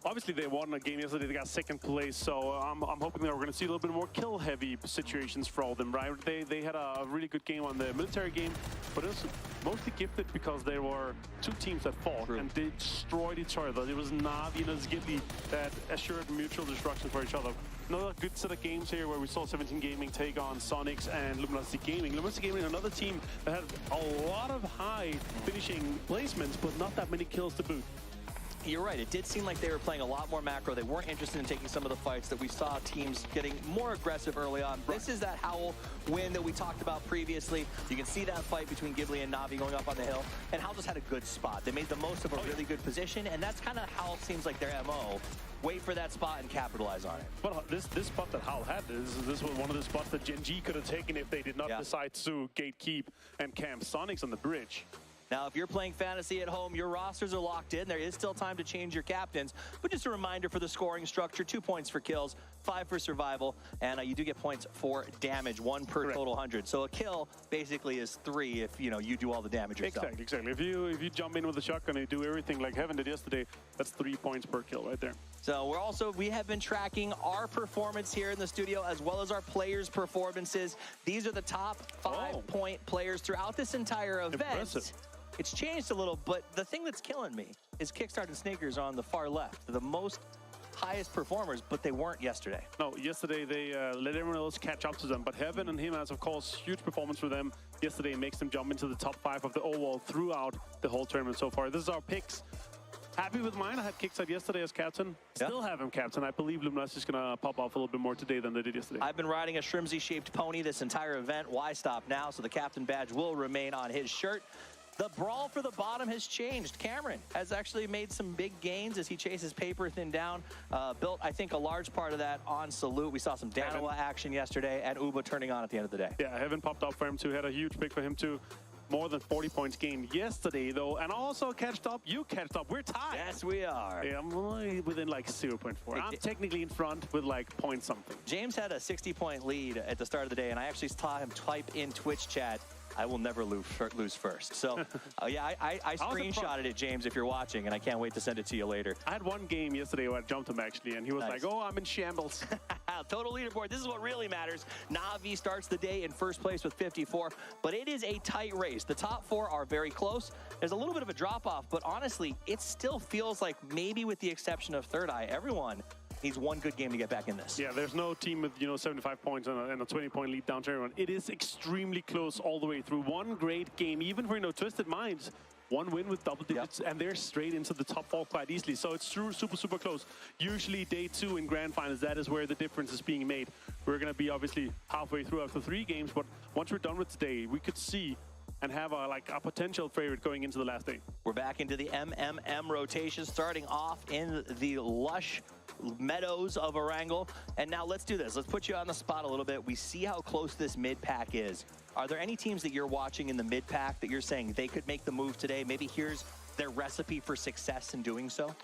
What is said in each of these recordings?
Obviously, they won a game yesterday. They got second place, so I'm hoping that we're going to see a little bit more kill-heavy situations for all of them, right? They had a really good game on the military game, but it was mostly gifted because there were two teams that fought and they destroyed each other. It was Navi and Ghibli that assured mutual destruction for each other. Another good set of games here where we saw 17 Gaming take on Sonics and Luminosity Gaming. Luminosity Gaming, another team that had a lot of high finishing placements, but not that many kills to boot. You're right. It did seem like they were playing a lot more macro. They weren't interested in taking some of the fights that we saw teams getting more aggressive early on. Right. This is that Howl win that we talked about previously. You can see that fight between Ghibli and Navi going up on the hill. And Howl just had a good spot. They made the most of a really good position, and that's kind of how it seems like their MO. Wait for that spot and capitalize on it. But this spot that Howl had, this was one of the spots that Gen G could have taken if they did not decide to gatekeep and camp Sonics on the bridge. Now, if you're playing fantasy at home, your rosters are locked in. There is still time to change your captains. But just a reminder for the scoring structure, 2 points for kills, 5 for survival, and you do get points for damage, 1 per total 100. So a kill basically is 3 if you do all the damage yourself. Exactly. If you jump in with a shotgun and you do everything like Heaven did yesterday, that's 3 points per kill right there. So we have been tracking our performance here in the studio as well as our players' performances. These are the top 5-point players throughout this entire event. Impressive. It's changed a little, but the thing that's killing me is Kickstart and Sneakers on the far left. They're the most highest performers, but they weren't yesterday. No, yesterday they let everyone else catch up to them, but Heaven and him has, of course, huge performance for them. Yesterday makes them jump into the top 5 of the overall throughout the whole tournament so far. This is our picks. Happy with mine. I had Kickstart yesterday as captain. Still have him captain. I believe Luminosity is going to pop off a little bit more today than they did yesterday. I've been riding a Shrimsy-shaped pony this entire event. Why stop now? So the captain badge will remain on his shirt. The brawl for the bottom has changed. Cameron has actually made some big gains as he chases Paper Thin down. Built, I think, a large part of that on Salute. We saw some Danawa action yesterday and Uba turning on at the end of the day. Yeah, Heaven popped up for him too. Had a huge pick for him too. More than 40 points gained yesterday, though. And also catched up. You catched up. We're tied. Yes, we are. Yeah, I'm only within like 0.4. I'm technically in front with like point something. James had a 60-point lead at the start of the day, and I actually saw him type in Twitch chat, I will never lose first. So, yeah, I screenshotted it, James, if you're watching, and I can't wait to send it to you later. I had one game yesterday where I jumped him, actually, and he was like, oh, I'm in shambles. Total leaderboard. This is what really matters. Navi starts the day in first place with 54, but it is a tight race. The top 4 are very close. There's a little bit of a drop-off, but honestly, it still feels like maybe with the exception of Third Eye, everyone needs one good game to get back in this. Yeah, there's no team with 75 points and a 20-point lead down to everyone. It is extremely close all the way through. One great game, even for Twisted Minds. One win with double digits, and they're straight into the top 4 quite easily. So it's super close. Usually day 2 in grand finals, that is where the difference is being made. We're going to be obviously halfway through after 3 games, but once we're done with today, we could see and have a potential favorite going into the last day. We're back into the MMM rotation, starting off in the lush meadows of Erangel. And now let's do this. Let's put you on the spot a little bit. We see how close this mid-pack is. Are there any teams that you're watching in the mid-pack that you're saying they could make the move today? Maybe here's their recipe for success in doing so?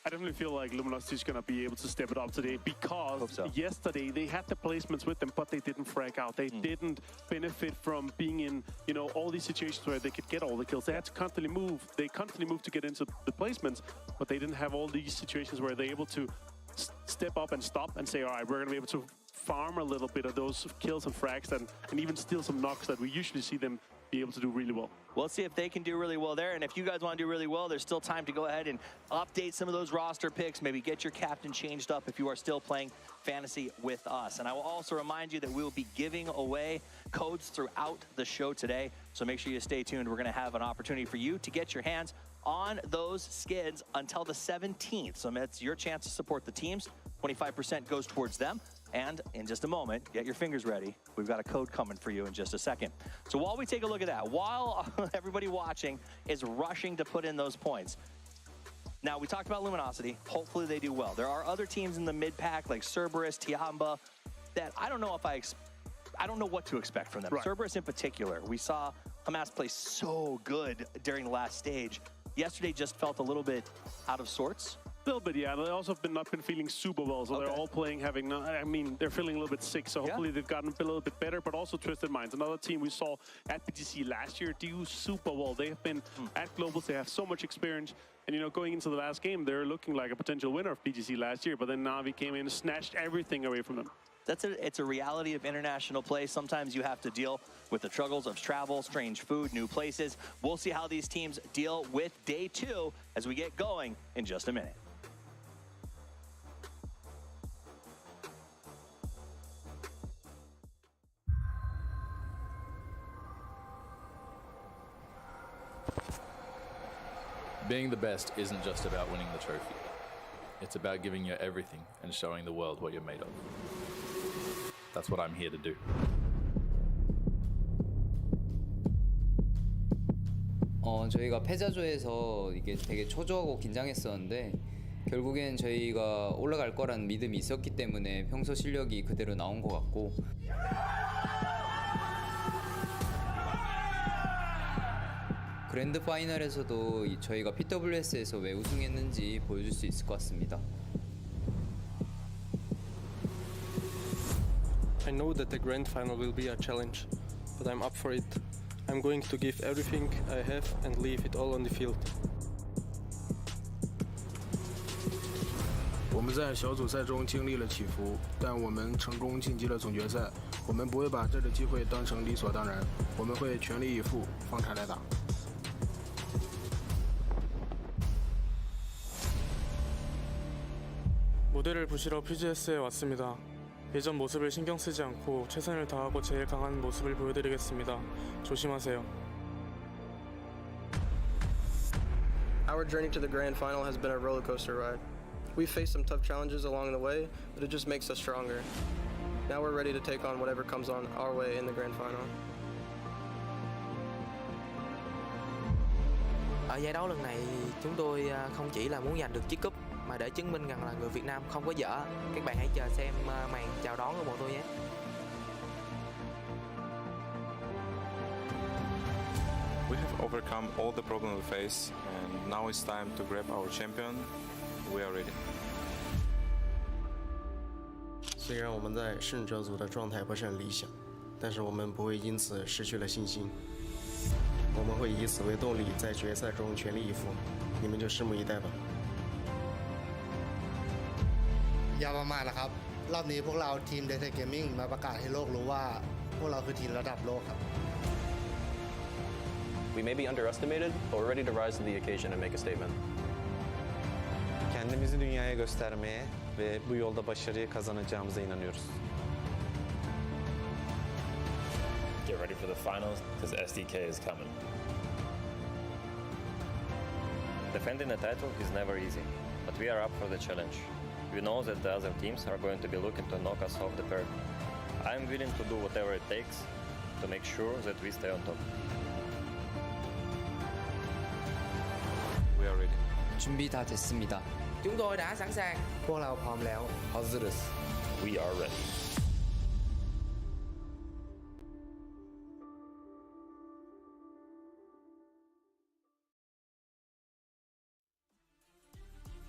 I definitely feel like Luminosity is going to be able to step it up today because yesterday they had the placements with them, but they didn't frag out. They didn't benefit from being in, all these situations where they could get all the kills. They had to constantly move. They constantly moved to get into the placements, but they didn't have all these situations where they're able to step up and stop and say, all right, we're going to be able to farm a little bit of those kills and frags and even steal some knocks that we usually see them be able to do really well. We'll see if they can do really well there. And if you guys want to do really well, there's still time to go ahead and update some of those roster picks. Maybe get your captain changed up if you are still playing fantasy with us. And I will also remind you that we will be giving away codes throughout the show today. So make sure you stay tuned. We're going to have an opportunity for you to get your hands on those skins until the 17th. So it's your chance to support the teams. 25% goes towards them. And in just a moment, get your fingers ready. We've got a code coming for you in just a second. So while we take a look at that, while everybody watching is rushing to put in those points, now we talked about Luminosity. Hopefully they do well. There are other teams in the mid-pack like Cerberus, Tiamba, that I don't know if I don't know what to expect from them. Right. Cerberus in particular. We saw Hamas play so good during the last stage. Yesterday just felt a little bit out of sorts. A little bit, yeah. And they also have not been feeling super well, so they're all playing, they're feeling a little bit sick. So hopefully they've gotten a little bit better. But also Twisted Minds, another team we saw at PGC last year, do super well. They have been at globals. They have so much experience. And going into the last game, they're looking like a potential winner of PGC last year. But then Navi came in and snatched everything away from them. It's a reality of international play. Sometimes you have to deal with the struggles of travel, strange food, new places. We'll see how these teams deal with day 2 as we get going in just a minute. Being the best isn't just about winning the trophy. It's about giving your everything and showing the world what you're made of. That's what I'm here to do. 저희가 패자조에서 이게 되게 초조하고 긴장했었는데 결국엔 저희가 올라갈 거라는 믿음이 있었기 때문에 평소 실력이 그대로 나온 것 같고 그랜드 파이널에서도 저희가 PWS에서 왜 우승했는지 보여줄 수 있을 것 같습니다. I know that the grand final will be a challenge, but I'm up for it. I'm going to give everything I have and leave it all on the field. 我们在小组赛中经历了起伏，但我们成功晋级了总决赛。我们不会把这个机会当成理所当然，我们会全力以赴，放开来打。 무대를 부시러 PGS에 왔습니다. 예전 모습을 신경 쓰지 않고 최선을 다하고 제일 강한 모습을 보여드리겠습니다. 조심하세요. Our journey to the grand final has been a roller coaster ride. We've faced some tough challenges along the way, but it just makes us stronger. Now we're ready to take on whatever comes on our way in the grand final. Ở giải đấu lần này chúng tôi không chỉ là muốn giành được chiếc cúp mà để chứng minh rằng là người Việt Nam không có dở. Các bạn hãy chờ xem màn chào đón của bọn tôi nhé. We have overcome all the problems we face, and now it's time to grab our champion. We are ready. 虽然我们在胜者组的状态不是很理想，但是我们不会因此失去了信心。我们会以此为动力，在决赛中全力以赴。你们就拭目以待吧。 ยาวมากๆนะครับรอบนี้พวกเราทีม Data Gaming มาประกาศให้โลกรู้ว่าพวกเราคือทีมระดับโลกครับ We may be underestimated, but we're ready to rise to the occasion and make a statement. Kendimizi dünyaya göstermeye ve bu yolda başarıyı kazanacağımıza inanıyoruz. Get ready for the finals, because SDK is coming. Defending the title is never easy, but we are up for the challenge. We know that the other teams are going to be looking to knock us off the perch. I'm willing to do whatever it takes to make sure that we stay on top. We are ready. 준비 다 됐습니다. Chúng tôi đã sẵn sàng. พวกเราพร้อมแล้ว hazırız. We are ready.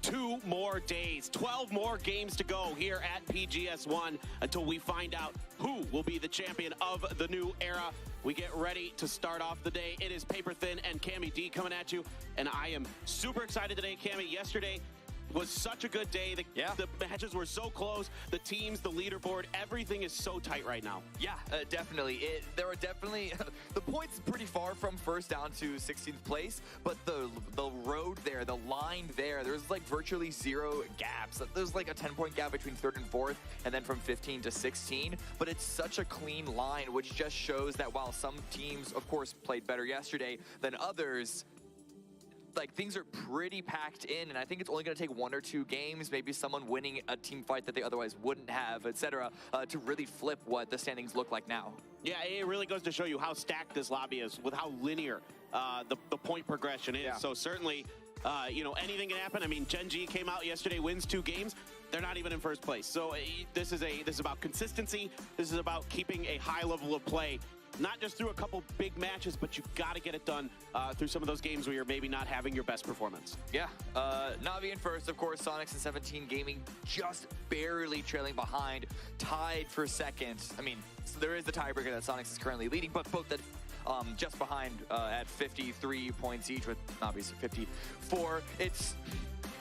Two more days, 12 more games to go here at PGS1 until we find out who will be the champion of the new era. We get ready to start off the day. It is Paper Thin and Cammy D coming at you, and I am super excited today, Cammy. Yesterday was such a good day. The matches were so close. The teams, the leaderboard, everything is so tight right now. Yeah, definitely. There are definitely the points pretty far from first down to 16th place, but the road there, the line there, there's like virtually zero gaps. There's like a 10-point gap between 3rd and 4th, and then from 15 to 16. But it's such a clean line, which just shows that while some teams, of course, played better yesterday than others, like things are pretty packed in, and I think it's only going to take 1 or 2 games, maybe someone winning a team fight that they otherwise wouldn't have, etc., to really flip what the standings look like now. Yeah, it really goes to show you how stacked this lobby is, with how linear the point progression is. Yeah. So certainly, you know, anything can happen. I mean, Gen G came out yesterday, wins 2 games. They're not even in first place. So this is about consistency. This is about keeping a high level of play. not just through a couple big matches, but you've got to get it done through some of those games where you're maybe not having your best performance. Yeah, Navi in first, of course. Sonics and 17 Gaming just barely trailing behind, tied for second. I mean, so there is the tiebreaker that Sonics is currently leading, but both that just behind at 53 points each, with Navi's 54.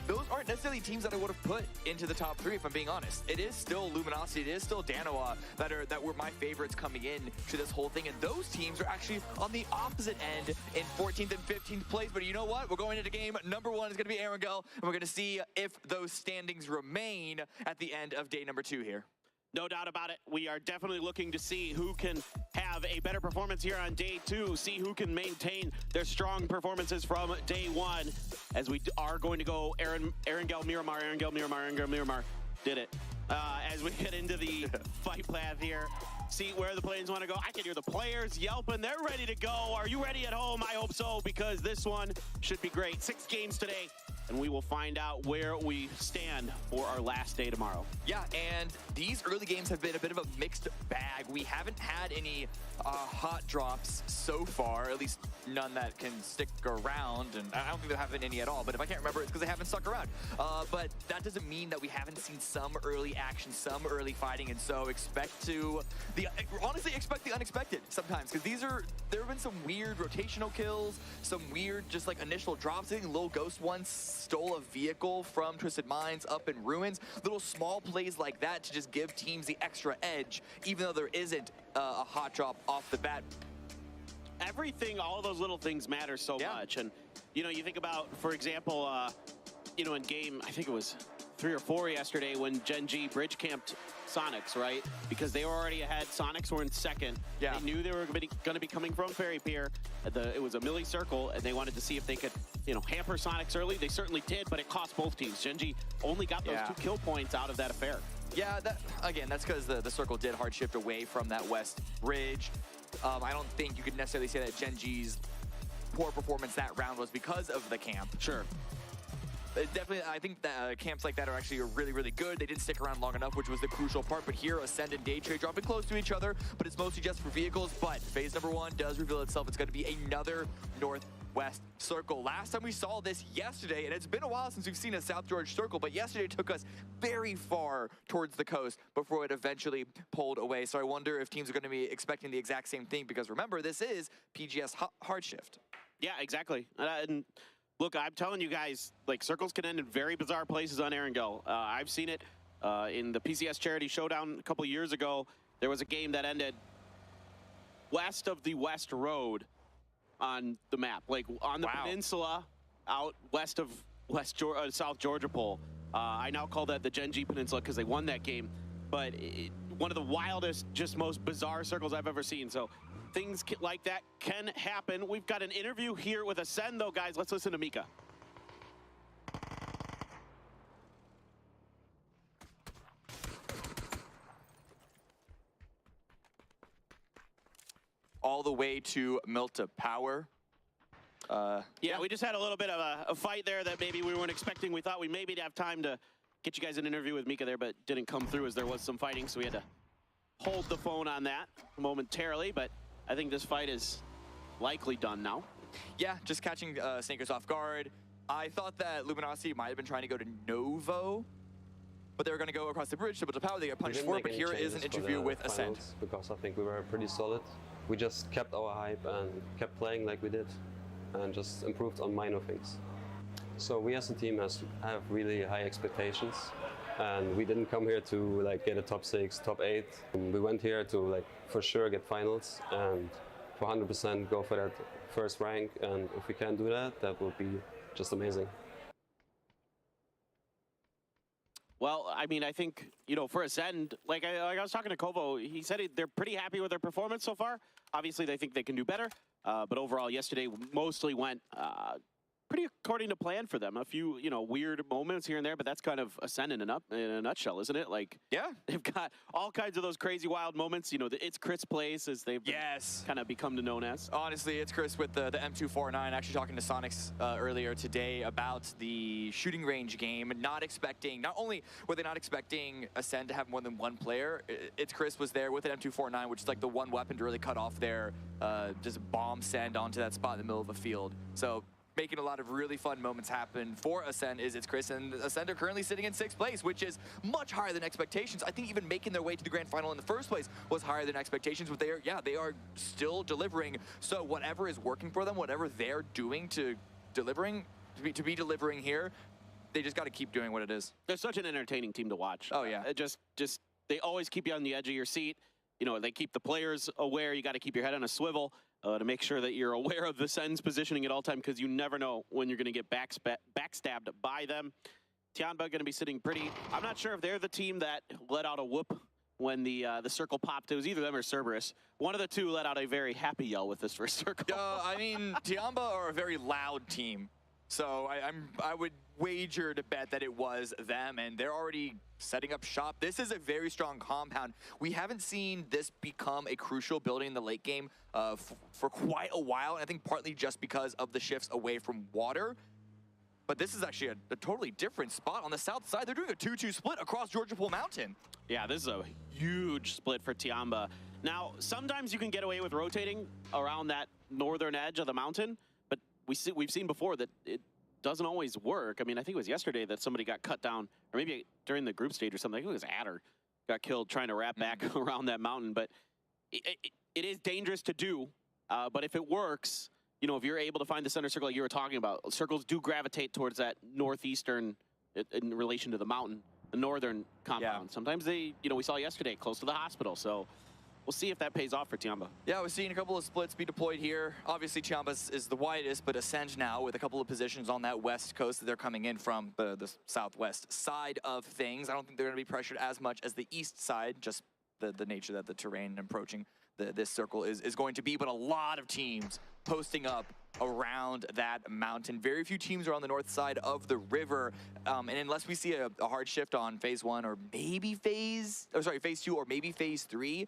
Those aren't necessarily teams that I would have put into the top three, if I'm being honest. It is still Luminosity, it is still Danoa that were my favorites coming in to this whole thing, and those teams are actually on the opposite end in 14th and 15th place. But you know what? We're going into game number one. It's going to be Erangel, and we're going to see if those standings remain at the end of day number 2 here. No doubt about it. We are definitely looking to see who can have a better performance here on day 2, see who can maintain their strong performances from day 1, as we are going to go Erangel, Miramar. Did it. As we get into the fight path here, see where the players want to go. I can hear the players yelping. They're ready to go. Are you ready at home? I hope so, because this one should be great. 6 games today, and we will find out where we stand for our last day tomorrow. Yeah, and these early games have been a bit of a mixed bag. We haven't had any hot drops so far, at least none that can stick around, and I don't think there have been any at all, but if I can't remember, it's because they haven't stuck around. But that doesn't mean that we haven't seen some early action, some early fighting, and so honestly expect the unexpected sometimes, because there have been some weird rotational kills, some weird just like initial drops. I think Lil Ghost once stole a vehicle from Twisted Minds up in Ruins. Little small plays like that to just give teams the extra edge, even though there isn't a hot drop off the bat. Everything, all of those little things matter so much. And, you know, you think about, for example, you know, in game, I think it was 3 or 4 yesterday when Gen G bridge camped Sonics, right? Because they were already ahead. Sonics were in second. Yeah. They knew they were going to be coming from Fairy Pier. It was a melee circle, and they wanted to see if they could, you know, hamper Sonics early. They certainly did, but it cost both teams. Gen G only got those 2 kill points out of that affair. Yeah, that's because the circle did hard shift away from that west ridge. I don't think you could necessarily say that Gen G's poor performance that round was because of the camp. Sure. Definitely, I think that camps like that are actually really, really good. They didn't stick around long enough, which was the crucial part. But here, Ascend and Day Trade dropping close to each other, but it's mostly just for vehicles. But phase number 1 does reveal itself. It's going to be another northwest circle. Last time we saw this yesterday, and it's been a while since we've seen a South George circle, but yesterday took us very far towards the coast before it eventually pulled away. So I wonder if teams are going to be expecting the exact same thing, because remember, this is PGS hard shift. Yeah, exactly. And look, I'm telling you guys, like, circles can end in very bizarre places on Erangel. I've seen it in the PCS Charity Showdown a couple years ago. There was a game that ended west of the West Road on the map, like on the peninsula out west of South Georgia Pole. I now call that the Gen G Peninsula because they won that game. But one of the wildest, just most bizarre circles I've ever seen. So things like that can happen. We've got an interview here with Ascend, though, guys. Let's listen to Mika. All the way to Milta Power. Yeah, we just had a little bit of a fight there that maybe we weren't expecting. We thought we maybe have time to get you guys an interview with Mika there, but didn't come through as there was some fighting, so we had to hold the phone on that momentarily. But I think this fight is likely done now. Yeah, just catching Sneakers off guard. I thought that Luminosity might have been trying to go to Novo, but they were going to go across the bridge to Power. They got punished for it, but here is an interview with Ascend. Because I think we were pretty solid. We just kept our hype and kept playing like we did, and just improved on minor things. So we as a team have really high expectations, and we didn't come here to like get a top 6, top 8. We went here to like for sure get finals and for 100% go for that first rank. And if we can do that, that would be just amazing. Well, I mean, I think, you know, for Ascend, like I was talking to Kovo, he said they're pretty happy with their performance so far. Obviously, they think they can do better. But overall, yesterday mostly went pretty according to plan for them. A few, weird moments here and there, but that's kind of Ascend in a nutshell, isn't it? Like, yeah, they've got all kinds of those crazy wild moments. The It's Chris plays as they've kind of become known as. Honestly, it's Chris with the M249. Actually talking to Sonics earlier today about the shooting range game. Not only were they not expecting Ascend to have more than one player, it's Chris was there with an M249, which is like the one weapon to really cut off their just bomb send onto that spot in the middle of the field. So making a lot of really fun moments happen for Ascend is it's Chris, and Ascend are currently sitting in 6th place, which is much higher than expectations. I think even making their way to the grand final in the first place was higher than expectations, but they are still delivering. So whatever is working for them, whatever they're doing to be delivering here, they just got to keep doing what it is. They're such an entertaining team to watch. Oh yeah, they always keep you on the edge of your seat. They keep the players aware. You got to keep your head on a swivel to make sure that you're aware of the Ascend's positioning at all time, because you never know when you're going to get backstabbed by them. Tianba going to be sitting pretty. I'm not sure if they're the team that let out a whoop when the circle popped. It was either them or Cerberus. One of the two let out a very happy yell with this first circle. I mean, Tianba are a very loud team. So I would wager to bet that it was them, and they're already setting up shop. This is a very strong compound. We haven't seen this become a crucial building in the late game for quite a while, and I think partly just because of the shifts away from water. But this is actually a totally different spot. On the south side, they're doing a 2-2 split across Georgia Pool Mountain. Yeah, this is a huge split for Tianba. Now, sometimes you can get away with rotating around that northern edge of the mountain, but we've seen before that it doesn't always work. I mean, I think it was yesterday that somebody got cut down, or maybe during the group stage or something. I think it was Adder got killed trying to wrap back around that mountain. But it is dangerous to do. But if it works, if you're able to find the center circle like you were talking about, circles do gravitate towards that northeastern in relation to the mountain, the northern compound. Yeah. Sometimes we saw yesterday close to the hospital. So we'll see if that pays off for Tianba. Yeah, we're seeing a couple of splits be deployed here. Obviously, Tianba is the widest, but Ascend now with a couple of positions on that west coast that they're coming in from the southwest side of things. I don't think they're going to be pressured as much as the east side, just the nature that the terrain approaching this circle is going to be, but a lot of teams posting up around that mountain. Very few teams are on the north side of the river, and unless we see a hard shift on phase 1 or maybe phase 2 or maybe phase 3,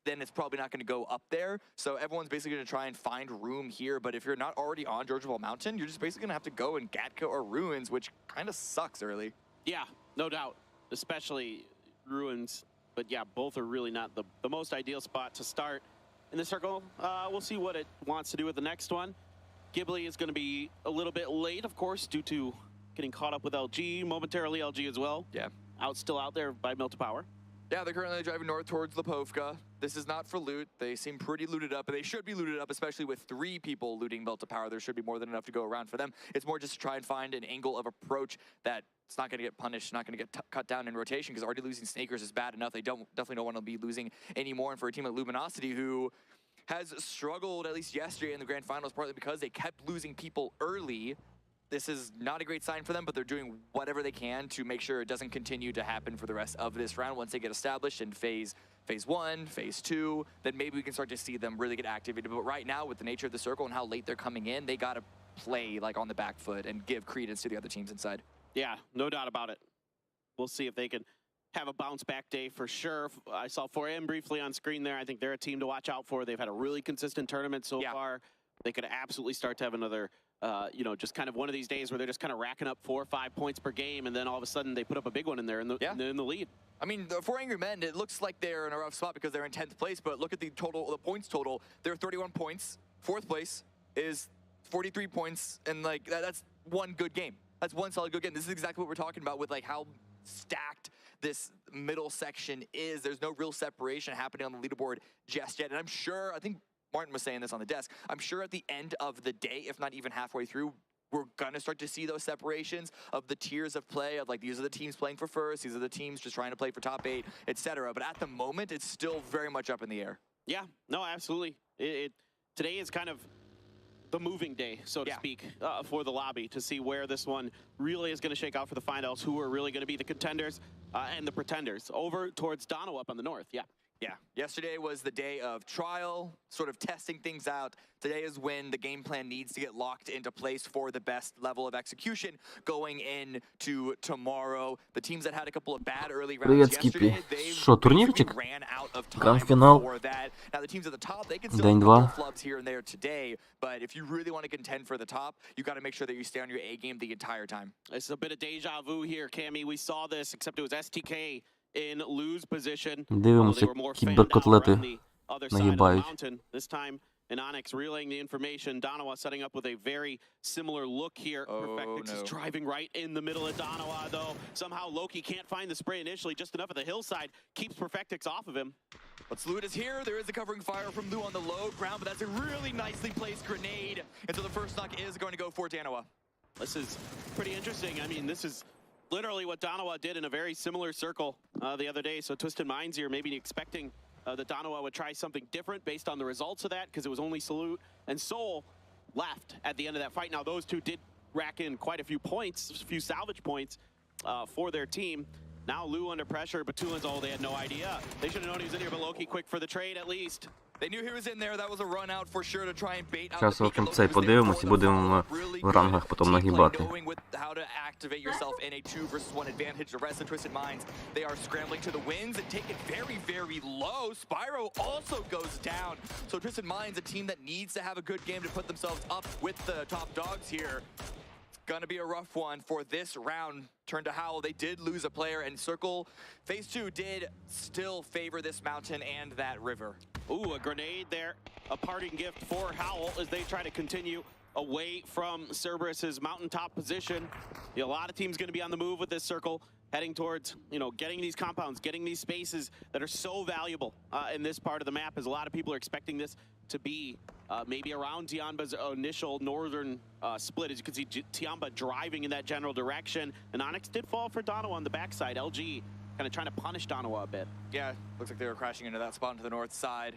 then it's probably not going to go up there. So everyone's basically going to try and find room here. But if you're not already on Georgia Pool Mountain, you're just basically going to have to go in Gatka or Ruins, which kind of sucks early. Yeah, no doubt, especially Ruins. But yeah, both are really not the most ideal spot to start in the circle. We'll see what it wants to do with the next one. Ghibli is going to be a little bit late, of course, due to getting caught up with LG, momentarily LG as well. Yeah. Still out there by Mill to Power. Yeah, they're currently driving north towards Lipovka. This is not for loot. They seem pretty looted up, and they should be looted up, especially with 3 people looting Mill to Power. There should be more than enough to go around for them. It's more just to try and find an angle of approach that it's not going to get punished, not going to get cut down in rotation, because already losing Snakers is bad enough. They definitely don't want to be losing anymore. And for a team like Luminosity, who has struggled, at least yesterday in the grand finals, partly because they kept losing people early, this is not a great sign for them, but they're doing whatever they can to make sure it doesn't continue to happen for the rest of this round. Once they get established in phase 1, phase 2, then maybe we can start to see them really get activated. But right now, with the nature of the circle and how late they're coming in, they got to play like on the back foot and give credence to the other teams inside. Yeah, no doubt about it. We'll see if they can have a bounce back day for sure. I saw 4AM briefly on screen there. I think they're a team to watch out for. They've had a really consistent tournament so far. They could absolutely start to have another just kind of one of these days where they're just kind of racking up 4 or 5 points per game, and then all of a sudden they put up a big one in there in the lead. I mean, for Angry Men, it looks like they're in a rough spot because they're in 10th place, but look at the points total. They're 31 points. 4th place is 43 points, and like that's one good game. That's one solid good game. This is exactly what we're talking about with like how stacked this middle section is. There's no real separation happening on the leaderboard just yet, and I'm sure, I think Martin was saying this on the desk, I'm sure at the end of the day, if not even halfway through, we're going to start to see those separations of the tiers of play of like, these are the teams playing for first, these are the teams just trying to play for top 8, etc. But at the moment, it's still very much up in the air. Yeah, no, absolutely. Today is kind of the moving day, so to speak, for the lobby to see where this one really is going to shake out for the finals, who are really going to be the contenders and the pretenders. Over towards Dono up on the north, Yeah, yesterday was the day of trial, sort of testing things out. Today is when the game plan needs to get locked into place for the best level of execution going into tomorrow. The teams that had a couple of bad early rounds yesterday, they ran out of time for that. Now the teams at the top, they can still have a couple flubs here and there today, but if you really want to contend for the top, you got to make sure that you stay on your A game the entire time. It's a bit of deja vu here, Cammy. We saw this, except it was STK in lose position. Дивимося, кіберкотлети нагибають. This time, and Onyx relaying the information. Donawa setting up with a very similar look here. Perfectix is driving right in the middle of Donawa, though. Somehow Loki can't find the spray initially, just enough at the hillside. Keeps Perfectix off of him. But Salute is here. There is a covering fire from Lou on the low ground, but that's a really nicely placed grenade. And so the first knock is going to go for Donawa. This is pretty interesting. I mean, this is literally what Donawa did in a very similar circle the other day. So Twisted Minds here maybe expecting that Donawa would try something different based on the results of that, because it was only Salute and Soul left at the end of that fight. Now those two did rack in quite a few points, a few salvage points for their team. Now Lou under pressure, but Tulans, they had no idea. They should have known he was in here, but Loki quick for the trade at least. They knew he was in there. That was a run out for sure to try and bait out. Зараз окрім цей подивимось і будемо в рангах потім нагибати. How to activate yourself in a 2-versus-1 advantage. The rest of Twisted Minds, they are scrambling to the wins and take it very, very low. Spyro also goes down. So Twisted Minds, a team that needs to have a good game to put themselves up with the top dogs here. Gonna be a rough one for this round. Turn to Howl. They did lose a player, and Circle Phase 2 did still favor this mountain and that river. Ooh, a grenade there. A parting gift for Howl as they try to continue away from Cerberus's mountaintop position. A lot of teams going to be on the move with this circle, heading towards, getting these compounds, getting these spaces that are so valuable in this part of the map, as a lot of people are expecting this to be maybe around Tiamba's initial northern split. As you can see, Tiamba driving in that general direction, and Onyx did fall for Donawa on the backside. LG kind of trying to punish Donawa a bit. Yeah, looks like they were crashing into that spot to the north side.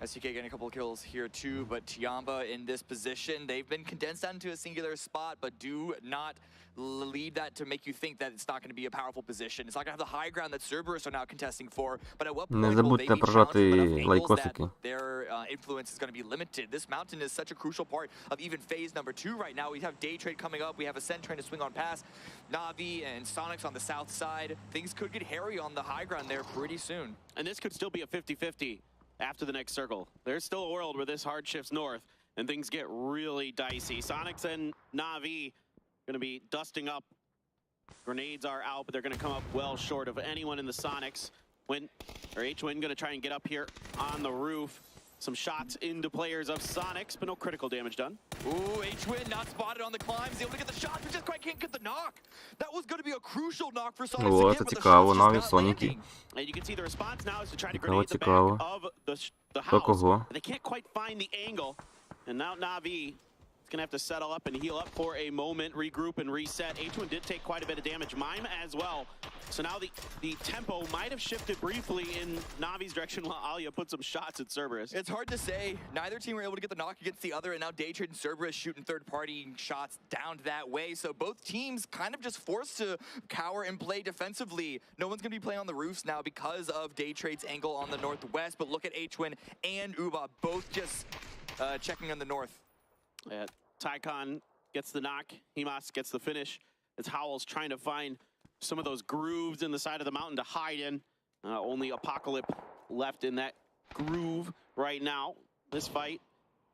STK getting a couple of kills here too, but Tiamba in this position, they've been condensed down to a singular spot, but do not lead that to make you think that it's not going to be a powerful position. It's not going to have the high ground that Cerberus are now contesting for, but at what point will they be challenged enough angles that their influence is going to be limited? This mountain is such a crucial part of even phase number 2 right now. We have Day Trade coming up. We have Ascent trying to swing on past. Navi and Sonics on the south side. Things could get hairy on the high ground there pretty soon. And this could still be a 50-50 after the next circle. There's still a world where this hard shifts north and things get really dicey. Sonics and Navi going to be dusting up. Grenades are out, but they're going to come up well short of anyone in the Sonics. H-Win going to try and get up here on the roof. Some shots into players of Sonics, but no critical damage done. Ooh, H-Win not spotted on the climbs, able to get the shot, but just quite can't get the knock. That was going to be a crucial knock for Sonics. О, це цікаво, навіть Соніки. And you can see the response now is to try to grenade the back of the house. They can't quite find the angle, and now Navi is going to have to settle up and heal up for a moment, regroup and reset. H1 did take quite a bit of damage. Mime as well. So now the tempo might have shifted briefly in Navi's direction while Alia put some shots at Cerberus. It's hard to say. Neither team were able to get the knock against the other, and now Daytrade and Cerberus shooting third-party shots down that way. So both teams kind of just forced to cower and play defensively. No one's going to be playing on the roofs now because of Daytrade's angle on the northwest, but look at H-Win and Uba both just checking on the north. Tycon gets the knock. Himas gets the finish. As Howl's trying to find some of those grooves in the side of the mountain to hide in. Only Apocalypse left in that groove right now. This fight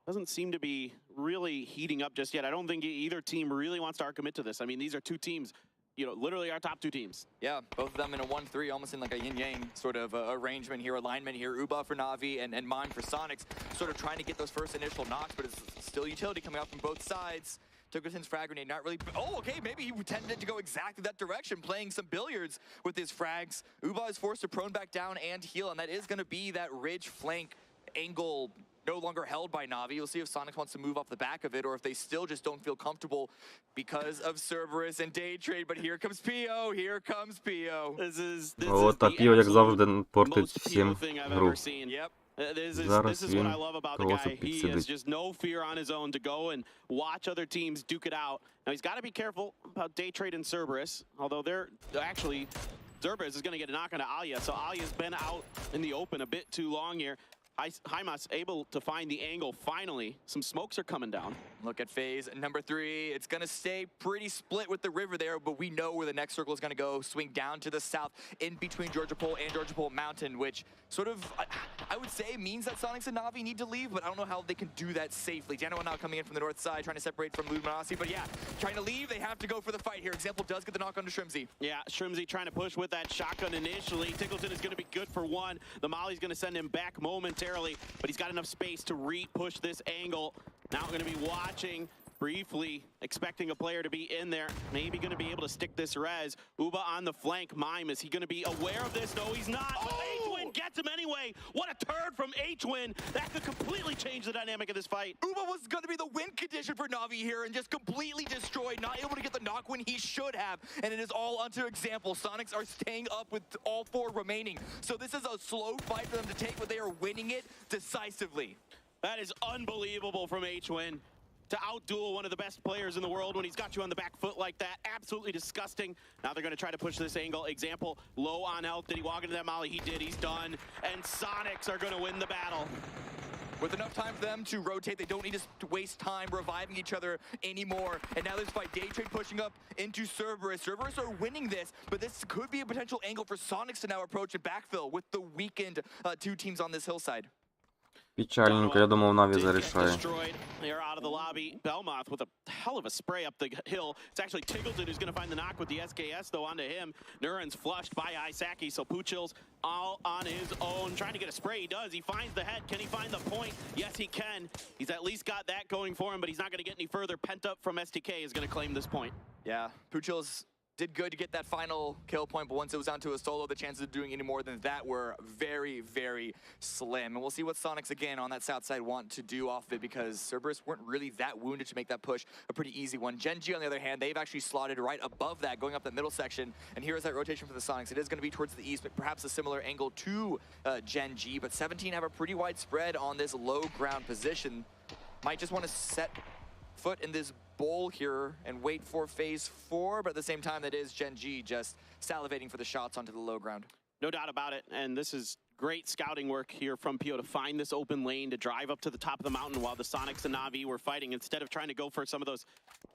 doesn't seem to be really heating up just yet. I don't think either team really wants to commit to this. I mean, these are two teams, literally our top two teams. Yeah, both of them in a 1-3, almost in like a yin-yang sort of arrangement here, alignment here. Uba for Navi and Mine for Sonics, sort of trying to get those first initial knocks, but it's still utility coming out from both sides. Took-a-sin's frag grenade, not really... Oh, okay, maybe he tended to go exactly that direction, playing some billiards with his frags. Uba is forced to prone back down and heal, and that is going to be that ridge flank angle no longer held by Navi. You'll see if Sonic wants to move off the back of it, or if they still just don't feel comfortable because of Cerberus and Daytrade. But here comes Pio, here comes Pio. This is та Піо, як завжди, портить всім гру. Yep. This is what I love about the guy. He has just no fear on his own to go and watch other teams duke it out. Now he's got to be careful about Daytrade and Cerberus, although they're actually Zerberus is going to get a knock on Alia, so Alia's been out in the open a bit too long here. Hymas able to find the angle finally. Some smokes are coming down. Look at phase number 3. It's going to stay pretty split with the river there, but we know where the next circle is going to go. Swing down to the south in between Georgia Pole and Georgia Pole Mountain, which sort of, I would say, means that Sonics and Na'Vi need to leave, but I don't know how they can do that safely. Dano now coming in from the north side, trying to separate from Luminasi, but yeah, trying to leave, they have to go for the fight here. Example does get the knock onto Shrimzy. Yeah, Shrimzy trying to push with that shotgun initially. Tickleton is going to be good for one. The Molly's going to send him back momentarily, but he's got enough space to re-push this angle. Now we're going to be watching briefly, expecting a player to be in there. Maybe going to be able to stick this res. Uba on the flank. Mime, is he going to be aware of this? No, he's not. But H-Win gets him anyway. What a turn from H-Win. That could completely change the dynamic of this fight. Uba was going to be the win condition for Na'Vi here and just completely destroyed. Not able to get the knock when he should have. And it is all onto Example. Sonics are staying up with all 4 remaining. So this is a slow fight for them to take, but they are winning it decisively. That is unbelievable from H-Win. To outduel one of the best players in the world when he's got you on the back foot like that. Absolutely disgusting. Now they're going to try to push this angle. Example, low on health. Did he walk into that molly? He did. He's done. And Sonics are going to win the battle. With enough time for them to rotate, they don't need to waste time reviving each other anymore. And now this fight, Day Trade pushing up into Cerberus. Cerberus are winning this, but this could be a potential angle for Sonics to now approach and backfill with the weakened 2 teams on this hillside. Печальненько, я думал, Нави зарешает. They're out of the lobby. Belmoth with a hell of a spray up the hill. It's actually Tiggleton who's going to find the knock with the SKS, though, onto him. Nuren's flushed by Isaki, so Puchil's all on his own, trying to get a spray. He does. He finds the head. Can he find the point? Yes, he can. He's at least got that going for him, but he's not going to get any further. Pent up from STK is going to claim this point. Yeah, Puchil's did good to get that final kill point, but once it was down to a solo, the chances of doing any more than that were very, very slim. And we'll see what Sonics, again, on that south side want to do off of it, because Cerberus weren't really that wounded to make that push a pretty easy one. Gen G, on the other hand, they've actually slotted right above that, going up the middle section. And here is that rotation for the Sonics. It is going to be towards the east, but perhaps a similar angle to Gen G. But 17 have a pretty wide spread on this low ground position. Might just want to set foot in this bowl here and wait for phase 4, but at the same time, that is Gen G just salivating for the shots onto the low ground. No doubt about it, and this is great scouting work here from Pio to find this open lane, to drive up to the top of the mountain while the Sonics and Na'Vi were fighting. Instead of trying to go for some of those,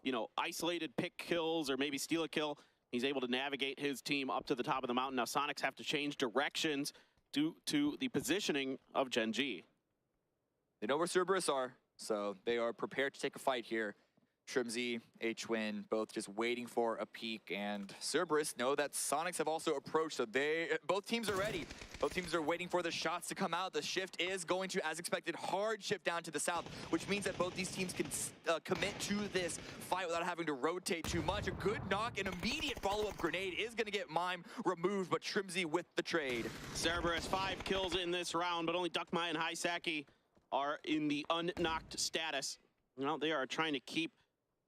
you know, isolated pick kills or maybe steal a kill, he's able to navigate his team up to the top of the mountain. Now Sonics have to change directions due to the positioning of Gen G. They know where Cerberus are, so they are prepared to take a fight here. Shrimzy, H-Win, both just waiting for a peek, and Cerberus know that Sonics have also approached, so both teams are ready. Both teams are waiting for the shots to come out. The shift is going to, as expected, hard shift down to the south, which means that both these teams can commit to this fight without having to rotate too much. A good knock, an immediate follow-up grenade is going to get Mime removed, but Shrimzy with the trade. Cerberus 5 kills in this round, but only Duckmai and Hisaki are in the unknocked status. Well, they are trying to keep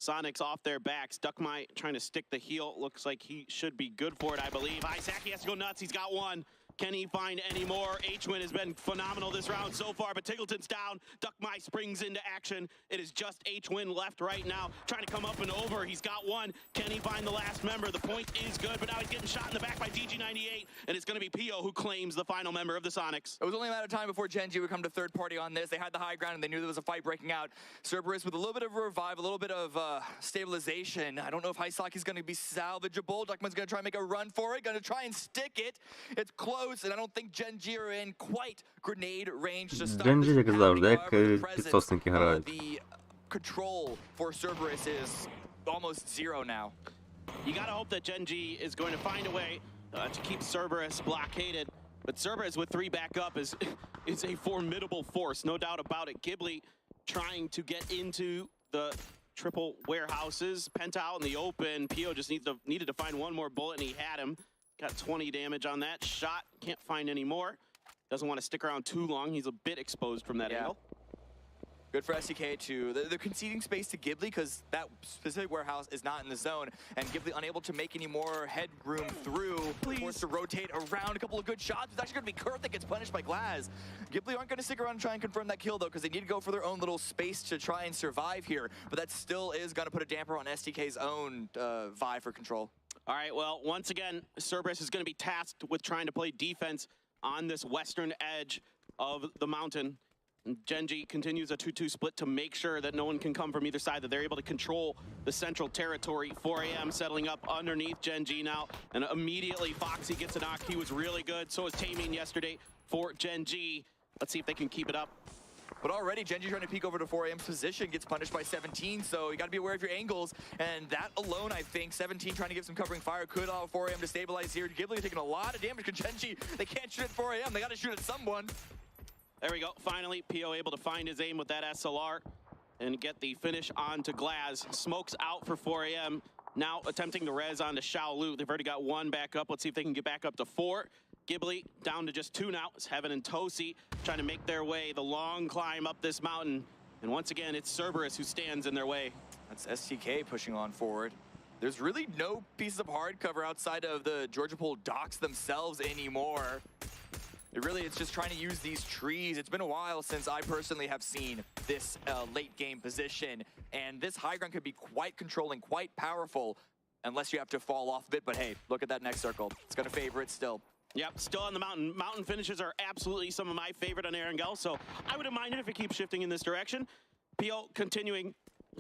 Sonics off their backs. Duckmai trying to stick the heel. Looks like he should be good for it, I believe. Isaki has to go nuts. He's got one. Can he find any more? H-Win has been phenomenal this round so far, but Tiggleton's down. Duckmai springs into action. It is just H-Win left right now, trying to come up and over. He's got one. Can he find the last member? The point is good, but now he's getting shot in the back by DG98, and it's going to be Pio who claims the final member of the Sonics. It was only a matter of time before Gen G would come to third party on this. They had the high ground, and they knew there was a fight breaking out. Cerberus with a little bit of a revive, a little bit of stabilization. I don't know if Hisaki's going to be salvageable. Duckman's going to try and make a run for it, going to try and stick it. It's close, and I don't think Gen G are in quite grenade range to start. Gen G, як завжди, як підсосники грають. The control for Cerberus is almost zero now. You gotta hope that Gen G is going to find a way to keep Cerberus blockaded. But Cerberus with 3 back up is a formidable force, no doubt about it. Ghibli trying to get into the triple warehouses. Penta out in the open. Pio just needed to find one more bullet, and he had him. Got 20 damage on that shot. Can't find any more. Doesn't want to stick around too long. He's a bit exposed from that angle. Good for SDK too. They're conceding space to Ghibli because that specific warehouse is not in the zone, and Ghibli unable to make any more headroom through. Forced to rotate around. A couple of good shots. It's actually going to be Kurt that gets punished by Glaz. Ghibli aren't going to stick around and try and confirm that kill though, because they need to go for their own little space to try and survive here. But that still is going to put a damper on SDK's own vie for control. All right, well, once again, Cerberus is going to be tasked with trying to play defense on this western edge of the mountain. And Genji continues a 2-2 split to make sure that no one can come from either side, that they're able to control the central territory. 4 a.m. settling up underneath Genji now, and immediately Foxy gets a knock. He was really good. So was Taemin yesterday for Genji. Let's see if they can keep it up. But already, Genji trying to peek over to 4 a.m.'s position, gets punished by 17, so you got to be aware of your angles. And that alone, I think, 17 trying to get some covering fire could allow 4 a.m. to stabilize here. Ghibli taking a lot of damage because Genji, they can't shoot at 4 a.m. They got to shoot at someone. There we go. Finally, PO able to find his aim with that SLR and get the finish onto Glaz. Smokes out for 4 a.m. Now attempting to res onto Xiaolu. They've already got 1 back up. Let's see if they can get back up to 4. Ghibli down to just 2 now. It's Heaven and Tosi trying to make their way the long climb up this mountain. And once again, it's Cerberus who stands in their way. That's STK pushing on forward. There's really no pieces of hard cover outside of the Georgia Pool docks themselves anymore. It's just trying to use these trees. It's been a while since I personally have seen this late game position. And this high ground could be quite controlling, quite powerful, unless you have to fall off a bit. But hey, look at that next circle. It's going to favor it still. Yep, still on the mountain. Mountain finishes are absolutely some of my favorite on Erangel, so I wouldn't mind it if it keeps shifting in this direction. PO continuing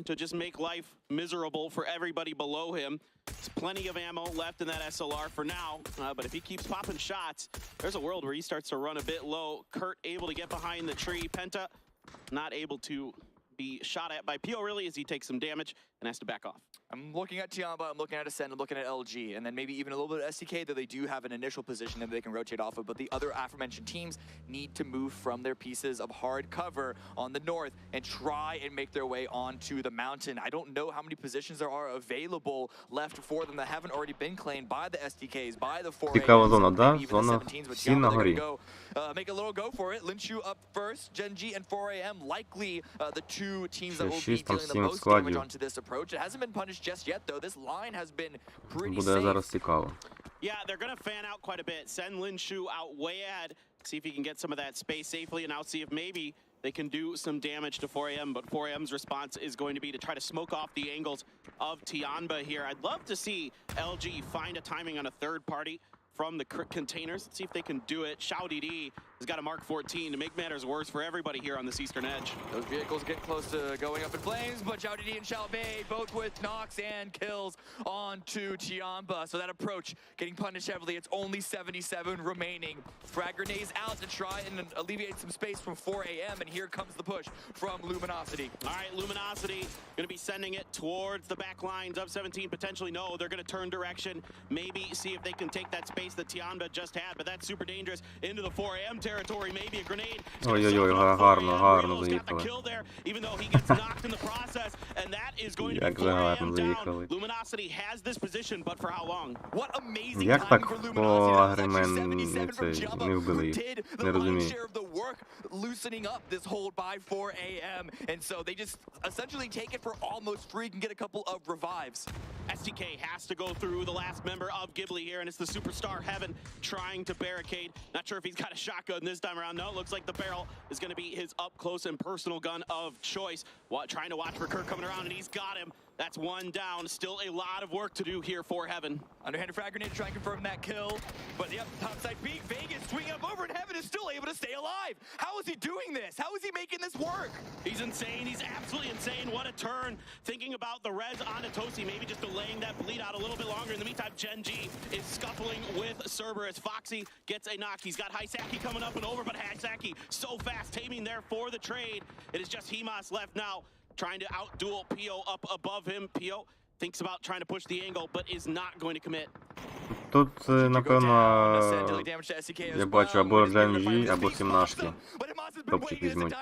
to just make life miserable for everybody below him. There's plenty of ammo left in that SLR for now, but if he keeps popping shots, there's a world where he starts to run a bit low. Kurt able to get behind the tree. Penta not able to be shot at by PO really as he takes some damage and has to back off. I'm looking at Tiamba, I'm looking at Ascend, I'm looking at LG, and then maybe even a little bit of STK, that they do have an initial position that they can rotate off of, but the other aforementioned teams need to move from their pieces of hard cover on the north and try and make their way onto the mountain. I don't know how many positions there are available left for them that haven't already been claimed by the STKs, by the 4 Цікава зона, да? Зона всі на горі. Make a little go for it. Linshu up first, Genji and 4 a.m. likely the two teams that will be dealing the most damage onto this approach. It hasn't been punished just yet, though. This line has been pretty safe. Yeah, they're going to fan out quite a bit. Send Linshu out way ahead. See if he can get some of that space safely, and now see if maybe they can do some damage to 4 a.m. But 4 a.m.'s response is going to be to try to smoke off the angles of Tianba here. I'd love to see LG find a timing on a third party from the containers. Let's see if they can do it. Xiao Didi has got a Mark 14 to make matters worse for everybody here on this eastern edge. Those vehicles get close to going up in flames, but Xiao Didi and Xiao Bei both with knocks and kills onto Tiamba. So that approach getting punished heavily. It's only 77 remaining. Frag grenades out to try and alleviate some space from 4 a.m. And here comes the push from Luminosity. All right, Luminosity going to be sending it towards the back lines of 17. Potentially, no, they're going to turn direction. Maybe see if they can take that space that Tianda just had, but that's super dangerous into the 4 a.m. territory. Maybe a grenade. Ой-ой-ой, гарно заїхали. Kill there, even though he gets knocked in the process, and that is going to be 4 a.m. down. Luminosity has this position, but for how long? What amazing Як timing так for по Агремен цей не вбили їх? Не розумію. Share of the work, loosening up this hold by 4 a.m. And so they just essentially take it for almost free, can get a couple of revives. STK has to go through the last member of Ghibli here, and it's the superstar Heaven trying to barricade. Not sure if he's got a shotgun this time around. No, it looks like the barrel is going to be his up close and personal gun of choice. Trying to watch for Kirk coming around, and he's got him. That's 1 down. Still a lot of work to do here for Heaven. Underhanded frag grenade to try and confirm that kill. But yep, topside peak. Vegas swinging up over, and Heaven is still able to stay alive. How is he doing this? How is he making this work? He's insane. He's absolutely insane. What a turn. Thinking about the res onto Tosi, maybe just delaying that bleed out a little bit longer. In the meantime, Genji is scuffling with Cerberus. Foxy gets a knock. He's got Haisaki coming up and over, but Haisaki so fast, taming there for the trade. It is just Himas left now, trying to outduel Pio up above him. Pio thinks about trying to push the angle, but is not going to commit. Тут, напевно, я бачу або ДЕНЬ, або 17. Топчик візьмуть.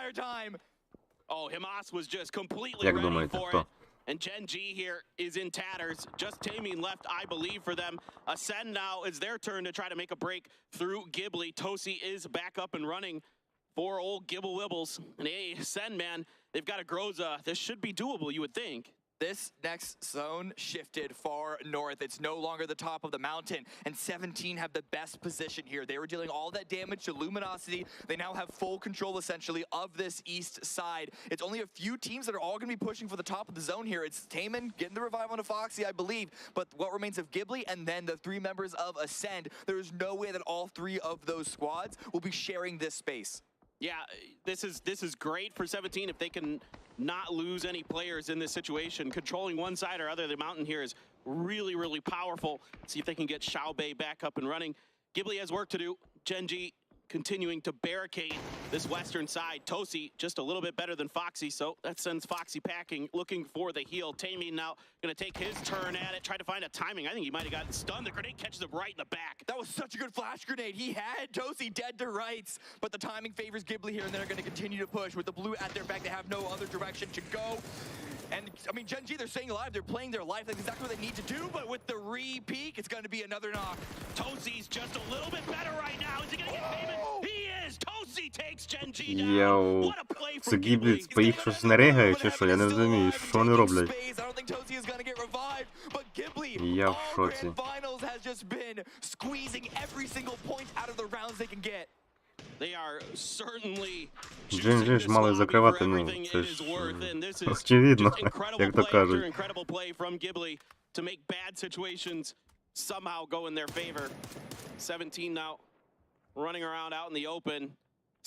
Oh, Himas was just completely Як ready думаєте, for хто? it. And Genji here is in tatters. Just taming left, I believe, for them. Ascend now is their turn to try to make a break through Ghibli. Tosi is back up and running for old Gibble Wibbles. And hey, Ascend, man, they've got a Groza. This should be doable, you would think. This next zone shifted far north. It's no longer the top of the mountain, and 17 have the best position here. They were dealing all that damage to Luminosity. They now have full control, essentially, of this east side. It's only a few teams that are all going to be pushing for the top of the zone here. It's Taman getting the revive onto Foxy, I believe, but what remains of Ghibli and then the 3 members of Ascend, there is no way that all 3 of those squads will be sharing this space. Yeah, this is great for 17 if they can not lose any players in this situation. Controlling one side or other of the mountain here is really, really powerful. See if they can get Xiaobei back up and running. Ghibli has work to do. Genji continuing to barricade this western side. Tosi just a little bit better than Foxy, so that sends Foxy packing, looking for the heal. Tammy now going to take his turn at it, try to find a timing. I think he might have gotten stunned. The grenade catches him right in the back. That was such a good flash grenade. He had Tosi dead to rights, but the timing favors Ghibli here, and they're going to continue to push with the blue at their back. They have no other direction to go. And, I mean, Genji, they're staying alive. They're playing their life. That's exactly what they need to do, but with the re-peak, it's going to be another knock. Tosi's just a little bit better right now. Is he going to get famous? He is! Tosi takes Genji down. Йоу, What a play це from Ghibli Ghibli. по їх щось не ригає, чи що? Я не розумію, що вони роблять. I don't think Tosi is going to get revived, but Ghibli, Я в all шоці. grand finals has just been squeezing every single point out of the rounds they can get. They are certainly Джин ж мали закривати, ну, це ж очевидно, як то кажуть. incredible play from Ghibli to make bad situations somehow go in their favor. 17 now running around out in the open.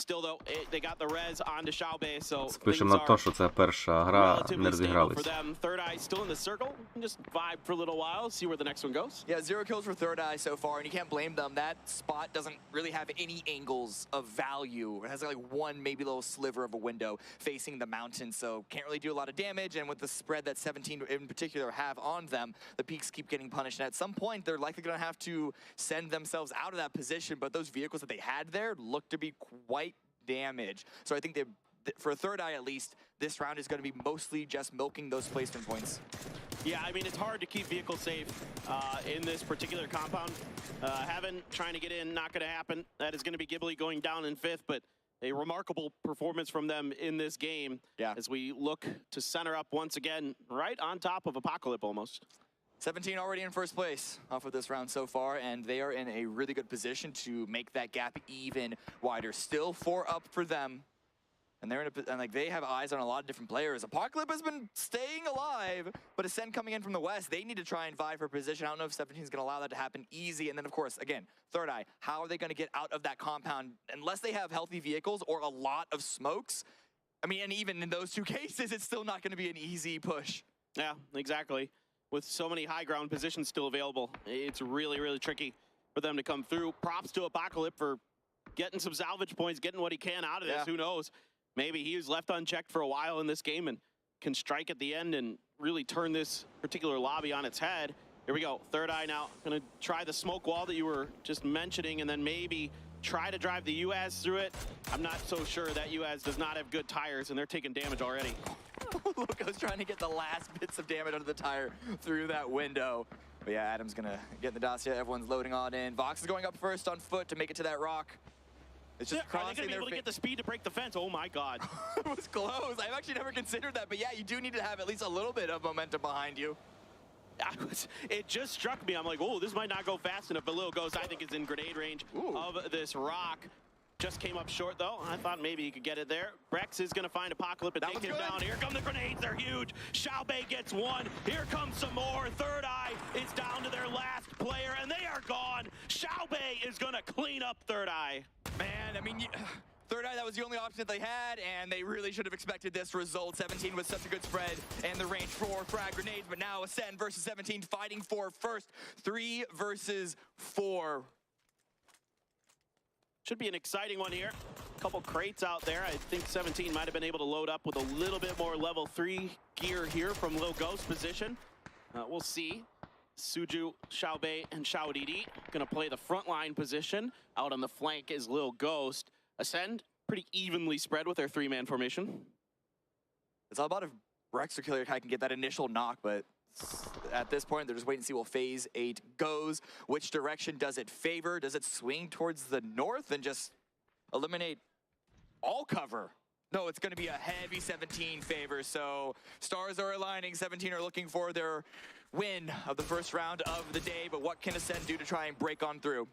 Still though, they got the res onto Xiaobei, so Спишемо на те, що це перша гра, не розігрались. Third Eye still in the circle. Just vibe for a little while, see where the next one goes. Yeah, 0 kills for Third Eye so far, and you can't blame them. That spot doesn't really have any angles of value. It has like one maybe little sliver of a window facing the mountain, so can't really do a lot of damage. And with the spread that 17 in particular have on them, the peaks keep getting punished. And at some point, they're likely going to have to send themselves out of that position. But those vehicles that they had there look to be quite damaged. So I think they, for Third Eye at least, this round is going to be mostly just milking those placement points. Yeah, I mean, it's hard to keep vehicles safe in this particular compound. Heaven trying to get in, not going to happen. That is going to be Ghibli going down in 5th, but a remarkable performance from them in this game. Yeah. As we look to center up once again, right on top of Apocalypse almost. 17 already in first place off of this round so far, and they are in a really good position to make that gap even wider. Still 4 up for them, and they're in a, and like they have eyes on a lot of different players. Apocalypse has been staying alive, but Ascend coming in from the west, they need to try and vie for position. I don't know if 17 is going to allow that to happen easy. And then of course, again, Third Eye, how are they going to get out of that compound unless they have healthy vehicles or a lot of smokes? I mean, and even in those 2 cases, it's still not going to be an easy push. Yeah, exactly. With so many high ground positions still available, it's really, really tricky for them to come through. Props to Apocalypse for getting some salvage points, getting what he can out of this. Who knows? Maybe he was left unchecked for a while in this game and can strike at the end and really turn this particular lobby on its head. Here we go. Third Eye now going to try the smoke wall that you were just mentioning, and then maybe try to drive the UAZ through it. I'm not so sure that UAZ does not have good tires, and they're taking damage already. Loco's trying to get the last bits of damage under the tire through that window. But yeah, Adam's gonna get in the dossier. Everyone's loading on in. Vox is going up first on foot to make it to that rock. It's just Are they crossing going to be able to get the speed to break the fence? Oh my God. It was close. I've actually never considered that, but yeah, you do need to have at least a little bit of momentum behind you. It just struck me. I'm like, oh, this might not go fast enough. But Lil Ghost, I think, is in grenade range of this rock. Just came up short, though. I thought maybe he could get it there. Brex is going to find Apocalypse and take him down. Here come the grenades. They're huge. Xiaobei gets one. Here comes some more. Third Eye is down to their last player, and they are gone. Xiaobei is going to clean up Third Eye. Man, I mean, Third Eye, that was the only option that they had, and they really should have expected this result. 17 with such a good spread and the range for frag grenades, but now Ascend versus 17 fighting for first. 3 versus 4. Should be an exciting one here. A couple crates out there. I think 17 might have been able to load up with a little bit more level 3 gear here from Lil Ghost position. We'll see. Suju, Xiaobei, and Xiaodidi going to play the frontline position. Out on the flank is Lil Ghost. Ascend, pretty evenly spread with their 3-man formation. It's all about if Rex or Killer Kai can get that initial knock, but at this point, they're just waiting to see what phase 8 goes. Which direction does it favor? Does it swing towards the north and just eliminate all cover No, it's going to be a heavy 17 favor. So stars are aligning. 17 are looking for their win of the first round of the day. But what can Ascend do to try and break on through?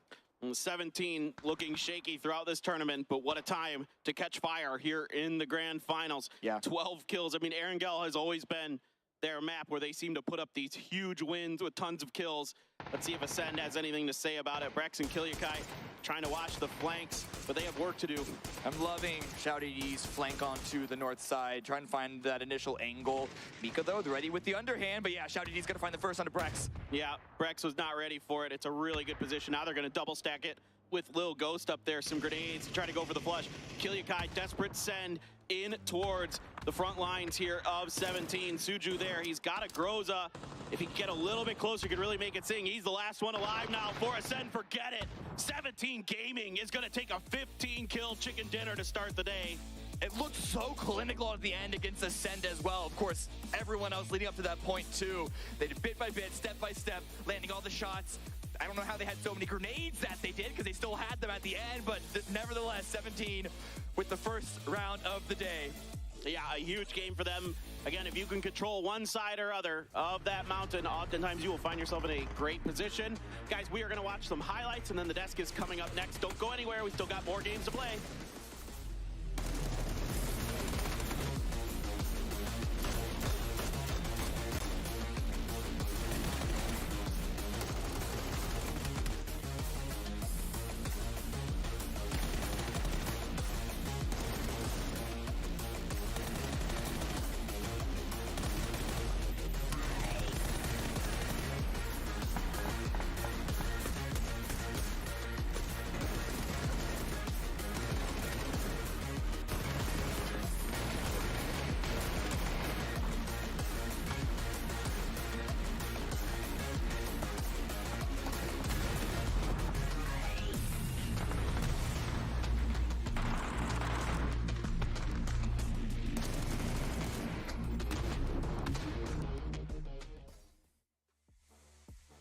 17 looking shaky throughout this tournament, but what a time to catch fire here in the grand finals. Yeah. 12 kills. I mean, Erangel has always been their map where they seem to put up these huge wins with tons of kills. Let's see if Ascend has anything to say about it. Brex and Kilyakai trying to watch the flanks, but they have work to do. I'm loving Shouty D's flank onto the north side, trying to find that initial angle. Mika, though, ready with the underhand, but yeah, Shouty D's going to find the first onto Brex. Yeah, Brex was not ready for it. It's a really good position. Now they're going to double stack it with Lil Ghost up there. Some grenades to try to go for the flush. Kilyakai, desperate send in towards the front lines here of 17. Suju there. He's got a Groza. If he can get a little bit closer, he could really make it sing. He's the last one alive now for Ascend. Forget it. 17 Gaming is going to take a 15-kill chicken dinner to start the day. It looked so clinical at the end against Ascend as well. Of course, everyone else leading up to that point too. They did bit by bit, step by step, landing all the shots. I don't know how they had so many grenades that they did because they still had them at the end, but nevertheless, 17 with the first round of the day. Yeah, a huge game for them. Again, if you can control one side or other of that mountain, oftentimes you will find yourself in a great position. Guys, we are going to watch some highlights, and then the desk is coming up next. Don't go anywhere. We still got more games to play.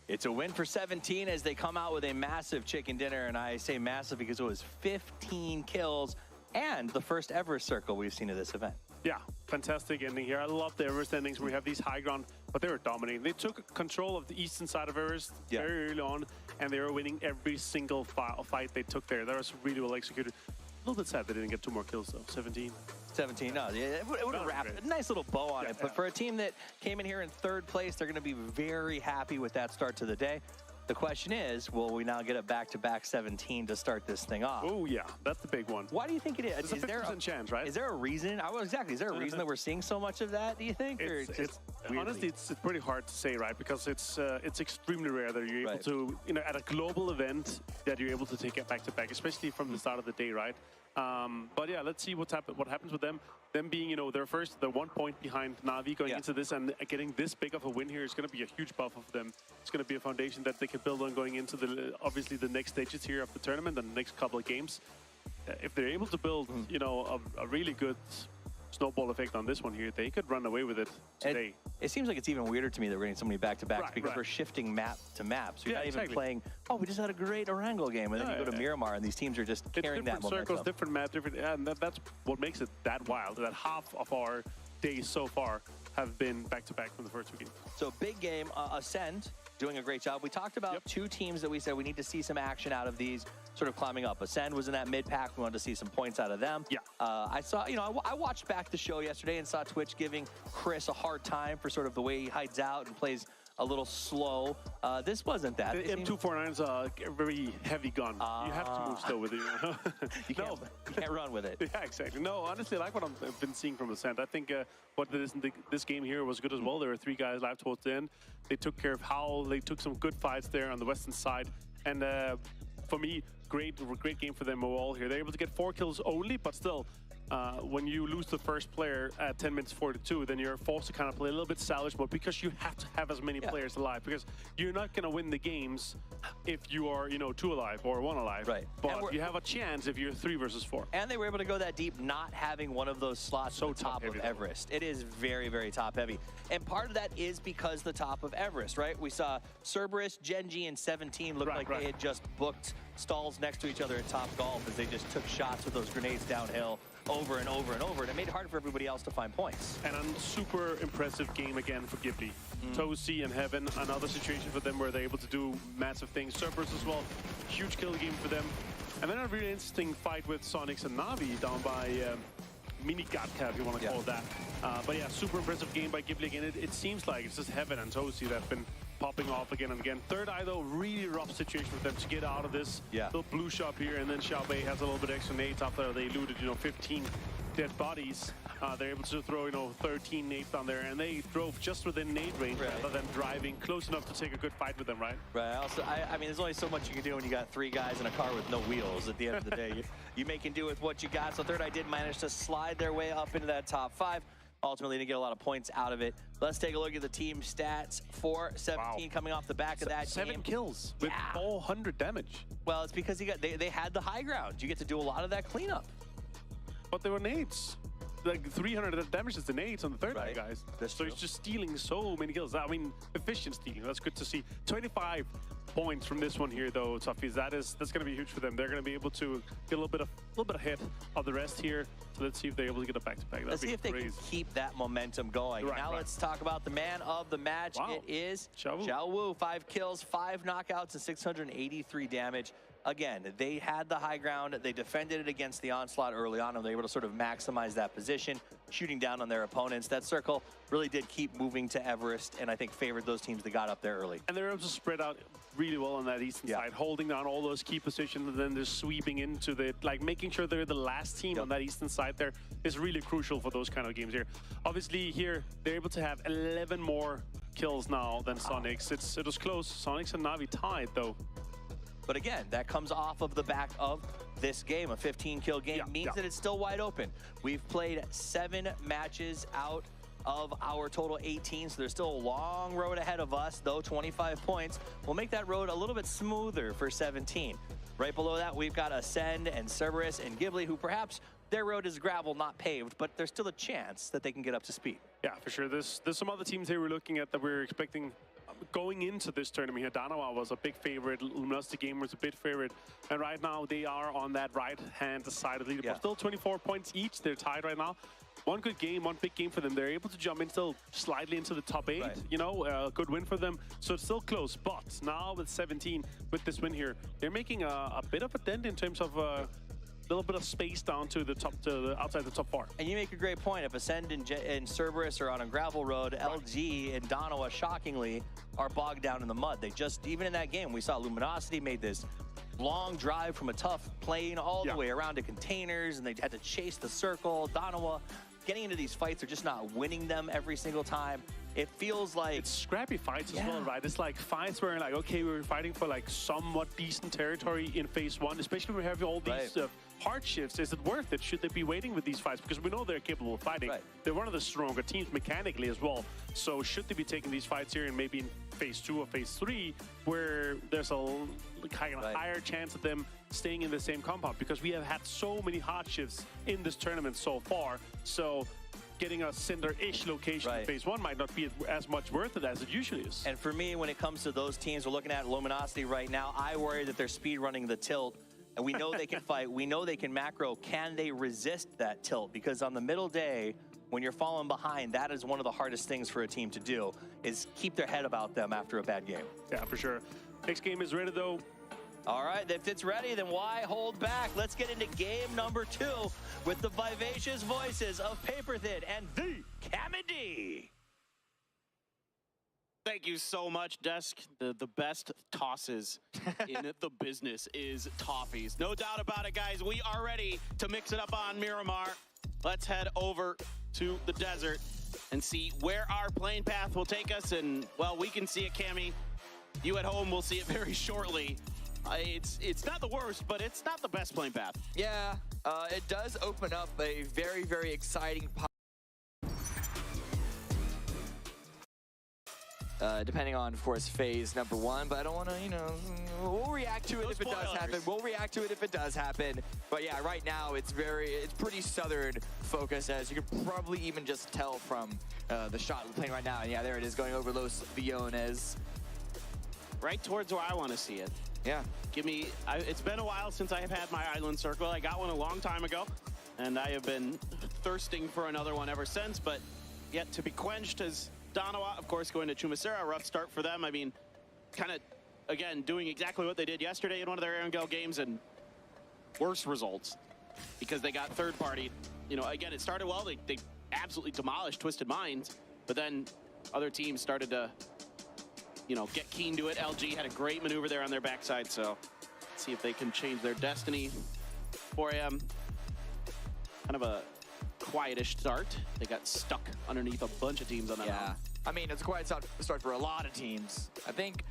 It's a win for 17 as they come out with a massive chicken dinner, and I say massive because it was 15 kills and the first Everest circle we've seen at this event. Yeah, fantastic ending here. I love the Everest endings where we have these high ground, but they were dominating. They took control of the eastern side of Everest very early on, and they were winning every single fight they took there. That was really well executed. A little bit sad they didn't get 2 more kills though. 17. 17, no, it would have wrapped a nice little bow on it. But for a team that came in here in 3rd place, they're going to be very happy with that start to the day. The question is, will we now get a back-to-back 17 to start this thing off? Oh, yeah, that's the big one. Why do you think it is? There's a 50% chance, right? Is there a reason? Exactly. Is there a reason that we're seeing so much of that, do you think? Honestly, it's pretty hard to say, right? Because it's extremely rare that you're able to, at a global event, that you're able to take it back-to-back, especially from the start of the day, right? But yeah, let's see what happens with them. Them being, they're 1 point behind Na'Vi going into this, and getting this big of a win here is going to be a huge buff of them. It's going to be a foundation that they can build on going into obviously the next stages here of the tournament and the next couple of games. If they're able to build, a really good snowball effect on this one here, they could run away with it today. It seems like it's even weirder to me that we're getting so many back-to-backs because we're shifting map to map. So you're not even playing, we just had a great Erangel game, and then you go to Miramar, and these teams are just carrying that momentum. Different circles, different map, and that's what makes it that wild, that half of our days so far have been back-to-back from the first 2 games. So big game, Ascend doing a great job. We talked about 2 teams that we said we need to see some action out of these sort of climbing up. Ascend was in that mid-pack. We wanted to see some points out of them. Yeah. I saw, I watched back the show yesterday and saw Twitch giving Chris a hard time for sort of the way he hides out and plays a little slow. This wasn't that. The M249 is a very heavy gun. You have to move slow with it. You can't run with it. Yeah, exactly. No, honestly, I like what I've been seeing from Ascend. I think what this game here was good as well. There were 3 guys live towards the end. They took care of Howl. They took some good fights there on the western side. And for me, great game for them overall here. They're able to get 4 kills only, but still, when you lose the first player at 10 minutes 42, then you're forced to kind of play a little bit salvage mode because you have to have as many players alive, because you're not going to win the games if you are, 2 alive or 1 alive. Right. But you have a chance if you're 3 versus 4. And they were able to go that deep, not having one of those slots at the top of Everest. It is very, very top heavy. And part of that is because the top of Everest, right? We saw Cerberus, Genji, and 17 look like they had just booked stalls next to each other at Top Golf as they just took shots with those grenades downhill. over and over and over, and it made it hard for everybody else to find points. And a super impressive game again for Ghibli. Tosi and Heaven, another situation for them where they're able to do massive things. Cerberus as well, huge kill game for them. And then a really interesting fight with Sonics and Navi down by Mini Gatka, if you want to call it that. But yeah, super impressive game by Ghibli again. It seems like it's just Heaven and Tosi that have been popping off again and again. Third eye though, really rough situation for them to get out of this. Little blue shop here, and then Xiaobei has a little bit extra nades after they looted, 15 dead bodies. They're able to throw, 13 nades down there, and they drove just within nade range rather than driving close enough to take a good fight with them, right? Right. Also, I mean, there's only so much you can do when you got 3 guys in a car with no wheels. At the end of the day, you making do with what you got. So Third Eye did manage to slide their way up into that top 5. Ultimately, didn't get a lot of points out of it. Let's take a look at the team stats for 17 coming off the back of that 7 game. kills with 400 damage. Well, it's because they had the high ground. You get to do a lot of that cleanup. But they were nades. Like 300 damage is the nades on the Third Eye guys. So he's just stealing so many kills. I mean, efficient stealing. That's good to see. 25 points from this one here, though, Toughies. That's going to be huge for them. They're going to be able to get a little bit ahead of the rest here. So let's see if they're able to get a back-to-back. Let's see if they can keep that momentum going. Now let's talk about the man of the match. It is Xiao Wu. 5 kills, 5 knockouts, and 683 damage. Again, they had the high ground. They defended it against the onslaught early on, and they were able to sort of maximize that position, shooting down on their opponents. That circle really did keep moving to Everest, and I think favored those teams that got up there early. And they were able to spread out really well on that eastern side, holding down all those key positions, and then just sweeping into the, making sure they're the last team on that eastern side there is really crucial for those kind of games here. Obviously here, they're able to have 11 more kills now than Sonics. It was close. Sonics and Navi tied, though. But again, that comes off of the back of this game. A 15-kill game means that it's still wide open. We've played 7 matches out of our total 18, so there's still a long road ahead of us, though 25 points will make that road a little bit smoother for 17. Right below that, we've got Ascend and Cerberus and Ghibli, who perhaps their road is gravel, not paved, but there's still a chance that they can get up to speed. Yeah, for sure. There's some other teams here we're looking at that we're expecting going into this tournament here. Danawa was a big favorite. Luminosity Gamer was a big favorite. And right now, they are on that right-hand side of the leaderboard. Still 24 points each. They're tied right now. One good game, one big game for them. They're able to jump in still slightly into the top 8. A good win for them. So it's still close. But now with 17, with this win here, they're making a bit of a dent in terms of little bit of space down to the top, outside the top 4. And you make a great point. If Ascend and Cerberus are on a gravel road, LG and Danawa, shockingly, are bogged down in the mud. They just, even in that game, we saw Luminosity made this long drive from a tough plane all the way around to containers, and they had to chase the circle. Danawa, getting into these fights, they're just not winning them every single time. It feels like it's scrappy fights as well, right? It's like fights where okay, we were fighting for somewhat decent territory in phase 1, especially when we have all these hardships. Is it worth it? Should they be waiting with these fights? Because we know they're capable of fighting. They're one of the stronger teams mechanically as well. So should they be taking these fights here and maybe in phase 2 or phase 3, where there's a kind of higher chance of them staying in the same compound? Because we have had so many hardships in this tournament so far. So getting a center-ish location in phase 1 might not be as much worth it as it usually is. And for me, when it comes to those teams, we're looking at Luminosity right now, I worry that they're speed running the tilt. And we know they can fight. We know they can macro. Can they resist that tilt? Because on the middle day, when you're falling behind, that is one of the hardest things for a team to do, is keep their head about them after a bad game. Yeah, for sure. Next game is ready, though. All right, if it's ready, then why hold back? Let's get into game number 2 with the vivacious voices of Paper Thin and the Kamedy. Thank you so much, Desk. The best tosses in the business is toffees. No doubt about it, guys. We are ready to mix it up on Miramar. Let's head over to the desert and see where our plane path will take us. And, well, we can see it, Cammy. You at home will see it very shortly. It's not the worst, but it's not the best plane path. Yeah, it does open up a very, very exciting depending on, of course, phase number 1, but I don't want to, we'll react to it if it does happen. We'll react to it if it does happen. But yeah, right now it's pretty southern focused, as you can probably even just tell from the shot we're playing right now. And yeah, there it is, going over Los Viones. Right towards where I want to see it. Yeah. It's been a while since I have had my island circle. I got one a long time ago. and I have been thirsting for another one ever since, but yet to be quenched as Donawa, of course, going to Chumasera. A rough start for them. I mean, kind of, again, doing exactly what they did yesterday in one of their Erangel games, and worse results because they got third-partied. You know, again, it started well. They absolutely demolished Twisted Minds, but then other teams started to, you know, get keen to it. LG had a great maneuver there on their backside, so let's see if they can change their destiny. 4 a.m. kind of a quietish start. They got stuck underneath a bunch of teams on that mountain. I mean, it's a quiet start for a lot of teams. I think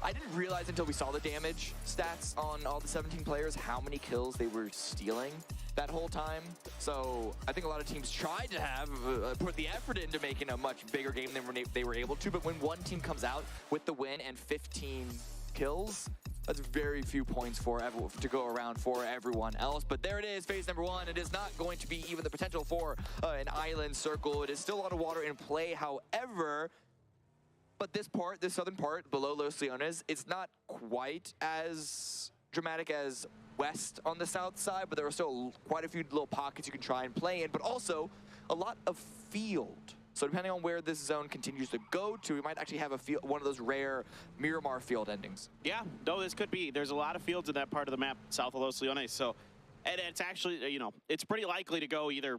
I didn't realize until we saw the damage stats on all the 17 players how many kills they were stealing that whole time. So I think a lot of teams tried to have put the effort into making a much bigger game than they were able to. But when one team comes out with the win and 15 kills, that's very few points to go around for everyone else. But there it is, phase number 1. It is not going to be even the potential for an island circle. It is still a lot of water in play, however. But this southern part, below Los Leones, it's not quite as dramatic as west on the south side, but there are still quite a few little pockets you can try and play in, but also a lot of field. So depending on where this zone continues to go to, we might actually have one of those rare Miramar field endings. Yeah, no, this could be. There's a lot of fields in that part of the map, south of Los Leones. So, and it's actually, you know, it's pretty likely to go either,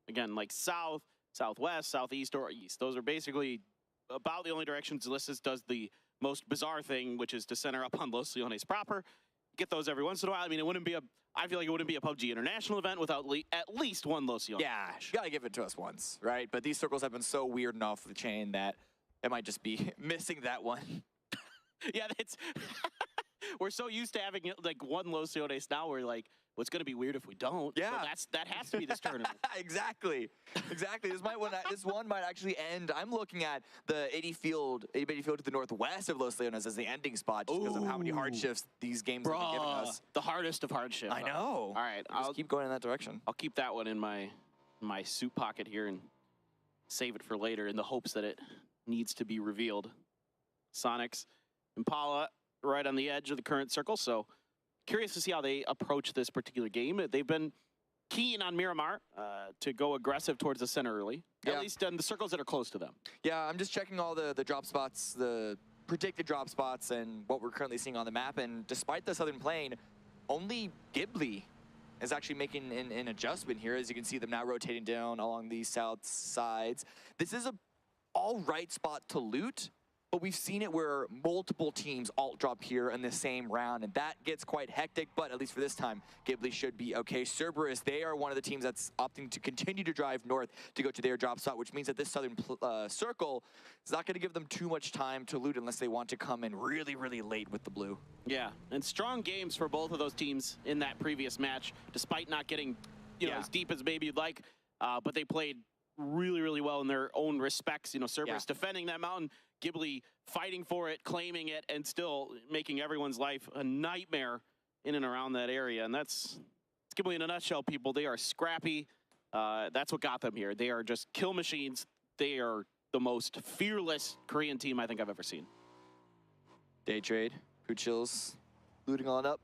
again, like south, southwest, southeast, or east. Those are basically about the only directions Ulysses does the most bizarre thing, which is to center up on Los Leones proper. Get those every once in a while. I mean, I feel like it wouldn't be a PUBG International event without at least one Los Leones. Yeah, you gotta give it to us once, right? But these circles have been so weird and off the chain that it might just be missing that one. Yeah, it's we're so used to having like one Los Leones now. We're like, well, it's gonna be weird if we don't. Yeah, so that has to be this tournament. Exactly. This one might actually end. I'm looking at the 80 field to the northwest of Los Leones as the ending spot, just because of how many hardships these games have been giving us. The hardest of hardships. I know. All right, I'll just keep going in that direction. I'll keep that one in my suit pocket here and save it for later in the hopes that it needs to be revealed. Sonics, Impala, right on the edge of the current circle. So curious to see how they approach this particular game. They've been keen on Miramar to go aggressive towards the center early, at least in the circles that are close to them. Yeah, I'm just checking all the drop spots, the predicted drop spots, and what we're currently seeing on the map. And despite the southern plain, only Ghibli is actually making an adjustment here. As you can see them now rotating down along the south sides. This is a all right spot to loot, but we've seen it where multiple teams alt drop here in the same round, and that gets quite hectic, but at least for this time, Ghibli should be okay. Cerberus, they are one of the teams that's opting to continue to drive north to go to their drop spot, which means that this southern circle is not going to give them too much time to loot unless they want to come in really, really late with the blue. Yeah, and strong games for both of those teams in that previous match, despite not getting as deep as maybe you'd like, but they played really, really well in their own respects. You know, Cerberus defending that mountain, Ghibli fighting for it, claiming it, and still making everyone's life a nightmare in and around that area. And it's Ghibli in a nutshell, people. They are scrappy. That's what got them here. They are just kill machines. They are the most fearless Korean team I think I've ever seen. Day trade, who chills, looting on up.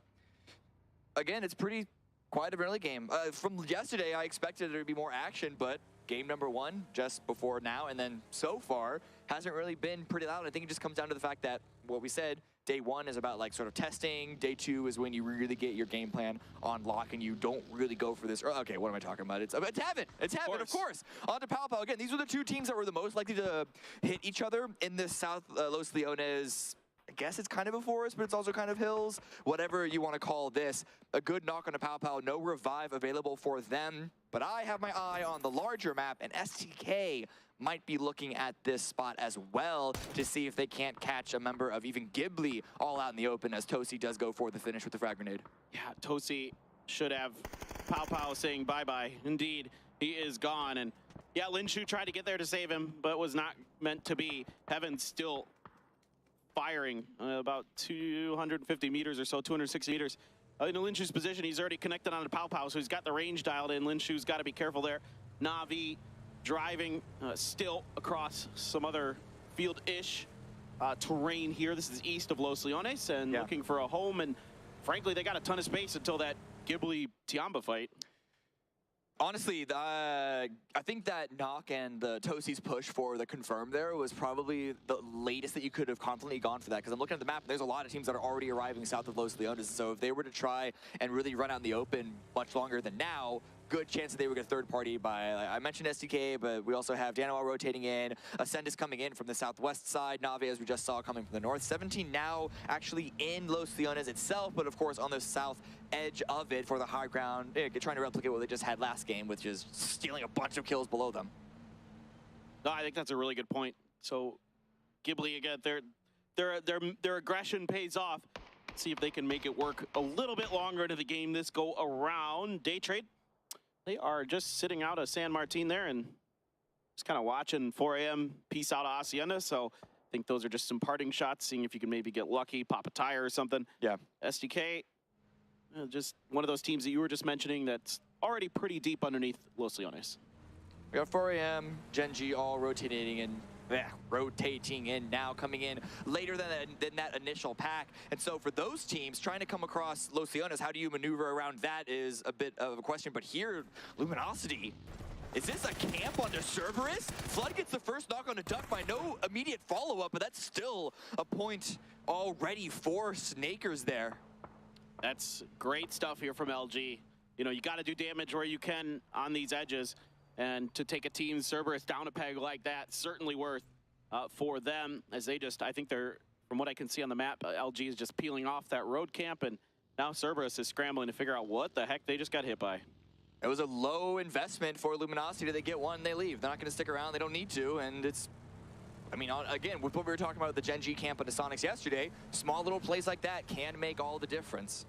Again, it's pretty quiet of an early game. From yesterday, I expected there to be more action, but game number 1 just before now, and then so far hasn't really been pretty loud. I think it just comes down to the fact that what we said, day 1 is about like sort of testing. Day 2 is when you really get your game plan on lock and you don't really go for this. Okay, what am I talking about? It's heaven. It's heaven, of course. On to Pau. Again, these were the two teams that were the most likely to hit each other in this South Los Leones. I guess it's kind of a forest, but it's also kind of hills. Whatever you want to call this. A good knock on a Pau. No revive available for them. But I have my eye on the larger map, and STK might be looking at this spot as well to see if they can't catch a member of even Ghibli all out in the open, as Tosi does go for the finish with the frag grenade. Yeah, Tosi should have Pau saying bye-bye. Indeed, he is gone. And yeah, Linshu tried to get there to save him, but was not meant to be. Heaven's still firing about 250 meters or so, 260 meters. In Linshu's position, he's already connected on to Pau, so he's got the range dialed in. Linshu's got to be careful there. Navi driving still across some other field-ish terrain here. This is east of Los Leones, and looking for a home. And frankly, they got a ton of space until that Ghibli-Tiamba fight. Honestly, I think that Knock and the Toasi's push for the confirm there was probably the latest that you could have confidently gone for that. Because I'm looking at the map, and there's a lot of teams that are already arriving south of Los Leones. So if they were to try and really run out in the open much longer than now, good chance that they would get third party by, I mentioned SDK, but we also have Daniel rotating in, Ascendus coming in from the southwest side, Nave, as we just saw, coming from the north. 17 now actually in Los Leones itself, but of course on the south edge of it for the high ground, trying to replicate what they just had last game, which is stealing a bunch of kills below them. No, I think that's a really good point. So Ghibli, again, their aggression pays off. Let's see if they can make it work a little bit longer into the game this go around. Day trade. They are just sitting out of San Martin there and just kind of watching 4 a.m. peace out of Hacienda. So I think those are just some parting shots, seeing if you can maybe get lucky, pop a tire or something. Yeah. SDK, just one of those teams that you were just mentioning that's already pretty deep underneath Los Leones. We got 4 a.m., Gen G all rotating in now, coming in later than that initial pack. And so for those teams trying to come across Los Leones, how do you maneuver around that is a bit of a question. But here, Luminosity, is this a camp on the Cerberus? Flood gets the first knock on a duck by no immediate follow-up, but that's still a point already for Snakers there. That's great stuff here from LG. You know, you got to do damage where you can on these edges. And to take a team Cerberus down a peg like that, certainly worth for them, as they just, I think they're, from what I can see on the map, LG is just peeling off that road camp, and now Cerberus is scrambling to figure out what the heck they just got hit by. It was a low investment for Luminosity. They get one, they leave. They're not going to stick around. They don't need to, and it's, I mean, again, with what we were talking about at the Gen G camp at the Sonics yesterday, small little plays like that can make all the difference.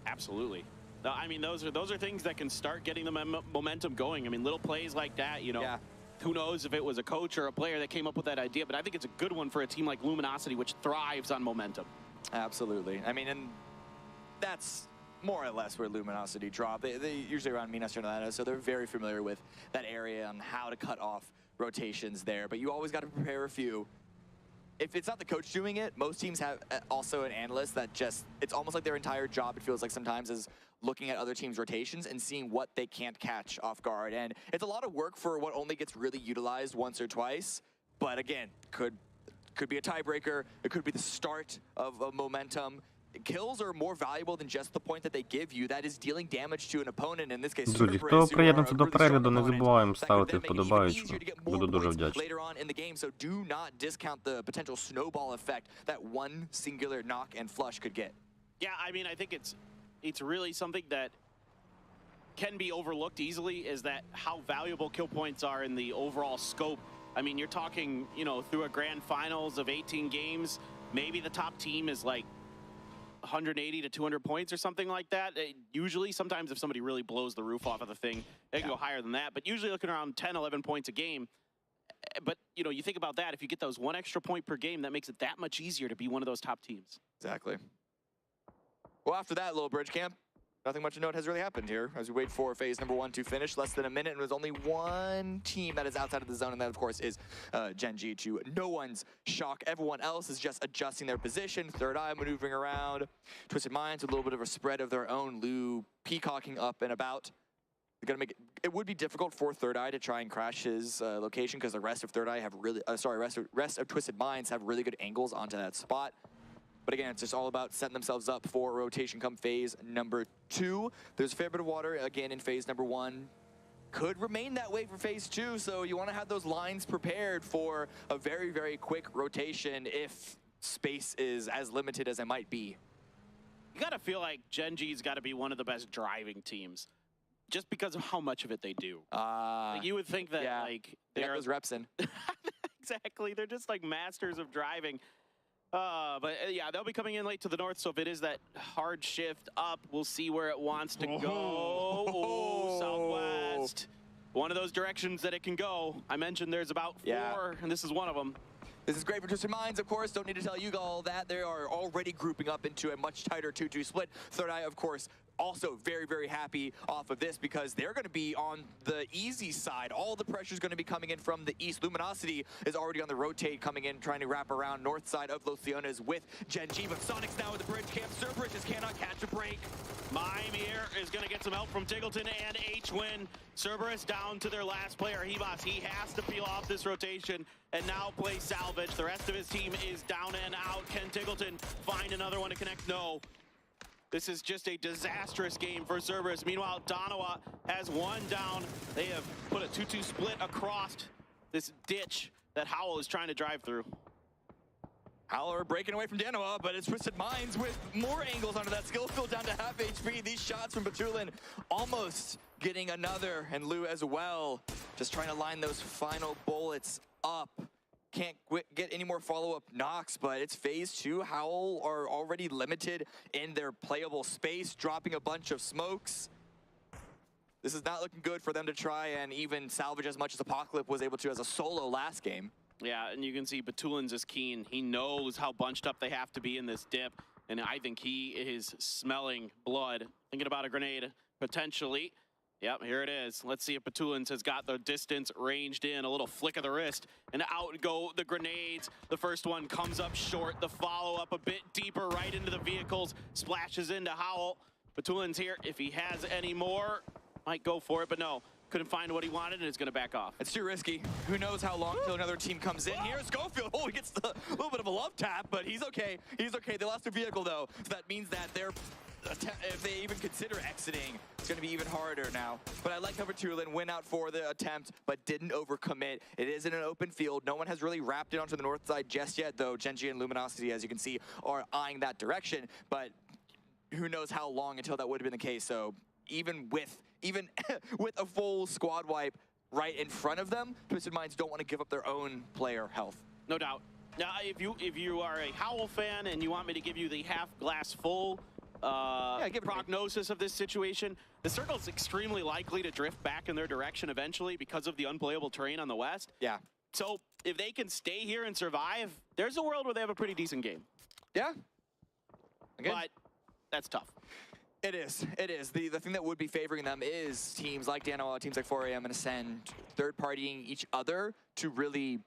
Absolutely. I mean, those are things that can start getting the momentum going. I mean, little plays like that, you know, who knows if it was a coach or a player that came up with that idea, but I think it's a good one for a team like Luminosity, which thrives on momentum. Absolutely. I mean, and that's more or less where Luminosity drop. They usually around Minas Gerais, so they're very familiar with that area and how to cut off rotations there, but you always got to prepare a few. If it's not the coach doing it, most teams have also an analyst that just, it's almost like their entire job, it feels like sometimes, is looking at other teams' rotations and seeing what they can't catch off guard. And it's a lot of work for what only gets really utilized once or twice. But again, could be a tiebreaker. It could be the start of a momentum. Kills are more valuable than just the point that they give you. That is dealing damage to an opponent. In this case, друзі, хто приєднується до перегляду, не забуваємо ставити вподобаєчку. Буду дуже вдячний. Later on in the game, so do not discount the potential snowball effect that one singular knock and flush could get. Yeah, I mean, I think it's really something that can be overlooked easily, is that how valuable kill points are in the overall scope. I mean, you're talking, you know, through a grand finals of 18 games, maybe the top team is like 180 to 200 points or something like that. Usually, sometimes if somebody really blows the roof off of the thing, they can go higher than that, but usually looking around 10, 11 points a game. But, you know, you think about that, if you get those one extra point per game, that makes it that much easier to be one of those top teams. Exactly. Well, after that little bridge camp, nothing much to note has really happened here as we wait for phase number 1 to finish. Less than a minute, and there's only one team that is outside of the zone, and that, of course, is Gen G. To no one's shock, everyone else is just adjusting their position. Third Eye maneuvering around. Twisted Minds with a little bit of a spread of their own. Lou peacocking up and about. They're gonna make it would be difficult for Third Eye to try and crash his location, because the rest of Third Eye have really, rest of Twisted Minds have really good angles onto that spot. But again, it's just all about setting themselves up for rotation come phase number 2. There's a fair bit of water again in phase number 1. Could remain that way for phase 2, so you want to have those lines prepared for a very, very quick rotation if space is as limited as it might be. You got to feel like Gen G's got to be one of the best driving teams, just because of how much of it they do. Like, you would think that, like, they got those reps in. Exactly, they're just like masters of driving. But yeah, they'll be coming in late to the north, so if it is that hard shift up, we'll see where it wants to go. Oh, southwest. One of those directions that it can go. I mentioned there's about 4, and this is one of them. This is great for Twisted Minds, of course. Don't need to tell you all that. They are already grouping up into a much tighter 2-2 split. Third Eye, of course, also very, very happy off of this, because they're going to be on the easy side. All the pressure is going to be coming in from the east. Luminosity is already on the rotate, coming in, trying to wrap around north side of Los Leones with Gen G. But Sonic's now at the bridge camp. Cerberus just cannot catch a break. Mime here is going to get some help from Tiggleton and H-Win. Cerberus down to their last player, Hebos. He has to peel off this rotation and now play salvage. The rest of his team is down and out. Can Tiggleton find another one to connect? No. This is just a disastrous game for Cerberus. Meanwhile, Donawa has one down. They have put a 2-2 split across this ditch that Howl is trying to drive through. Howler breaking away from Danoa, but it's Twisted Minds with more angles onto that skill field down to half HP. These shots from Batulin almost getting another, and Lou as well. Just trying to line those final bullets up. Can't get any more follow-up knocks, but it's phase 2. Howl are already limited in their playable space, dropping a bunch of smokes. This is not looking good for them to try and even salvage as much as Apocalypse was able to as a solo last game. Yeah, and you can see Batulin's is keen. He knows how bunched up they have to be in this dip, and I think he is smelling blood. Thinking about a grenade, potentially. Yep, here it is. Let's see if Batulins has got the distance ranged in. A little flick of the wrist, and out go the grenades. The first one comes up short. The follow-up a bit deeper right into the vehicles. Splashes into Howl. Batulins here, if he has any more, might go for it, but no. Couldn't find what he wanted, and it's going to back off. It's too risky. Who knows how long until another team comes in. Here's Schofield. Oh, he gets a little bit of a love tap, but he's okay. He's okay. They lost their vehicle, though. So that means that they're, if they even consider exiting, it's going to be even harder now. But I like how Batulin went out for the attempt, but didn't overcommit. It is in an open field. No one has really wrapped it onto the north side just yet, though. Genji and Luminosity, as you can see, are eyeing that direction. But who knows how long until that would have been the case. So even with a full squad wipe right in front of them, Twisted Minds don't want to give up their own player health. No doubt. Now, if you are a Howl fan and you want me to give you the half glass full prognosis of this situation, the circle is extremely likely to drift back in their direction eventually because of the unplayable terrain on the west. Yeah. So if they can stay here and survive, there's a world where they have a pretty decent game. Yeah. Again. But that's tough. It is. It is. The thing that would be favoring them is teams like Danoa, teams like 4AM and Ascend, third-partying each other to really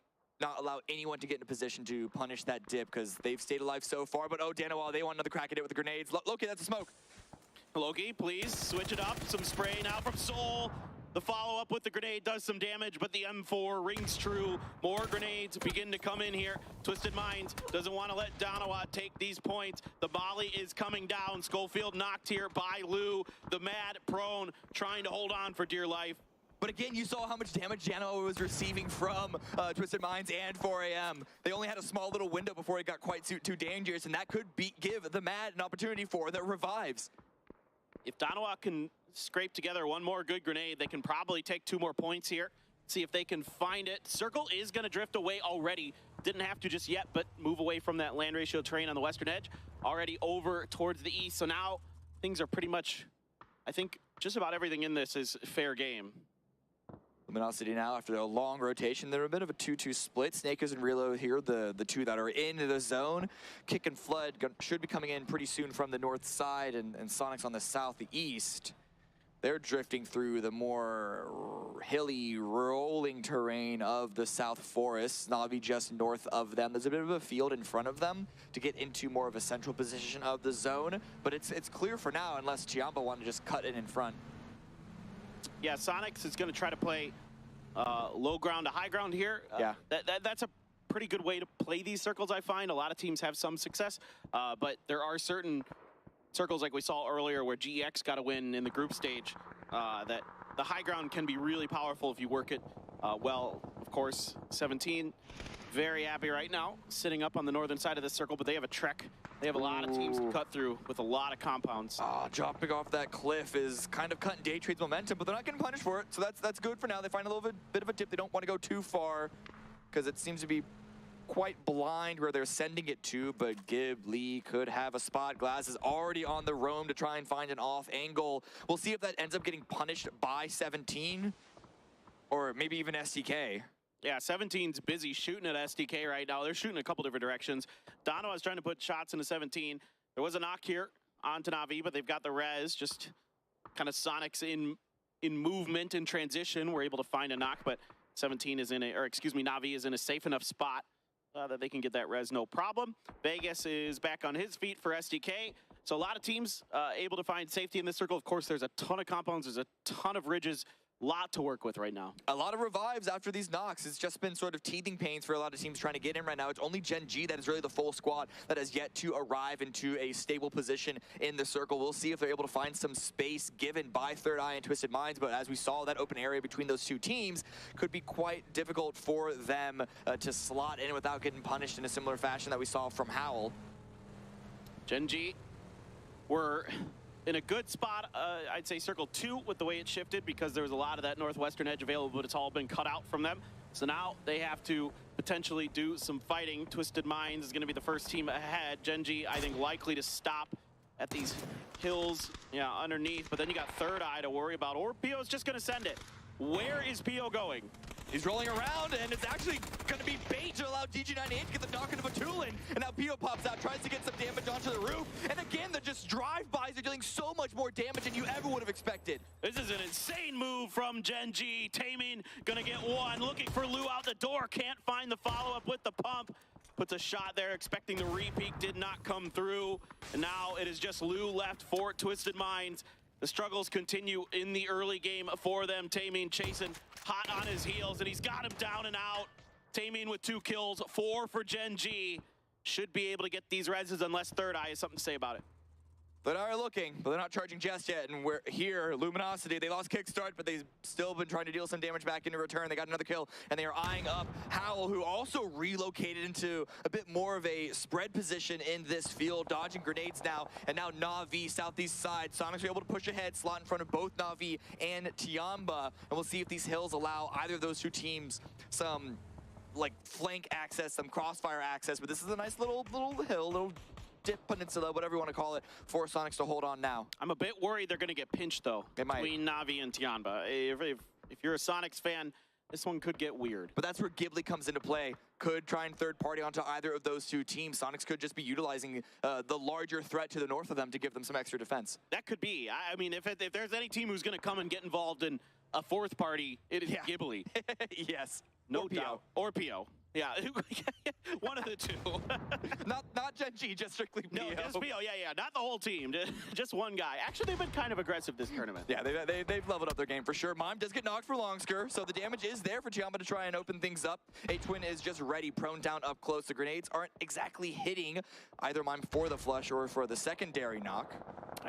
not allow anyone to get in a position to punish that dip because they've stayed alive so far. But oh, Danoa, they want another crack at it with the grenades. Loki, that's a smoke. Loki, please switch it up. Some spray now from Soul. The follow-up with the grenade does some damage, but the M4 rings true. More grenades begin to come in here. Twisted Minds doesn't want to let Donawa take these points. The volley is coming down. Schofield knocked here by Lou. The Mad prone, trying to hold on for dear life. But again, you saw how much damage Danoa was receiving from Twisted Minds and 4AM. They only had a small little window before it got quite too dangerous, and that could give the Mad an opportunity for their revives. If Donawa can scrape together one more good grenade, they can probably take 2 more points here. See if they can find it. Circle is going to drift away already. Didn't have to just yet, but move away from that land ratio terrain on the western edge. Already over towards the east. So now things are pretty much, I think, just about everything in this is fair game. Luminosity now, after a long rotation, they're a bit of a 2-2 split. Snakers and Reload here, the two that are in the zone. Kick and Flood should be coming in pretty soon from the north side, and Sonic's on the southeast. They're drifting through the more hilly, rolling terrain of the South Forest. Navi just north of them. There's a bit of a field in front of them to get into more of a central position of the zone, but it's clear for now unless Chiamba want to just cut in front. Yeah, Sonics is going to try to play low ground to high ground here. Yeah. That's a pretty good way to play these circles, I find. A lot of teams have some success, but there are certain circles like we saw earlier where GEX got a win in the group stage, that the high ground can be really powerful if you work it well. Of course, 17, very happy right now, sitting up on the northern side of this circle, but they have a trek. They have a lot of teams to cut through with a lot of compounds. Dropping off that cliff is kind of cutting Day Trade's momentum, but they're not getting punished for it, so that's good for now. They find a little bit of a dip. They don't want to go too far because it seems to be quite blind where they're sending it to, but Gib Lee could have a spot. Glass is already on the roam to try and find an off angle. We'll see if that ends up getting punished by 17 or maybe even STK. Yeah, 17's busy shooting at SDK right now. They're shooting a couple different directions. Dono is trying to put shots into 17. There was a knock here onto Navi, but they've got the res. Just kind of Sonics in movement and transition. We're able to find a knock, but 17 is in a, or excuse me, Navi is in a safe enough spot that they can get that res no problem. Vegas is back on his feet for SDK. So a lot of teams able to find safety in this circle. Of course, there's a ton of compounds. There's a ton of ridges. Lot to work with right now. A lot of revives after these knocks. It's just been sort of teething pains for a lot of teams trying to get in right now. It's only Gen G that is really the full squad that has yet to arrive into a stable position in the circle. We'll see if they're able to find some space given by Third Eye and Twisted Minds, but as we saw, that open area between those two teams could be quite difficult for them to slot in without getting punished in a similar fashion that we saw from Howl. Gen G were in a good spot, I'd say circle 2 with the way it shifted because there was a lot of that northwestern edge available, but it's all been cut out from them. So now they have to potentially do some fighting. Twisted Minds is going to be the first team ahead. Gen G, I think, likely to stop at these hills, yeah, underneath. But then you got Third Eye to worry about, or Pio is just going to send it. Where is Pio going? He's rolling around, and it's actually going to be bait to allow DG98 to get the knock into Batulin. And now Pio pops out, tries to get some damage onto the roof. And again, they're just drive-bys are dealing so much more damage than you ever would have expected. This is an insane move from Gen G. Taming going to get one, looking for Lou out the door. Can't find the follow-up with the pump. Puts a shot there, expecting the repeat, did not come through. And now it is just Lou left for Twisted Minds. The struggles continue in the early game for them. Taming chasing hot on his heels, and he's got him down and out. Taming with 2 kills, 4 for Gen G. Should be able to get these reses unless Third Eye has something to say about it. Third Eye are looking, but they're not charging just yet. And we're here, Luminosity, they lost kickstart, but they've still been trying to deal some damage back into return. They got another kill, and they are eyeing up Howl, who also relocated into a bit more of a spread position in this field, dodging grenades now. And now Na'Vi, southeast side. Sonics are able to push ahead, slot in front of both Na'Vi and Tiamba. And we'll see if these hills allow either of those two teams some like flank access, some crossfire access. But this is a nice little hill, little dip peninsula, whatever you want to call it, for Sonics to hold on now. I'm a bit worried they're going to get pinched, though, between Na'Vi and Tiamba. If you're a Sonics fan, this one could get weird. But that's where Ghibli comes into play. Could try and third party onto either of those two teams. Sonics could just be utilizing the larger threat to the north of them to give them some extra defense. That could be. I mean, if there's any team who's going to come and get involved in a fourth party, it is Ghibli. Yes. No doubt. Or Pio. Yeah, one of the two. not Gen G, just strictly Pio. No, just Pio, yeah. Not the whole team, just one guy. Actually, they've been kind of aggressive this tournament. Yeah, they've leveled up their game for sure. Mime does get knocked for Longsker, so the damage is there for Tiamba to try and open things up. A-Twin is just ready, prone down up close. The grenades aren't exactly hitting either Mime for the flush or for the secondary knock.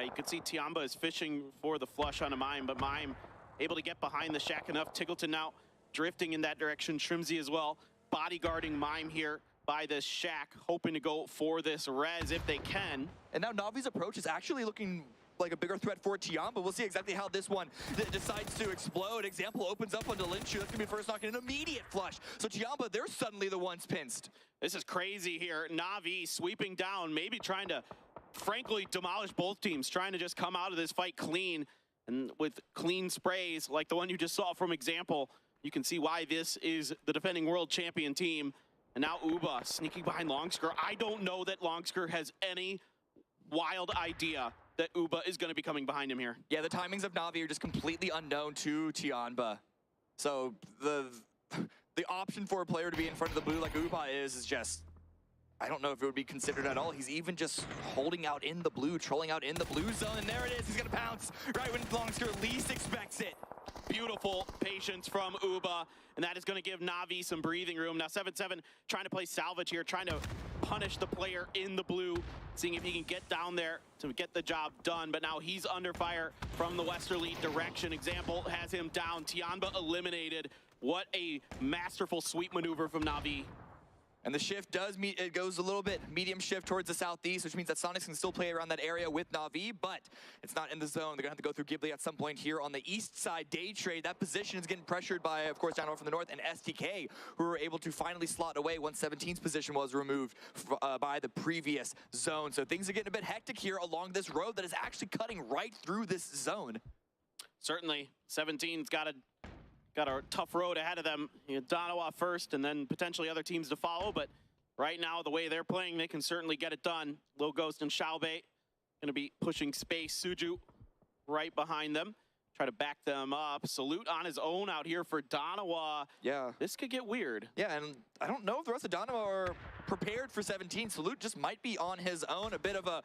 You can see Tiamba is fishing for the flush on a Mime, but Mime able to get behind the shack enough. Tiggleton now drifting in that direction. Shrimsy as well. Bodyguarding Mime here by this shack, hoping to go for this res if they can. And now Navi's approach is actually looking like a bigger threat for Tiamba. We'll see exactly how this one decides to explode. Example opens up onto Linshu. That's gonna be first knock and an immediate flush. So Tiamba, they're suddenly the ones pinched. This is crazy here. Na'Vi sweeping down, maybe trying to, frankly, demolish both teams, trying to just come out of this fight clean. And with clean sprays like the one you just saw from Example, you can see why this is the defending world champion team. And now Uba sneaking behind Longsker. I don't know that Longsker has any wild idea that Uba is going to be coming behind him here. Yeah, the timings of Na'Vi are just completely unknown to Tiamba. So the option for a player to be in front of the blue like Uba is just, I don't know if it would be considered at all. He's even just holding out in the blue, trolling out in the blue zone, and there it is. He's going to pounce right when Longsker least expects it. Beautiful patience from Uba, and that is going to give Na'Vi some breathing room. Now 7-7 trying to play salvage here, trying to punish the player in the blue, seeing if he can get down there to get the job done. But now he's under fire from the westerly direction. Example has him down. Tiamba eliminated. What a masterful sweep maneuver from Na'Vi. And the shift it goes a little bit medium shift towards the southeast, which means that Sonics can still play around that area with Na'Vi, but it's not in the zone. They're gonna have to go through Ghibli at some point here on the east side. Day Trade, that position is getting pressured by, of course, Down from the north, and STK, who were able to finally slot away once 17's position was removed by the previous zone. So things are getting a bit hectic here along this road that is actually cutting right through this zone. Certainly, 17's got a tough road ahead of them. Donawa first, and then potentially other teams to follow. But right now, the way they're playing, they can certainly get it done. Lil Ghost and Xiaobei going to be pushing space. Suju right behind them, try to back them up. Salute on his own out here for Donawa. Yeah. This could get weird. Yeah, and I don't know if the rest of Donawa are prepared for 17. Salute just might be on his own. A bit of a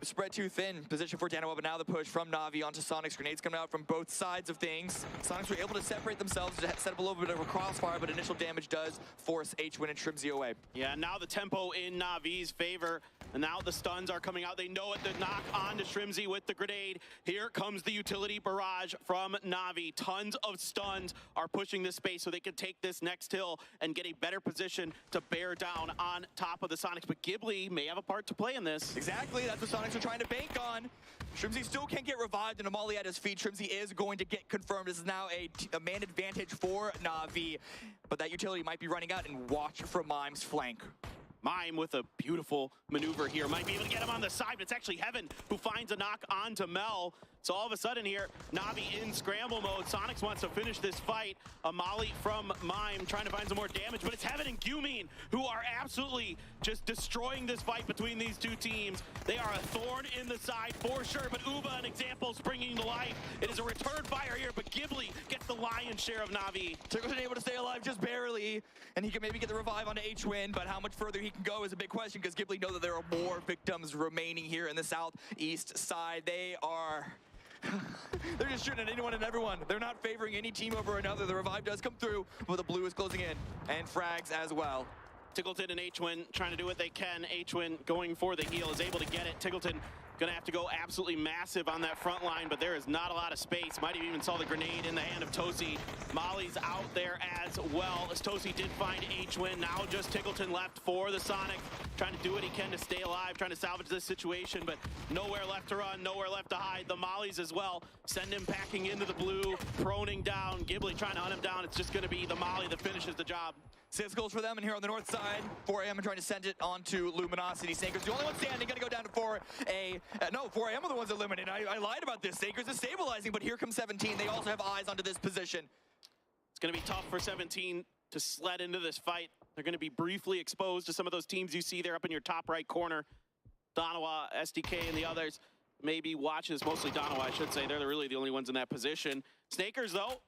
spread too thin position for Donawa, but now the push from Na'Vi onto Sonics. Grenades coming out from both sides of things. Sonics were able to separate themselves to set up a little bit of a crossfire, but initial damage does force H-Win and Trimzy away. Yeah, now the tempo in Na'Vi's favor. And now the stuns are coming out. They know it. The knock on to Trimzy with the grenade. Here comes the utility barrage from Na'Vi. Tons of stuns are pushing this space so they can take this next hill and get a better position to bear down on top of the Sonics. But Ghibli may have a part to play in this. Exactly. That's what Sonics are trying to bank on. Trimzy still can't get revived, and Amali at his feet. Trimzy is going to get confirmed. This is now a man advantage for Na'Vi. But that utility might be running out, and watch for Mime's flank. Mime with a beautiful maneuver here. Might be able to get him on the side, but it's actually Heaven who finds a knock onto Mel. So all of a sudden here, Na'Vi in scramble mode. Sonics wants to finish this fight. A molly from Mime trying to find some more damage, but it's Heaven and Gyumin who are absolutely just destroying this fight between these two teams. They are a thorn in the side for sure, but Uba, an example, springing to life. It is a return fire here, but Ghibli gets the lion's share of Na'Vi. Tickleton able to stay alive just barely, and he can maybe get the revive onto H-Win, but how much further he can go is a big question, because Ghibli know that there are more victims remaining here in the southeast side. They are... They're just shooting at anyone and everyone. They're not favoring any team over another. The revive does come through, but the blue is closing in, and frags as well. Tickleton and H-Win trying to do what they can. H-Win going for the heal, is able to get it. Tickleton gonna have to go absolutely massive on that front line, but there is not a lot of space. Might have even saw the grenade in the hand of Tosi. Molly's out there as well, as Tosi did find H-Win. Now just Tickleton left for the Sonic, trying to do what he can to stay alive, trying to salvage this situation, but nowhere left to run, nowhere left to hide. The Mollies as well send him packing into the blue, proning down. Ghibli trying to hunt him down. It's just gonna be the Molly that finishes the job. 6 goals for them, and here on the north side, 4AM trying to send it onto Luminosity. Snaker's the only one standing, gonna go down to 4A. No, 4AM are the ones eliminated. I lied about this. Snaker's is stabilizing, but here comes 17. They also have eyes onto this position. It's gonna be tough for 17 to sled into this fight. They're gonna be briefly exposed to some of those teams you see there up in your top right corner. Donawa, SDK, and the others. Maybe watches, mostly Donawa, I should say. They're really the only ones in that position. Snakers, though,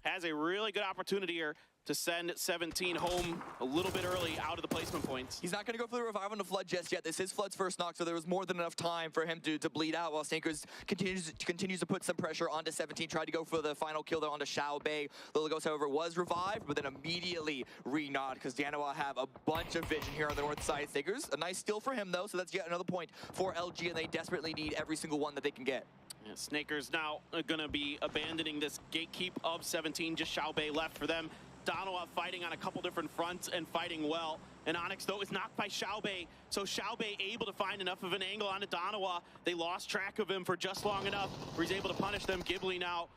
has a really good opportunity here to send 17 home a little bit early out of the placement points. He's not going to go for the revive on the Flood just yet. This is Flood's first knock, so there was more than enough time for him to bleed out, while Snankers continues to put some pressure onto 17. Tried to go for the final kill there onto Xiao Bei. Lilagos, however, was revived, but then immediately re-nod, because Danawa have a bunch of vision here on the north side. Snankers, a nice steal for him, though, so that's yet another point for LG, and they desperately need every single one that they can get. Yeah, Snakers now going to be abandoning this gatekeep of 17. Just Xiao Bei left for them. Donawa fighting on a couple different fronts and fighting well. And Onyx, though, is knocked by Xiao Bei. So Xiao Bei able to find enough of an angle onto Donawa. They lost track of him for just long enough where he's able to punish them. Ghibli now,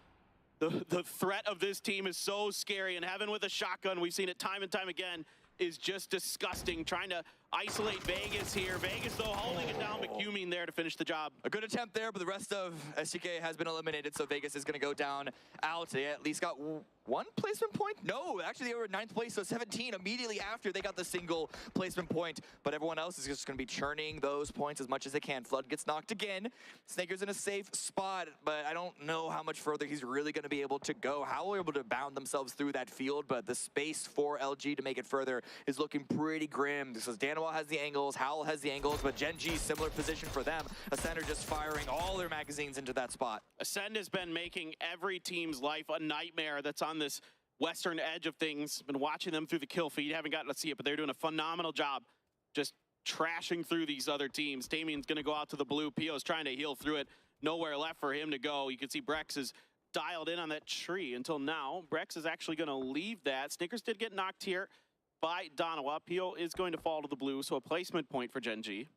the threat of this team is so scary. And Heaven with a shotgun, we've seen it time and time again, is just disgusting. Trying to isolate Vegas here. Vegas, though, holding it down, but Gyumin there to finish the job. A good attempt there, but the rest of STK has been eliminated, so Vegas is going to go down out. They at least got one placement point? No, actually they were in 9th place, so 17 immediately after they got the single placement point. But everyone else is just going to be churning those points as much as they can. Flood gets knocked again. Snaker's in a safe spot, but I don't know how much further he's really going to be able to go. Howl were able to bound themselves through that field, but the space for LG to make it further is looking pretty grim. This is Danawa has the angles, Howl has the angles, but Gen G, similar position for them. Ascender just firing all their magazines into that spot. Ascend has been making every team's life a nightmare that's on this western edge of things. Been watching them through the kill feed. Haven't gotten to see it, but they're doing a phenomenal job just trashing through these other teams. Damien's going to go out to the blue. Pio's trying to heal through it. Nowhere left for him to go. You can see Brex is dialed in on that tree until now. Brex is actually going to leave that. Snickers did get knocked here by Donawa. Pio is going to fall to the blue, so a placement point for Gen G.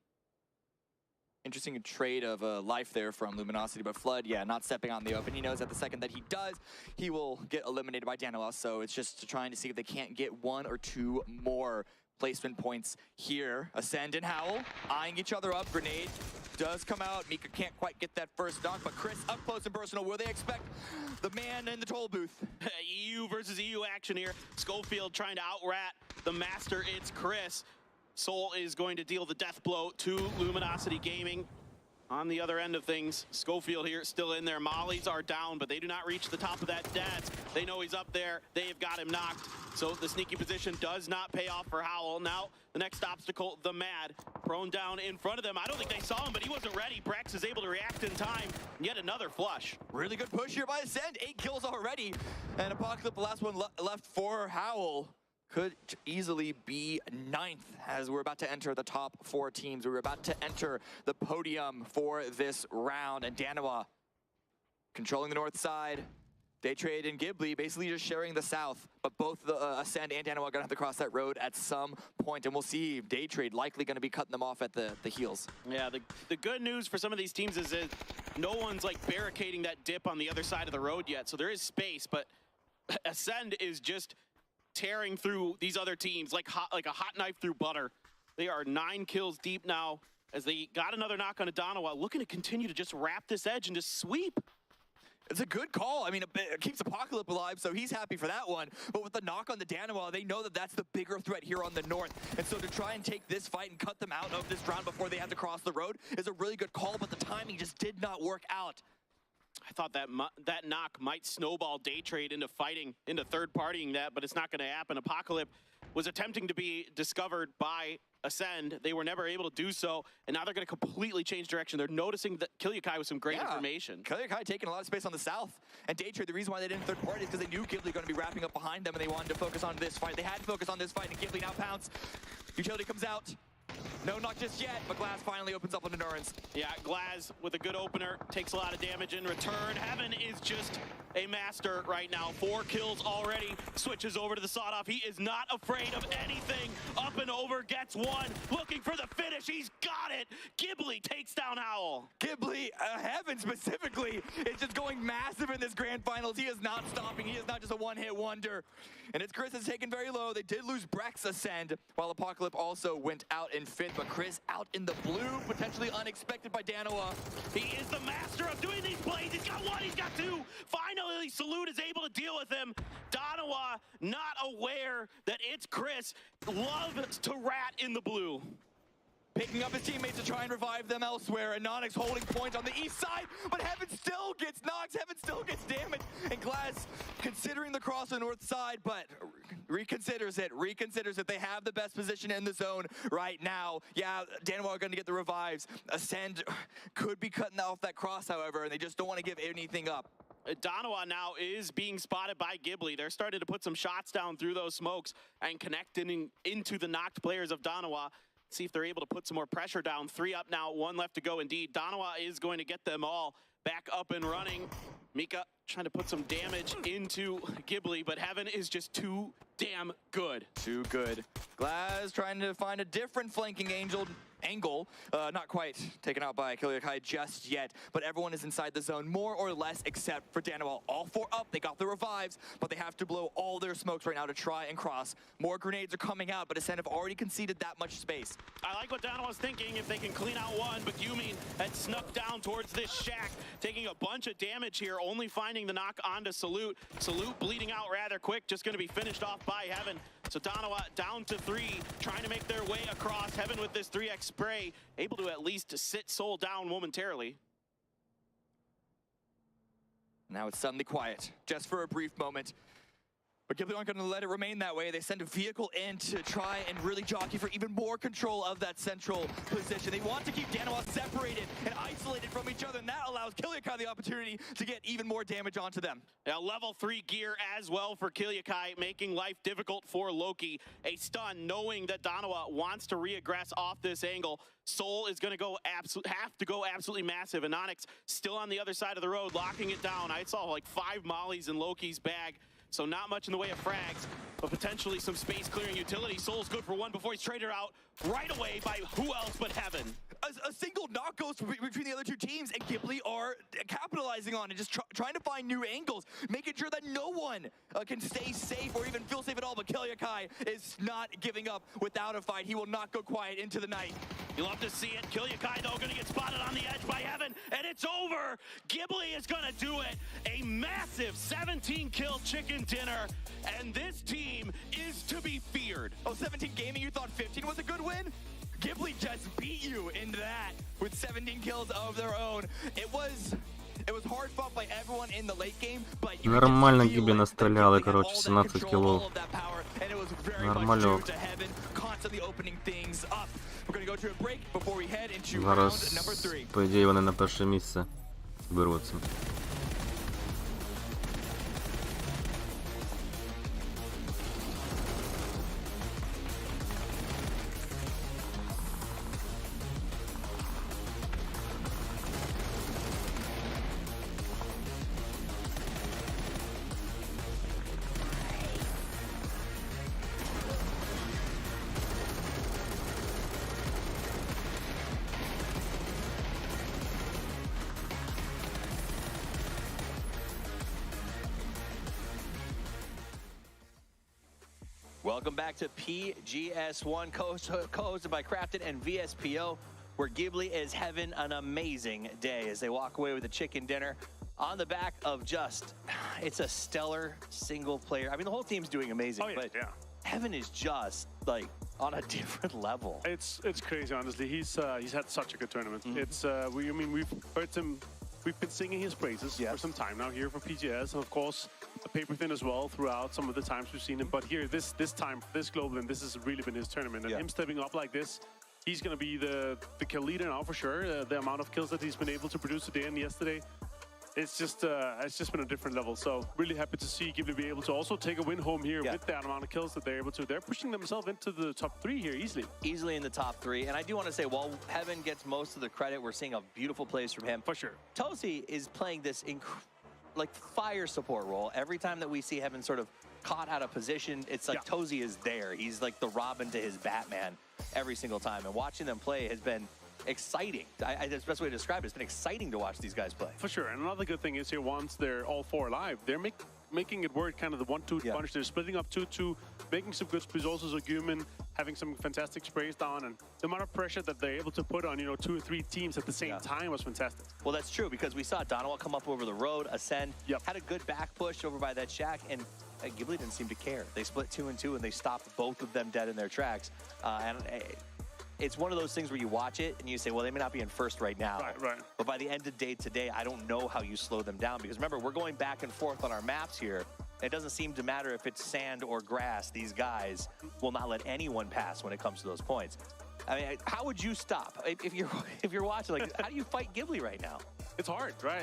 Interesting trade of life there from Luminosity, but Flood, yeah, not stepping on the open. He knows that the second that he does, he will get eliminated by Danawa, so it's just trying to see if they can't get 1 or 2 more placement points here. Ascend and Howl eyeing each other up. Grenade does come out. Mika can't quite get that first knock, but Chris up close and personal. Will they expect the man in the toll booth? EU versus EU action here. Schofield trying to outrat the master. It's Chris. Soul is going to deal the death blow to Luminosity Gaming. on the other end of things. Schofield here still in there. Mollies are down, but they do not reach the top of that stats. They know he's up there. They've got him knocked. So the sneaky position does not pay off for Howell. Now the next obstacle, the Mad, prone down in front of them. I don't think they saw him, but he wasn't ready. Brex is able to react in time. Yet another flush. Really good push here by Ascend. 8 kills already. And Apocalypse, the last one left for Howell, could easily be 9th as we're about to enter the top 4 teams. We're about to enter the podium for this round. And Danawa controlling the north side. Daytrade and Ghibli basically just sharing the south, but both the Ascend and Danawa are going to have to cross that road at some point, and we'll see Daytrade likely going to be cutting them off at the heels. Yeah, the good news for some of these teams is that no one's like barricading that dip on the other side of the road yet, so there is space, but Ascend is just tearing through these other teams like a hot knife through butter. They are 9 kills deep now as they got another knock on Danawa, looking to continue to just wrap this edge and just sweep. It's a good call. I mean, it keeps Apocalypse alive, so he's happy for that one. But with the knock on the Danawa, they know that that's the bigger threat here on the north. And so to try and take this fight and cut them out of this round before they have to cross the road is a really good call, but the timing just did not work out. I thought that knock might snowball Daytrade into fighting, into third-partying that, but it's not going to happen. Apocalypse was attempting to be discovered by Ascend. They were never able to do so, and now they're going to completely change direction. They're noticing that Kilyakai with some great information. Kilyakai taking a lot of space on the south, and Daytrade, the reason why they didn't third party is because they knew Ghibli going to be wrapping up behind them, and they wanted to focus on this fight. They had to focus on this fight, and Ghibli now pounce. Utility comes out. No, not just yet, but Glass finally opens up on Endurance. Yeah, Glass with a good opener, takes a lot of damage in return. Heaven is just a master right now. 4 kills already, switches over to the sawed-off. He is not afraid of anything. Up and over, gets 1, looking for the finish. He's got it. Ghibli takes down Howl. Ghibli, Heaven specifically, is just going massive in this grand finals. He is not stopping. He is not just a one-hit wonder. And it's Chris is taken very low. They did lose Brex Ascend, while Apocalypse also went out in 5th, but Chris out in the blue, potentially unexpected by Danawa. He is the master of doing these plays. He's got 1, he's got 2. Finally, Salute is able to deal with him. Danawa not aware that it's Chris. Loves to rat in the blue. Picking up his teammates to try and revive them elsewhere, and Nonix holding point on the east side, but Heaven still gets knocked, Heaven still gets damaged, and Glass considering the cross on the north side, but reconsiders it. They have the best position in the zone right now. Yeah, Danawa are going to get the revives. Ascend could be cutting off that cross, however, and they just don't want to give anything up. Danawa now is being spotted by Ghibli. They're starting to put some shots down through those smokes and connecting into the knocked players of Danawa. See if they're able to put some more pressure down. 3 up now, 1 left to go indeed. Danawa is going to get them all back up and running. Mika trying to put some damage into Ghibli, but Heaven is just too damn good. Too good. Glass trying to find a different flanking angle. Not quite taken out by Kilyakai just yet, but everyone is inside the zone, more or less, except for Danawa. All 4 up, they got the revives, but they have to blow all their smokes right now to try and cross. More grenades are coming out, but Ascend have already conceded that much space. I like what Danawa's thinking, if they can clean out 1, but Yumin had snuck down towards this shack, taking a bunch of damage here, only finding the knock onto Salute. Salute bleeding out rather quick, just going to be finished off by Heaven. So Danawa down to 3, trying to make their way across. Heaven with this 3x spray, able to at least sit Soul down momentarily. Now it's suddenly quiet, just for a brief moment. But Ghibli aren't going to let it remain that way. They send a vehicle in to try and really jockey for even more control of that central position. They want to keep Danawa separated and isolated from each other, and that allows Kilyakai the opportunity to get even more damage onto them. Now, level 3 gear as well for Kilyakai, making life difficult for Loki. A stun, knowing that Danawa wants to reaggress off this angle. Soul is going to go have to go absolutely massive, and Onyx still on the other side of the road, locking it down. I saw like 5 mollies in Loki's bag. So not much in the way of frags, but potentially some space clearing utility. Soul's good for 1 before he's traded out right away by who else but Heaven. A single knock goes between the other 2 teams, and Ghibli are capitalizing on it, just trying to find new angles, making sure that no one can stay safe or even feel safe at all. But Kilyakai is not giving up without a fight. He will not go quiet into the night. You love to see it. Kilyakai, though, going to get spotted on the edge by Heaven, and it's over. Ghibli is going to do it. A massive 17-kill chicken dinner, and this team is to be feared. Oh, 17 gaming, you thought 15 was a good win? Ghibli just beat you into that with 17 kills of their own. It was hard fought by everyone in the late game, but you Нормально Гіблі настріляли, коротше, 17 кілов. Нормально. Зараз, по ідеї, вони на перше місце беруться. Welcome back to PGS1, co-hosted by Crafted and VSPO, where Ghibli is having an amazing day as they walk away with a chicken dinner on the back of just, it's a stellar single player. I mean, the whole team's doing amazing, but Heaven is just like on a different level. It's crazy, honestly. He's had such a good tournament. It's we've heard him. We've been singing his praises for some time now here for PGS, and of course, Paper Thin as well throughout some of the times we've seen him. But here, this time, this global, and this has really been his tournament. And him stepping up like this, he's going to be the kill leader now for sure. The amount of kills that he's been able to produce today and yesterday, it's just been a different level. So really happy to see Ghibli be able to also take a win home here with that amount of kills that they're able to. They're pushing themselves into the top 3 here easily. Easily in the top 3. And I do want to say, while Heaven gets most of the credit, we're seeing a beautiful plays from him. For sure. Tosi is playing this like fire support role. Every time that we see Heaven sort of caught out of position, it's like Tosi is there. He's like the Robin to his Batman every single time. And watching them play has been exciting. That's the best way to describe it. It's been exciting to watch these guys play. For sure. And another good thing is here, once they're all 4 alive, they're making it work, kind of the 1-2 punch. They're splitting up 2-2, making some good sprays. Also, Zagumin having some fantastic sprays down, and the amount of pressure that they're able to put on, 2 or 3 teams at the same time was fantastic. Well, that's true, because we saw Donovan come up over the road, ascend, had a good back push over by that shack, and Ghibli didn't seem to care. They split 2 and 2, and they stopped both of them dead in their tracks. It's one of those things where you watch it and you say, well, they may not be in first right now. Right. But by the end of day today, I don't know how you slow them down. Because remember, we're going back and forth on our maps here. It doesn't seem to matter if it's sand or grass. These guys will not let anyone pass when it comes to those points. I mean, how would you stop? If you're watching, like, how do you fight Ghibli right now? It's hard, right?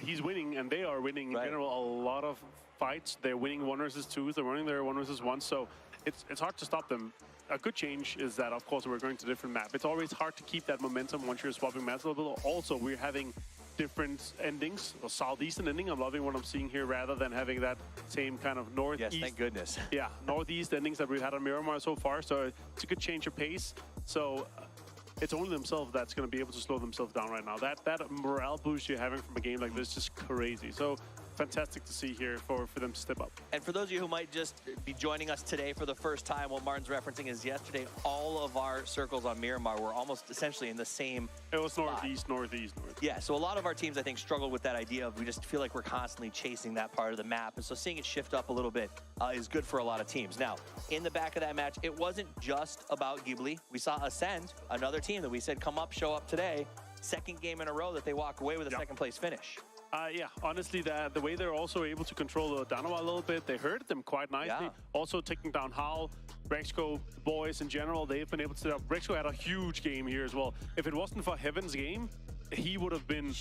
He's winning, and they are winning in general a lot of fights. They're winning 1 versus 2s. They're winning their 1 versus 1s. So it's hard to stop them. A good change is that, of course, we're going to different map. It's always hard to keep that momentum once you're swapping maps a little bit. Also, we're having different endings, a southeastern ending. I'm loving what I'm seeing here rather than having that same kind of northeast. Yes, thank goodness. Yeah, northeast endings that we've had on Miramar so far. So it's a good change of pace. So it's only themselves that's going to be able to slow themselves down right now. That morale boost you're having from a game like this is just crazy. So fantastic to see here for them to step up. And for those of you who might just be joining us today for the first time, what Martin's referencing is yesterday, all of our circles on Miramar were almost essentially in the same It was spot. northeast. Yeah, so a lot of our teams, I think, struggled with that idea of we just feel like we're constantly chasing that part of the map. And so seeing it shift up a little bit is good for a lot of teams. Now, in the back of that match, it wasn't just about Ghibli. We saw Ascend, another team that we said come up, show up today. Second game in a row that they walk away with a second place finish. Yeah, honestly, the way they're also able to control the Danawa a little bit, they hurt them quite nicely. Also taking down Hal, Brexco, boys in general, they've been able to set up. Brexco had a huge game here as well. If it wasn't for Heaven's game, he would have been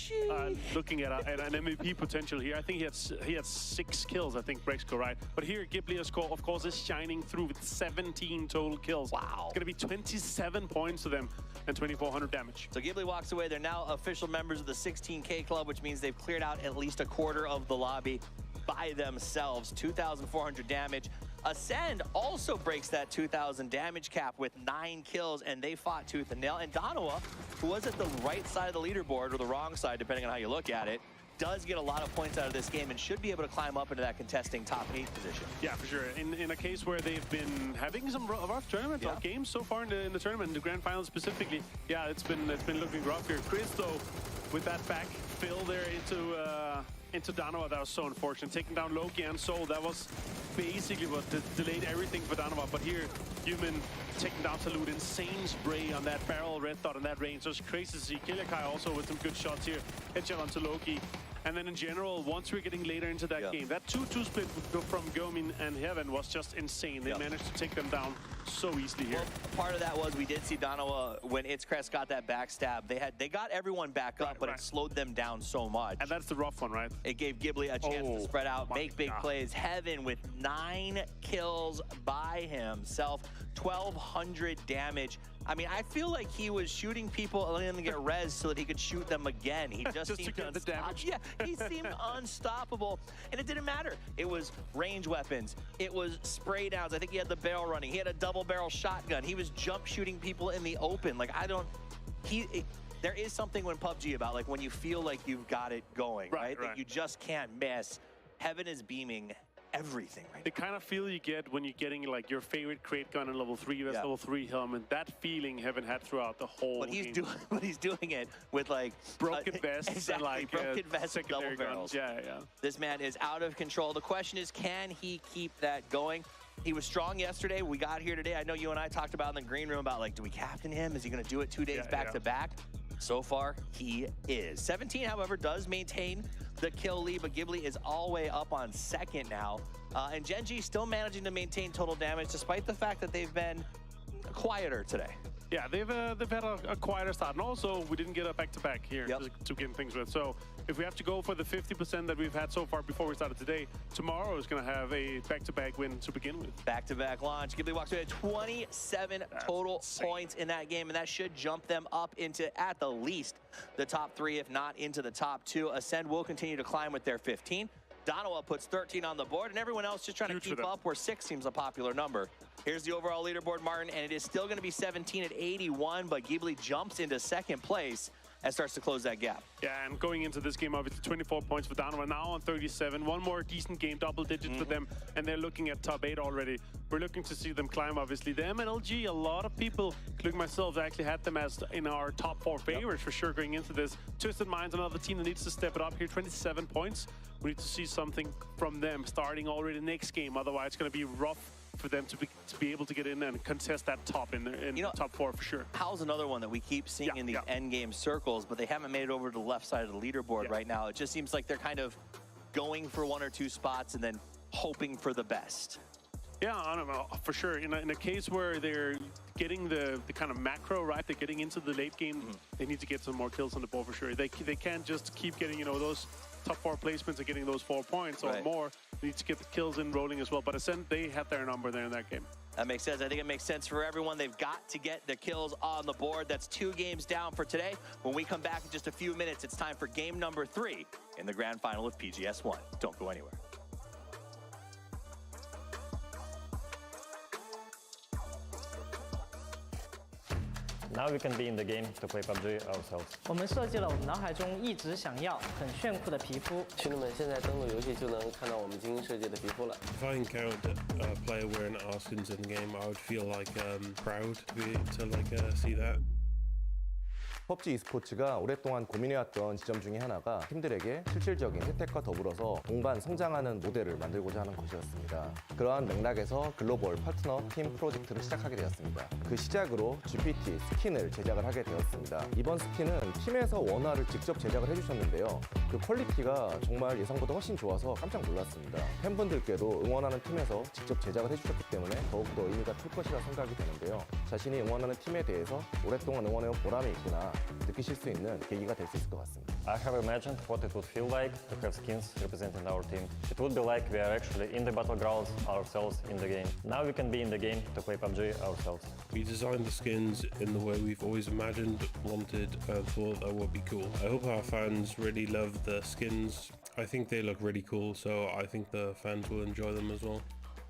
looking at an MVP potential here. I think he had 6 kills, I think, Brexco, right? But here, Ghibli, of course, is shining through with 17 total kills. Wow. It's going to be 27 points to them and 2,400 damage. So Ghibli walks away. They're now official members of the 16K club, which means they've cleared out at least a quarter of the lobby by themselves. 2,400 damage. Ascend also breaks that 2,000 damage cap with 9 kills, and they fought tooth and nail. And Donowa, who was at the right side of the leaderboard, or the wrong side, depending on how you look at it, does get a lot of points out of this game and should be able to climb up into that contesting top 8 position. Yeah, for sure. In a case where they've been having some rough tournament games so far in the tournament, in the grand final specifically, it's been looking rough here. Chris, though, with that back fill there into into Danova, that was so unfortunate. Taking down Loki and Soul, that was basically what delayed everything for Danova. But here, Human taking down Salute, insane spray on that barrel, red dot on that range. Just crazy to see. Kilikai also with some good shots here. Headshot onto Loki. And then in general, once we're getting later into that game, that 2-2 split from Gomin and Heaven was just insane. They managed to take them down so easily here. Well, part of that was we did see Danova, when Itzcrest got that backstab, they got everyone back up, but it slowed them down so much. And that's the rough one, right? It gave Ghibli a chance to spread out, make big plays. Heaven with 9 kills by himself, 1,200 damage. I mean, I feel like he was shooting people and letting them get res so that he could shoot them again. He just seemed to get the damage. Yeah, he seemed unstoppable. And it didn't matter. It was range weapons. It was spray downs. I think he had the barrel running. He had a double barrel shotgun. He was jump shooting people in the open. Like, there is something when PUBG about, like, when you feel like you've got it going, right? That you just can't miss. Heaven is beaming everything right The kind of feel you get when you're getting like your favorite crate gun in level 3, that's level 3 helmet. That feeling Heaven had throughout the whole game. But he's doing it with like broken vests and like broken vests and double barrels. Yeah. This man is out of control. The question is, can he keep that going? He was strong yesterday. We got here today. I know you and I talked about in the green room about like, do we captain him? Is he going to do it 2 days back to back? So far, he is. 17, however, does maintain the kill lead, but Ghibli is all the way up on second now. And Genji still managing to maintain total damage despite the fact that they've been quieter today. Yeah, they've had a quieter start. And also, we didn't get a back-to-back here to begin things with. So if we have to go for the 50% that we've had so far before we started today, tomorrow is going to have a back-to-back win to begin with. Back-to-back launch. Ghibli walks away at 27 total points in that game, and that should jump them up into, at the least, the top 3, if not into the top 2. Ascend will continue to climb with their 15. Donowa puts 13 on the board, and everyone else just trying to keep up where 6 seems a popular number. Here's the overall leaderboard, Martin, and it is still going to be 17 at 81, but Ghibli jumps into second place and starts to close that gap. Yeah, and going into this game, obviously 24 points for Donovan, now on 37. One more decent game, double digits for them, and they're looking at top 8 already. We're looking to see them climb, obviously. The MLG, a lot of people, including myself, actually had them as in our top 4 favorites for sure going into this. Twisted Minds, another team that needs to step it up here, 27 points. We need to see something from them starting already next game. Otherwise, it's going to be rough for them to be able to get in and contest that top in the top 4 for sure. How's another one that we keep seeing in these end game circles, but they haven't made it over to the left side of the leaderboard right now. It just seems like they're kind of going for 1 or 2 spots and then hoping for the best. Yeah, I don't know, for sure. In a case where they're getting the kind of macro, right, they're getting into the late game, they need to get some more kills on the board for sure. They can't just keep getting, those top 4 placements and getting those 4 points or more. They need to get the kills in rolling as well. But Ascend, they had their number there in that game. That makes sense. I think it makes sense for everyone. They've got to get the kills on the board. That's 2 games down for today. When we come back in just a few minutes, it's time for game number 3 in the grand final of PGS1. Don't go anywhere. Now we can be in the game to play PUBG ourselves. 我们设计了我们脑海中一直想要很炫酷的皮肤。兄弟们，现在登录游戏就能看到我们精心设计的皮肤了。If I encountered a player wearing our skins in the game, I would feel like proud to see that. PUBG e스포츠가 오랫동안 고민해왔던 지점 중에 하나가 팀들에게 실질적인 혜택과 더불어서 동반 성장하는 모델을 만들고자 하는 것이었습니다. 그러한 맥락에서 글로벌 파트너 팀 프로젝트를 시작하게 되었습니다. 그 시작으로 GPT 스킨을 제작을 하게 되었습니다. 이번 스킨은 팀에서 원화를 직접 제작을 해주셨는데요. 그 퀄리티가 정말 예상보다 훨씬 좋아서 깜짝 놀랐습니다. 팬분들께도 응원하는 팀에서 직접 제작을 해주셨기 때문에 더욱더 의미가 클 것이라 생각이 되는데요. 자신이 응원하는 팀에 대해서 오랫동안 응원해온 보람이 있구나 느끼실 수 있는 계기가 될 수 있을 것 같습니다. I have imagined what it would feel like to have skins representing our team. It would be like we are actually in the battlegrounds ourselves in the game. Now we can be in the game to play PUBG ourselves. We designed the skins in the way we've always imagined, wanted, and thought that would be cool. I hope our fans really love the skins. I think they look really cool, so I think the fans will enjoy them as well.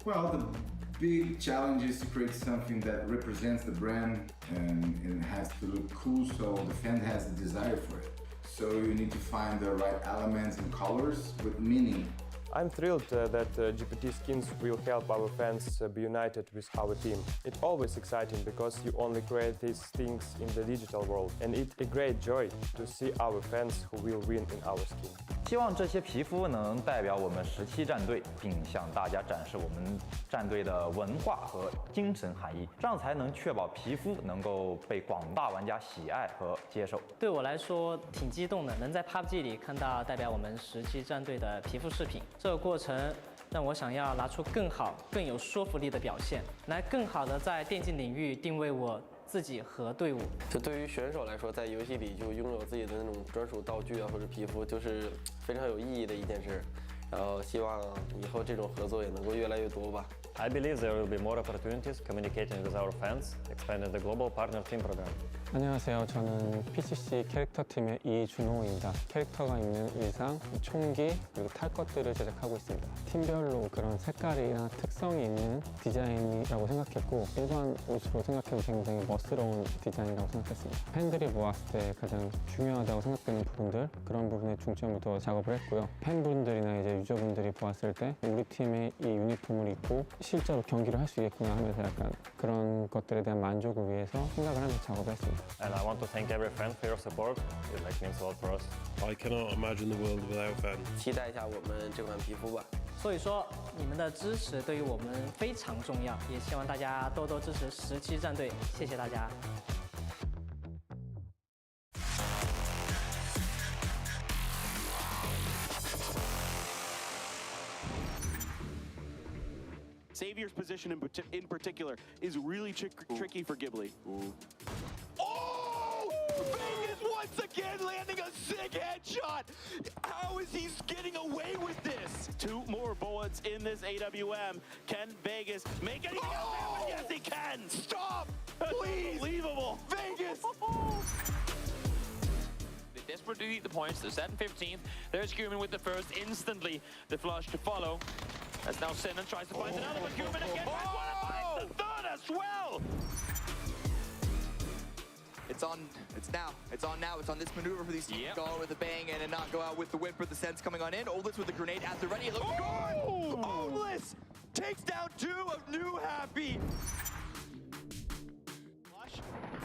Well, the big challenge is to create something that represents the brand and it has to look cool so the fan has the desire for it. So you need to find the right elements and colors with meaning. I'm thrilled that GPT skins will help our fans be united with our team. It's always exciting because you only create these things in the digital world, and it's a great joy to see our fans who will win in our skin. 希望这些皮肤能代表我们17战队，并向大家展示我们战队的文化和精神含义，这样才能确保皮肤能够被广大玩家喜爱和接受。对我来说挺激动的，能在 Pubg 里看到代表我们17战队的皮肤视频，这个过程让我想要拿出更好、更有说服力的表现，来更好的在电竞领域定位我自己和队伍。这对于选手来说，在游戏里就拥有自己的那种专属道具啊，或者皮肤，就是非常有意义的一件事。然后希望以后这种合作也能够越来越多吧。I believe there will be more opportunities communicating with our fans, expanding the global partner team program. 안녕하세요. 저는 PCC 캐릭터 팀의 이준호입니다. 캐릭터가 입는 의상, 총기, 그리고 탈 것들을 제작하고 있습니다. 팀별로 그런 색깔이나 특성이 있는 디자인이라고 생각했고 일반 옷으로 생각해도 굉장히 멋스러운 디자인이라고 생각했습니다. 팬들이 보았을 때 가장 중요하다고 생각되는 부분들, 그런 부분에 중점을 둬 작업을 했고요. 팬분들이나 이제 유저분들이 보았을 때 우리 팀의 이 유니폼을 입고 실제로 경기를 할 수 있겠구나 하면서 약간 그런 것들에 대한 만족을 위해서 생각을 하면서 작업을 했습니다. And I want to thank every fan for your support. It means a lot for us. I cannot imagine the world without fans. 期待一下我们这款皮肤吧。所以说，你们的支持对于我们非常重要，也希望大家多多支持17战队，谢谢大家。Xavier's position in particular is really tricky for Ghibli. Oh! Vegas once again landing a sick headshot! How is he getting away with this? 2 more bullets in this AWM. Can Vegas make anything else happen? Yes, he can! Stop! That's Please! unbelievable! Vegas! They're desperate to eat the points. They're set in 15th. There's Guman with the first. Instantly, the flush to follow. As now Sinan tries to find another, but Guman again finds the third as well! It's on now. It's on this maneuver for these teams to go out with a bang and not go out with the win for the Sens coming on in. Oldless with the grenade at the ready. It looks good! Oldless takes down 2 of New Happy.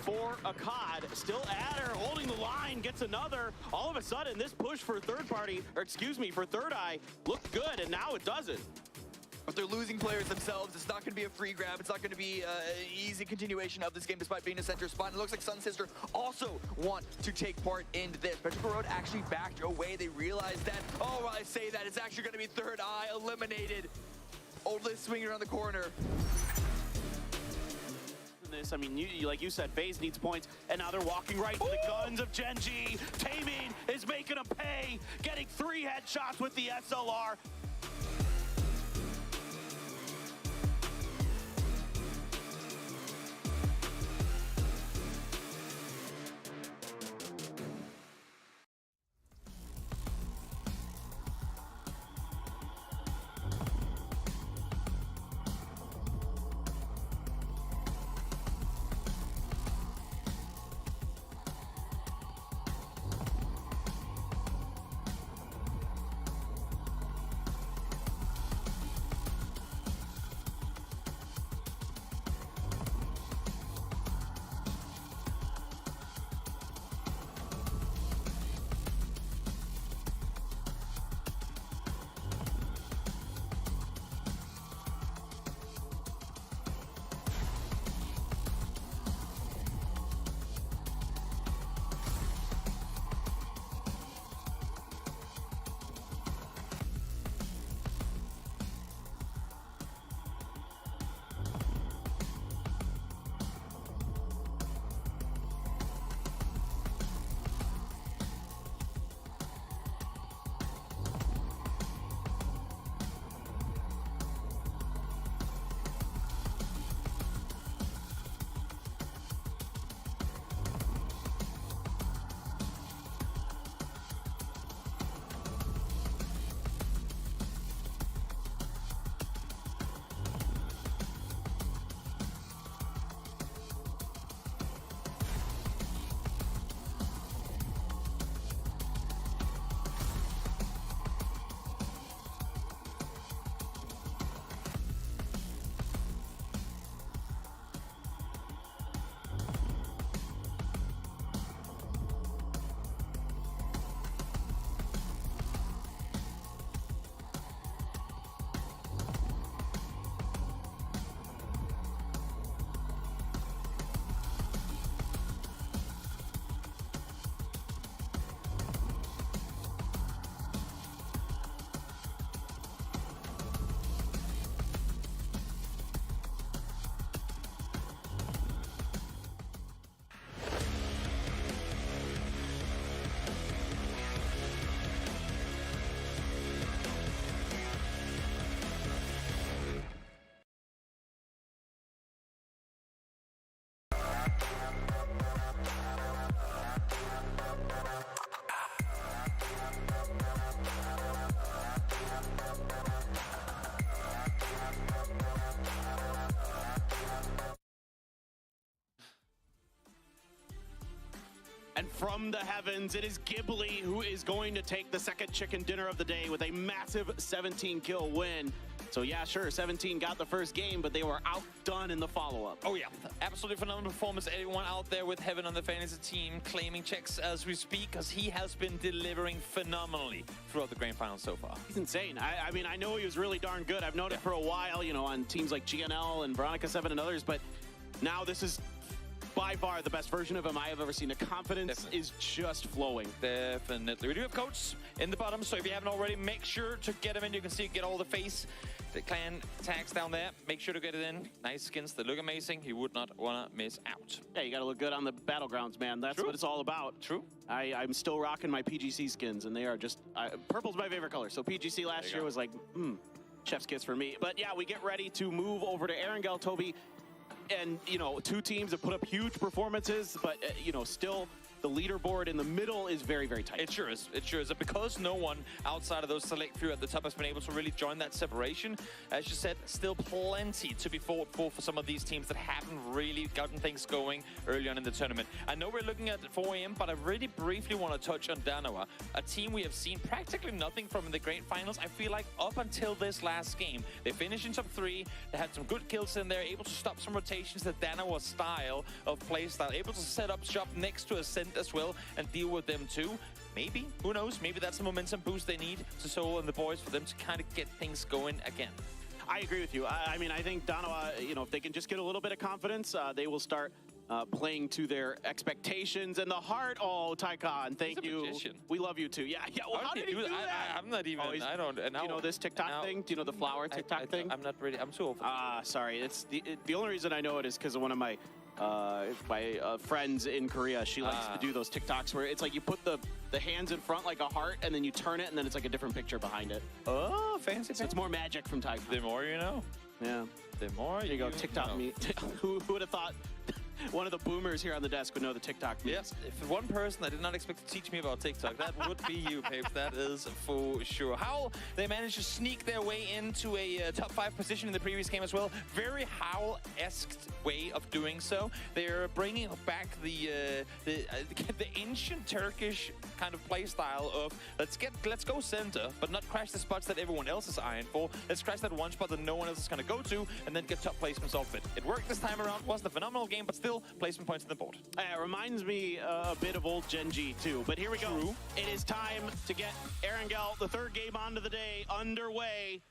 For Akkad, still at her, holding the line, gets another. All of a sudden, this push for for Third Eye looked good, and now it doesn't. But they're losing players themselves. It's not going to be a free grab. It's not going to be an easy continuation of this game despite being a center spot. And it looks like Sun Sister also want to take part in this. Petrichor Road actually backed away. They realized that, oh, while I say that, it's actually going to be Third Eye eliminated. Oldless swinging around the corner. This, I mean, like you said, FaZe needs points, and now they're walking right to the guns of Genji. Taemin is making them pay, getting 3 headshots with the SLR. And from the heavens, it is Ghibli who is going to take the second chicken dinner of the day with a massive 17-kill win. So yeah, sure, 17 got the first game, but they were outdone in the follow-up. Oh yeah, absolutely phenomenal performance. Everyone out there with Heaven on the fantasy team claiming checks as we speak, because he has been delivering phenomenally throughout the grand final so far. He's insane. I mean, I know he was really darn good. I've known it for a while, you know, on teams like GNL and Veronica 7 and others, but now this is by far the best version of him I have ever seen. The confidence is just flowing. Definitely. We do have codes in the bottom, so if you haven't already, make sure to get them in. You can see, get all the the clan tags down there. Make sure to get it in. Nice skins. They look amazing. You would not want to miss out. Yeah, you got to look good on the battlegrounds, man. That's what it's all about. True. I'm still rocking my PGC skins, and they are just... purple's my favorite color, so PGC last year was like, chef's kiss for me. But yeah, we get ready to move over to Erangel, Toby. And, you know, two teams have put up huge performances, but, you know, still the leaderboard in the middle is very, very tight. It sure is. It sure is. And because no one outside of those select few at the top has been able to really join that separation, as you said, still plenty to be fought for some of these teams that haven't really gotten things going early on in the tournament. I know we're looking at 4 AM, but I really briefly want to touch on Danoa, a team we have seen practically nothing from in the great finals. I feel like up until this last game, they finished in top 3. They had some good kills in there, able to stop some rotations, the Danoa style of play style, able to set up shop next to Ascent as well and deal with them too. Maybe, who knows, maybe that's the momentum boost they need to Soul and the boys for them to kind of get things going again. I agree with you. I mean, I think Danoa, you know, if they can just get a little bit of confidence, they will start playing to their expectations and the heart. Oh, Tycon, thank you. Magician. We love you too. Yeah, yeah. Well, how did he do that? I'm not even. Oh, I don't. And do you know this TikTok thing? Do you know the flower TikTok thing? I'm not really. I'm too old. Sorry. It's the only reason I know it is because of one of my friends in Korea. She likes to do those TikToks where it's like you put the hands in front like a heart, and then you turn it, and then it's like a different picture behind it. Oh, fancy. So it's more magic from Tycon. The more you know. Yeah. The more you go. TikTok me. Who would have thought? One of the boomers here on the desk would know the TikTok memes. Yes, if one person I did not expect to teach me about TikTok, that would be you, Papes. That is for sure. How they managed to sneak their way into a top 5 position in the previous game as well. Very Howl-esque way of doing so. They're bringing back the ancient Turkish kind of play style of let's go center, but not crash the spots that everyone else is eyeing for. Let's crash that one spot that no one else is going to go to, and then get top placements off it. It worked this time around. Wasn't a phenomenal game, but still placement points on the board. It reminds me a bit of old Gen G too, but here we go. True. It is time to get Erangel, the third game onto the day, underway.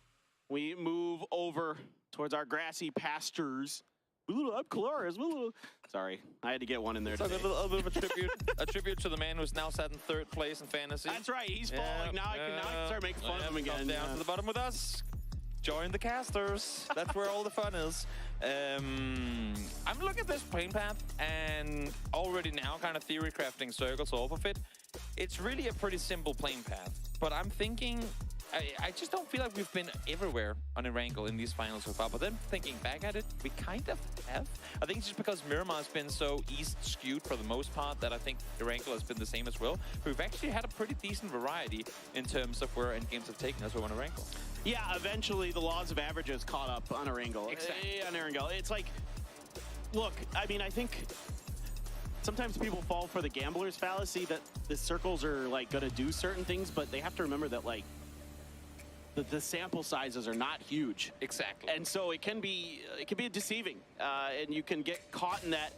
We move over towards our grassy pastures. I'm Cloris. Sorry, I had to get one in there. So a little bit of a tribute to the man who's now sat in 3rd place in fantasy. That's right. He's falling. Now I can start making fun of him again. Down to the bottom with us. Join the casters. That's where all the fun is. I'm looking at this plane path and already now kind of theory crafting circles off of it. It's really a pretty simple plane path, but I'm thinking I just don't feel like we've been everywhere on Erangel in these finals so far. But then thinking back at it, we kind of have. I think it's just because Miramar has been so east skewed for the most part that I think Erangel has been the same as well. We've actually had a pretty decent variety in terms of where endgames have taken us on Erangel. Yeah, eventually the laws of averages caught up on Erangel. Exactly. On Erangel. It's like, look, I mean, I think sometimes people fall for the gambler's fallacy that the circles are like going to do certain things, but they have to remember that like the sample sizes are not huge. Exactly. And so it can be deceiving, and you can get caught in that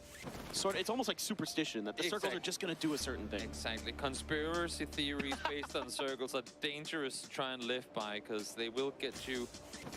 sort of, it's almost like superstition that the circles are just going to do a certain thing. Exactly. Conspiracy theories based on circles are dangerous to try and live by because they will get you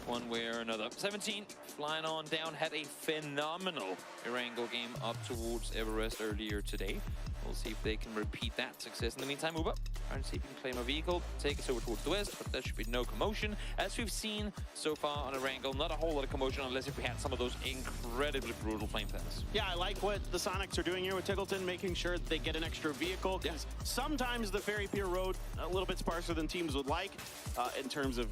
one way or another. 17 flying on down, had a phenomenal Erangel game up towards Everest earlier today. We'll see if they can repeat that success. In the meantime, move up. Try and see if you can claim a vehicle. Take us over towards the west, but there should be no commotion. As we've seen so far on Erangel, not a whole lot of commotion unless if we had some of those incredibly brutal plane paths. Yeah, I like what the Sonics are doing here with Tickleton, making sure that they get an extra vehicle. Because sometimes the Fairy Pier Road, a little bit sparser than teams would like in terms of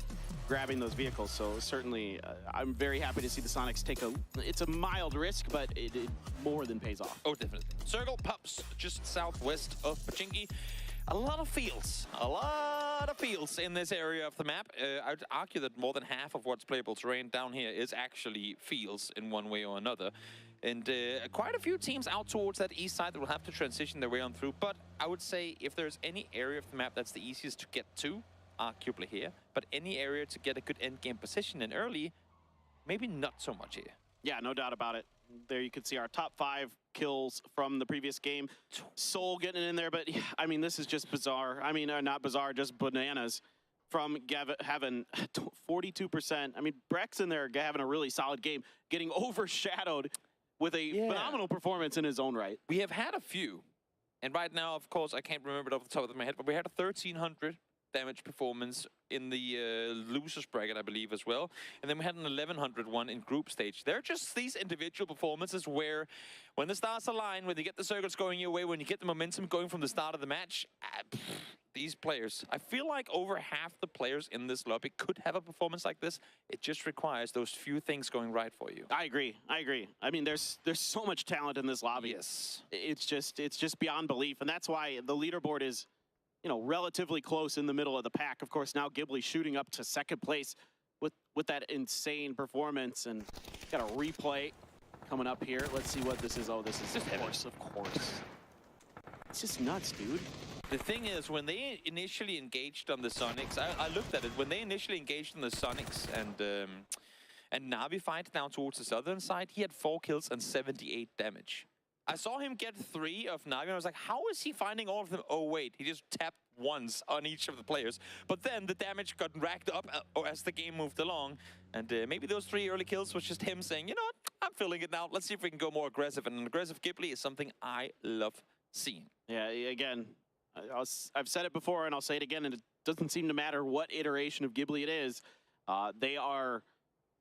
grabbing those vehicles. So certainly, I'm very happy to see the Sonics take it's a mild risk, but it more than pays off. Oh, definitely. Circle pops just southwest of Pachinki. A lot of fields in this area of the map. I'd argue that more than half of what's playable terrain down here is actually fields in one way or another. And quite a few teams out towards that east side that will have to transition their way on through. But I would say if there's any area of the map that's the easiest to get to, arguably here, but any area to get a good end game position in early, maybe not so much here. Yeah, no doubt about it. There you can see our top 5 kills from the previous game. Soul getting in there, but I mean, this is just bizarre. I mean, not bizarre, just bananas from having 42%. I mean, Breck's in there having a really solid game, getting overshadowed with a phenomenal performance in his own right. We have had a few, and right now, of course, I can't remember it off the top of my head, but we had a 1,300 damage performance in the losers bracket, I believe, as well. And then we had an 1,100 one in group stage. They're just these individual performances where when the stars align, when you get the circles going your way, when you get the momentum going from the start of the match, these players, I feel like over half the players in this lobby could have a performance like this. It just requires those few things going right for you. I agree. I mean, there's so much talent in this lobby. Yes. It's just beyond belief. And that's why the leaderboard is, you know, relatively close in the middle of the pack. Of course, now Ghibli shooting up to second place with that insane performance. And got a replay coming up here. Let's see what this is. Oh, this is of course. It's just nuts, dude. The thing is, when they initially engaged on the Sonics, I looked at it. When they initially engaged on the Sonics and Navi fight down towards the southern side, he had 4 kills and 78 damage. I saw him get 3 of Navi, and I was like, how is he finding all of them? Oh, wait, he just tapped once on each of the players. But then the damage got racked up as the game moved along. And maybe those 3 early kills was just him saying, you know what, I'm feeling it now. Let's see if we can go more aggressive. And an aggressive Ghibli is something I love seeing. Yeah, again, I've said it before, and I'll say it again, and it doesn't seem to matter what iteration of Ghibli it is. They are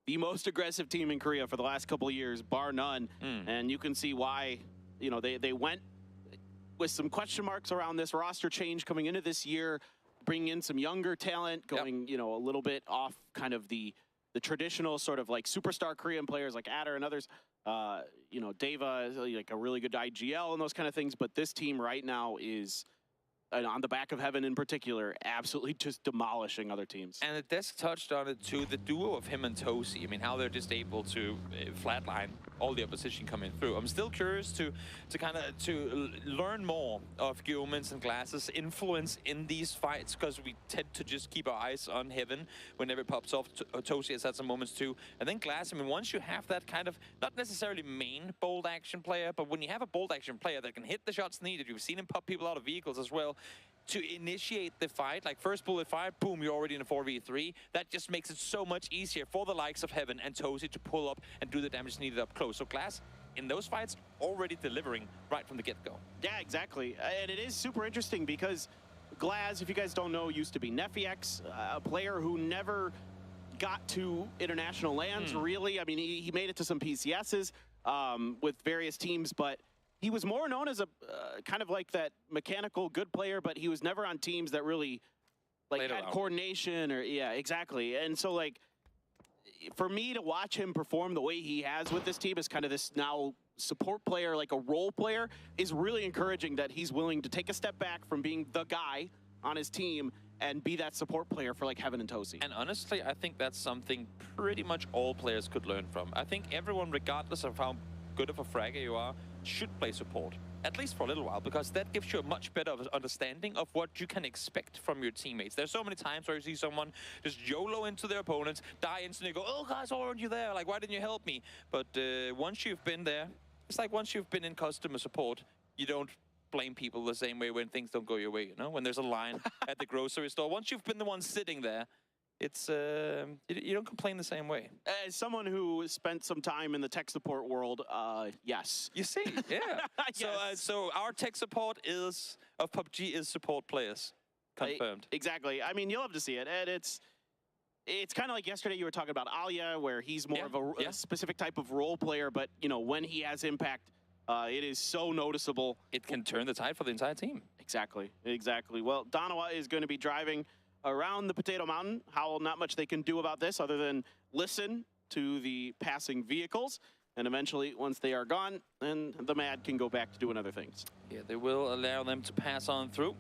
the most aggressive team in Korea for the last couple of years, bar none. And you can see why. You know, they went with some question marks around this roster change coming into this year, bringing in some younger talent, going, you know, a little bit off kind of the traditional sort of like superstar Korean players like Adder and others. You know, Deva is like a really good IGL and those kind of things. But this team right now is, on the back of Heaven in particular, absolutely just demolishing other teams. And the desk touched on it too, the duo of him and Tosi. I mean, how they're just able to flatline all the opposition coming through. I'm still curious to learn more of Guilman's and Glass's influence in these fights, because we tend to just keep our eyes on Heaven whenever it pops off. Tosi has had some moments too. And then Glass, I mean, once you have that kind of, not necessarily main bold action player, but when you have a bold action player that can hit the shots needed, you've seen him pop people out of vehicles as well, to initiate the fight, like first bullet fire, boom, you're already in a 4v3. That just makes it so much easier for the likes of Heaven and Tosi to pull up and do the damage needed up close. So Glass, in those fights, already delivering right from the get-go. Yeah, exactly. And it is super interesting because Glass, if you guys don't know, used to be Nefiex, a player who never got to international lands, really. I mean, he made it to some PCSs with various teams, but he was more known as a kind of like that mechanical good player, but he was never on teams that really like had coordination or exactly. And so like for me to watch him perform the way he has with this team as kind of this now support player, like a role player, is really encouraging that he's willing to take a step back from being the guy on his team and be that support player for like Heaven and Tosi. And honestly, I think that's something pretty much all players could learn from. I think everyone, regardless of how good of a fragger you are, should play support, at least for a little while, because that gives you a much better understanding of what you can expect from your teammates. There's so many times where you see someone just YOLO into their opponents, die instantly, go, oh guys, why weren't you there? Like, why didn't you help me? But once you've been there, it's like once you've been in customer support, you don't blame people the same way when things don't go your way, you know? When there's a line at the grocery store, once you've been the one sitting there, it's you don't complain the same way. As someone who spent some time in the tech support world, yes. You see, yeah. Yes. So our tech support of PUBG is support players. Confirmed. Exactly. I mean, you'll have to see it. And it's kind of like yesterday you were talking about Alia, where he's more of a specific type of role player, but you know, when he has impact, it is so noticeable. It can turn the tide for the entire team. Exactly. Well, Donawa is going to be driving around the Potato Mountain. Howl, not much they can do about this other than listen to the passing vehicles. And eventually, once they are gone, then the Mad can go back to doing other things. Yeah, they will allow them to pass on through.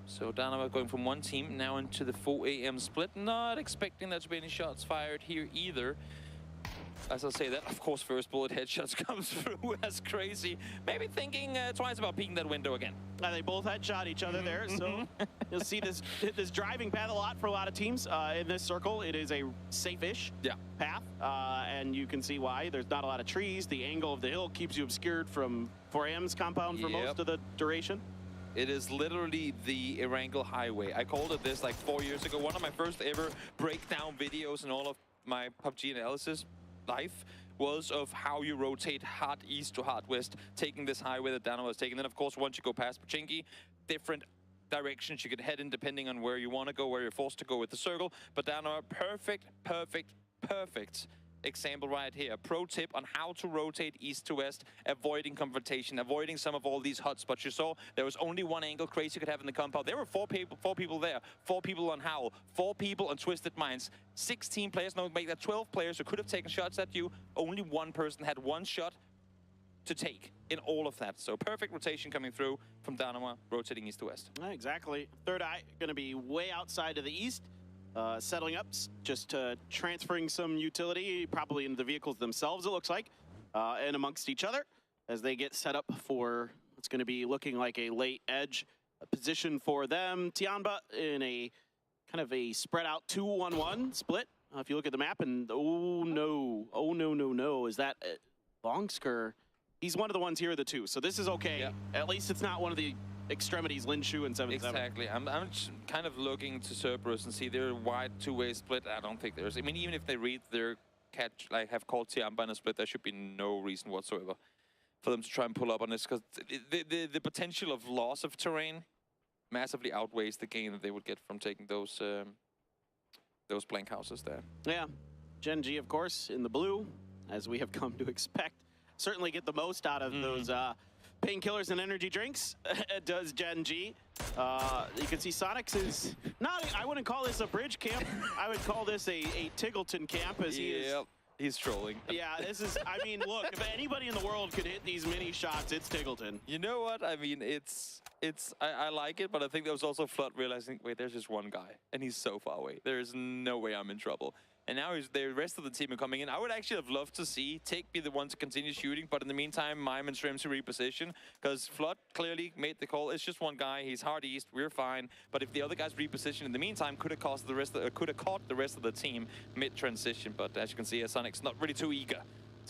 So Donawa going from one team now into the 4 a.m. split. Not expecting there to be any shots fired here either. As I say that, of course, first bullet headshots comes through as crazy. Maybe thinking twice about peeking that window again. They both headshot each other there, so you'll see this driving path a lot for a lot of teams. In this circle, it is a safe-ish path, and you can see why. There's not a lot of trees. The angle of the hill keeps you obscured from 4M's compound for most of the duration. It is literally the Erangel Highway. I called it this like 4 years ago. One of my first ever breakdown videos in all of my PUBG analysis life was of how you rotate hot east to hot west, taking this highway that Dano was taking. Then, of course, once you go past Pachinki, different directions you could head in depending on where you want to go, where you're forced to go with the circle. But Dano, perfect example right here. Pro tip on how to rotate east to west, avoiding confrontation, avoiding some of all these hotspots. You saw there was only one angle Crazy you could have in the compound. There were four people there, 4 people on Howl, 4 people on Twisted Minds, 16 players, no, make that 12 players who could have taken shots at you. Only one person had one shot to take in all of that. So perfect rotation coming through from Dynamo, rotating east to west. Exactly. Third Eye going to be way outside to the east. Settling up, just transferring some utility, probably into the vehicles themselves, it looks like, and amongst each other as they get set up for what's going to be looking like a late edge position for them. Tianba in a kind of a spread out 2-1-1 split. If you look at the map, and oh no, is that Longsker? He's one of the ones here, the two. So this is okay. Yeah. At least it's not one of the extremities, Linshu and 7-7. Exactly. I'm kind of looking to Cerberus and see their wide two-way split. I don't think there's. I mean, even if they read their catch, like have called Tiamba in a split, there should be no reason whatsoever for them to try and pull up on this, because the potential of loss of terrain massively outweighs the gain that they would get from taking those blank houses there. Yeah, Gen G, of course, in the blue, as we have come to expect. Certainly get the most out of those painkillers and energy drinks, does Gen G. You can see Sonics is not, I wouldn't call this a bridge camp. I would call this a Tiggleton camp, as he is. He's trolling. Yeah, this is, I mean, look, if anybody in the world could hit these mini shots, it's Tiggleton. You know what? I mean, I like it, but I think there was also Flood realizing, wait, there's just one guy, and he's so far away. There is no way I'm in trouble. And now the rest of the team are coming in. I would actually have loved to see Take be the one to continue shooting, but in the meantime, Mime and Shrimps to reposition, because Flood clearly made the call. It's just one guy. He's hard east. We're fine. But if the other guys reposition in the meantime, could have caught the rest of the team mid-transition. But as you can see, Sonic's not really too eager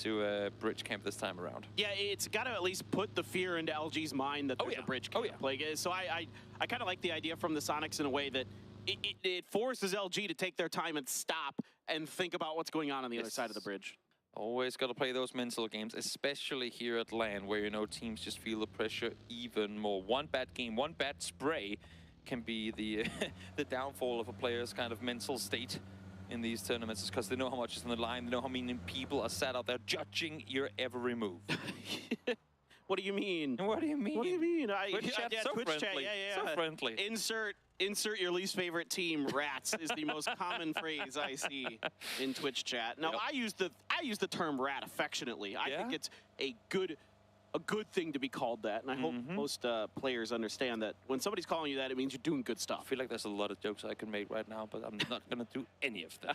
to bridge camp this time around. Yeah, it's got to at least put the fear into LG's mind that there's a bridge camp. Like, so I kind of like the idea from the Sonics in a way that it forces LG to take their time and stop and think about what's going on the other side of the bridge. Always got to play those mental games, especially here at LAN, where, you know, teams just feel the pressure even more. One bad game, one bad spray can be the the downfall of a player's kind of mental state in these tournaments, because they know how much is on the line, they know how many people are sat out there judging your every move. What do you mean? What do you mean? What do you mean? Twitch chat, so Twitch friendly. Chat, So friendly. Insert your least favorite team. Rats is the most common phrase I see in Twitch chat. Now, I use the term rat affectionately. I think it's a good thing to be called that, and I hope most players understand that when somebody's calling you that, it means you're doing good stuff. I feel like there's a lot of jokes I can make right now, but I'm not going to do any of them.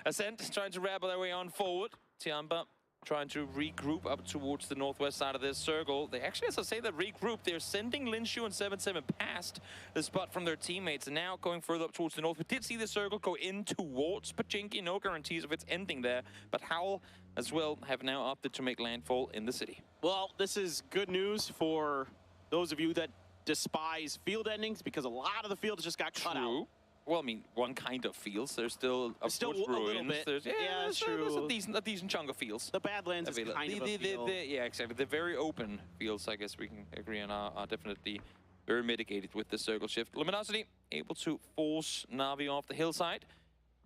Ascent trying to rabble their way on forward. Tiamba trying to regroup up towards the northwest side of this circle. They actually, as I say, that regroup. They're sending Linshu and 7-7 past the spot from their teammates, and now going further up towards the north. We did see the circle go in towards Pachinki. No guarantees of its ending there, but Howl as well have now opted to make landfall in the city. Well, this is good news for those of you that despise field endings, because a lot of the fields just got cut out. Well, I mean, one kind of fields. There's still a little bit. There's, that's true. There's a decent chunk of fields. The Badlands is kind of a field. Yeah, exactly. The very open fields, I guess we can agree on, are definitely very mitigated with the circle shift. Luminosity able to force Na'Vi off the hillside.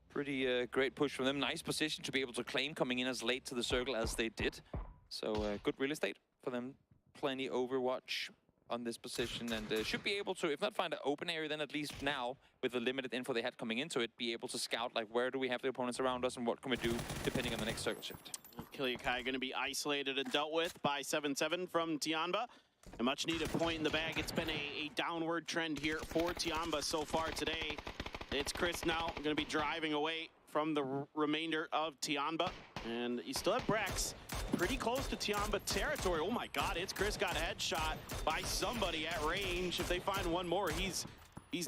Pretty great push from them. Nice position to be able to claim coming in as late to the circle as they did. So good real estate for them. Plenty overwatch on this position, and should be able to, if not find an open area, then at least now, with the limited info they had coming into it, be able to scout, like, where do we have the opponents around us and what can we do depending on the next circle shift. Kiliakai going to be isolated and dealt with by 7-7 from Tianba. A much needed point in the bag. It's been a downward trend here for Tianba so far today. It's Chris now going to be driving away from the remainder of Tianba. And you still have Brex pretty close to Tianba territory. Oh my God, it's Chris got a headshot by somebody at range. If they find one more, he's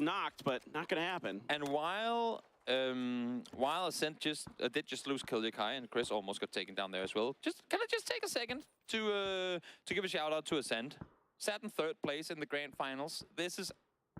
knocked, but not gonna happen. And while Ascent did just lose Killikai, and Chris almost got taken down there as well. Can I just take a second to give a shout out to Ascent? Sat in 3rd place in the grand finals. This is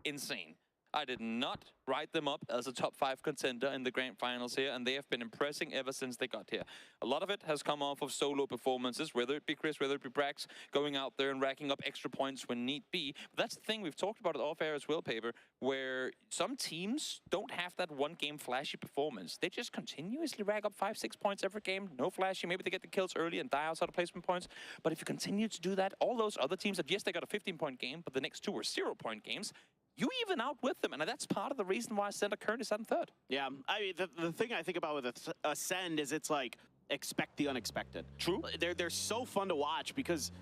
insane. I did not write them up as a top 5 contender in the grand finals here, and they have been impressing ever since they got here. A lot of it has come off of solo performances, whether it be Chris, whether it be Brax, going out there and racking up extra points when need be. But that's the thing, we've talked about it off air as well, Paper, where some teams don't have that one game flashy performance. They just continuously rack up 5-6 points every game, no flashy. Maybe they get the kills early and die outside of placement points. But if you continue to do that, all those other teams that, yes, they got a 15-point game, but the next 2 were 0-point games, you even out with them, and that's part of the reason why Ascend currently sat in 3rd. Yeah, I mean, the thing I think about with Ascend is it's like, expect the unexpected. True. They're so fun to watch because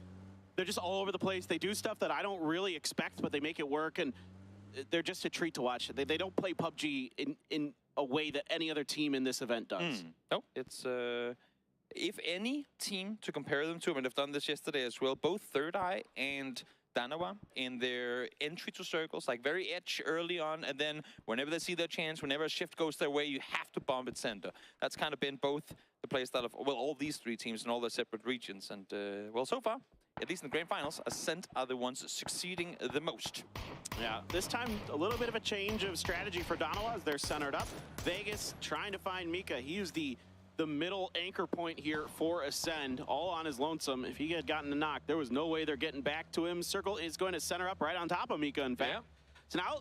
they're just all over the place. They do stuff that I don't really expect, but they make it work, and they're just a treat to watch. They don't play PUBG in a way that any other team in this event does. No, it's... if any team to compare them to, I mean, they've done this yesterday as well, both Third Eye and Danawa in their entry to circles, like very edge early on, and then whenever they see their chance, whenever a shift goes their way, you have to bomb it center. That's kind of been both the play style of, well, all these 3 teams in all their separate regions. And, well, so far, at least in the grand finals, Ascent are the ones succeeding the most. Yeah, this time a little bit of a change of strategy for Danawa as they're centered up. Vegas trying to find Mika. He used the middle anchor point here for Ascend, all on his lonesome. If he had gotten the knock, there was no way they're getting back to him. Circle is going to center up right on top of Mika, in fact. Yeah. So now,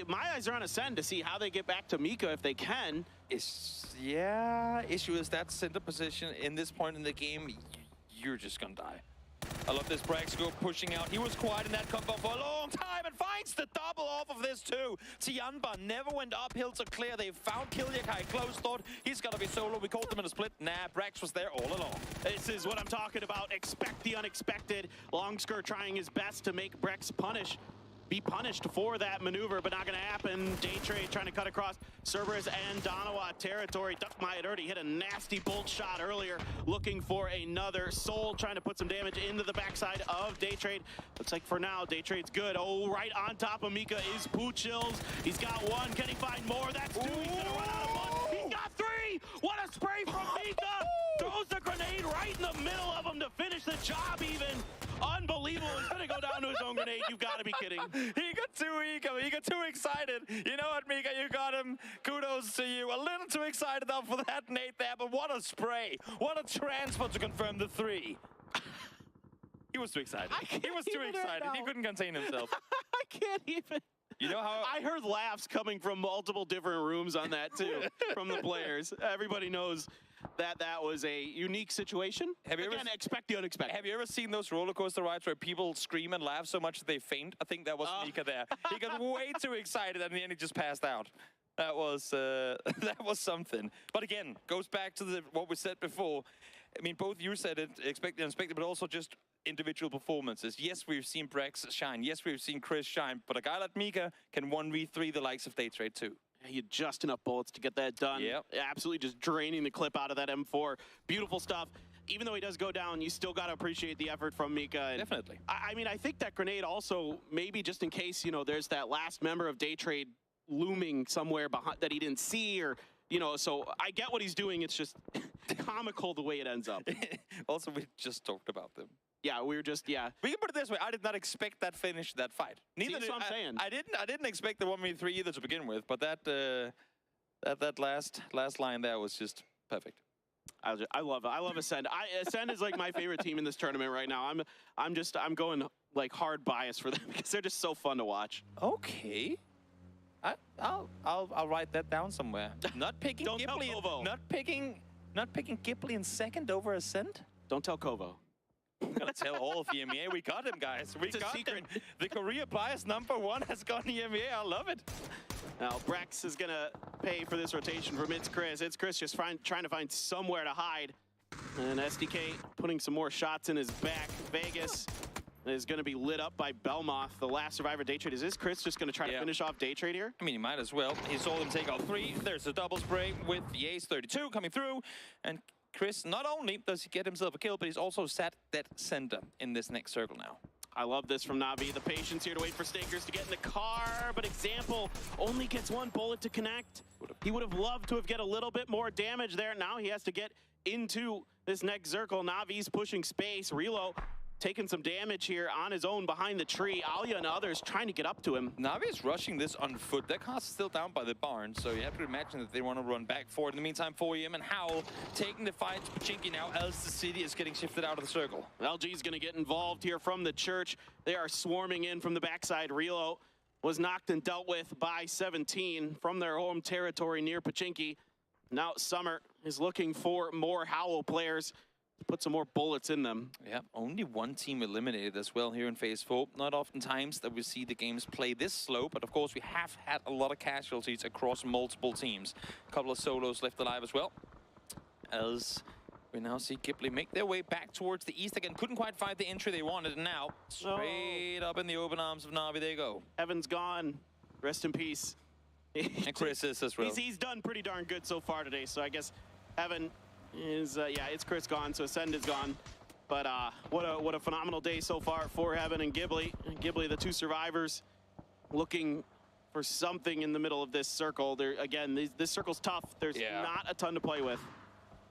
my eyes are on Ascend to see how they get back to Mika if they can. Issue is that center position in this point in the game, you're just gonna die. I love this Brax go pushing out. He was quiet in that combo for a long time and finds the double off of this too. Tianba never went uphill to clear. They found Killiakai close, thought he's gonna be solo. We called them in a split. Nah, Brax was there all along. This is what I'm talking about. Expect the unexpected. Longskirt trying his best to make Brex be punished for that maneuver, but not going to happen. Daytrade trying to cut across Cerberus and Danawa territory. Duckmai had already hit a nasty bolt shot earlier, looking for another. Soul trying to put some damage into the backside of Daytrade. Looks like for now, Daytrade's good. Oh, right on top of Mika is Poochills. He's got 1. Can he find more? That's 2. He's going to run out of 1. He got 3. What a spray from Mika. Throws the grenade right in the middle of him to finish the job even. Unbelievable. He's going to go down to his own grenade. You've got to be kidding. He got too eager. He got too excited. You know what, Mika? You got him. Kudos to you. A little too excited out for that nade there, but what a spray. What a transfer to confirm the 3. He was too excited. He was too excited. He couldn't contain himself. I can't even. You know how I heard laughs coming from multiple different rooms on that too, from the players. Everybody knows that was a unique situation. Expect the unexpected. Have you ever seen those roller coaster rides where people scream and laugh so much that they faint? I think that was Mika there. He got way too excited and in the end he just passed out. That was something. But again, goes back to what we said before. I mean, both you said it, expect the unexpected, but also just individual performances. Yes, we've seen Brex shine. Yes, we've seen Chris shine. But a guy like Mika can 1v3 the likes of Daytrade too. He had just enough bullets to get that done. Yep. Absolutely just draining the clip out of that M4. Beautiful stuff. Even though he does go down, you still got to appreciate the effort from Mika. And definitely. I mean, I think that grenade also, maybe just in case, you know, there's that last member of Daytrade looming somewhere behind that he didn't see, or, you know, so I get what he's doing. It's just comical the way it ends up. Also, we just talked about them. Yeah, we were just, yeah. We can put it this way. I did not expect that finish, that fight. Neither did I'm saying. I didn't expect the 1v3 either to begin with, but that last line there was just perfect. I love it. I love Ascend. Ascend is like my favorite team in this tournament right now. I'm going like hard bias for them because they're just so fun to watch. Okay. I'll write that down somewhere. Not picking Don't Ghibli. tell Kovo. Not picking Ghibli in second over Ascend. Don't tell Kovo. I'm gonna tell all of EMEA. We got him, guys. We got him. The Korea bias #1 has gone EMEA. I love it. Now Brex is gonna pay for this rotation from It's Chris. It's Chris just trying to find somewhere to hide. And SDK putting some more shots in his back. Vegas is going to be lit up by Belmoth, the last survivor day trade. Is this Chris just going to try to finish off day trade here? I mean, he might as well. He saw them take out 3. There's a double spray with the ace 32 coming through. And Chris, not only does he get himself a kill, but he's also sat dead center in this next circle now. I love this from Navi. The patience here to wait for Stakers to get in the car, but Example only gets 1 bullet to connect. He would have loved to have get a little bit more damage there. Now he has to get into this next circle. Navi's pushing space. Relo taking some damage here on his own behind the tree. Alia and others trying to get up to him. Navi is rushing this on foot. Their car's still down by the barn, so you have to imagine that they want to run back for it. In the meantime, 4EM and Howl taking the fight to Pachinki now as the city is getting shifted out of the circle. LG's going to get involved here from the church. They are swarming in from the backside. Relo was knocked and dealt with by 17 from their home territory near Pachinki. Now Summer is looking for more Howl players to put some more bullets in them. Yeah, only 1 team eliminated as well here in Phase 4. Not oftentimes that we see the games play this slow, but of course we have had a lot of casualties across multiple teams. A couple of solos left alive as well. As we now see Ghibli make their way back towards the east again. Couldn't quite find the entry they wanted, and now straight up in the open arms of Navi they go. Evan's gone. Rest in peace. And Chris is as well. He's done pretty darn good so far today, so I guess Evan is, yeah, it's Chris gone, so Ascend is gone. But what a phenomenal day so far for Evan and Ghibli. Ghibli, the 2 survivors, looking for something in the middle of this circle. There again, this circle's tough. There's not a ton to play with.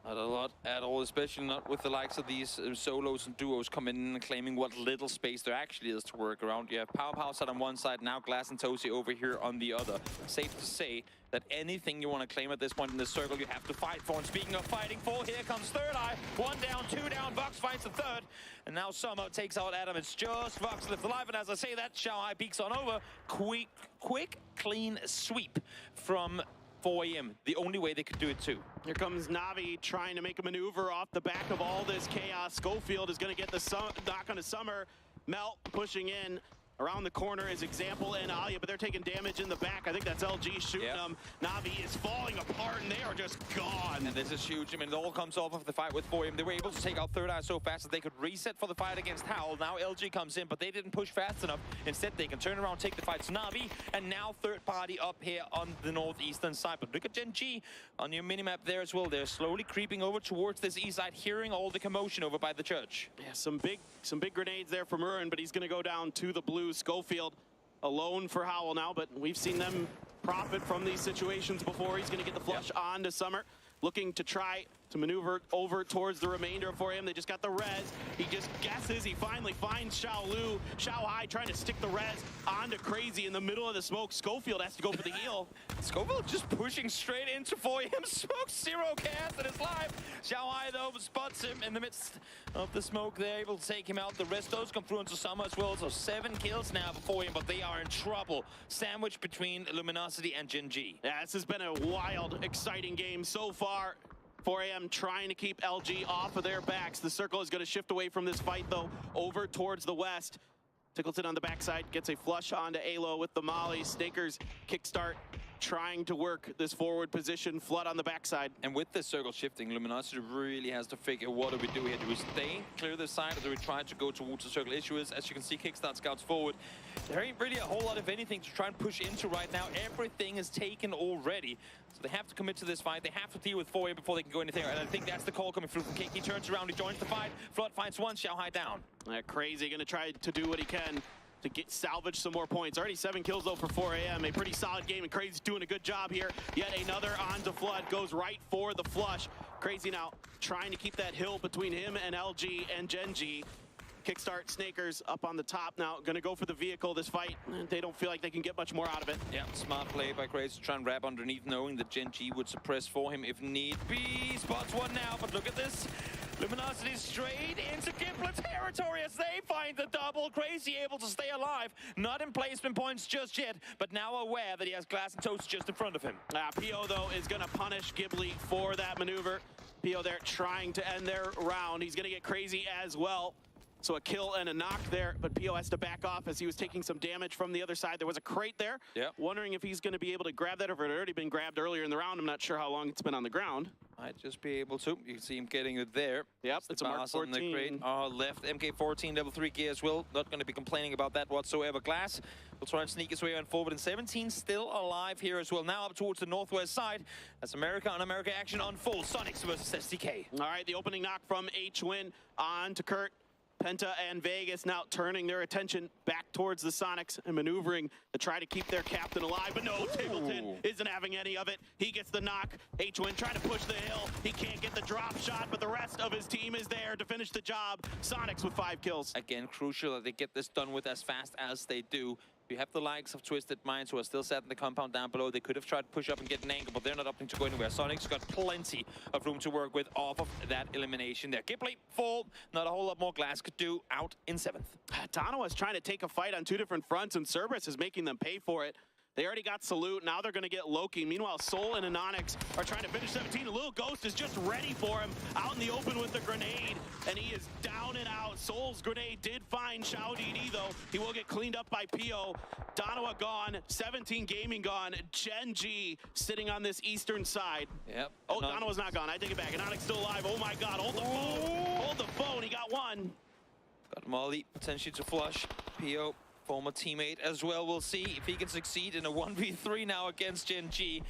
Not a lot at all, especially not with the likes of these solos and duos coming in and claiming what little space there actually is to work around. You have Pow side on one side, now Glass and Tosi over here on the other. Safe to say that anything you want to claim at this point in this circle, you have to fight for. And speaking of fighting for, here comes Third Eye. 1 down, 2 down, Vox finds the third. And now Summer takes out Adam. It's just Vox left alive. And as I say that, Xiaohai peeks on over. Quick, clean sweep from 4EM, the only way they could do it too. Here comes Navi trying to make a maneuver off the back of all this chaos. Schofield is going to get the knock on a Summer. Melt pushing in. Around the corner is Example and Alia, but they're taking damage in the back. I think that's LG shooting them. Navi is falling apart, and they are just gone. And this is huge. I mean, it all comes off of the fight with 4EM. They were able to take out Third Eye so fast that they could reset for the fight against Howl. Now LG comes in, but they didn't push fast enough. Instead, they can turn around, take the fight to Navi, and now third party up here on the northeastern side. But look at Gen G on your minimap there as well. They're slowly creeping over towards this east side, hearing all the commotion over by the church. Yeah, some big grenades there from Urin, but he's going to go down to the blue. Schofield alone for Howl now, but we've seen them profit from these situations before. He's going to get the flush on to Summer, looking to try to maneuver over towards the remainder for him. They just got the res. He just guesses. He finally finds Xiaohai trying to stick the res onto Crazy in the middle of the smoke. Schofield has to go for the heal. Schofield just pushing straight into 4EM. Smoke 0 cast in his life. Xiaohai, though, spots him in the midst of the smoke. They're able to take him out. The rest those come through into Summer as well. So 7 kills now for 4EM, but they are in trouble. Sandwiched between Luminosity and Gen G. Yeah, this has been a wild, exciting game so far. 4AM trying to keep LG off of their backs. The circle is going to shift away from this fight, though, over towards the west. Tickleton on the backside gets a flush onto Alo with the molly. Snakers kickstart, trying to work this forward position. Flood on the backside. And with this circle shifting, Luminosity really has to figure, what do we do here? Do we stay clear this side, or do we try to go towards the circle? Issue is, as you can see, kickstart scouts forward. There ain't really a whole lot of anything to try and push into right now. Everything is taken already. So they have to commit to this fight. They have to deal with 4A before they can go anything. And I think that's the call coming through from Kick. He turns around, he joins the fight. Flood finds one, Xiaohai down. Crazy going to try to do what he can to salvage some more points. Already 7 kills, though, for 4AM. A pretty solid game, and Crazy's doing a good job here. Yet another onto Flood, goes right for the flush. Crazy now trying to keep that hill between him and LG and Gen G. Kickstart Snakers up on the top now, going to go for the vehicle this fight. They don't feel like they can get much more out of it. Yeah, smart play by Crazy to try and wrap underneath, knowing that Gen G would suppress for him if need be. Spots one now, but look at this. Luminosity straight into Gimlet territory as they find the double. Crazy able to stay alive. Not in placement points just yet, but now aware that he has Glass and Toast just in front of him. PO, though, is going to punish Ghibli for that maneuver. PO there trying to end their round. He's going to get Crazy as well. So a kill and a knock there, but PO has to back off as he was taking some damage from the other side. There was a crate there. Yeah. Wondering if he's going to be able to grab that, or if it had already been grabbed earlier in the round. I'm not sure how long it's been on the ground. Might just be able to. You can see him getting it there. Yep, it's a Mark 14. On the crate. Left, MK14, level 3 gear as well. Not going to be complaining about that whatsoever. Glass will try and sneak his way on forward. And 17 still alive here as well. Now up towards the northwest side. As America on America action unfolds. Sonics versus SDK. All right, the opening knock from H-Win on to Kurt. Penta and Vegas now turning their attention back towards the Sonics and maneuvering to try to keep their captain alive. But no, Tableton isn't having any of it. He gets the knock. H-Win trying to push the hill. He can't get the drop shot, but the rest of his team is there to finish the job. Sonics with 5 kills. Again, crucial that they get this done with as fast as they do. You have the likes of Twisted Minds who are still sat in the compound down below. They could have tried to push up and get an angle, but they're not opting to go anywhere. Sonic's got plenty of room to work with off of that elimination there. Ghibli, fall. Not a whole lot more Glass could do out in 7th. Donowa's trying to take a fight on 2 different fronts, and Cerberus is making them pay for it. They already got Salute. Now they're going to get Loki. Meanwhile, Soul and Anonix are trying to finish 17. A little Ghost is just ready for him out in the open with the grenade. And he is down and out. Soul's grenade did find Xiao Didi, though. He will get cleaned up by Pio. Donowa gone. 17 Gaming gone. Gen G sitting on this eastern side. Yep. Oh, Donowa's not gone. I take it back. Anonix still alive. Oh, my God. Hold the phone. Hold the phone. He got one. Got Molly potentially to flush. Pio. Former teammate as well. We'll see if he can succeed in a 1v3 now against Gen G.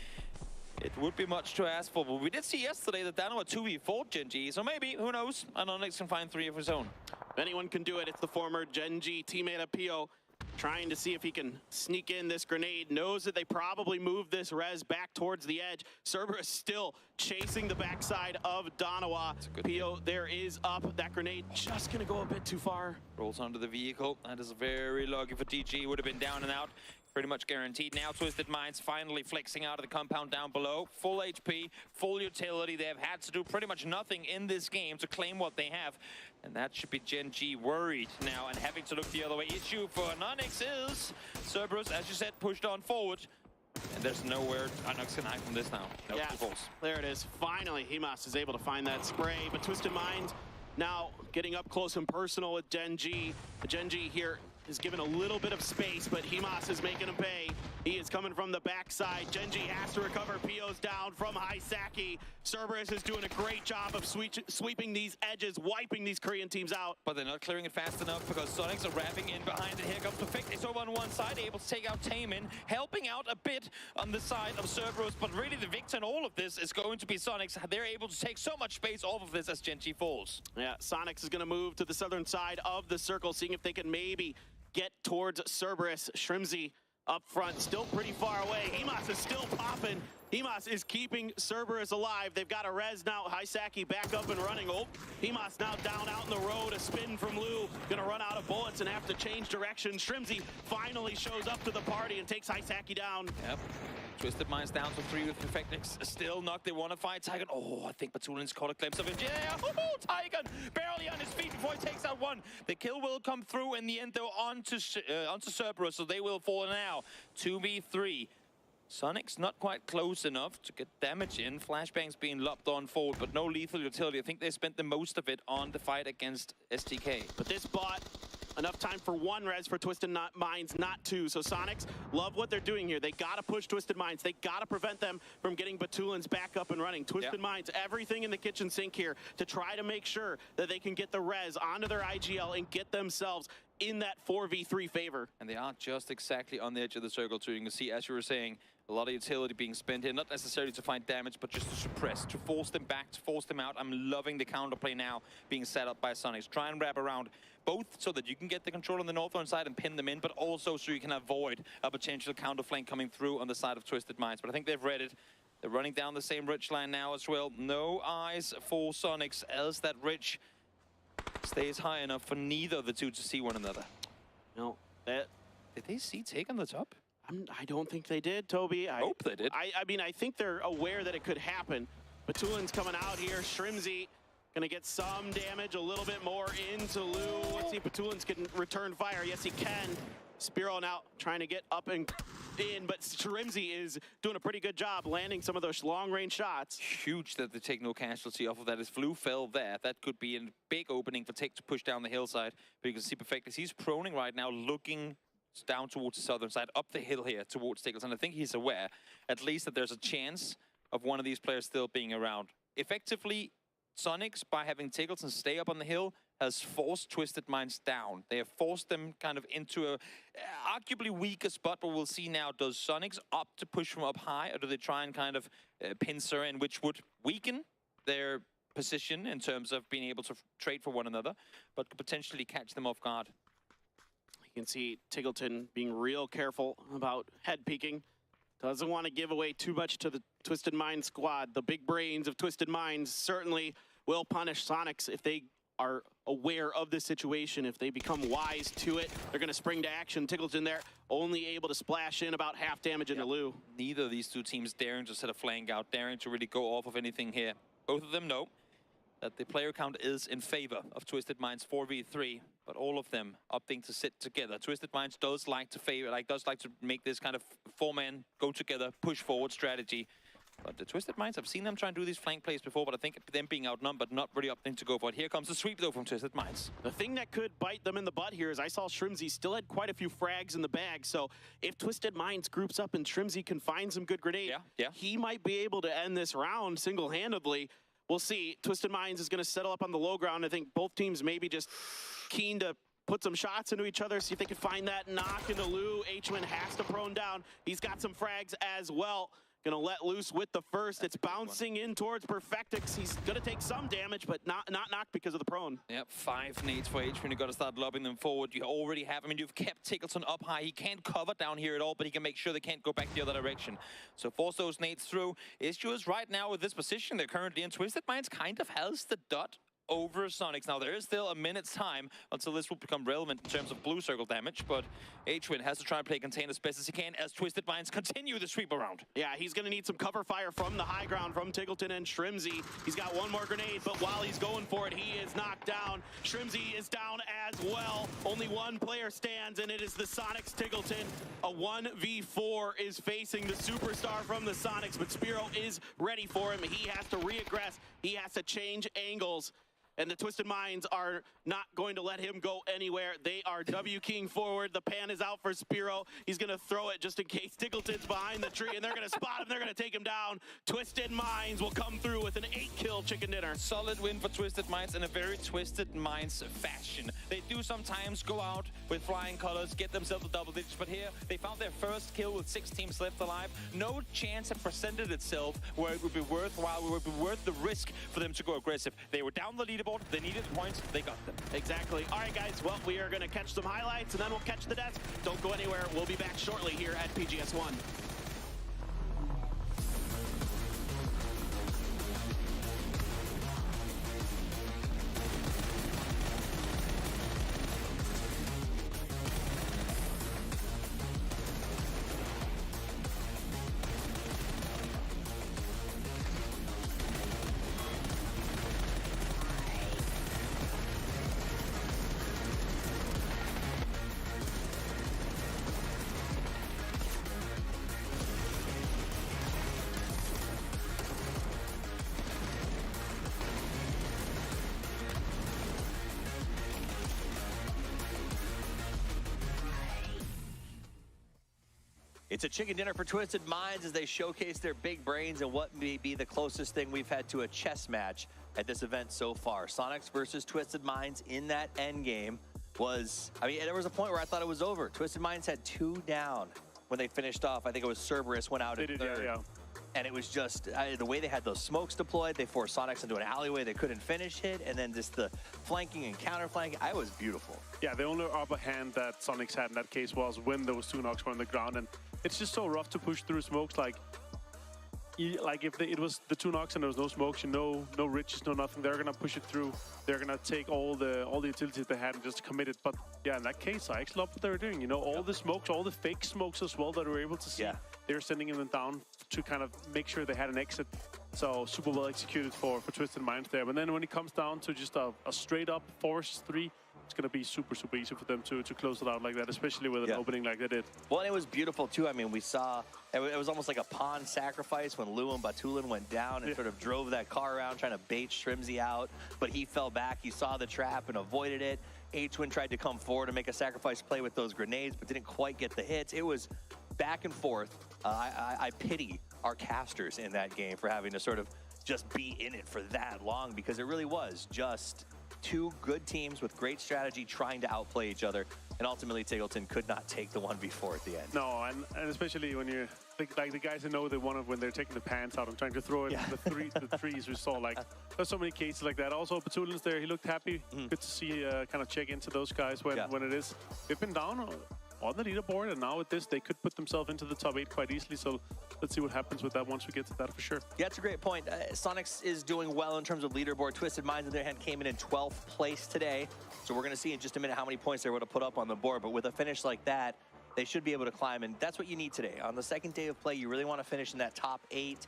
It would be much to ask for, but we did see yesterday that Danoa 2v4 Gen G, so maybe, who knows, Anonix can find 3 of his own. If anyone can do it, it's the former Gen G teammate of Pio, trying to see if he can sneak in this grenade. Knows that they probably move this res back towards the edge. Cerberus still chasing the backside of Donowa. Pio there is up. That grenade just gonna go a bit too far. Rolls onto the vehicle. That is very lucky for DG. Would have been down and out. Pretty much guaranteed. Now Twisted Minds finally flexing out of the compound down below. Full HP, full utility. They have had to do pretty much nothing in this game to claim what they have. And that should be Gen G worried now and having to look the other way. Issue for Anonix is Cerberus, as you said, pushed on forward. And there's nowhere Anonix can hide from this now. No falls. There it is. Finally, Himas is able to find that spray. But Twisted Minds now getting up close and personal with Gen G. Gen G here is given a little bit of space, but Himas is making him pay. He is coming from the backside. Gen G has to recover. Pio's down from Haisaki. Cerberus is doing a great job of sweeping these edges, wiping these Korean teams out. But they're not clearing it fast enough because Sonics are wrapping in behind it. Here comes Perfect. It's over on one side, able to take out Taemin, helping out a bit on the side of Cerberus. But really the victor in all of this is going to be Sonics. They're able to take so much space off of this as Gen G falls. Yeah, Sonics is going to move to the southern side of the circle, seeing if they can maybe get towards Cerberus. Shrimzy up front, still pretty far away. Himas is still popping. Himas is keeping Cerberus alive. They've got a res now. Haisaki back up and running. Oh, Himas now down out in the road. A spin from Lou. Gonna run out of bullets and have to change direction. Shrimzy finally shows up to the party and takes Haisaki down. Yep. Twisted Minds down to 3 with Perfectix. Still knocked. They want to fight Tygon. Oh, I think Batulin's caught a glimpse of him. Yeah, Tygon barely on his feet before he takes out one. The kill will come through in the end, though, onto Cerberus, so they will fall now. 2v3. Sonic's not quite close enough to get damage in. Flashbang's being lopped on forward, but no lethal utility. I think they spent the most of it on the fight against STK. But this bot, enough time for 1 res for Twisted Minds, not 2. So Sonics love what they're doing here. They got to push Twisted Minds. They got to prevent them from getting Batulins back up and running. Twisted Minds, everything in the kitchen sink here to try to make sure that they can get the res onto their IGL and get themselves in that 4v3 favor. And they are just exactly on the edge of the circle too. You can see, as you were saying, a lot of utility being spent here, not necessarily to find damage, but just to suppress, to force them back, to force them out. I'm loving the counterplay now being set up by Sonics. Try and wrap around both so that you can get the control on the northern side and pin them in, but also so you can avoid a potential counterflank coming through on the side of Twisted Minds. But I think they've read it. They're running down the same ridge line now as well. No eyes for Sonics, else that ridge stays high enough for neither of the two to see one another. No, did they see Take on the top? I don't think they did, Toby. I hope they did. I mean, I think they're aware that it could happen. Batulin's coming out here. Shrimzy gonna get some damage, a little bit more into Lou. Let's see if Batulin's can return fire. Yes, he can. Spiro now trying to get up and in, but Shrimzy is doing a pretty good job landing some of those long-range shots. Huge that they take no casualty off of that. As Flu fell there, that could be a big opening for Take to push down the hillside. But you can see Perfectus, he's proning right now, looking down towards the southern side, up the hill here towards Tickles. And I think he's aware, at least, that there's a chance of one of these players still being around. effectively, Sonics, by having Tiggleton stay up on the hill, has forced Twisted Minds down. They have forced them kind of into a arguably weaker spot, but we'll see now, does Sonics opt to push from up high, or do they try and kind of pincer in, which would weaken their position in terms of being able to trade for one another, but could potentially catch them off guard? You can see Tiggleton being real careful about head peeking. Doesn't want to give away too much to the Twisted Minds squad. The big brains of Twisted Minds certainly will punish Sonics if they are aware of this situation. If they become wise to it, they're going to spring to action. Tiggleton there, only able to splash in about half damage into Lou. Neither of these two teams daring to set a flank out, daring to really go off of anything here. Both of them know that the player count is in favor of Twisted Minds 4v3, but all of them opting to sit together. Twisted Minds does like to make this kind of four-man go-together, push-forward strategy. But the Twisted Minds, I've seen them try and do these flank plays before, but I think them being outnumbered, not really opting to go for it. Here comes the sweep, though, from Twisted Minds. The thing that could bite them in the butt here is I saw Shrimzy still had quite a few frags in the bag, so if Twisted Minds groups up and Shrimzy can find some good grenades, he might be able to end this round single-handedly. We'll see. Twisted Minds is going to settle up on the low ground. I think both teams maybe just keen to put some shots into each other, see if they can find that knock into Lou. H-Man has to prone down. He's got some frags as well. Gonna let loose with the first. It's bouncing in towards Perfectix. He's gonna take some damage, but not knocked because of the prone. Yep, 5 nades for H-Man. You've got to start lobbing them forward. You already have, you've kept Tiggleton up high. He can't cover down here at all, but he can make sure they can't go back the other direction. So force those nades through. Issue is right now with this position they're currently in. Twisted Minds kind of has the dot over Sonics. Now, there is still a minute's time until this will become relevant in terms of blue circle damage, but H-Win has to try and play contain as best as he can as Twisted Minds continue the sweep around. Yeah, he's going to need some cover fire from the high ground from Tiggleton and Shrimzy. He's got one more grenade, but while he's going for it, he is knocked down. Shrimzy is down as well. Only one player stands, and it is the Sonics Tiggleton. A 1v4 is facing the superstar from the Sonics, but Spiro is ready for him. He has to reaggress. He has to change angles. And the Twisted Minds are not going to let him go anywhere. They are W-keying forward. The pan is out for Spiro. He's going to throw it just in case Tiggleton's behind the tree, and they're going to spot him. They're going to take him down. Twisted Minds will come through with an 8-kill chicken dinner. Solid win for Twisted Minds in a very Twisted Minds fashion. They do sometimes go out with flying colors, get themselves a double digits, but here they found their first kill with 6 teams left alive. No chance had presented itself where it would be worthwhile, where it would be worth the risk for them to go aggressive. They were down the leaderboard. They needed points. They got them. Exactly. All right, guys. Well, we are going to catch some highlights, and then we'll catch the desk. Don't go anywhere. We'll be back shortly here at PGS1. It's a chicken dinner for Twisted Minds as they showcase their big brains and what may be the closest thing we've had to a chess match at this event so far. Sonics versus Twisted Minds in that end game was, there was a point where I thought it was over. Twisted Minds had 2 down when they finished off. I think it was Cerberus went out in third. Yeah. And it was just the way they had those smokes deployed. They forced Sonics into an alleyway they couldn't finish hit, and then just the flanking and counter flanking. It was beautiful. Yeah, the only upper hand that Sonics had in that case was when those 2 knocks were on the ground, and it's just so rough to push through smokes. Like if it was the 2 knocks and there was no smokes, no riches, no nothing, they're gonna push it through. They're gonna take all the utilities they had and just commit it. But yeah, in that case, I actually loved what they were doing. All the smokes, all the fake smokes as well that we were able to see. Yeah. They were sending them down to kind of make sure they had an exit. So super well executed for Twisted Minds there. But then when it comes down to just a straight up force 3, it's going to be super easy for them to close it out like that, especially with an opening like they did. Well, and it was beautiful, too. We saw it was almost like a pawn sacrifice when Lou and Batulin went down and sort of drove that car around trying to bait Shrimzy out. But he fell back. He saw the trap and avoided it. H-Win tried to come forward and make a sacrifice play with those grenades, but didn't quite get the hits. It was back and forth. I pity our casters in that game for having to sort of just be in it for that long, because it really was just two good teams with great strategy trying to outplay each other, and ultimately Tiggleton could not take the 1v4 at the end. No, and especially when you think like the guys who know they want it when they're taking the pants out and trying to throw it the threes we saw, like there's so many cases like that. Also Petulins there, he looked happy. Good to see kind of check into those guys when it is. They've been down on the leaderboard, and now with this they could put themselves into the top 8 quite easily, so let's see what happens with that once we get to that for sure. Yeah, it's a great point. Sonics is doing well in terms of leaderboard. Twisted Minds, on their hand, came in 12th place today, so we're going to see in just a minute how many points they're able to put up on the board, but with a finish like that, they should be able to climb, and that's what you need today. On the second day of play, you really want to finish in that top 8,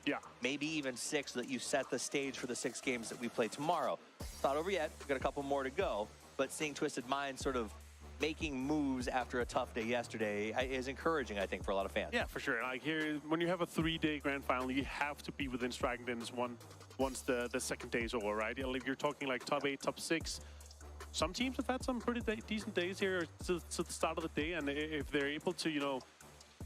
maybe even 6, so that you set the stage for the 6 games that we play tomorrow. It's not over yet. We've got a couple more to go, but seeing Twisted Minds sort of making moves after a tough day yesterday is encouraging, I think, for a lot of fans. Yeah, for sure. Like here, when you have a 3-day grand final, you have to be within striking distance once the second day is over, right? If you're talking like top 8, top 6, some teams have had some pretty decent days here to the start of the day, and if they're able to, you know,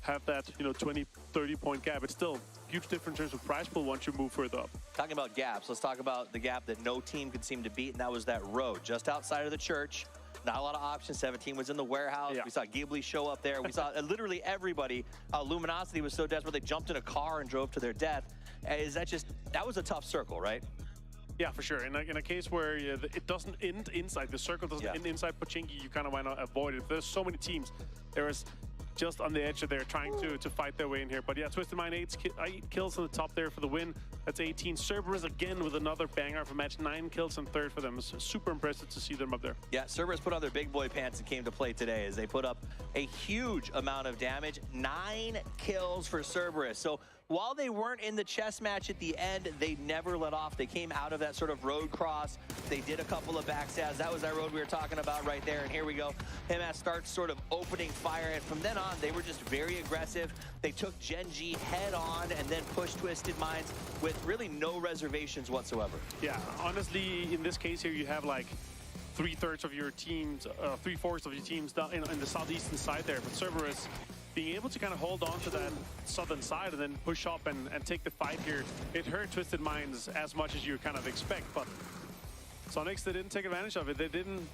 have that, you know, 20, 30-point gap, it's still huge difference in terms of prize pool once you move further up. Talking about gaps, let's talk about the gap that no team could seem to beat, and that was that road just outside of the church. Not a lot of options. 17 was in the warehouse. We saw Ghibli show up there. We saw literally everybody. Luminosity was so desperate they jumped in a car and drove to their death. That was a tough circle, right? Yeah, for sure. In a case where it doesn't end inside, the circle doesn't end inside Pubg, you kind of want to avoid it. There's so many teams. There is just on the edge of there trying to fight their way in here. But yeah, Twisted Mind 8 kills on the top there for the win. That's 18. Cerberus again with another banger of a match. 9 kills and third for them. It's super impressive to see them up there. Yeah, Cerberus put on their big boy pants and came to play today as they put up a huge amount of damage. 9 kills for Cerberus. So while they weren't in the chess match at the end, they never let off. They came out of that sort of road cross. They did a couple of backstabs. That was that road we were talking about right there. And here we go. Himas starts sort of opening fire. And from then on, they were just very aggressive. They took Genji head on and then pushed Twisted Minds with really no reservations whatsoever. Yeah, honestly, in this case here, you have like 3/3 of your teams, 3/4 of your teams down in the southeastern side there. But Cerberus being able to kind of hold on to that southern side and then push up and take the fight here, it hurt Twisted Minds as much as you kind of expect, but Sonics, they didn't take advantage of it. They didn't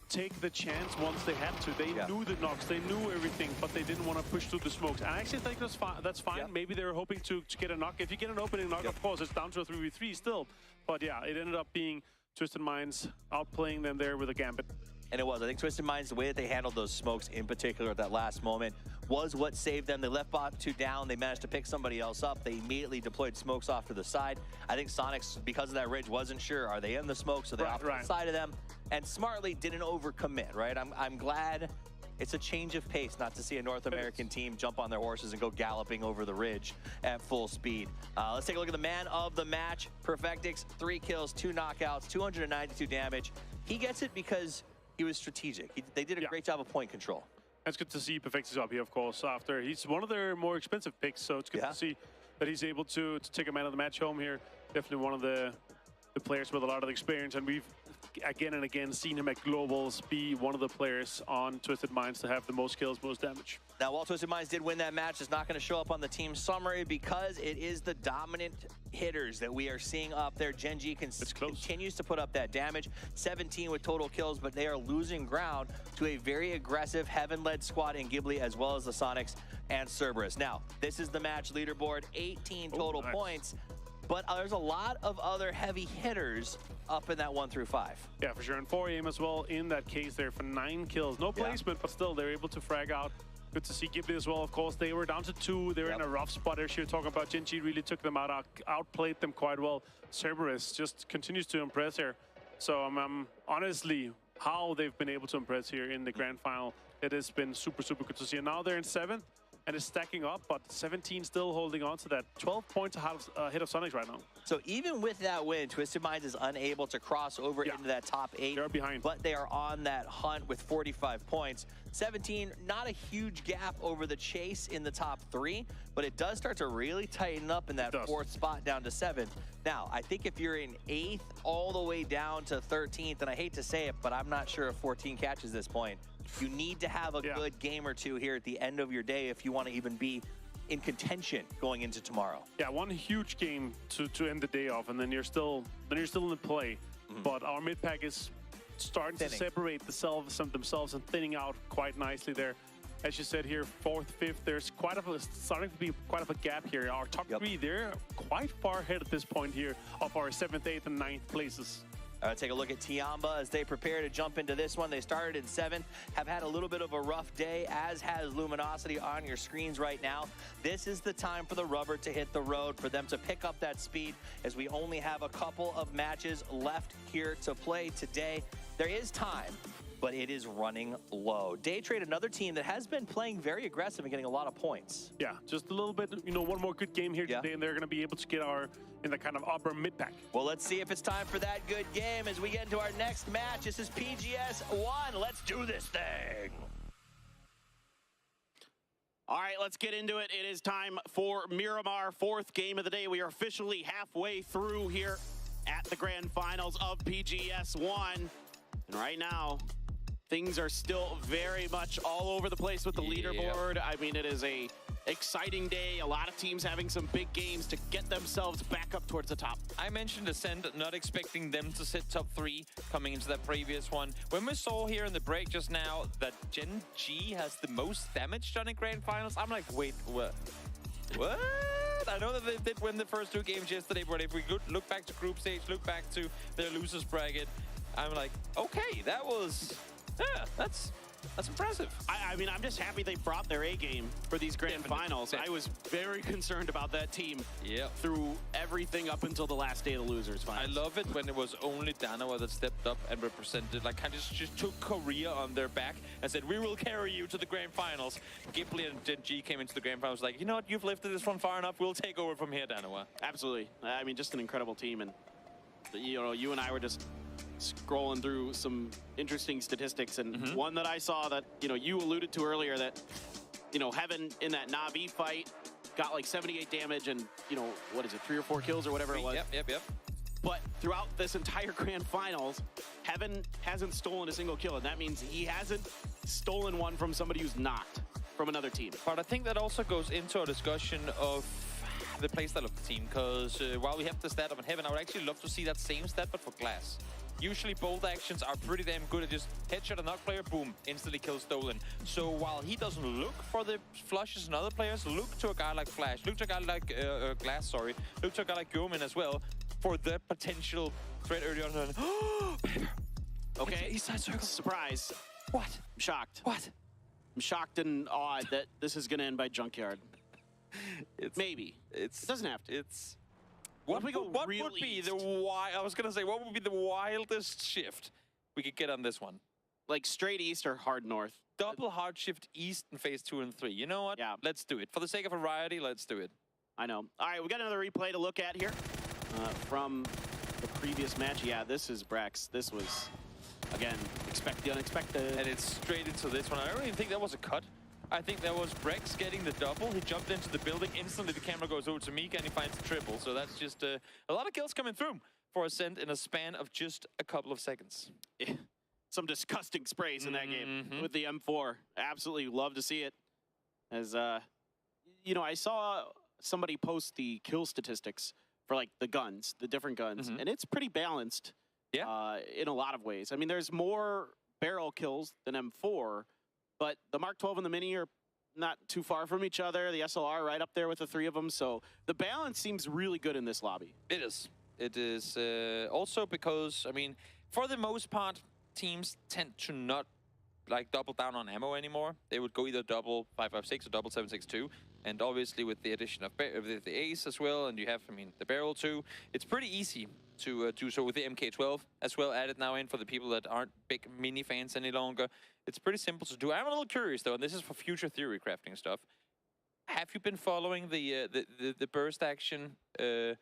take the chance once they had to. They knew the knocks, they knew everything, but they didn't want to push through the smokes. And I actually think that's fine. Maybe they were hoping to get a knock. If you get an opening knock, of course, it's down to a 3v3 still. But yeah, it ended up being Twisted Minds outplaying them there with a gambit. And it was. I think Twisted Minds, the way that they handled those smokes in particular at that last moment was what saved them. They left bot 2 down. They managed to pick somebody else up. They immediately deployed smokes off to the side. I think Sonics, because of that ridge, wasn't sure. Are they in the smoke? So they off to the side of them and smartly didn't overcommit, right? I'm glad it's a change of pace not to see a North American team jump on their horses and go galloping over the ridge at full speed. Let's take a look at the man of the match. Perfectix, 3 kills, 2 knockouts, 292 damage. He gets it because he was strategic. They did a great job of point control. It's good to see Perfectus up here, of course, after he's one of their more expensive picks, so it's good to see that he's able to take a man of the match home here. Definitely one of the players with a lot of experience, and we've again and again seen him at Globals be one of the players on Twisted Minds to have the most kills, most damage. Now, while Twisted Minds did win that match, it's not going to show up on the team summary because it is the dominant hitters that we are seeing up there. Genji continues to put up that damage, 17 with total kills, but they are losing ground to a very aggressive Heaven-led squad in Ghibli, as well as the Sonics and Cerberus. Now, this is the match leaderboard, 18 total points, but there's a lot of other heavy hitters up in that 1 through 5. Yeah, for sure. And 4 aim as well in that case there for 9 kills. No placement, but still they're able to frag out. Good to see Ghibli as well, of course. They were down to 2. They were in a rough spot. As you're talking about, Genji really took them out, outplayed them quite well. Cerberus just continues to impress here. So honestly, how they've been able to impress here in the grand final, it has been super, super good to see. And now they're in 7th. And it's stacking up, but 17 still holding on to that. 12 points ahead of Sonics right now. So even with that win, Twisted Minds is unable to cross over into that top 8. They're behind. But they are on that hunt with 45 points. 17, not a huge gap over the chase in the top 3, but it does start to really tighten up in that 4th spot down to 7th. Now, I think if you're in 8th all the way down to 13th, and I hate to say it, but I'm not sure if 14 catches this point, you need to have a good game or 2 here at the end of your day if you want to even be in contention going into tomorrow. Yeah, one huge game to end the day off, and then you're still in the play. But our mid pack is starting to separate themselves and thinning out quite nicely there. As you said here, 4th, 5th, there's starting to be quite of a gap here. Our top three, they're quite far ahead at this point here of our 7th, 8th, and 9th places. Take a look at Tiamba as they prepare to jump into this one. They started in 7th, have had a little bit of a rough day, as has Luminosity on your screens right now. This is the time for the rubber to hit the road, for them to pick up that speed, as we only have a couple of matches left here to play today. There is time, but it is running low. Day Trade, another team that has been playing very aggressive and getting a lot of points. Yeah, just a little bit, one more good game here today, and they're going to be able to get in the kind of upper mid-pack. Well, let's see if it's time for that good game as we get into our next match. This is PGS 1. Let's do this thing. All right, let's get into it. It is time for Miramar, 4th game of the day. We are officially halfway through here at the grand finals of PGS 1. And right now, things are still very much all over the place with the leaderboard. I mean, it is a exciting day. A lot of teams having some big games to get themselves back up towards the top. I mentioned Ascent, not expecting them to sit top 3 coming into that previous one. When we saw here in the break just now that Gen G has the most damage done in grand finals, I'm like, wait, what? What? I know that they did win the first 2 games yesterday, but if we look back to group stage, look back to their losers bracket, I'm like, okay, that was, that's impressive. I mean, I'm just happy they brought their A game for these grand finals. I was very concerned about that team through everything up until the last day of the losers finals. I love it when it was only Danawa that stepped up and represented, like kind of just took Korea on their back and said, we will carry you to the grand finals. Ghibli and Gen G came into the grand finals like, you know what, you've lifted this one far enough, we'll take over from here, Danawa. Absolutely. I mean, just an incredible team. And, you and I were just scrolling through some interesting statistics, and one that I saw that you alluded to earlier, that Heaven in that Na'Vi fight got like 78 damage and what is it, 3 or 4 kills or whatever it was. Yep. But throughout this entire grand finals, Heaven hasn't stolen a single kill, and that means he hasn't stolen one from somebody who's not from another team. But I think that also goes into a discussion of the playstyle of the team, because while we have the stat of Heaven, I would actually love to see that same stat but for Glass. Usually both actions are pretty damn good at just headshot a knock player, boom, instantly kill stolen. So while he doesn't look for the flushes in other players, look to a guy like Flash, look to a guy like Glass, sorry, look to a guy like Gomin as well for the potential threat early on. Okay, East side circle. Surprise. What? I'm shocked. What? I'm shocked and awed that this is going to end by Junkyard. Maybe. It doesn't have to. What would be the I was gonna say, what would be the wildest shift we could get on this one? Like straight east or hard north? Double hard shift east in phase 2 and 3. You know what? Yeah. Let's do it. For the sake of variety, let's do it. I know. All right, we got another replay to look at here from the previous match. Yeah, this is Brex. This was, again, expect the unexpected. And it's straight into this one. I don't even think that was a cut. I think that was Brex getting the double. He jumped into the building. Instantly, the camera goes over to Mika, and he finds the triple. So that's just a lot of kills coming through for Ascent in a span of just a couple of seconds. Some disgusting sprays in that game with the M4. Absolutely love to see it. As, I saw somebody post the kill statistics for, like, the guns, the different guns, and it's pretty balanced in a lot of ways. I mean, there's more barrel kills than M4, but the Mark 12 and the Mini are not too far from each other. The SLR right up there with the 3 of them. So the balance seems really good in this lobby. It is. It is also because, I mean, for the most part, teams tend to not like double down on ammo anymore. They would go either double 5.56 or double 7.62. And obviously with the addition of the Ace as well, and you have, the barrel too, it's pretty easy to do so with the MK12 as well added now in for the people that aren't big Mini fans any longer. It's pretty simple to do. I'm a little curious though, and this is for future theory crafting stuff. Have you been following the burst action, the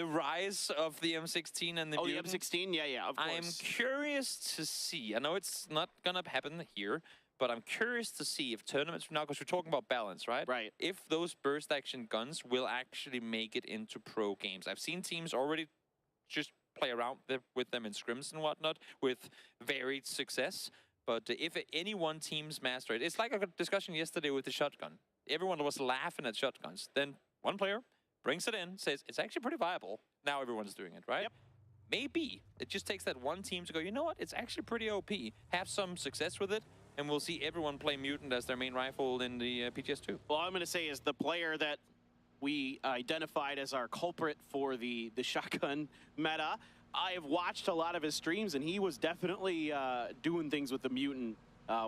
rise of the M16 and the Mutant? The M16, yeah, of course. I'm curious to see. I know it's not gonna happen here, but I'm curious to see if tournaments from now, because we're talking about balance, right? Right. If those burst action guns will actually make it into pro games. I've seen teams already just play around with them in scrims and whatnot with varied success. But if any one team's master it, it's like a discussion yesterday with the shotgun. everyone was laughing at shotguns. Then one player brings it in, says it's actually pretty viable. Now everyone's doing it, right? Yep. Maybe it just takes that one team to go, you know what, it's actually pretty OP. Have some success with it, and we'll see everyone play Mutant as their main rifle in the PGS2. Well, all I'm going to say is the player that we identified as our culprit for the shotgun meta, I have watched a lot of his streams, and he was definitely doing things with the Mutant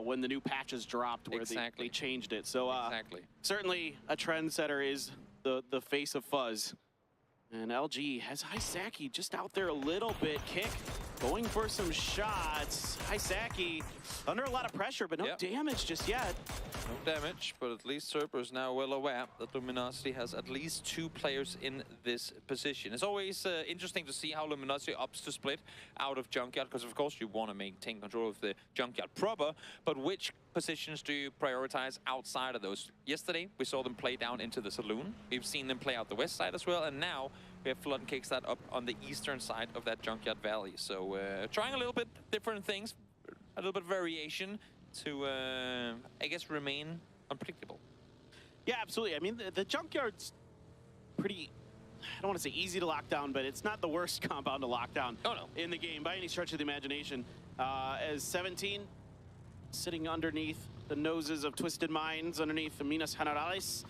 when the new patches dropped, where they changed it. So certainly a trendsetter is the face of Fuzz. And LG has Hisaki just out there a little bit. Kick going for some shots. Hisaki under a lot of pressure, but no damage just yet. No damage, but at least Serper is now well aware that Luminosity has at least 2 players in this position. It's always interesting to see how Luminosity opts to split out of Junkyard, because of course you want to maintain control of the Junkyard proper, but which positions do you prioritize outside of those? Yesterday, we saw them play down into the Saloon. We've seen them play out the west side as well, and now we have Flood and Kickstart up on the eastern side of that Junkyard Valley. So trying a little bit different things, a little bit of variation to, I guess, remain unpredictable. Yeah, absolutely. I mean, the Junkyard's pretty, I don't want to say easy to lock down, but it's not the worst compound to lock down in the game by any stretch of the imagination. As 17 sitting underneath the noses of Twisted Minds, underneath Minas Generales,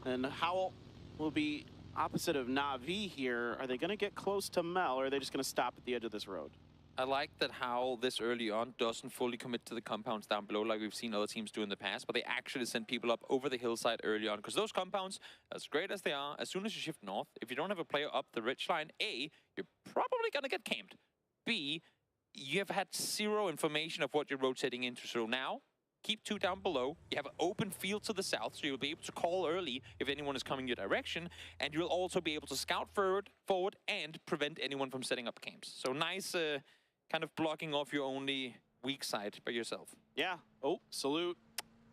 and Howl will be opposite of Na'Vi here. Are they going to get close to Mel, or are they just going to stop at the edge of this road? I like that Howl this early on doesn't fully commit to the compounds down below like we've seen other teams do in the past, but they actually send people up over the hillside early on, because those compounds, as great as they are, as soon as you shift north, if you don't have a player up the ridge line, A, you're probably going to get camped. B, you have had 0 information of what you're rotating into, so now keep 2 down below. You have an open field to the south, so you'll be able to call early if anyone is coming your direction, and you'll also be able to scout forward and prevent anyone from setting up camps. So nice kind of blocking off your only weak side by yourself. Yeah. Oh, salute.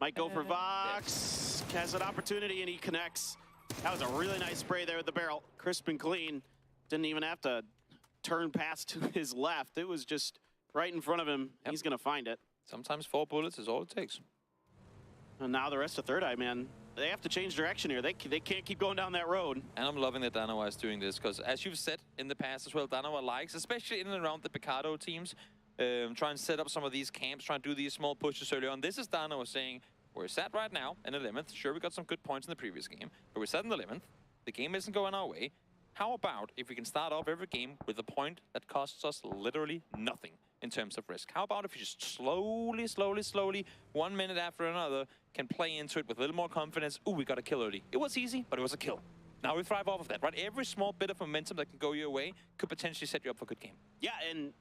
Might go for Vox. Has an opportunity, and he connects. That was a really nice spray there with the barrel. Crisp and clean. Didn't even have to turn past to his left. It was just right in front of him. He's going to find it. Sometimes 4 bullets is all it takes. And now the rest of Third Eye, man, they have to change direction here. They can't keep going down that road. And I'm loving that Danawa is doing this, because as you've said in the past as well, Danawa likes, especially in and around the Picado teams, try and set up some of these camps, try and do these small pushes early on. This is Danawa saying, we're set right now in 11th. Sure, we got some good points in the previous game, but we're set in 11th. The game isn't going our way. How about if we can start off every game with a point that costs us literally nothing in terms of risk? How about if you just slowly, 1 minute after another, can play into it with a little more confidence? Ooh, we got a kill early. It was easy, but it was a kill. Now we thrive off of that, right? Every small bit of momentum that can go your way could potentially set you up for a good game. Yeah, and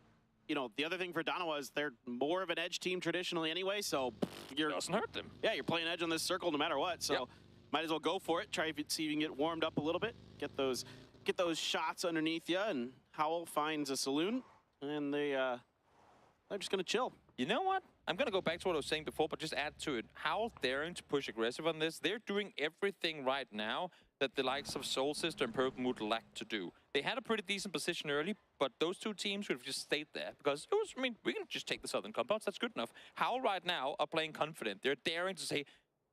you know, the other thing for Danawa is they're more of an edge team traditionally anyway, so you're... Doesn't hurt them. Yeah, you're playing edge on this circle no matter what, so might as well go for it. Try to see if you can get warmed up a little bit. Get those shots underneath you, and Howl finds a saloon, and they're just going to chill. You know what? I'm going to go back to what I was saying before, but just add to it. Howl daring to push aggressive on this. They're doing everything right now that the likes of Soul Sister and Purple Mood lacked to do. They had a pretty decent position early, but those 2 teams would have just stayed there, because it was, I mean, we can just take the southern compounds. That's good enough. Howl right now are playing confident. They're daring to say,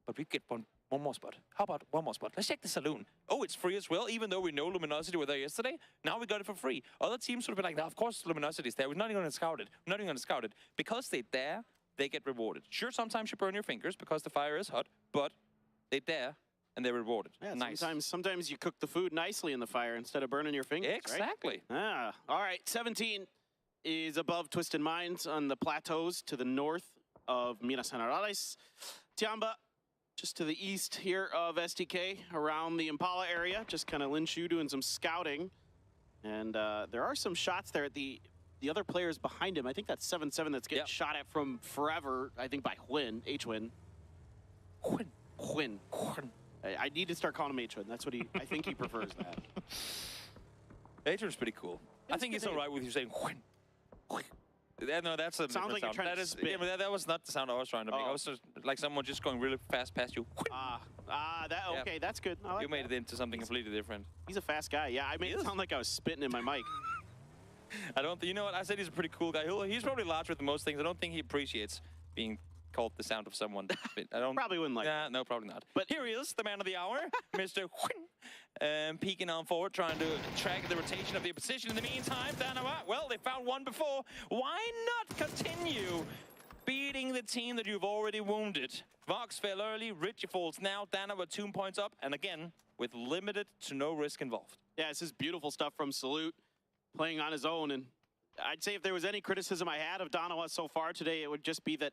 but we get one more spot. How about one more spot? Let's check the saloon. Oh, it's free as well, even though we know Luminosity were there yesterday. Now we got it for free. Other teams would have been like, no, of course Luminosity is there. We're not even going to scout it. We're not even going to scout it. Because they dare, they get rewarded. Sure, sometimes you burn your fingers because the fire is hot, but they dare and they're rewarded. Yeah, nice. Sometimes you cook the food nicely in the fire instead of burning your fingers, Exactly. Right? All right, 17 is above Twisted Minds on the plateaus to the north of Minas Generales. Tiamba, just to the east here of STK, around the Impala area, just kind of Linshu doing some scouting. And there are some shots there at the other players behind him. I think that's 7-7 that's getting shot at from forever, I think by Hwin, H-Win. Hwin. I need to start calling him H-Win. That's what I think he prefers that. H-Win's pretty cool. I think he's all right with you saying Hwin. No, that's a sounds like sound. You're trying to spit. Yeah, but that was not the sound I was trying to make. I was just like someone just going really fast past you. Okay, that's good. I like you made it into something completely different. He's a fast guy. Yeah, I made it sound like I was spitting in my mic. I don't. You know what? I said he's a pretty cool guy. He's probably larger than most things. I don't think he appreciates being called the sound of someone. I don't probably wouldn't like. Yeah, no, probably not. But here he is, the man of the hour, Mr. Peeking on forward, trying to track the rotation of the opposition. In the meantime, Danawa, well, they found one before. Why not continue beating the team that you've already wounded? Vox fell early, Richie falls now, Danawa 2 points up, and again, with limited to no risk involved. Yeah, this is beautiful stuff from Salute, playing on his own. And I'd say if there was any criticism I had of Danawa so far today, it would just be that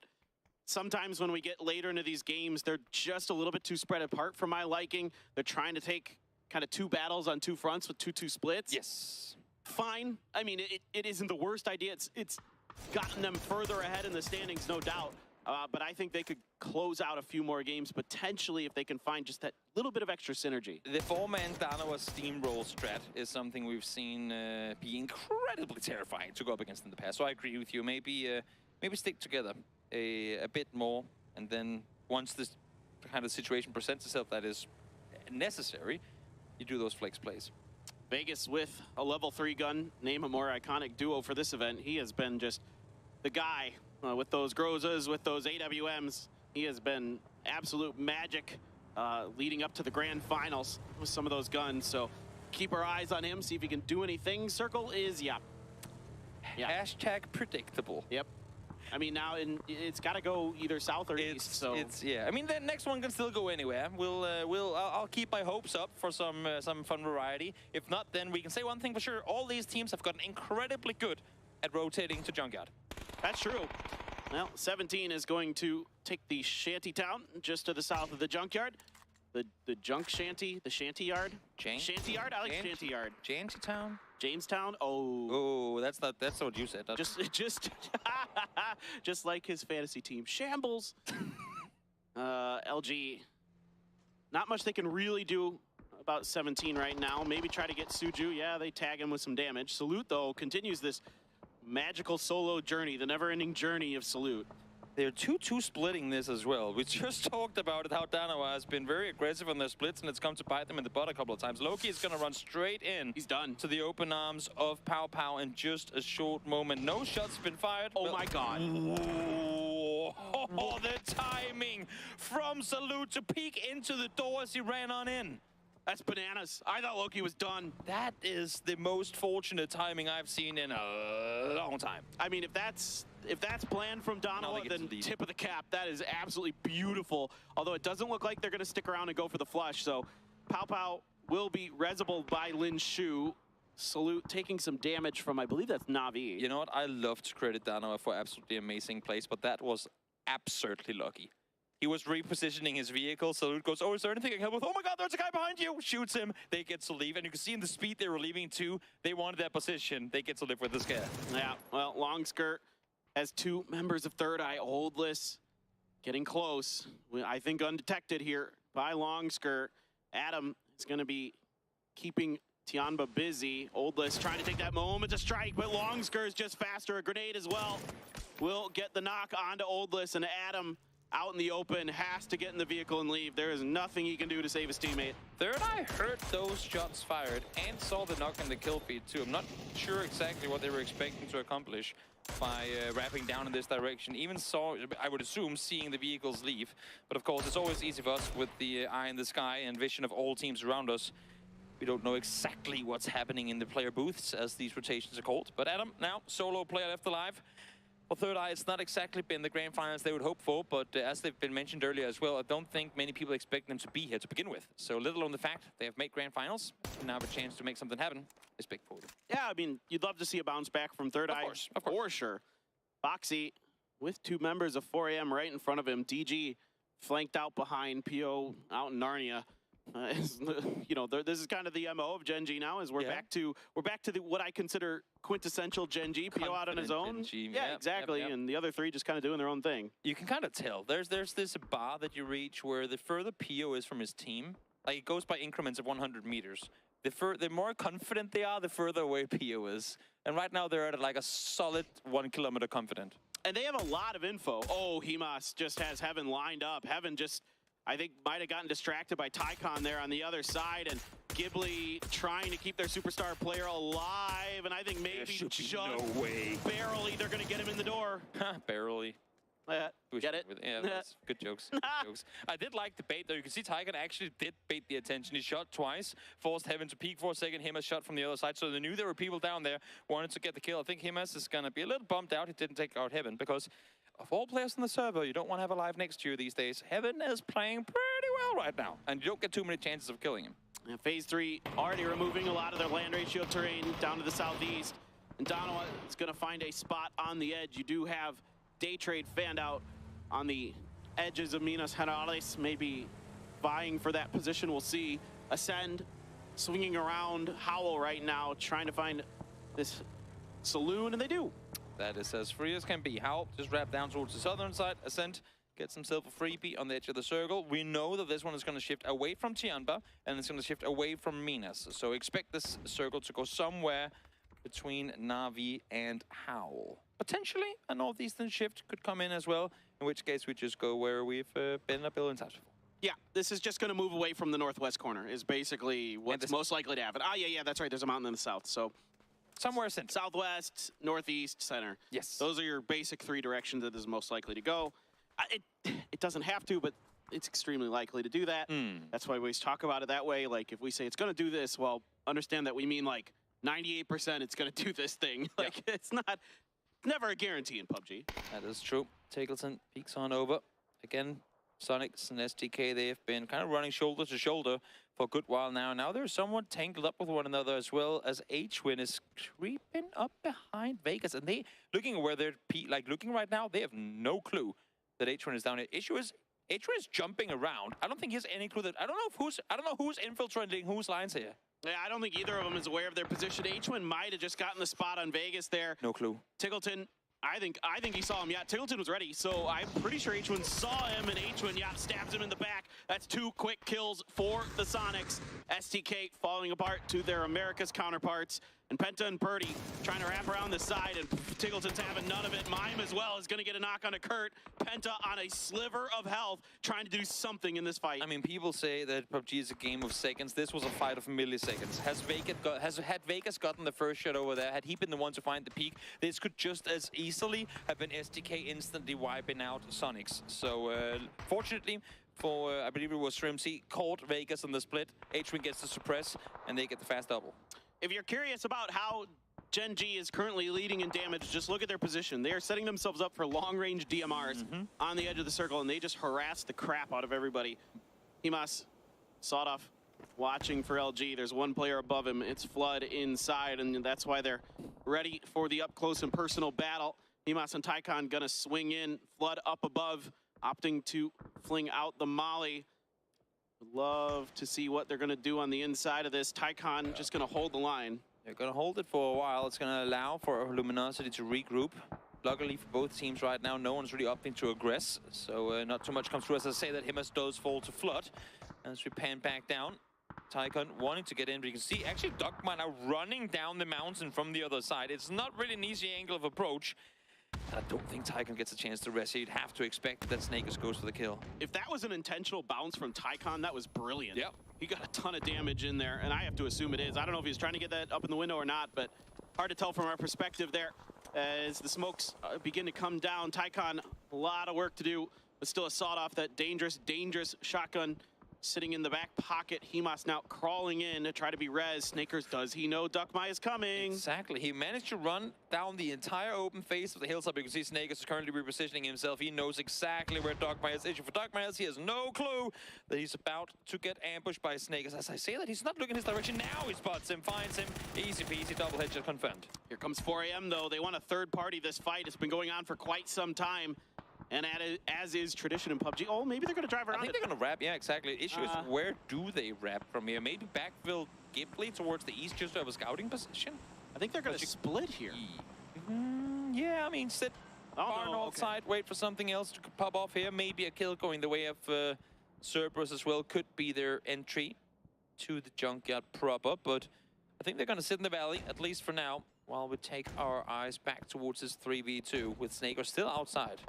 sometimes when we get later into these games, they're just a little bit too spread apart for my liking. They're trying to take kind of two battles on two fronts with 2-2 splits. Yes. Fine. I mean, it isn't the worst idea. It's gotten them further ahead in the standings, no doubt. But I think they could close out a few more games, potentially, if they can find just that little bit of extra synergy. The four-man Danawa steamroll strat is something we've seen be incredibly terrifying to go up against in the past. So I agree with you. Maybe stick together a bit more, and then once this kind of situation presents itself that is necessary, you do those flex plays. Vegas with a level 3 gun, name a more iconic duo for this event. He has been just the guy with those Grozas, with those AWMs. He has been absolute magic leading up to the grand finals with some of those guns. So keep our eyes on him, see if he can do anything. Circle is, yeah. Hashtag predictable. Yep. I mean, now it's got to go either south or east. So yeah. I mean, the next one can still go anywhere. I'll keep my hopes up for some fun variety. If not, then we can say one thing for sure: all these teams have gotten incredibly good at rotating to junkyard. That's true. Well, 17 is going to take the shanty town just to the south of the junkyard. The junk shanty, the shanty yard. Shanty yard? I like shanty yard. Shanty town? Jamestown? Oh. Oh, that's what you said. Just like his fantasy team. Shambles. LG. Not much they can really do about 17 right now. Maybe try to get Suju. Yeah, they tag him with some damage. Salute, though, continues this magical solo journey, the never-ending journey of Salute. They're 2-2 splitting this as well. We just talked about it, how Danawa has been very aggressive on their splits, and it's come to bite them in the butt a couple of times. Loki is going to run straight in. He's done. To the open arms of Pow Pow in just a short moment. No shots been fired. Oh, my God. Oh, the timing from Salute to peek into the door as he ran on in. That's bananas. I thought Loki was done. That is the most fortunate timing I've seen in a long time. I mean, if that's planned from Danawa, then tip of the cap. That is absolutely beautiful. Although it doesn't look like they're going to stick around and go for the flush. So Pow Pow will be resabled by Lin Shu. Salute taking some damage from, I believe that's Na'Vi. You know what? I love to credit Danawa for absolutely amazing plays, but that was absurdly lucky. He was repositioning his vehicle. Salute goes, oh, is there anything I can help with? Oh my God, there's a guy behind you. Shoots him. They get to leave. And you can see in the speed they were leaving too, they wanted that position. They get to live with this guy. Yeah, well, Long Skirt has two members of Third Eye. Oldless getting close. I think undetected here by Long Skirt. Adam is going to be keeping Tianba busy. Oldless trying to take that moment to strike, but Long Skirt is just faster. A grenade as well will get the knock onto Oldless, and Adam out in the open, has to get in the vehicle and leave. There is nothing he can do to save his teammate. Third Eye heard those shots fired and saw the knock and the kill feed too. I'm not sure exactly what they were expecting to accomplish by wrapping down in this direction. Even saw, I would assume, seeing the vehicles leave. But of course, it's always easy for us with the eye in the sky and vision of all teams around us. We don't know exactly what's happening in the player booths, as these rotations are called. But Adam, now, solo player left alive. For Third Eye, it's not exactly been the grand finals they would hope for, but as they've been mentioned earlier as well, I don't think many people expect them to be here to begin with. So let alone the fact they have made grand finals, and now have a chance to make something happen, is big for them. Yeah, I mean, you'd love to see a bounce back from Third Eye, of course. For sure. Boxy with two members of 4AM right in front of him. DG flanked out behind, PO out in Narnia. You know, this is kind of the MO of Gen G now, is we're back to the what I consider quintessential Gen G. PO out on his own. Yeah, exactly. Yep. And the other three just kind of doing their own thing. You can kind of tell. There's this bar that you reach where the further PO is from his team, like it goes by increments of 100 meters. The more confident they are, the further away PO is. And right now they're at like a solid 1 kilometer confident. And they have a lot of info. Oh, Himas just has Heaven lined up. Heaven just, I think, might have gotten distracted by Tycon there on the other side, and Ghibli trying to keep their superstar player alive, and I think maybe just barely they're going to get him in the door. Barely. Get it? Yeah, that's good jokes. Good jokes. I did like the bait, though. You can see Tygon actually did bait the attention. He shot twice, forced Heaven to peek for a second. Himas shot from the other side, so they knew there were people down there wanted to get the kill. I think Himas is going to be a little bummed out he didn't take out Heaven, because of all players on the server, you don't want to have a live next to you these days. Heaven is playing pretty well right now, and you don't get too many chances of killing him. And phase 3 already removing a lot of their land ratio terrain down to the southeast. And Donowa is going to find a spot on the edge. You do have Day Trade fanned out on the edges of Minas Generales, maybe vying for that position. We'll see. Ascend swinging around Howl right now, trying to find this saloon, and they do. That is as free as can be. Howl just wrapped down towards the southern side. Ascent gets himself a freebie on the edge of the circle. We know that this one is going to shift away from Tianba, and it's going to shift away from Minas. So expect this circle to go somewhere between Na'Vi and Howl. Potentially a northeastern shift could come in as well, in which case we just go where we've been a billion times before. Yeah, this is just going to move away from the northwest corner, is basically what's most likely to happen. Ah, yeah, that's right. There's a mountain in the south, so somewhere center. Southwest, northeast, center. Yes. Those are your basic 3 directions that is most likely to go. It doesn't have to, but it's extremely likely to do that. That's why we always talk about it that way. Like, if we say it's going to do this, well, understand that we mean, like, 98% it's going to do this thing. Like, it's never a guarantee in PUBG. That is true. Tackleton peeks on over. Again, Sonics and STK, they've been kind of running shoulder to shoulder for a good while now. Now they're somewhat tangled up with one another, as well as H-Win is creeping up behind Vegas. And they, looking at where they're looking right now, they have no clue that H-Win is down here. Issue is, H-Win is jumping around. I don't think he has any clue that, I don't know who's infiltrating whose lines here. Yeah, I don't think either of them is aware of their position. H-Win might have just gotten the spot on Vegas there. No clue. Tiggleton, I think he saw him. Yeah, Tiggleton was ready, so I'm pretty sure H-Win saw him, and H-Win, stabs him in the back. That's 2 quick kills for the Sonics. STK falling apart to their America's counterparts. And Penta and Purdy trying to wrap around the side, and Tiggleton's having none of it. Mime as well is going to get a knock on a Kurt. Penta on a sliver of health, trying to do something in this fight. I mean, people say that PUBG is a game of seconds. This was a fight of milliseconds. Had Vegas gotten the first shot over there, had he been the one to find the peak, this could just as easily have been STK instantly wiping out Sonics. So, fortunately, for, I believe it was Shrimsy, caught Vegas on the split. H-Win gets the suppress, and they get the fast double. If you're curious about how Gen G is currently leading in damage, just look at their position. They are setting themselves up for long-range DMRs on the edge of the circle, and they just harass the crap out of everybody. Himas, sawed off, watching for LG. There's one player above him. It's Flood inside, and that's why they're ready for the up-close and personal battle. Himas and Tycon gonna swing in. Flood up above, opting to fling out the molly. Love to see what they're going to do on the inside of this. Tycon just going to hold the line. They're going to hold it for a while. It's going to allow for Luminosity to regroup. Luckily for both teams right now, no one's really opting to aggress, so not too much comes through. As I say, that Himas does fall to Flood. As we pan back down, Tycon wanting to get in, but you can see actually Dogma now running down the mountain from the other side. It's not really an easy angle of approach. I don't think Tycon gets a chance to rest. You'd have to expect that Snakers goes for the kill. If that was an intentional bounce from Tycon, that was brilliant. Yep. He got a ton of damage in there, and I have to assume it is. I don't know if he was trying to get that up in the window or not, but hard to tell from our perspective there. As the smokes begin to come down, Tycon, a lot of work to do, but still a sawed-off that dangerous shotgun sitting in the back pocket. Himas now crawling in to try to be res. Snakers, does he know Duckmai is coming? Exactly. He managed to run down the entire open face of the hillside. You can see Snakers is currently repositioning himself. He knows exactly where Duckmai is. Issue for Duckmai, he has no clue that he's about to get ambushed by Snakers. As I say that, he's not looking his direction. Now he spots him, finds him. Easy peasy, double headshot confirmed. Here comes 4 AM though. They want a third party this fight. It's been going on for quite some time. And as is tradition in PUBG, oh, maybe they're going to drive around. I think they're going to wrap, yeah, exactly. The issue is, where do they wrap from here? Maybe backfill Gipley towards the east just to have a scouting position? I think they're going to split here. Yeah, I mean, sit far north side, wait for something else to pop off here. Maybe a kill going the way of Cerberus as well could be their entry to the junkyard proper. But I think they're going to sit in the valley, at least for now, while we take our eyes back towards this 3v2 with Snaker still outside.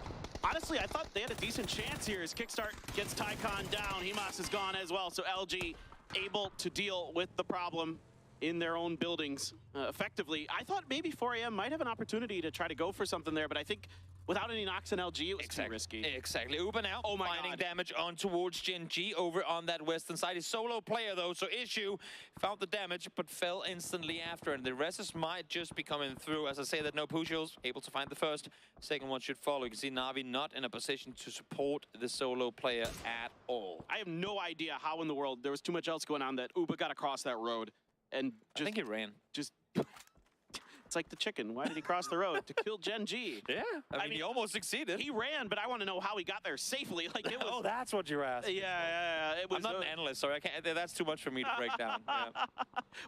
Honestly, I thought they had a decent chance here as Kickstart gets Tycon down. Himas is gone as well, so LG able to deal with the problem. in their own buildings effectively. I thought maybe 4AM might have an opportunity to try to go for something there, but I think without any knocks in LG, it was too risky. Exactly. Uber now finding damage on towards Gen G over on that western side. He's solo player though, so Issue found the damage but fell instantly after, and the rest might just be coming through. As I say that no Pushos able to find the first. Second one should follow. You can see Na'Vi not in a position to support the solo player at all. I have no idea how in the world there was too much else going on that Uber got across that road and just, I think he ran. Just it's like the chicken. Why did he cross the road? To kill Gen G. Yeah, I mean he almost succeeded. He ran, but I want to know how he got there safely. Like it was. Oh, that's what you're asking. Yeah. It was, I'm not an analyst, sorry. I can't. That's too much for me to break down. Yeah.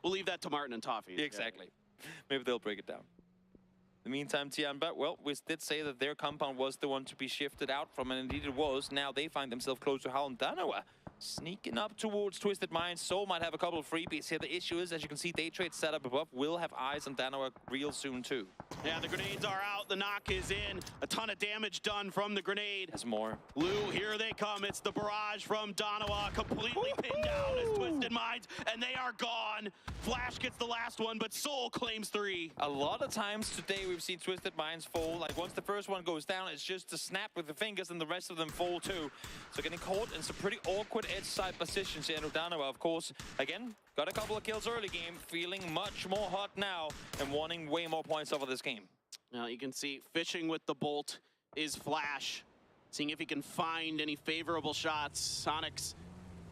We'll leave that to Martin and Toffee. Exactly. Maybe they'll break it down. In the meantime, Tianba, well, we did say that their compound was the one to be shifted out from, and indeed it was. Now they find themselves close to Hal and Danoa. Sneaking up towards Twisted Minds. Soul might have a couple of freebies here. The issue is, as you can see, Day Trade set up above will have eyes on Danoa real soon too. Yeah, the grenades are out. The knock is in. A ton of damage done from the grenade. There's more. Lou, here they come. It's the barrage from Danoa, completely pinned down as Twisted Minds, and they are gone. Flash gets the last one, but Soul claims 3. A lot of times today we've seen Twisted Minds fall. Like once the first one goes down, it's just to snap with the fingers and the rest of them fall too. So getting caught in some pretty awkward edge side positions here. Danoa, of course, again, got a couple of kills early game, feeling much more hot now and wanting way more points off of this game. Now you can see fishing with the bolt is Flash, seeing if he can find any favorable shots. Sonics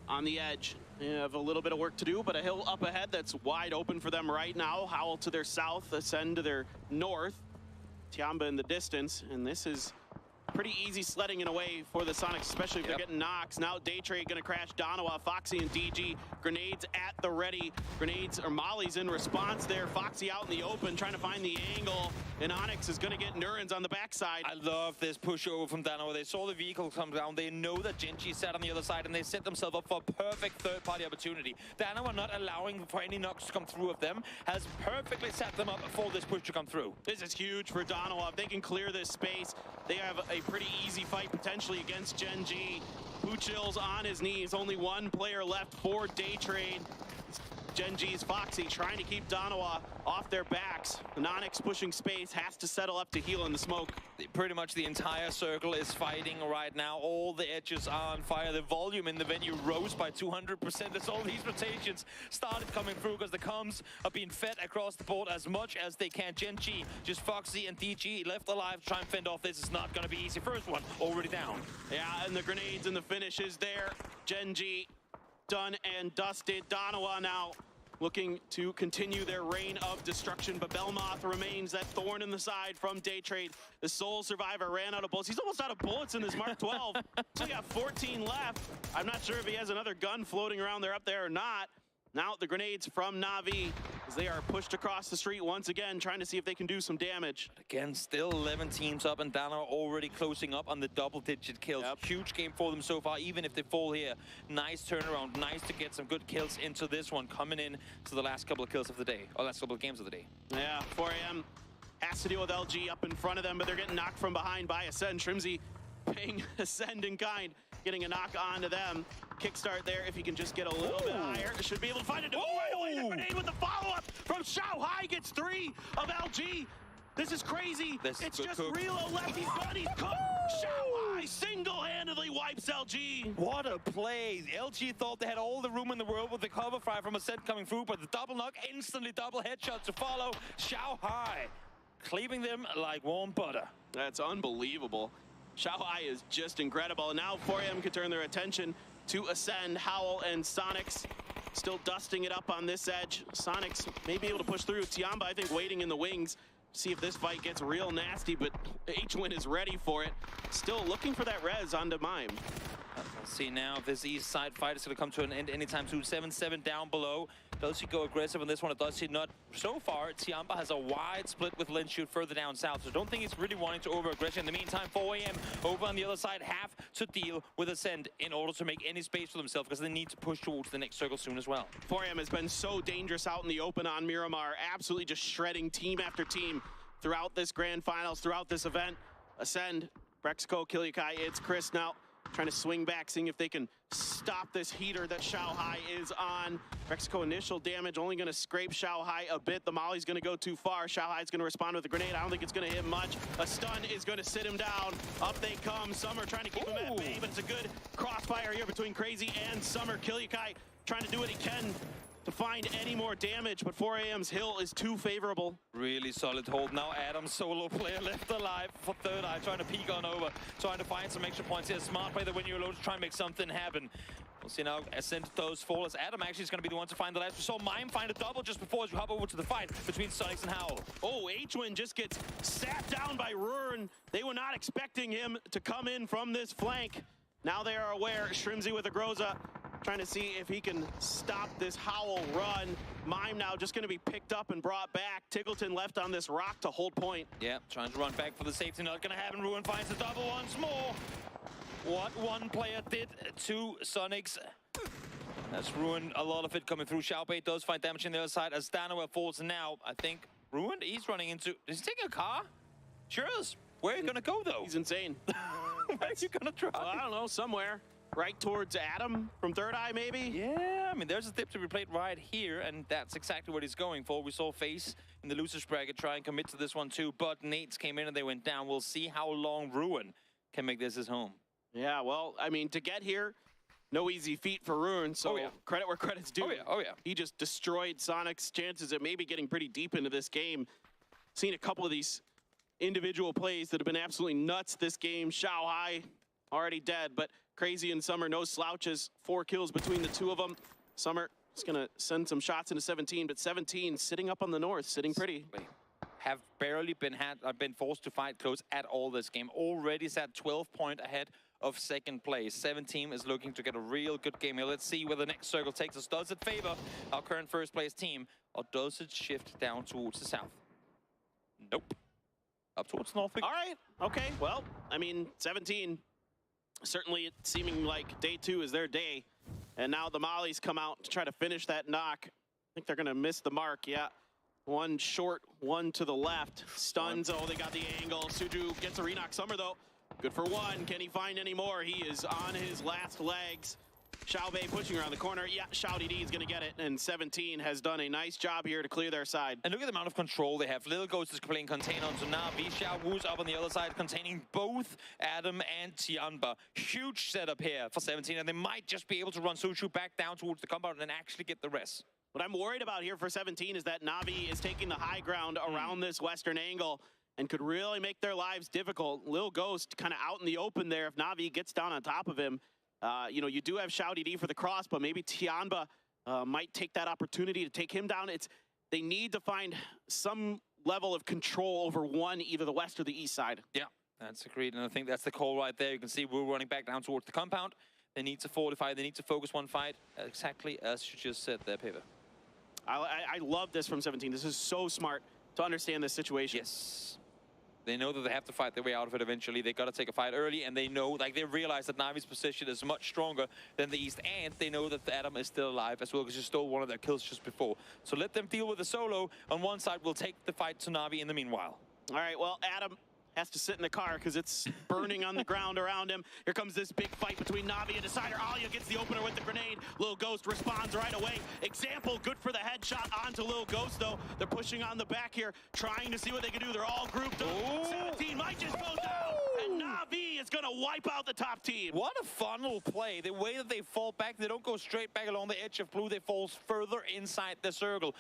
on the edge. They have a little bit of work to do, but a hill up ahead that's wide open for them right now. Howl to their south, Ascend to their north. Tiamba in the distance, and this is pretty easy sledding in a way for the Sonics, especially if they're getting knocks. Now Daytrade gonna crash Danoa, Foxy and DG. Grenades at the ready. Grenades or mollies in response there. Foxy out in the open, trying to find the angle. And Onyx is gonna get Nurens on the backside. I love this push over from Danoa. They saw the vehicle come down. They know that Genji sat on the other side, and they set themselves up for a perfect third-party opportunity. Danoa not allowing for any knocks to come through of them has perfectly set them up for this push to come through. This is huge for Danoa. If they can clear this space, they have a pretty easy fight potentially against Gen G. Puchil's on his knees. Only one player left for Daytrade. Gen G's Foxy trying to keep Danoa off their backs. Nonix pushing space, has to settle up to heal in the smoke. Pretty much the entire circle is fighting right now. All the edges are on fire. The volume in the venue rose by 200% as all these rotations started coming through because the comms are being fed across the board as much as they can. Gen G, just Foxy and DG left alive to try and fend off. This is not going to be easy. First one already down. Yeah, and the grenades and the finishes there. Gen G done and dusted. Danoa now looking to continue their reign of destruction, but Belmoth remains that thorn in the side from Daytrade. The sole survivor ran out of bullets. He's almost out of bullets in this Mark 12. So he got 14 left. I'm not sure if he has another gun floating around there up there or not. Now the grenades from Na'Vi as they are pushed across the street once again, trying to see if they can do some damage. Again, still 11 teams up, and Danoa already closing up on the double-digit kills. Huge game for them so far, even if they fall here. Nice turnaround, nice to get some good kills into this one, coming in to the last couple of kills of the day, or last couple of games of the day. Yeah, 4AM has to deal with LG up in front of them, but they're getting knocked from behind by Ascend. Trimsy paying Ascend in kind, getting a knock onto them. Kickstart there, if he can just get a little bit higher, should be able to find it. Oh, right away, the grenade with the follow-up from Xiaohai gets 3 of LG. This is crazy. It's just Relo left. He's done. He's cooked. Xiaohai single-handedly wipes LG. What a play. LG thought they had all the room in the world with the cover fire from Ascent coming through, but the double knock, instantly double headshot to follow. Xiaohai cleaving them like warm butter. That's unbelievable. Xiaohai is just incredible. And now 4AM can turn their attention to Ascend. Howl and Sonics still dusting it up on this edge. Sonics may be able to push through. Tiamba, I think, waiting in the wings. See if this fight gets real nasty, but H-Win is ready for it. Still looking for that res onto Mime. We'll see now if this east side fight is going to come to an end anytime soon. 7-7 down below. Does he go aggressive on this one, or does he not? So far, Tiamba has a wide split with Linshoot further down south, so don't think he's really wanting to over-aggression. In the meantime, 4AM over on the other side have to deal with Ascend in order to make any space for themselves, because they need to push towards the next circle soon as well. 4AM has been so dangerous out in the open on Miramar, absolutely just shredding team after team throughout this grand finals, throughout this event. Ascend, Brexco, Kilikai, it's Chris now. trying to swing back, seeing if they can stop this heater that Shanghai is on. Mexico initial damage, only going to scrape Shanghai a bit. The molly's going to go too far. Shanghai's going to respond with a grenade. I don't think it's going to hit much. A stun is going to sit him down. Up they come. Summer trying to keep him at bay, but it's a good crossfire here between Crazy and Summer. Killikai trying to do what he can to find any more damage, but 4AM's hill is too favorable. Really solid hold. Now Adam, solo player left alive for third eye, trying to peek on over, trying to find some extra points here. Smart play that when you're alone to try and make something happen. We'll see now Ascent does fall as Adam actually is going to be the one to find the last. We saw Mime find a double just before as we hop over to the fight between Sonics and Howl. Oh, H-Win just gets sat down by Ruren. They were not expecting him to come in from this flank. Now they are aware. Shrimsy with a Groza, trying to see if he can stop this Howl run. Mime now just going to be picked up and brought back. Tiggleton left on this rock to hold point. Yeah, trying to run back for the safety. Not going to happen. Ruin finds the double once more. What one player did to Sonics. That's ruined a lot of it coming through. Xiaobei does find damage on the other side as Danaway falls now. I think Ruined, he's running into... Is he taking a car? Sure is. Where are you going to go, though? He's insane. Where are you going to try? I don't know, somewhere. Right towards Adam from Third Eye, maybe? Yeah, I mean, there's a tip to be played right here, and that's exactly what he's going for. We saw Face in the losers bracket try and commit to this one, too, but Nates came in and they went down. We'll see how long Ruin can make this his home. Yeah, well, I mean, to get here, no easy feat for Ruin, so credit where credit's due. Oh, yeah. He just destroyed Sonic's chances at maybe getting pretty deep into this game. Seen a couple of these individual plays that have been absolutely nuts this game. Shanghai already dead, but Crazy and Summer, no slouches. 4 kills between the two of them. Summer is going to send some shots into 17, but 17 sitting up on the north, sitting pretty. Have barely been forced to fight close at all this game. Already sat 12 points ahead of second place. 17 is looking to get a real good game here. Let's see where the next circle takes us. Does it favor our current first place team, or does it shift down towards the south? Nope. Up towards north. All right. Okay. Well, I mean, 17. Certainly it's seeming like day 2 is their day. And now the Mollies come out to try to finish that knock. I think they're going to miss the mark. Yeah. One short, one to the left. Stuns. Oh, they got the angle. Suju gets a re-knock. Summer, though, good for one. Can he find any more? He is on his last legs. Xiaobei pushing around the corner. Yeah, Shouty D is going to get it. And 17 has done a nice job here to clear their side. And look at the amount of control they have. Little Ghost is playing contain onto Navi. Xiao Wu's up on the other side, containing both Adam and Tianba. Huge setup here for 17, and they might just be able to run Suchu back down towards the compound and actually get the rest. What I'm worried about here for 17 is that Navi is taking the high ground around this western angle and could really make their lives difficult. Lil Ghost kind of out in the open there if Navi gets down on top of him. You know, you do have Shouty D for the cross, but maybe Tianba might take that opportunity to take him down. They need to find some level of control over one, either the west or the east side. Yeah, that's agreed, and I think that's the call right there. You can see we're running back down towards the compound. They need to fortify, they need to focus one fight, exactly as you just said there, Paper. I love this from 17. This is so smart to understand this situation. Yes. They know that they have to fight their way out of it eventually. They got to take a fight early, and they know, like, they realize that Navi's position is much stronger than the East, and they know that Adam is still alive as well because he stole one of their kills just before. So let them deal with the solo. On one side, we'll take the fight to Navi in the meanwhile. All right, well, Adam has to sit in the car because it's burning on the ground around him. Here comes this big fight between Navi and Decider. Alia gets the opener with the grenade. Lil Ghost responds right away. Example, good for the headshot onto Lil Ghost, though. They're pushing on the back here, trying to see what they can do. They're all grouped up. 17 might just go down, and Navi is going to wipe out the top team. What a funnel play. The way that they fall back, they don't go straight back along the edge of blue. They fall further inside the circle,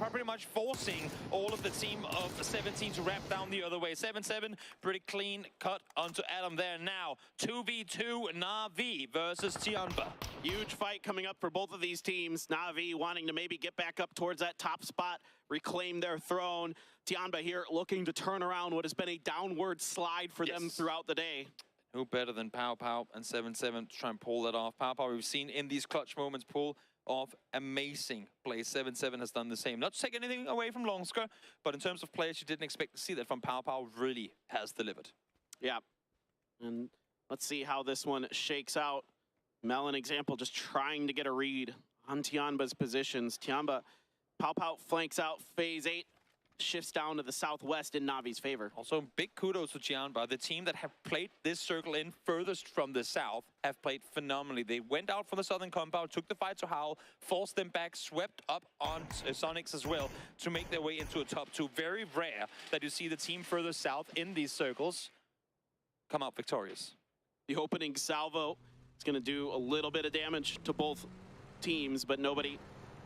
pretty much forcing all of the team of 17 to wrap down the other way. 7-7. Pretty clean cut onto Adam there now. 2v2 Navi versus Tianba. Huge fight coming up for both of these teams. Navi wanting to maybe get back up towards that top spot, reclaim their throne. Tianba here looking to turn around what has been a downward slide for them throughout the day. Who better than Pow Pow and 7-7 to try and pull that off? Pow Pow, we've seen in these clutch moments pull off amazing plays. 7-7 has done the same. Not to take anything away from Longsker, but in terms of players you didn't expect to see that from Pow Pow, really has delivered. Yeah. And let's see how this one shakes out. Melon example just trying to get a read on Tianba's positions. Tianba, Pow Pow flanks out phase 8. shifts down to the southwest in Navi's favor. Also, big kudos to Tianba. The team that have played this circle in furthest from the south have played phenomenally. They went out for the southern compound, took the fight to Howl, forced them back, swept up on Sonics as well to make their way into a top two. Very rare that you see the team further south in these circles come out victorious. The opening salvo is going to do a little bit of damage to both teams, but nobody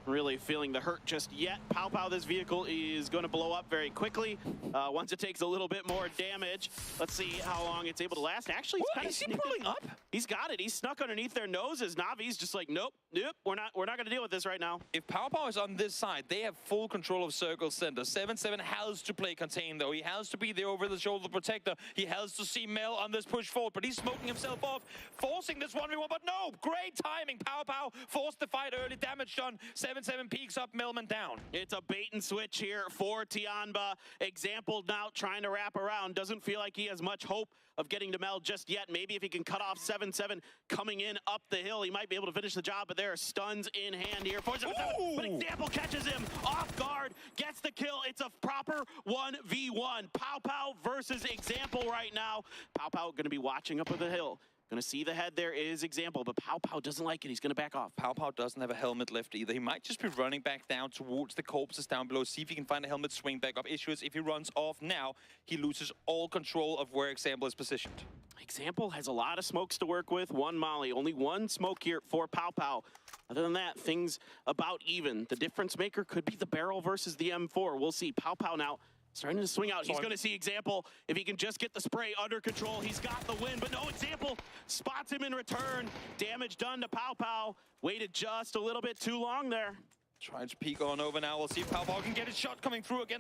really feeling the hurt just yet. Pow, this vehicle is going to blow up very quickly once it takes a little bit more damage. Let's see how long it's able to last. Actually, is he pulling up? He's got it. He's snuck underneath their noses. Navi's just like, nope, we're not going to deal with this right now. If Pow is on this side, they have full control of circle center. 7-7 has to play contain though. He has to be the over-the-shoulder protector. He has to see Mel on this push forward, but he's smoking himself off, forcing this 1v1, but no, great timing. Pow forced the fight early, damage done. 7-7 peaks up, Melman down. It's a bait and switch here for Tianba. Example now trying to wrap around. Doesn't feel like he has much hope of getting to Mel just yet. Maybe if he can cut off 7-7 coming in up the hill, he might be able to finish the job, but there are stuns in hand here. 4-7-7, but Example catches him off guard, gets the kill. It's a proper 1v1. Pow versus Example right now. Pow going to be watching up at the hill. Gonna see the head there is Example, but Pow doesn't like it. He's gonna back off. Pow doesn't have a helmet left either. He might just be running back down towards the corpses down below, see if he can find a helmet, swing back up. Issue is if he runs off now, he loses all control of where Example is positioned. Example has a lot of smokes to work with. One molly, only one smoke here for Pow. Other than that, things about even. The difference maker could be the barrel versus the M4. We'll see. Pow now starting to swing out. He's going to see Example. If he can just get the spray under control, he's got the win. But no, Example spots him in return. Damage done to Pow. Waited just a little bit too long there. Trying to peek on over now. We'll see if Pow can get his shot coming through again.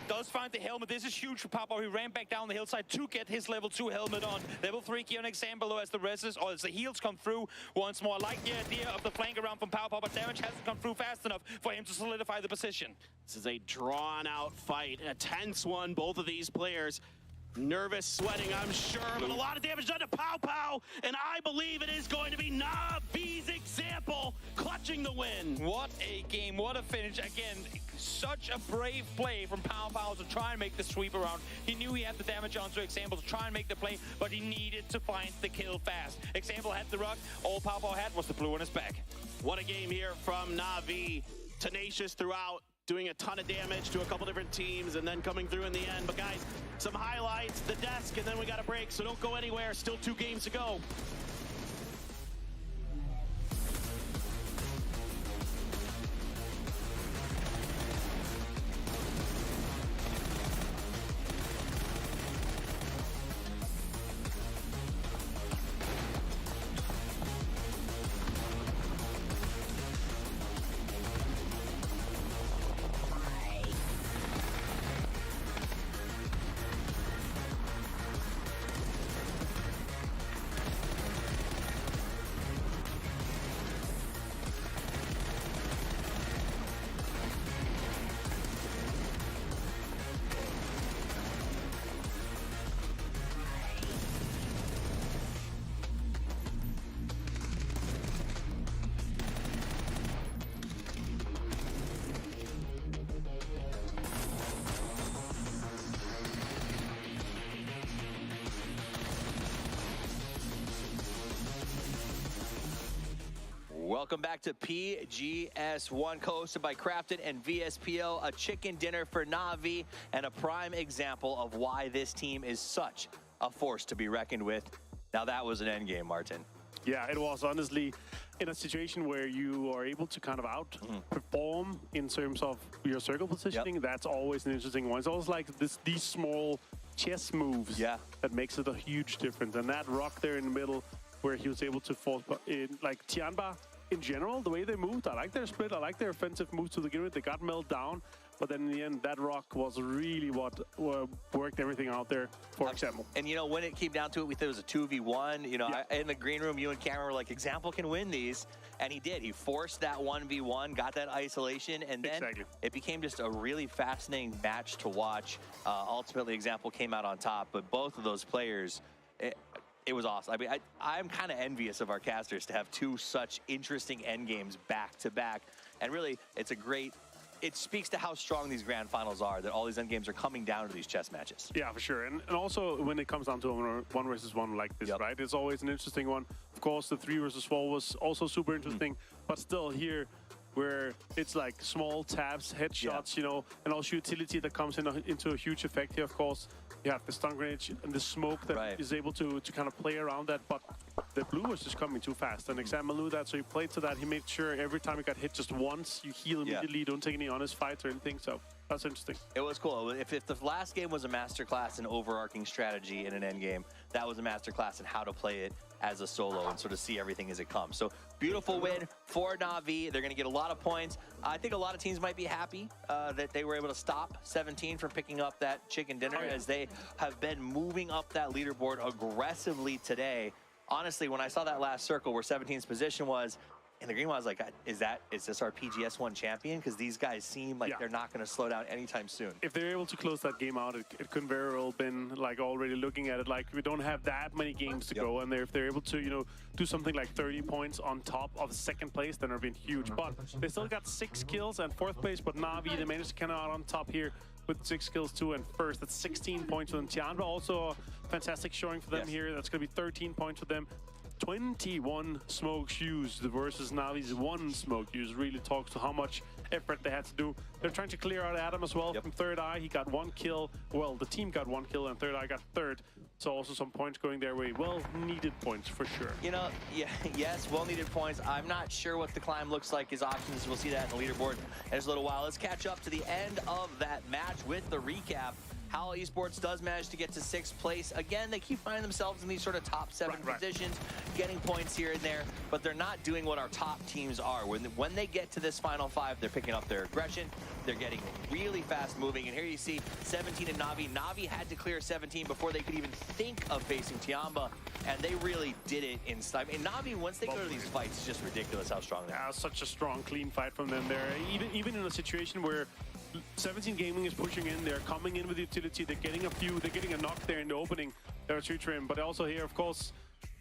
Does find the helmet. This is huge for Pow. He ran back down the hillside to get his level 2 helmet on. Level 3 key on Example as the reses, or as the heals come through once more. I like the idea of the flank around from Pow, but damage hasn't come through fast enough for him to solidify the position. This is a drawn-out fight, a tense one. Both of these players nervous, sweating, I'm sure, but a lot of damage done to Pow, and I believe it is going to be Navi's Example clutching the win. What a game, what a finish. Again, such a brave play from Pow to try and make the sweep around. He knew he had the damage onto Example to try and make the play, but he needed to find the kill fast. Example had the ruck, all Pow had was the blue on his back. What a game here from Navi. Tenacious throughout, doing a ton of damage to a couple different teams and then coming through in the end. But guys, some highlights, the desk, and then we got a break, so don't go anywhere. Still 2 games to go. Welcome back to PGS1, co-hosted by Crafted and VSPO, a chicken dinner for Navi, and a prime example of why this team is such a force to be reckoned with. Now that was an endgame, Martin. Yeah, it was honestly in a situation where you are able to kind of outperform in terms of your circle positioning. That's always an interesting one. It's always like these small chess moves that makes it a huge difference. And that rock there in the middle where he was able to force in, like Tianba, in general, the way they moved, I like their split, I like their offensive moves to begin with. They got Mel down, but then in the end, that rock was really what worked everything out there, for example. And, you know, when it came down to it, we thought it was a 2v1. You know, in the green room, you and Cameron were like, Example can win these. And he did. He forced that 1v1, got that isolation, and then it became just a really fascinating match to watch. Ultimately, Example came out on top, but both of those players... It was awesome. I mean, I'm kind of envious of our casters to have 2 such interesting end games back to back. And really, it's a great it speaks to how strong these grand finals are, that all these end games are coming down to these chess matches. Yeah, for sure. And also when it comes down to one versus one like this, right? It's always an interesting one. Of course, the 3 versus 4 was also super interesting, but still here, where it's like small tabs, headshots, you know, and also utility that comes into a huge effect here, of course. You have the stun grenade and the smoke that is able to kind of play around that, but the blue was just coming too fast. And Example knew that, so he played to that. He made sure every time he got hit just once, you heal immediately, don't take any honest fights or anything, so that's interesting. It was cool. If the last game was a masterclass in overarching strategy in an end game, that was a masterclass in how to play it as a solo and sort of see everything as it comes. So beautiful win for Na'Vi. They're going to get a lot of points. I think a lot of teams might be happy that they were able to stop 17 from picking up that chicken dinner as they have been moving up that leaderboard aggressively today. Honestly, when I saw that last circle where 17's position was, in the green one, I was like, is this our PGS1 champion? Because these guys seem like they're not going to slow down anytime soon. If they're able to close that game out, it could very well been like already looking at it like we don't have that many games to go, and if they're able to, you know, do something like 30 points on top of second place, then it'll be huge. But they still got 6 kills and 4th place, but Na'Vi, they managed to come out on top here with 6 kills too, and first. That's 16 points for them. Tianba also a fantastic showing for them here. That's going to be 13 points for them. 21 smokes used versus Navi's 1 smoke used really talks to how much effort they had to do. They're trying to clear out Adam as well from Third Eye. He got 1 kill. Well, the team got 1 kill and Third Eye got 3rd. So also some points going their way. Well-needed points for sure. You know, yes, well-needed points. I'm not sure what the climb looks like, his options. We'll see that in the leaderboard in just a little while. Let's catch up to the end of that match with the recap. Howl Esports does manage to get to 6th place. Again, they keep finding themselves in these sort of top 7 positions, getting points here and there, but they're not doing what our top teams are. When they get to this final 5, they're picking up their aggression. They're getting really fast moving. And here you see 17 and Na'Vi. Na'Vi had to clear 17 before they could even think of facing Tianba, and they really did it in style. And Na'Vi, once they go to these fights, it's just ridiculous how strong they are. Such a strong, clean fight from them there. Even in a situation where 17 Gaming is pushing in, they're coming in with utility, they're getting a knock there in the opening, there are 2 trim, but also here, of course,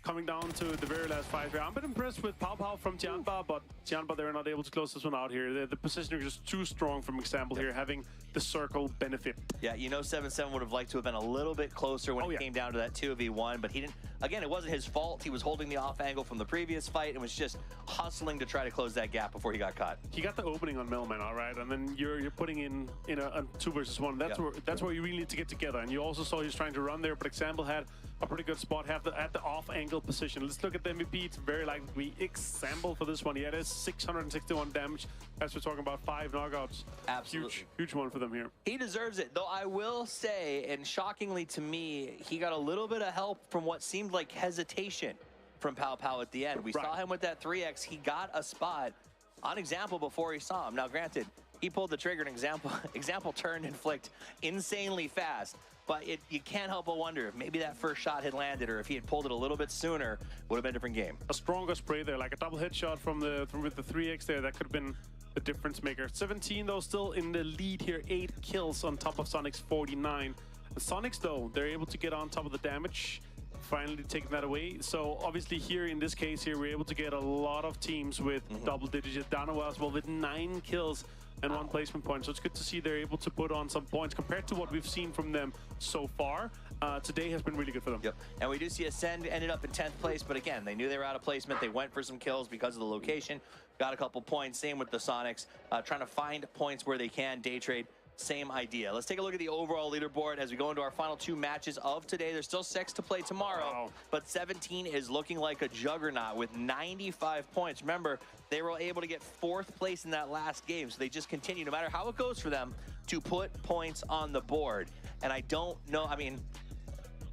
coming down to the very last fight here. I'm a bit impressed with Pubg from Tianba, but Tianba, they're not able to close this one out here. The positioning is just too strong from Example here, having the circle benefit. Yeah, you know 7-7 would have liked to have been a little bit closer when it came down to that 2v1, but he didn't. Again, it wasn't his fault. He was holding the off angle from the previous fight and was just hustling to try to close that gap before he got caught. He got the opening on Melman, all right, and then you're putting in a 2 versus 1. That's where you really need to get together. And you also saw he was trying to run there, but Example had a pretty good spot at the off angle position. Let's look at the MVP. It's very likely to be Example for this one. Yeah, it is 661 damage. As we're talking about 5 knockouts. Absolutely. Huge one for them here. He deserves it, though I will say, and shockingly to me, he got a little bit of help from what seemed like hesitation from Pau at the end. We saw him with that 3x. He got a spot on Example before he saw him. Now, granted, he pulled the trigger and Example turned and flicked insanely fast. But you can't help but wonder if maybe that first shot had landed, or if he had pulled it a little bit sooner, would have been a different game. A stronger spray there, like a double headshot with the 3x there, that could have been the difference maker. 17 though, still in the lead here, 8 kills on top of Sonic's 49. The Sonics though, they're able to get on top of the damage, finally taking that away. So obviously here in this case here, we're able to get a lot of teams with double digits. Dano as well with 9 kills and 1 placement point. So it's good to see they're able to put on some points compared to what we've seen from them so far. Today has been really good for them. Yep. And we do see Ascend ended up in 10th place, but again, they knew they were out of placement. They went for some kills because of the location. Got a couple points. Same with the Sonics. Trying to find points where they can. Day trade. Same idea. Let's take a look at the overall leaderboard as we go into our final 2 matches of today. There's still 6 to play tomorrow, but 17 is looking like a juggernaut with 95 points. Remember, they were able to get 4th place in that last game, so they just continue, no matter how it goes for them, to put points on the board. And I don't know, I mean,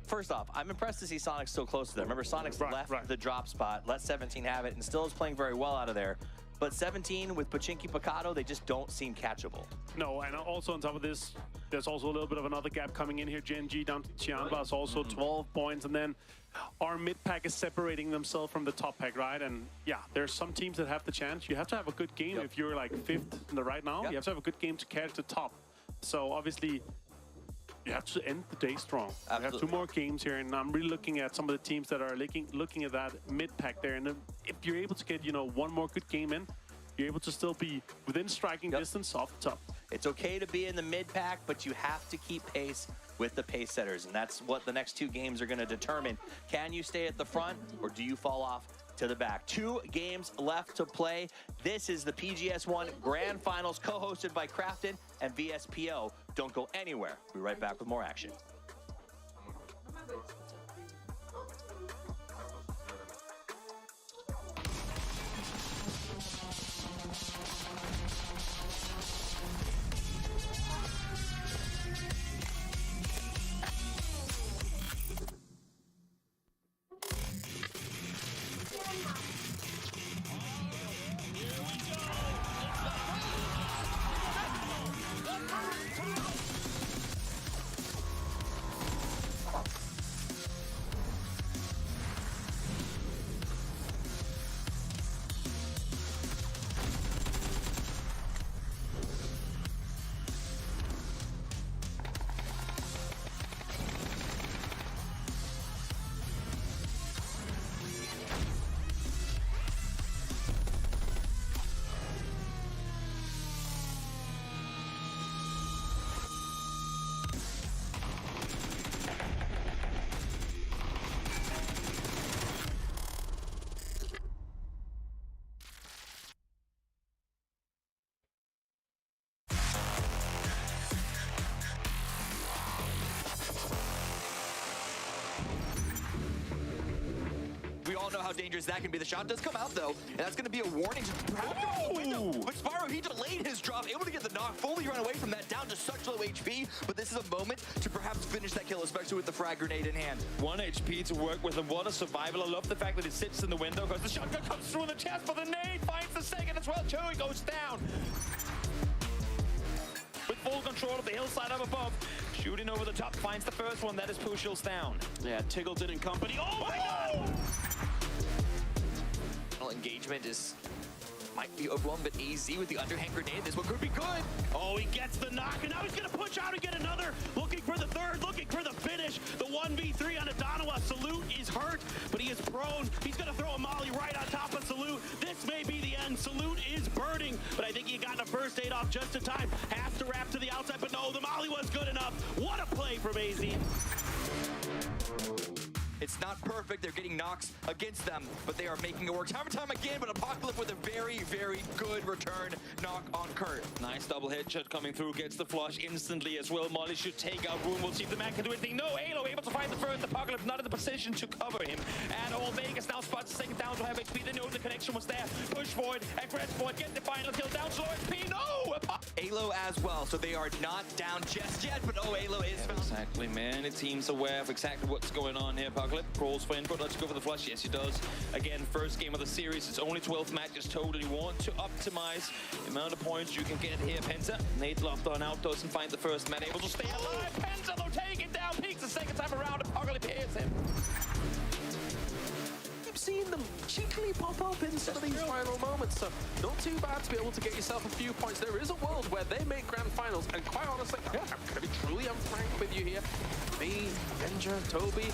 first off, I'm impressed to see Sonic so close to them. Remember, Sonic's left the drop spot, let 17 have it, and still is playing very well out of there. But 17 with Pachinki Picado, they just don't seem catchable. No, and also on top of this, there's also a little bit of another gap coming in here. Gen G down to Tianba is also 12 points. And then our mid pack is separating themselves from the top pack, right? And yeah, there's some teams that have the chance. You have to have a good game if you're like 5th in the right now. You have to have a good game to catch the top. So obviously, you have to end the day strong. We have 2 more games here, and I'm really looking at some of the teams that are looking at that mid pack there. And if you're able to get 1 more good game in, you're able to still be within striking distance off the top. It's okay to be in the mid pack, but you have to keep pace with the pace setters, and that's what the next two games are going to determine. Can you stay at the front, or do you fall off to the back? 2 games left to play. This is the PGS1 Grand Finals, co-hosted by Crafton and VSPO. Don't go anywhere. We'll be right back with more action. Know how dangerous that can be. The shot does come out though, and that's going to be a warning to perhaps go out the window. But Spyro, he delayed his drop, able to get the knock, fully run away from that, down to such low HP. But this is a moment to perhaps finish that kill, especially with the frag grenade in hand. 1 HP to work with, and what a survival. I love the fact that it sits in the window because the shotgun comes through in the chest, but the nade finds the second as well too. He goes down. With full control of the hillside up above, shooting over the top, finds the first one. That is Pushil's down. Yeah, Tiggleton and company. Oh my God! Engagement might be overwhelmed, but AZ with the underhand grenade. This one could be good. Oh, he gets the knock, and now he's going to push out and get another. Looking for the third, looking for the finish. The 1v3 on Adanawa. Salute is hurt, but he is prone. He's going to throw a molly right on top of Salute. This may be the end. Salute is burning, but I think he got a first aid off just in time. Has to wrap to the outside, but no, the molly was good enough. What a play from AZ. It's not perfect. They're getting knocks against them, but they are making it work time and time again. But Apocalypse with a very, very good return knock on Kurt. Nice double headshot coming through, gets the flush instantly as well. Molly should take out room. We'll see if the man can do anything. No, Halo able to find the first. Apocalypse not in the position to cover him at all. Vegas now spots the second down to have HP. They know the connection was there. Push forward, aggress forward, get the final kill down. Slow HP, no! Halo as well, so they are not down just yet, but oh, Halo is found. Exactly, man. The team's aware of exactly what's going on here. Apocalypse crawls for input. Let's go for the flush. Yes, he does. Again, first game of the series. It's only 12 matches total. You want to optimize the amount of points you can get here. Penta, Nate locked on out, doesn't find the first man. Able to stay alive. Penta, though, taking down. Peaks the second time around. Apocalypse hits him. Keep seeing them cheekily pop up in some of these final moments, so not too bad to be able to get yourself a few points. There is a world where they make grand finals, and quite honestly, I'm going to be truly frank with you here. Me, Avenger, Toby,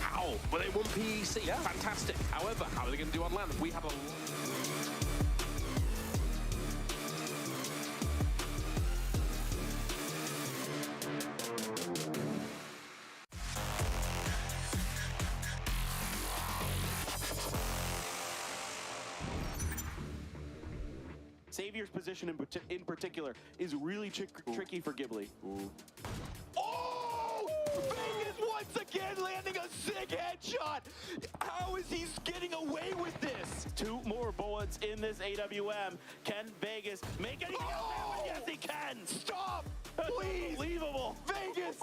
how? Well, they won PEC, fantastic. However, how are they going to do on land? We have a... Xavier's position in particular is really tricky for Ghibli. Oh! Vegas once again landing a sick headshot! How is he getting away with this? 2 more bullets in this AWM. Can Vegas make anything else? Yes, he can! Stop! Please! Unbelievable! Vegas!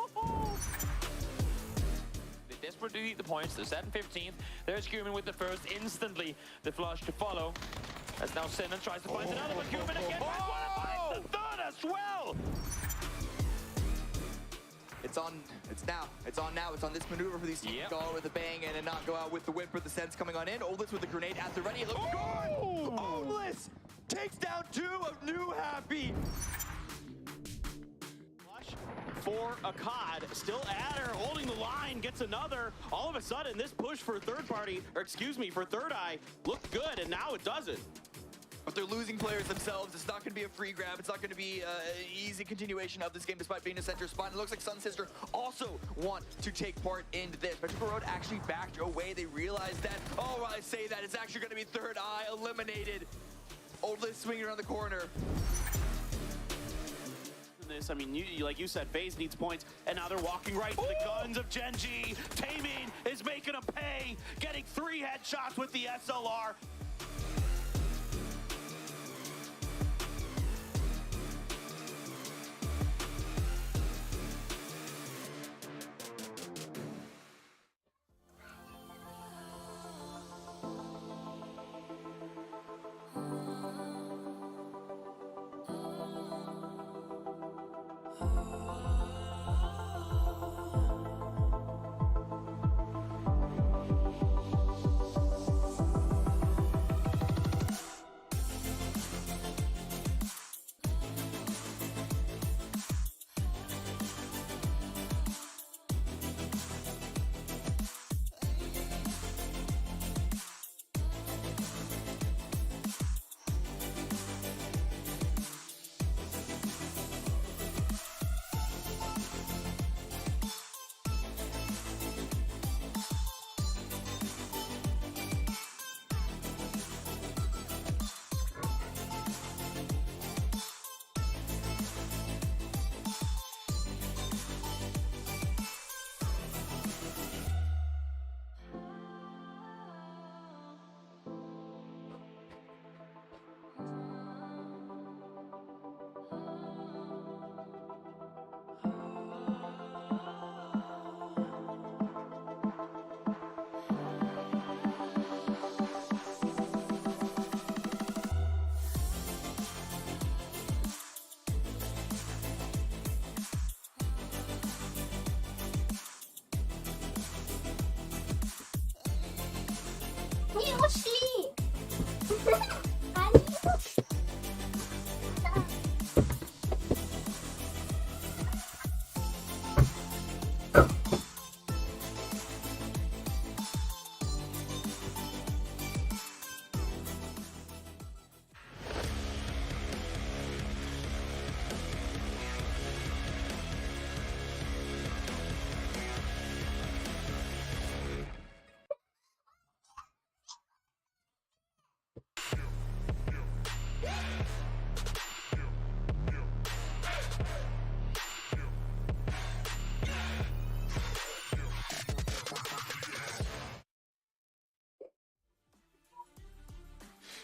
They desperately need the points. They're set in 15th. There's Cumin with the first. Instantly, the flush to follow. As now Sinan tries to find another, but Cumin again finds the third as well! It's on now. It's on this maneuver for these teams to go out with a bang and not go out with the whimper. The sense coming on in. Oldless with the grenade at the ready. It looks good! Oldless takes down 2 of New Happy. For Akkad, still Adder holding the line, gets another. All of a sudden, this push for third party, or excuse me, for Third Eye looked good, and now it doesn't. But they're losing players themselves. It's not going to be a free grab. It's not going to be an easy continuation of this game despite being a center spot. And it looks like Sun Sister also want to take part in this. Metrical Road actually backed away. They realized that, oh, while I say that, it's actually going to be Third Eye eliminated. Old Liz swinging around the corner. This, I mean, like you said, FaZe needs points, and now they're walking right to the guns of Genji. Taemin is making them pay, getting 3 headshots with the SLR.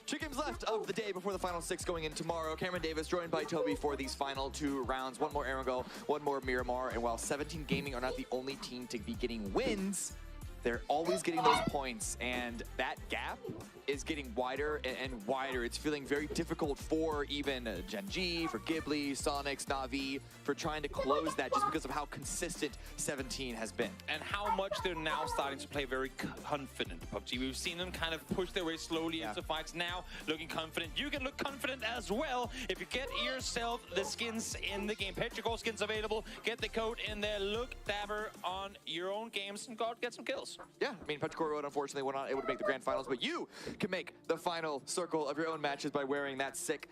Two games left of the day before the final 6 going in tomorrow. Cameron Davis joined by Toby for these final 2 rounds. One more Aaron Go, one more Miramar. And while 17 Gaming are not the only team to be getting wins, they're always getting those points. And that gap is getting wider and wider. It's feeling very difficult for even Genji, for Ghibli, Sonics, Na'Vi, for trying to close that just because of how consistent 17 has been. And how much they're now starting to play very confident, Pubg. We've seen them kind of push their way slowly into fights, now looking confident. You can look confident as well if you get yourself the skins in the game. Petrichor skins available. Get the code in there. Look dapper on your own games and go out and get some kills. Yeah, I mean, Petrichor Road unfortunately were not able to make the grand finals, but you can make the final circle of your own matches by wearing that sick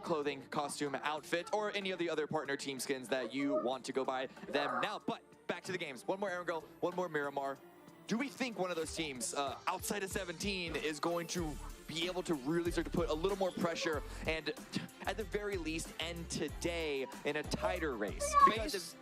clothing, costume, outfit, or any of the other partner team skins that you want to go buy them now. But back to the games. One more Aaron Go, one more Miramar. Do we think one of those teams outside of 17 is going to be able to really start to put a little more pressure and at the very least end today in a tighter race?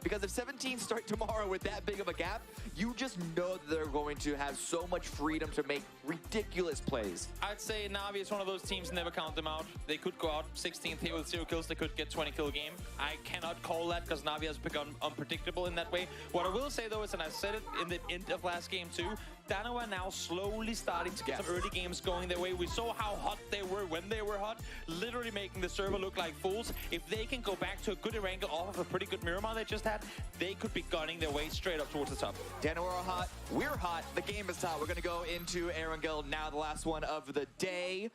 Because if 17 start tomorrow with that big of a gap, you just know that they're going to have so much freedom to make ridiculous plays. I'd say Na'Vi is one of those teams, never count them out. They could go out 16th here with 0 kills, they could get 20 kill game. I cannot call that because Na'Vi has become unpredictable in that way. What I will say though is, and I said it in the end of last game too, Dano are now slowly starting to get some early games going their way. We saw how hot they were when they were hot, literally making the server look like fools. If they can go back to a good Erangel off of a pretty good Miramar they just had, they could be gunning their way straight up towards the top. Dano are hot, we're hot, the game is hot. We're gonna go into Erangel now, the last one of the day,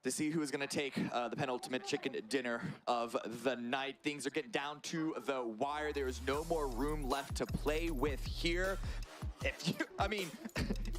to see who's gonna take the penultimate chicken dinner of the night. Things are getting down to the wire. There is no more room left to play with here.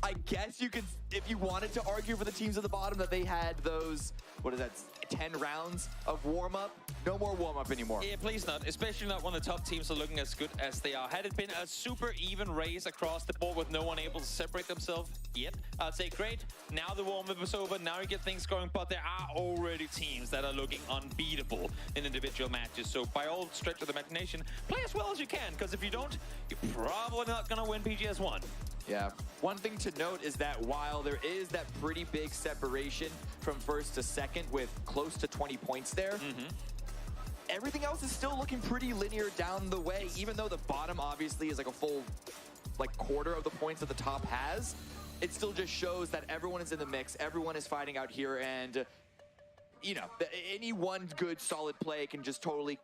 I guess you could, if you wanted to argue for the teams at the bottom, that they had those, what is that, 10 rounds of warm-up. No more warm-up anymore. Yeah, please not. Especially not when the top teams are looking as good as they are. Had it been a super even race across the board with no one able to separate themselves yet, I'd say great. Now the warm-up is over. Now you get things going. But there are already teams that are looking unbeatable in individual matches. So by all stretch of the imagination, play as well as you can. Because if you don't, you're probably not going to win PGS1. Yeah. One thing to note is that while there is that pretty big separation from first to second with close to 20 points there, everything else is still looking pretty linear down the way, even though the bottom obviously is like a full quarter of the points that the top has. It still just shows that everyone is in the mix, everyone is fighting out here, and you know, any one good solid play can just totally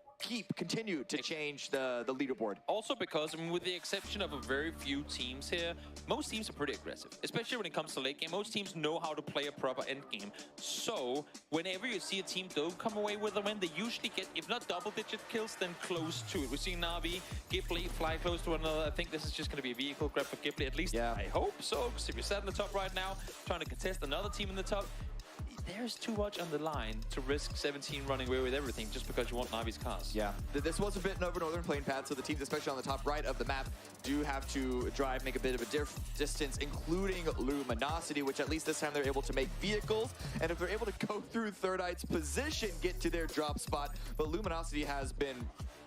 continue to change the leaderboard. Also because, I mean, with the exception of a very few teams here, most teams are pretty aggressive, especially when it comes to late game. Most teams know how to play a proper end game. So whenever you see a team don't come away with a win, they usually get, if not double-digit kills, then close to it. We're seeing Na'Vi, Ghibli fly close to one another. I think this is just going to be a vehicle grab for Ghibli. At least I hope so, because if you're sat in the top right now, trying to contest another team in the top, there's too much on the line to risk 17 running away with everything just because you want Navi's cars. Yeah, this was a bit of a northern plane path, so the teams, especially on the top right of the map, do have to drive, make a bit of a distance, including Luminosity, which at least this time they're able to make vehicles. And if they're able to go through Third Eye's position, get to their drop spot. But Luminosity has been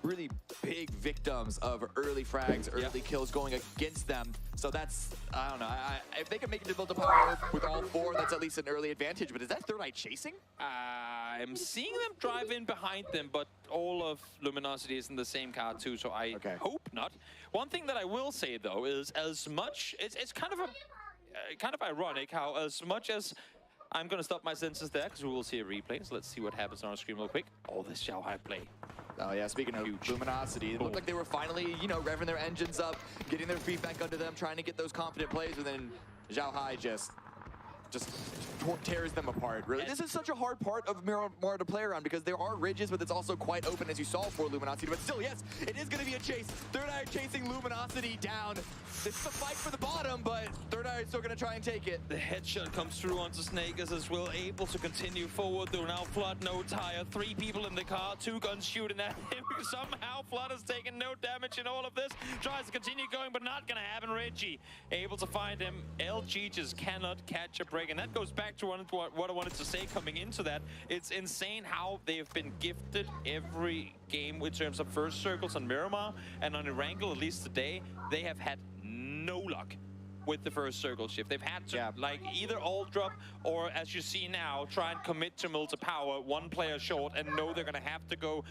really big victims of early frags, early kills going against them. So that's, I don't know, if they can make it to build a power with all four, that's at least an early advantage. But is that Third Eye chasing? I'm seeing them drive in behind them, but all of Luminosity is in the same car too, so I hope not. One thing that I will say though is, as much, it's kind of ironic how as much as I'm going to stop my senses there because we will see a replay. So let's see what happens on our screen real quick. Oh, this Xiaohai play. Oh yeah, speaking of Luminosity, it looked like they were finally, you know, revving their engines up, getting their feet back under them, trying to get those confident plays, and then Xiaohai just tears them apart, really. This is such a hard part of Miramar to play around because there are ridges, but it's also quite open, as you saw for Luminosity. But still, yes, it is going to be a chase. Third Eye chasing Luminosity down. This is a fight for the bottom, but Third Eye is still going to try and take it. The headshot comes through onto Snakers as well, able to continue forward, though now Flood, no tire. 3 people in the car, 2 guns shooting at him. Somehow Flood has taken no damage in all of this. Tries to continue going, but not going to happen. Reggie able to find him. LG just cannot catch a break, and that goes back to what I wanted to say coming into that. It's insane how they have been gifted every game in terms of first circles on Miramar, and on Erangel, at least today, they have had no luck with the first circle shift. They've had to like either all drop or, as you see now, try and commit to multi-power, one player short, and know they're going to have to go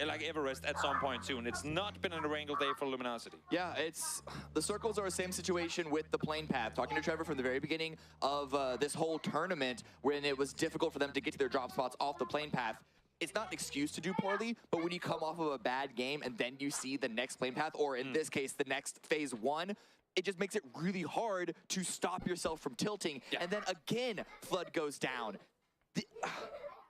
like Everest at some point soon. It's not been an Erangel day for Luminosity. Yeah, it's the circles are the same situation with the plane path. Talking to Trevor from the very beginning of this whole tournament, when it was difficult for them to get to their drop spots off the plane path, it's not an excuse to do poorly, but when you come off of a bad game and then you see the next plane path, or in this case, the next phase 1, it just makes it really hard to stop yourself from tilting. And then again, Flood goes down.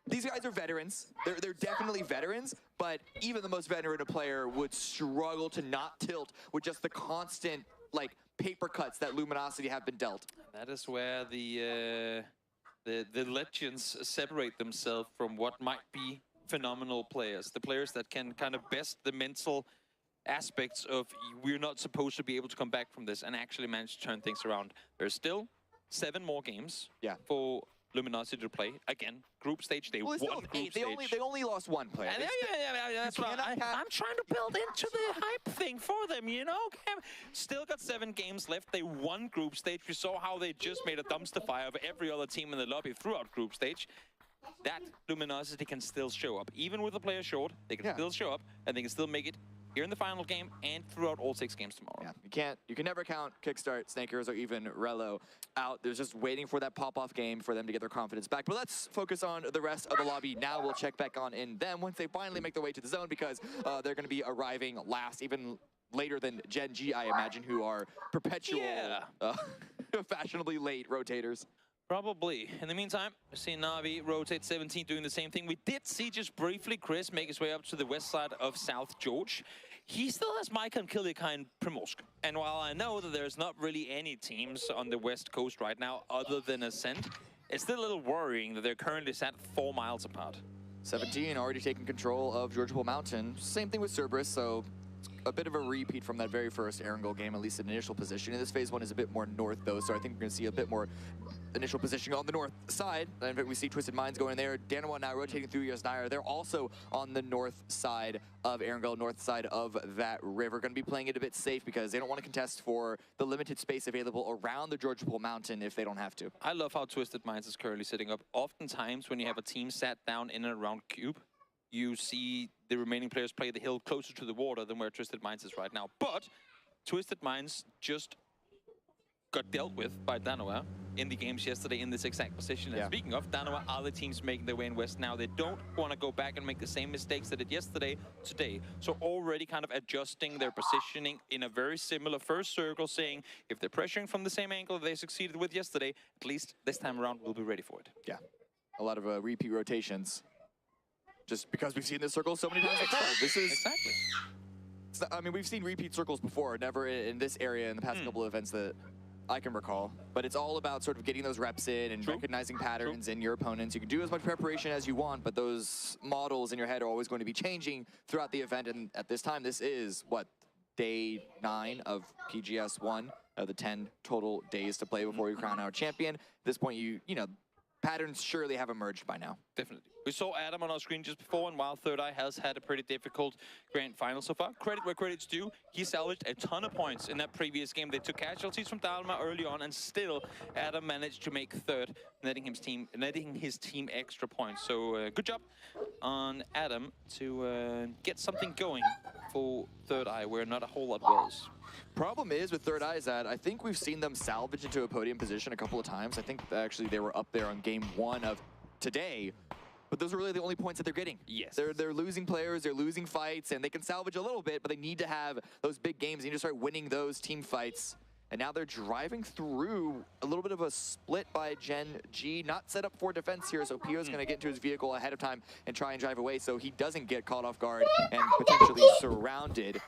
These guys are veterans. They're definitely veterans, but even the most veteran player would struggle to not tilt with just the constant, like, paper cuts that Luminosity have been dealt. That is where the legends separate themselves from what might be phenomenal players. The players that can kind of best the mental aspects of we're not supposed to be able to come back from this and actually manage to turn things around. There's still 7 more games for Luminosity to play. Again, group stage, they won group stage. They only lost 1 player. That's what I'm trying to build into the hype thing for them, you know? Still got 7 games left. They won group stage. We saw how they just made a dumpster fire of every other team in the lobby throughout group stage. That Luminosity can still show up. Even with the player short, they can still show up, and they can still make it here in the final game and throughout all 6 games tomorrow. Yeah, you can never count Kickstart, Snakers, or even Relo out. There's just waiting for that pop-off game for them to get their confidence back. But let's focus on the rest of the lobby now. We'll check back on in them once they finally make their way to the zone, because they're going to be arriving last, even later than Gen G, I imagine, who are perpetual, fashionably late rotators. Probably. In the meantime, we're seeing Na'Vi rotate 17 doing the same thing. We did see just briefly Chris make his way up to the west side of South George. he still has Micah and Killikai and Primorsk. And while I know that there's not really any teams on the west coast right now other than Ascent, it's still a little worrying that they're currently sat 4 miles apart. 17 already taking control of Georgia Pool Mountain. Same thing with Cerberus, so a bit of a repeat from that very first Erangel game, at least in initial position. And this phase one is a bit more north, though, so I think we're going to see a bit more initial positioning on the north side. In fact, we see Twisted Minds going there. Danawa now rotating through Yasnaya. They're also on the north side of Erangel, north side of that river. Going to be playing it a bit safe because they don't want to contest for the limited space available around the Georgia Pool Mountain if they don't have to. I love how Twisted Minds is currently sitting up. Oftentimes, when you have a team sat down in and around Cube, you see the remaining players play the hill closer to the water than where Twisted Minds is right now. But Twisted Minds just got dealt with by Danawa in the games yesterday in this exact position. And speaking of, Danawa are the teams making their way in West now. They don't want to go back and make the same mistakes they did yesterday, today. So already kind of adjusting their positioning in a very similar first circle, saying if they're pressuring from the same angle they succeeded with yesterday, at least this time around we'll be ready for it. Yeah, a lot of repeat rotations. Just because we've seen this circle so many times before. This is exactly. I mean, we've seen repeat circles before, never in this area in the past couple of events that I can recall. But it's all about sort of getting those reps in and recognizing patterns in your opponents. You can do as much preparation as you want, but those models in your head are always going to be changing throughout the event. And at this time, this is, what, day 9 of PGS1, the 10 total days to play before we crown our champion. At this point, you know, patterns surely have emerged by now. Definitely. We saw Adam on our screen just before, and while Third Eye has had a pretty difficult grand final so far, credit where credit's due, he salvaged a ton of points in that previous game. They took casualties from Dalma early on, and still Adam managed to make third, netting his team extra points. So good job on Adam to get something going for Third Eye, where not a whole lot was. Problem is with Third Eye is that I think we've seen them salvage into a podium position a couple of times. I think actually they were up there on game 1 of today. But those are really the only points that they're getting. Yes. They're losing players, they're losing fights, and they can salvage a little bit, but they need to have those big games. They need to start winning those team fights. And now they're driving through a little bit of a split by Gen G. Not set up for defense here, so Pio's going to get into his vehicle ahead of time and try and drive away so he doesn't get caught off guard and potentially surrounded.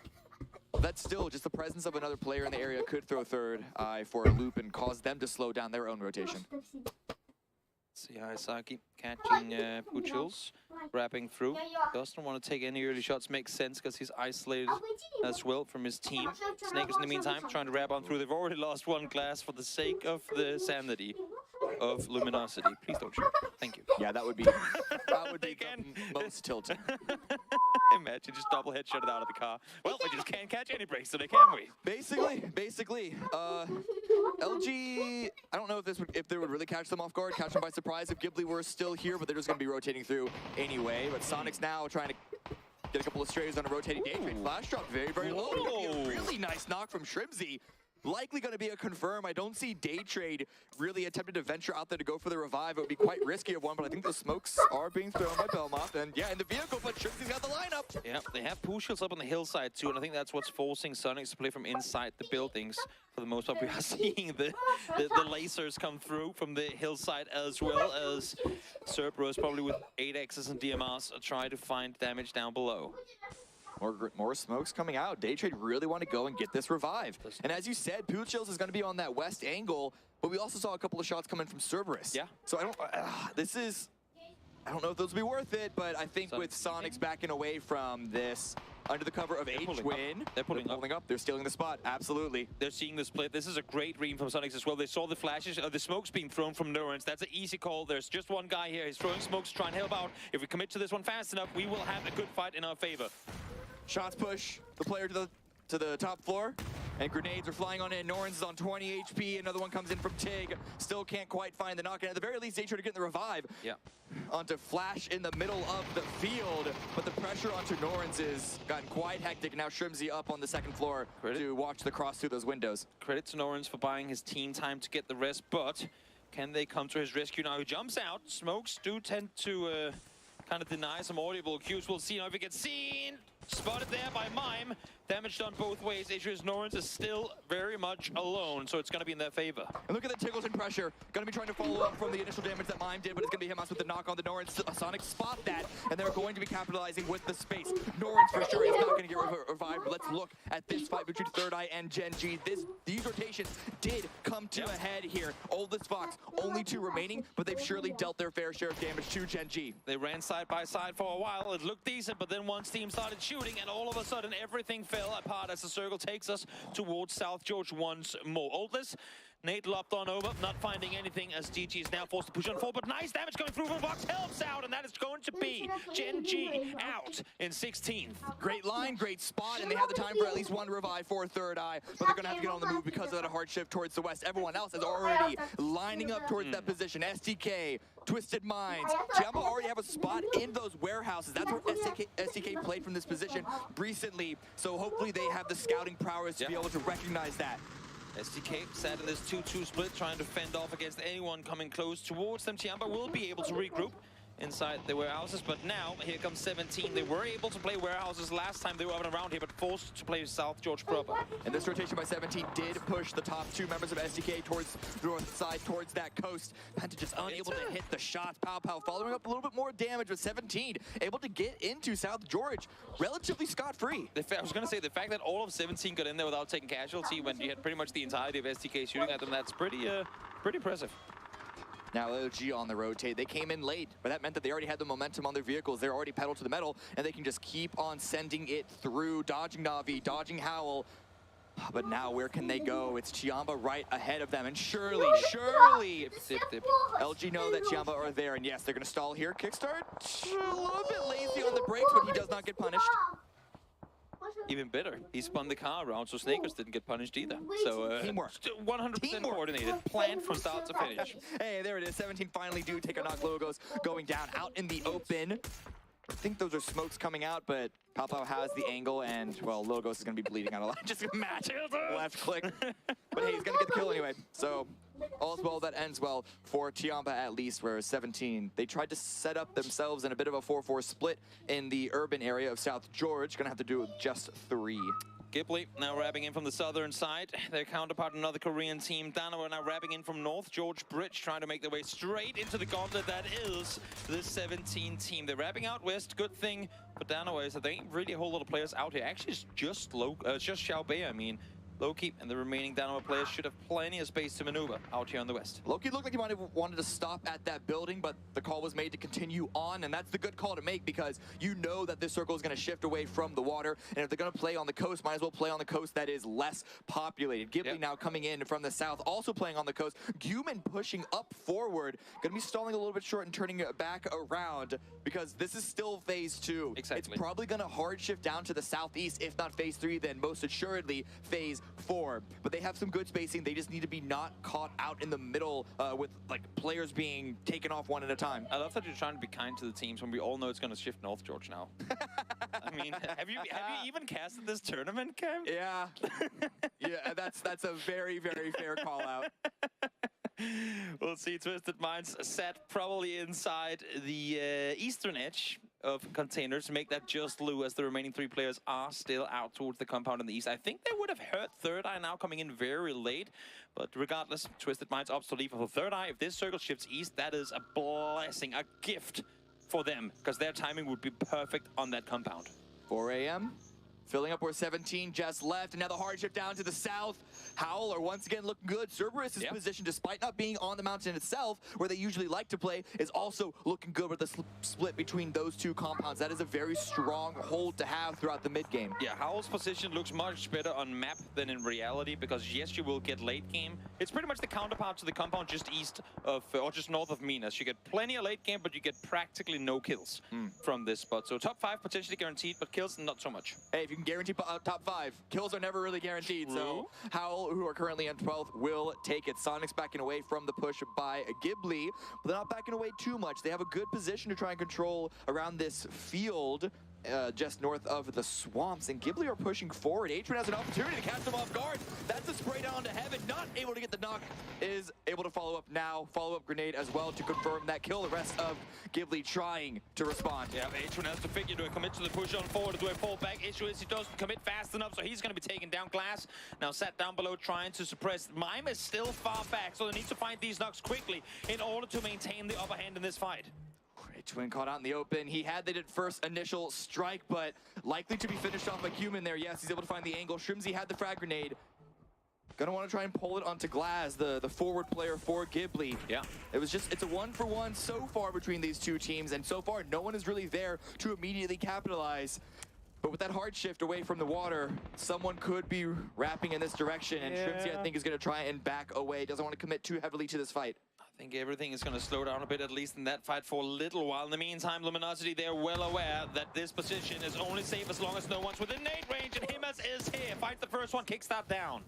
That's still just the presence of another player in the area could throw Third Eye for a loop and cause them to slow down their own rotation. See Isaki catching Puchils, wrapping through. Doesn't want to take any early shots. Makes sense because he's isolated as well from his team. Snakers in the meantime trying to wrap on through. They've already lost one glass for the sake of the sanity of luminosity. Please don't shoot. Thank you. Yeah, that would be the most tilting. Imagine just double headshotted out of the car. Well, we just can't catch any breaks today, can we? Basically, LG, I don't know if they would really catch them off guard, catch them by surprise if Ghibli were still here, but they're just going to be rotating through anyway. But Sonic's now trying to get a couple of strays on a rotating day trade. Flash drop very, very low. A really nice knock from Shrimzy. Likely going to be a confirm. I don't see Day Trade really attempted to venture out there to go for the revive. It would be quite risky of one, but I think the smokes are being thrown by Belmont. And yeah, in the vehicle, but Shrimzy's got the lineup. Yeah, they have push shields up on the hillside too, and I think that's what's forcing Sonics to play from inside the buildings. For the most part, we are seeing the lasers come through from the hillside as well as Cerberus, probably with 8Xs and DMRs, try to find damage down below. More smokes coming out. Day Trade really want to go and get this revive. And as you said, Puchils is going to be on that west angle, but we also saw a couple of shots coming from Cerberus. Yeah. So I don't know if those will be worth it, but I think with Sonics backing away from this, under the cover of H-Win, they're pulling up. They're stealing the spot. Absolutely. They're seeing the split. This is a great read from Sonics as well. They saw the flashes, the smokes being thrown from Neurons. That's an easy call. There's just one guy here. He's throwing smokes, trying to help out. If we commit to this one fast enough, we will have a good fight in our favor. Shots push the player to the top floor, and grenades are flying on in. Norns is on 20 HP. Another one comes in from Tig. Still can't quite find the knock. And at the very least, they try to get the revive. Yeah. Onto Flash in the middle of the field, but the pressure onto Norns has gotten quite hectic. Now Shrimzy up on the second floor to watch the cross through those windows. Credit to Norns for buying his team time to get the rest, but can they come to his rescue now? He jumps out. Smokes do tend to kind of deny some audible cues. We'll see now if he gets seen. Spotted there by Mime. Damage done both ways. Adrian's Norrens is still very much alone, so it's going to be in their favor. And look at the tickles and pressure. Going to be trying to follow up from the initial damage that Mime did, but it's going to be Himas with the knock on the Norrens. Sonic spot that, and they're going to be capitalizing with the space. Norrens for sure is not going to get revived. Let's look at this fight between Third Eye and Gen G. These rotations did come to a head here. Oldest Fox, only 2 remaining, but they've surely dealt their fair share of damage to Gen G. They ran side by side for a while. It looked decent, but then once team started shooting, and all of a sudden everything fell apart as the circle takes us towards South George once more. Oldest, Nate lopped on over, not finding anything as GG is now forced to push on forward, but nice damage going through from Vox, helps out, and that is going to be Gen G out in 16th. Great line, great spot, and they have the time for at least 1 revive for Third Eye, but they're going to have to get on the move because of that hard shift towards the west. Everyone else is already lining up towards that position. STK, Twisted Minds, Jamma already have a spot in those warehouses. That's where STK played from this position recently, so hopefully they have the scouting prowess to be able to recognize that. STK sat in this 2-2 split, trying to fend off against anyone coming close towards them. Chiamba will be able to regroup inside the warehouses, but now here comes 17. They were able to play warehouses last time they were up and around here, but forced to play South George proper. And this rotation by 17 did push the top 2 members of SDK towards the north side, towards that coast. Penta just unable to hit the shots. Pow Pow following up a little bit more damage with 17, able to get into South George relatively scot-free. I was going to say, the fact that all of 17 got in there without taking casualty when you had pretty much the entirety of SDK shooting at them, that's pretty impressive. Now LG on the rotate. They came in late, but that meant that they already had the momentum on their vehicles. They're already pedal to the metal, and they can just keep on sending it through, dodging Navi, dodging Howl. But now where can they go? It's Chiamba right ahead of them, and surely, LG know that Chiamba are there, and yes, they're going to stall here. Kickstart, a little bit lazy on the brakes, but he does not get punished. Even better, he spun the car around, so Snakers didn't get punished either. So teamwork. 100% coordinated, planned from start to finish. Hey, there it is. 17 finally do take a knock. Logos going down out in the open. I think those are smokes coming out, but Pow Pow has the angle, and, well, Logos is going to be bleeding out a lot. Just match left click. But hey, he's going to get the kill anyway. So all's well that ends well for Chiamba at least, where 17, they tried to set up themselves in a bit of a 4-4 split in the urban area of South George. Going to have to do it with just 3. Ghibli now wrapping in from the southern side. Their counterpart, another Korean team, Dano, are now wrapping in from North George Bridge, trying to make their way straight into the gauntlet that is this 17 team. They're wrapping out west. Good thing for Dano is that they ain't really a whole lot of players out here. Actually, it's just Xiaobei, I mean. Loki and the remaining Dynamo players should have plenty of space to maneuver out here on the west. Loki looked like he might have wanted to stop at that building, but the call was made to continue on, and that's the good call to make because you know that this circle is going to shift away from the water, and if they're going to play on the coast, might as well play on the coast that is less populated. Ghibli now coming in from the south, also playing on the coast. Guman pushing up forward, going to be stalling a little bit short and turning it back around because this is still phase 2. Exactly. It's probably going to hard shift down to the southeast, if not phase 3, then most assuredly phase 4. But they have some good spacing. They just need to be not caught out in the middle with like players being taken off one at a time. I love that you're trying to be kind to the teams when we all know it's going to shift North George now. I mean, have you even casted this tournament, Cam? Yeah. Yeah, that's a very, very fair call out. We'll see. Twisted Minds set probably inside the eastern edge of containers to make that just Lou, as the remaining 3 players are still out towards the compound in the east. I think they would have hurt Third Eye now coming in very late, but regardless, Twisted Minds opts to leave for Third Eye. If this circle shifts east, that is a blessing, a gift for them, because their timing would be perfect on that compound. 4 a.m. Filling up where 17 just left, and now the hard shift down to the south. Howl are once again looking good. Cerberus' position, despite not being on the mountain itself, where they usually like to play, is also looking good with the split between those 2 compounds. That is a very strong hold to have throughout the mid-game. Yeah, Howl's position looks much better on map than in reality, because yes, you will get late game. It's pretty much the counterpart to the compound just east of, or just north of Minas. You get plenty of late game, but you get practically no kills from this spot. So top 5 potentially guaranteed, but kills not so much. Hey, if you can guarantee top 5, kills are never really guaranteed. So Howl, who are currently in 12th, will take it. Sonic's backing away from the push by Ghibli, but they're not backing away too much. They have a good position to try and control around this field. just north of the swamps, and Ghibli are pushing forward. Atron has an opportunity to catch them off guard. That's a spray down to heaven, not able to get the knock, is able to follow up now. Follow-up grenade as well to confirm that kill. The rest of Ghibli trying to respond. Yeah, Atron has to figure to commit to the push on forward, to do a fall back. Issue is he doesn't commit fast enough, so he's going to be taken down. Glass now sat down below, trying to suppress. Mime is still far back, so they need to find these knocks quickly in order to maintain the upper hand in this fight. Twin caught out in the open. He had the first initial strike, but likely to be finished off by Human there. Yes, he's able to find the angle. Shrimsy had the frag grenade. Gonna want to try and pull it onto Glass, the forward player for Ghibli. Yeah. It's a 1-for-1 so far between these two teams, and so far no one is really there to immediately capitalize. But with that hard shift away from the water, someone could be wrapping in this direction, and Shrimsy, I think, is going to try and back away. Doesn't want to commit too heavily to this fight. I think everything is going to slow down a bit, at least in that fight, for a little while. In the meantime, Luminosity, they're well aware that this position is only safe as long as no one's within nade range, and Himas is here. Fights the first one, kicks that down.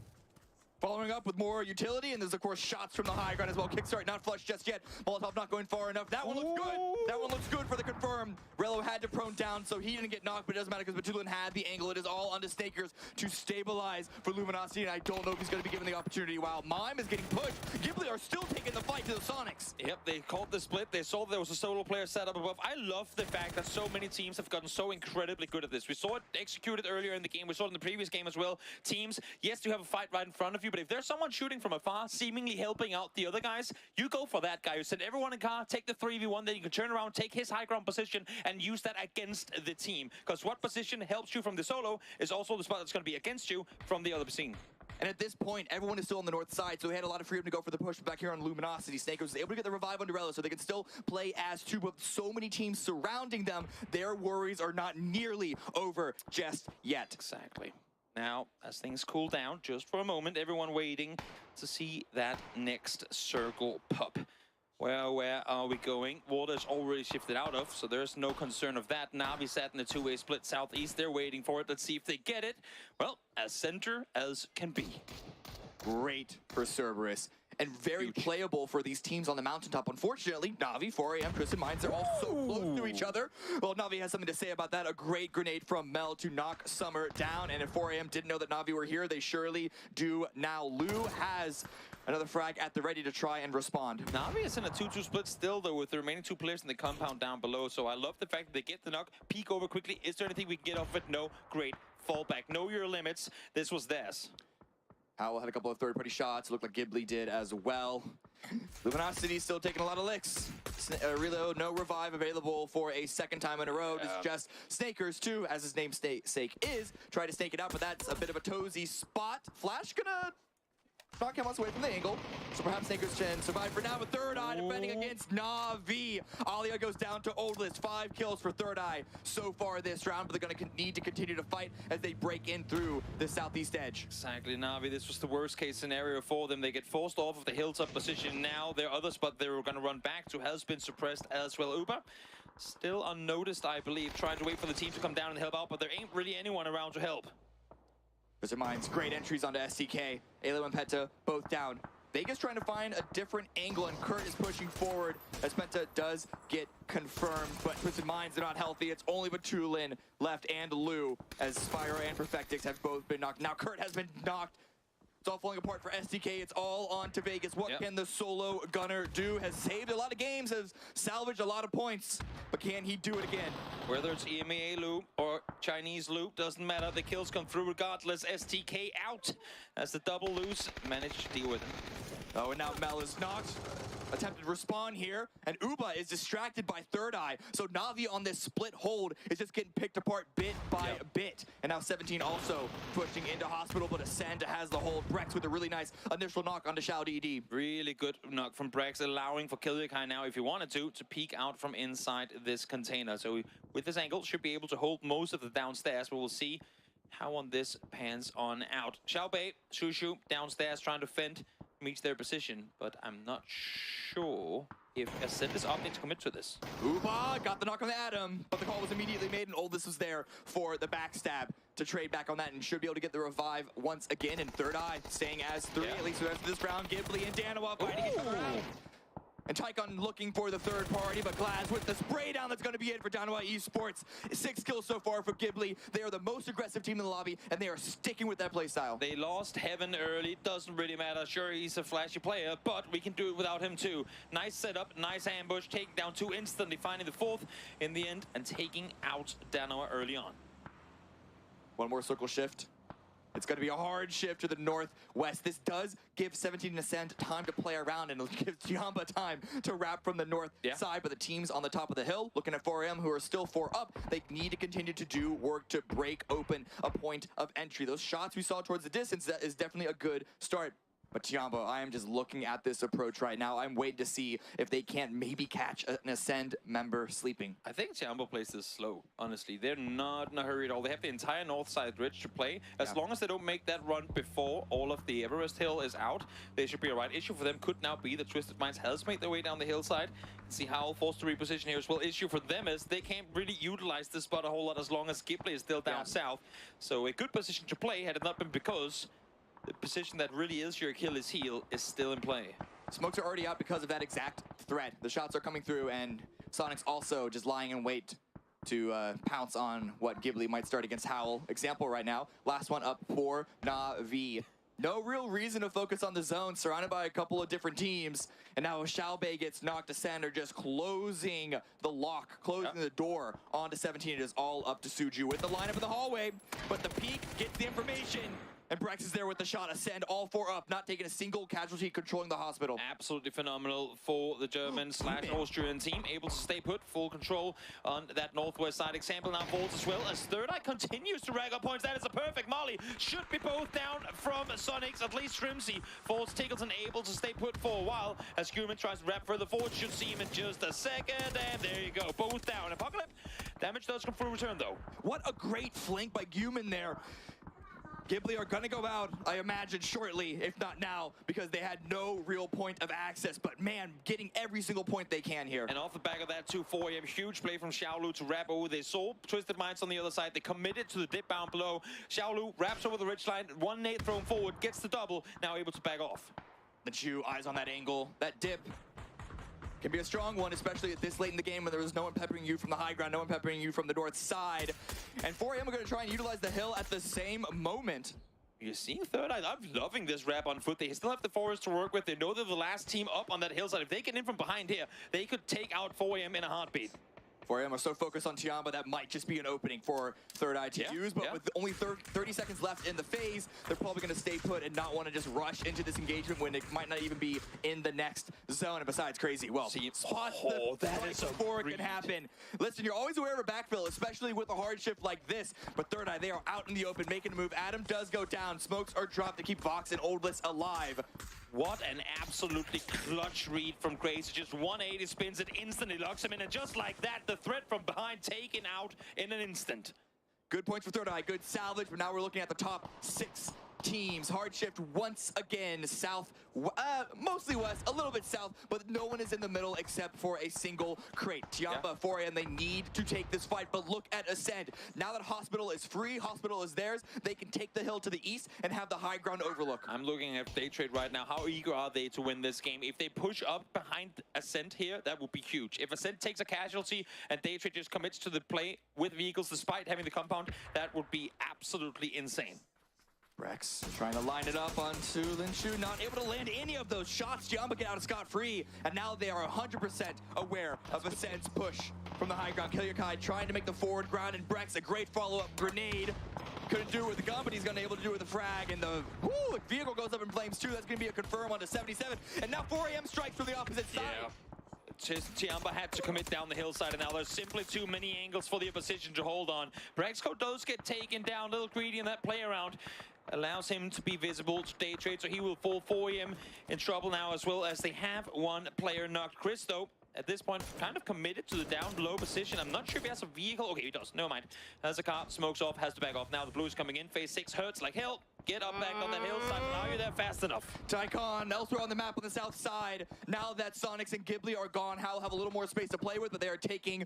Following up with more utility, and there's, of course, shots from the high ground as well. Kickstart not flushed just yet. Molotov not going far enough. That one looks good. That one looks good for the confirm. Rello had to prone down, so he didn't get knocked, but it doesn't matter because Batulin had the angle. It is all on to Snakers to stabilize for Luminosity, and I don't know if he's going to be given the opportunity. While Mime is getting pushed, Ghibli are still taking the fight to the Sonics. Yep, they called the split. They saw there was a solo player set up above. I love the fact that so many teams have gotten so incredibly good at this. We saw it executed earlier in the game. We saw it in the previous game as well. Teams, yes, you have a fight right in front of you, but if there's someone shooting from afar, seemingly helping out the other guys, you go for that guy. You send everyone in car, take the 3v1, then you can turn around, take his high ground position, and use that against the team. Because what position helps you from the solo is also the spot that's going to be against you from the other scene. And at this point, everyone is still on the north side, so he had a lot of freedom to go for the push back here on Luminosity. Snake was able to get the revive on Dorello, so they can still play as two, but so many teams surrounding them, their worries are not nearly over just yet. Exactly. Now, as things cool down, just for a moment, everyone waiting to see that next circle pop. Where are we going? Water's already shifted out of, so there's no concern of that. Navi sat in the two-way split southeast. They're waiting for it. Let's see if they get it. Well, as center as can be. Great for Cerberus. And very playable for these teams on the mountaintop. Unfortunately, Navi, 4am, Twisted Minds, they're all so close to each other. Well, Navi has something to say about that. A great grenade from Mel to knock Summer down. And if 4am didn't know that Navi were here, they surely do now. Lou has another frag at the ready to try and respond. Navi is in a 2-2 split still, though, with the remaining two players in the compound down below. So I love the fact that they get the knock, peek over quickly. Is there anything we can get off it? No. Great. Fall back. Know your limits. This was theirs. Howell had a couple of third-party shots. Looked like Ghibli did as well. Luminosity still taking a lot of licks. Reload, no revive available for a second time in a row. It's just Snakers, too, as his namesake is. Try to snake it out, but that's a bit of a toesy spot. Flash gonna knock him away from the angle, so perhaps Snakers can survive for now. But Third Eye defending against Navi. Alia goes down to Old List. 5 kills for Third Eye so far this round, but they're going to need to continue to fight as they break in through the southeast edge. Exactly, Navi. This was the worst case scenario for them. They get forced off of the hilltop position. Now their other spot they were going to run back to has been suppressed as well. Uber still unnoticed, I believe, trying to wait for the team to come down and help out, but there ain't really anyone around to help. Twisted Minds, great entries onto STK. Alo and Penta both down. Vegas trying to find a different angle, and Kurt is pushing forward as Penta does get confirmed. But Twisted Minds are not healthy. It's only Batulin left and Lou, as Spyro and Perfectix have both been knocked. Now Kurt has been knocked. It's all falling apart for STK. It's all on to Vegas. What can the solo gunner do? Has saved a lot of games, has salvaged a lot of points, but can he do it again? Whether it's EMEA loop or Chinese loop, doesn't matter. The kills come through regardless. STK out as the double loose managed to deal with it. Oh, and now Mel is knocked. Attempted respawn here, and Uba is distracted by Third Eye. So Navi on this split hold is just getting picked apart bit by bit. And now 17 also pushing into hospital, but Ascend has the hold. Brex with a really nice initial knock onto Shao DD. Really good knock from Brex, allowing for Killikai now, if he wanted to peek out from inside this container. So with this angle, should be able to hold most of the downstairs, but we'll see how on this pans on out. Xiaobei, Shushu downstairs trying to fend, meets their position, but I'm not sure if Ascend is opting to commit to this. Uba got the knock on the Atom, but the call was immediately made, and Oldest was there for the backstab to trade back on that, and should be able to get the revive once again. And Third Eye staying as 3, at least for the rest of this round. Ghibli and Danawa fighting each other out. And Tycon looking for the third party, but Glaz with the spray down, that's going to be it for Dynamite Esports. 6 kills so far for Ghibli. They are the most aggressive team in the lobby, and they are sticking with that playstyle. They lost Heaven early, doesn't really matter. Sure, he's a flashy player, but we can do it without him too. Nice setup, nice ambush, taking down 2 instantly, finding the 4th in the end, and taking out Danoa early on. One more circle shift. It's going to be a hard shift to the northwest. This does give 17 Ascent time to play around, and it'll give Tiamba time to wrap from the north side. But the teams on the top of the hill, looking at 4AM, who are still 4 up, they need to continue to do work to break open a point of entry. Those shots we saw towards the distance, that is definitely a good start. But Tiamba, I am just looking at this approach right now. I'm waiting to see if they can't maybe catch an Ascend member sleeping. I think Tiamba plays this slow, honestly. They're not in a hurry at all. They have the entire north side ridge to play. As long as they don't make that run before all of the Everest Hill is out, they should be all right. Issue for them could now be that Twisted Minds has made their way down the hillside. See how forced to reposition here as well. Issue for them is they can't really utilize this spot a whole lot as long as Ghibli is still down south. So a good position to play had it not been because the position that really is your Achilles heel is still in play. Smokes are already out because of that exact threat. The shots are coming through, and Sonic's also just lying in wait to pounce on what Ghibli might start against Howl. Example right now, last one up for Na'Vi. No real reason to focus on the zone, surrounded by a couple of different teams. And now Xiaobei gets knocked ascend, or just closing the lock, closing the door onto 17. It is all up to Suju with the lineup in the hallway, but the peak gets the information. And Brex is there with the shot. Ascend, all 4 up, not taking a single casualty, controlling the hospital. Absolutely phenomenal for the German / Austrian team. Able to stay put, full control on that northwest side. Example now falls as well as Third Eye continues to rack up points. That is a perfect molly. Should be both down from Sonics, at least Shrimsy. Falls Tickleton able to stay put for a while as Human tries to wrap further forward. Should see him in just a second. And there you go, both down. Apocalypse, damage does come through return though. What a great flank by Human there. Ghibli are going to go out, I imagine, shortly, if not now, because they had no real point of access. But, man, getting every single point they can here. And off the back of that, 2-4, huge play from Xiaolu to wrap over. They saw Twisted Minds on the other side. They committed to the dip down below. Xiaolu wraps over the ridgeline. 1 nade thrown forward, gets the double, now able to back off. The Chu, eyes on that angle, that dip. Can be a strong one, especially at this late in the game when there was no one peppering you from the high ground, no one peppering you from the north side. And 4AM are going to try and utilize the hill at the same moment. You're seeing Third Eye. I'm loving this wrap on foot. They still have the forest to work with. They know they're the last team up on that hillside. If they get in from behind here, they could take out 4AM in a heartbeat. 4AM are so focused on Tiamba, that might just be an opening for Third Eye to use. But with only 30 seconds left in the phase, they're probably going to stay put and not want to just rush into this engagement when it might not even be in the next zone. And besides, crazy. Well, that is before it can happen. Listen, you're always aware of a backfill, especially with a hard shift like this. But Third Eye, they are out in the open, making a move. Adam does go down. Smokes are dropped to keep Vox and Oldless alive. What an absolutely clutch read from Grace. Just 180 spins it, instantly locks him in. And just like that, the threat from behind taken out in an instant. Good points for Third Eye, good salvage, but now we're looking at the top 6 teams. Hard shift once again, south, mostly west, a little bit south, but no one is in the middle except for a single crate. Tiamba, 4AM, they need to take this fight, but look at Ascend. Now that Hospital is free, Hospital is theirs, they can take the hill to the east and have the high ground overlook. I'm looking at Day Trade right now. How eager are they to win this game? If they push up behind Ascent here, that would be huge. If Ascent takes a casualty and Day Trade just commits to the play with vehicles despite having the compound, that would be absolutely insane. Rex trying to line it up onto Linshu, not able to land any of those shots. Tiamba get out of scot-free, and now they are 100% aware of Ascend's push from the high ground. Killiakai trying to make the forward ground, and Brex, a great follow-up grenade. Couldn't do it with the gun, but he's going to be able to do it with the frag, and the vehicle goes up in flames too. That's going to be a confirm onto 77, and now 4AM strikes from the opposite side. Tiamba had to commit down the hillside, and now there's simply too many angles for the opposition to hold on. Brexco does get taken down, a little greedy in that play around. Allows him to be visible to Day Trade, so he will fall 4AM in trouble now, as well as they have one player knocked. Chris, though, at this point, kind of committed to the down below position. I'm not sure if he has a vehicle. Okay, he does. Never mind. Has a car, smokes off, has to back off. Now the blues coming in. Phase 6 hurts like hell. Get up back on that hillside. Now you're there fast enough. Tycon elsewhere on the map on the south side. Now that Sonics and Ghibli are gone, Howl have a little more space to play with, but they are taking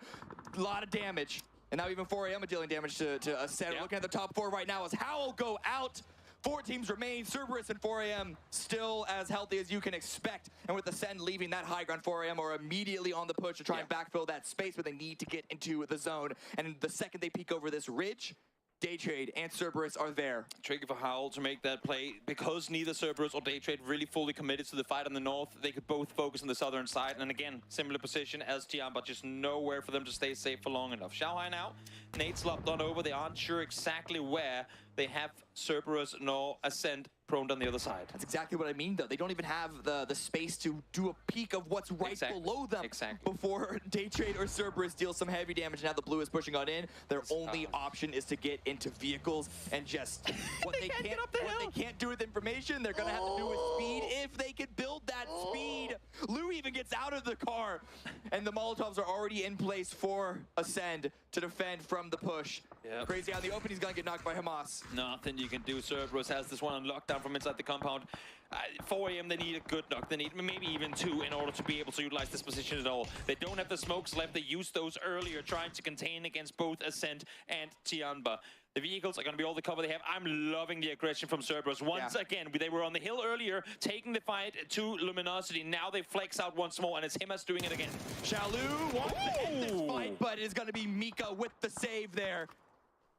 a lot of damage. And now even 4AM are dealing damage to Ascend. Looking at the top 4 right now as Howl go out. 4 teams remain. Cerberus and 4AM still as healthy as you can expect. And with Ascend leaving that high ground, 4AM are immediately on the push to try and backfill that space, but they need to get into the zone. And the second they peek over this ridge, Daytrade and Cerberus are there. Tricky for Howl to make that play. Because neither Cerberus or Daytrade really fully committed to the fight on the north, they could both focus on the southern side. And again, similar position as Tian, but just nowhere for them to stay safe for long enough. Shanghai now, Nate's locked on over. They aren't sure exactly where they have Cerberus nor Ascend prone on the other side. That's exactly what I mean, though. They don't even have the space to do a peek of what's right below them before Daytrade or Cerberus deals some heavy damage. Now the blue is pushing on in. Their only option is to get into vehicles and just what they can't do with information, they're gonna have to do with speed. If they can build that speed, Lou even gets out of the car, and the Molotovs are already in place for Ascend to defend from the push. Yep. Crazy out in the open, he's gonna get knocked by Hamas. Nothing you can do. Cerberus has this one on lockdown from inside the compound. 4AM, they need a good knock. They need maybe even 2 in order to be able to utilize this position at all. They don't have the smokes left. They used those earlier, trying to contain against both Ascent and Tianba. The vehicles are going to be all the cover they have. I'm loving the aggression from Cerberus. Once again, they were on the hill earlier, taking the fight to Luminosity. Now they flex out once more, and it's Himas doing it again. Shalu wants to end this fight, but it's going to be Mika with the save there.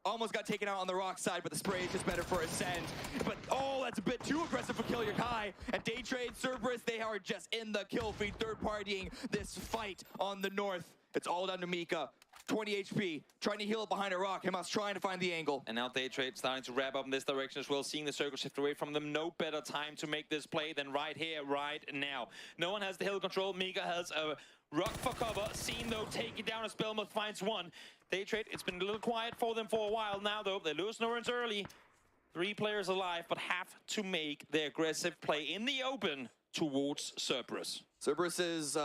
Almost got taken out on the rock side, but the spray is just better for Ascend. But, oh, that's a bit too aggressive for Killier Kai. And Daytrade, Cerberus, they are just in the kill feed, third-partying this fight on the north. It's all down to Mika. 20 HP, trying to heal it behind a rock. Himas trying to find the angle. And now Daytrade starting to wrap up in this direction as well, seeing the circle shift away from them. No better time to make this play than right here, right now. No one has the hill control. Mika has a rock for cover. Seen, though, taking down as Belmoth finds one. Daytrade, it's been a little quiet for them for a while now, though. They lose Norrens early. 3 players alive, but have to make the aggressive play in the open towards Cerberus. Cerberus's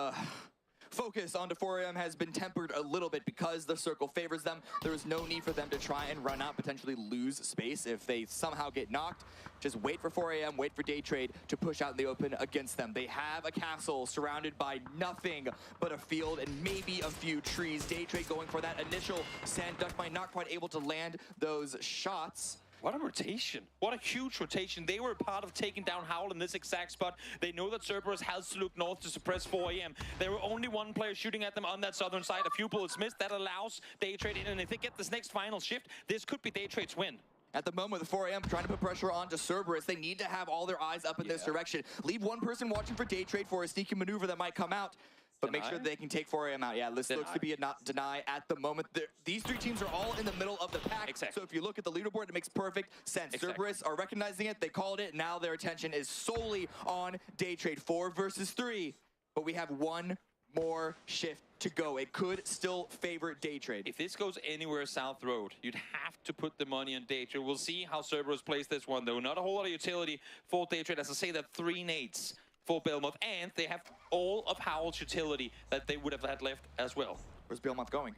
focus onto 4AM has been tempered a little bit because the circle favors them. There is no need for them to try and run out, potentially lose space if they somehow get knocked. Just wait for 4AM, wait for Daytrade to push out in the open against them. They have a castle surrounded by nothing but a field and maybe a few trees. Daytrade going for that initial sand duck mine, not quite able to land those shots. What a rotation. What a huge rotation. They were part of taking down Howl in this exact spot. They know that Cerberus has to look north to suppress 4AM. There were only 1 player shooting at them on that southern side. A few bullets missed. That allows Daytrade in. And if they get this next final shift, this could be Daytrade's win. At the moment, the 4AM trying to put pressure onto Cerberus. They need to have all their eyes up in this direction. Leave 1 person watching for Daytrade for a sneaky maneuver that might come out. But make sure they can take 4AM out. Yeah, this looks to be a not deny at the moment. These 3 teams are all in the middle of the pack. So if you look at the leaderboard, it makes perfect sense. Cerberus are recognizing it. They called it. Now their attention is solely on Daytrade. 4 versus 3. But we have 1 more shift to go. It could still favor Daytrade. If this goes anywhere South Road, you'd have to put the money on Daytrade. We'll see how Cerberus plays this one, though. Not a whole lot of utility for Daytrade. As I say, that 3 nades for Belmoth, and they have all of Howl's utility that they would have had left as well. Where's Belmoth going?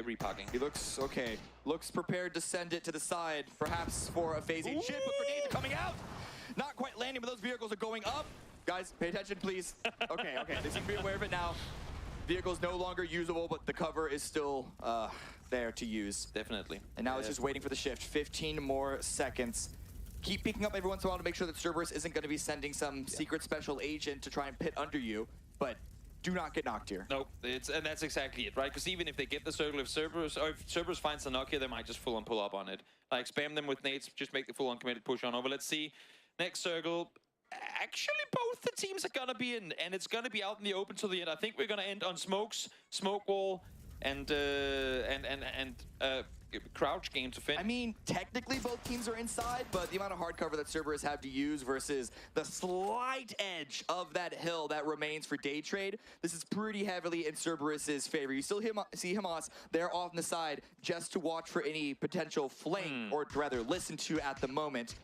Reparking. He looks okay. Looks prepared to send it to the side, perhaps for a phasing ship, but grenades are coming out. Not quite landing, but those vehicles are going up. Guys, pay attention, please. Okay, they seem to be aware of it now. Vehicle's no longer usable, but the cover is still there to use. Definitely. And now it's just waiting for the shift. 15 more seconds. Keep picking up every once in a while to make sure that Cerberus isn't going to be sending some secret special agent to try and pit under you, but do not get knocked here. No, and that's exactly it, right? Because even if they get the circle, if Cerberus finds the knock here, they might just full on pull up on it. Like spam them with nades, just make the full on committed push on over. Let's see. Next circle. Actually, both the teams are going to be in, and it's going to be out in the open till the end. I think we're going to end on smokes, smoke wall, and crouch game to finish. I mean, technically both teams are inside, but the amount of hard cover that Cerberus have to use versus the slight edge of that hill that remains for Daytrade, this is pretty heavily in Cerberus's favor. You still see Hamas there off on the side just to watch for any potential flank, or rather listen to at the moment.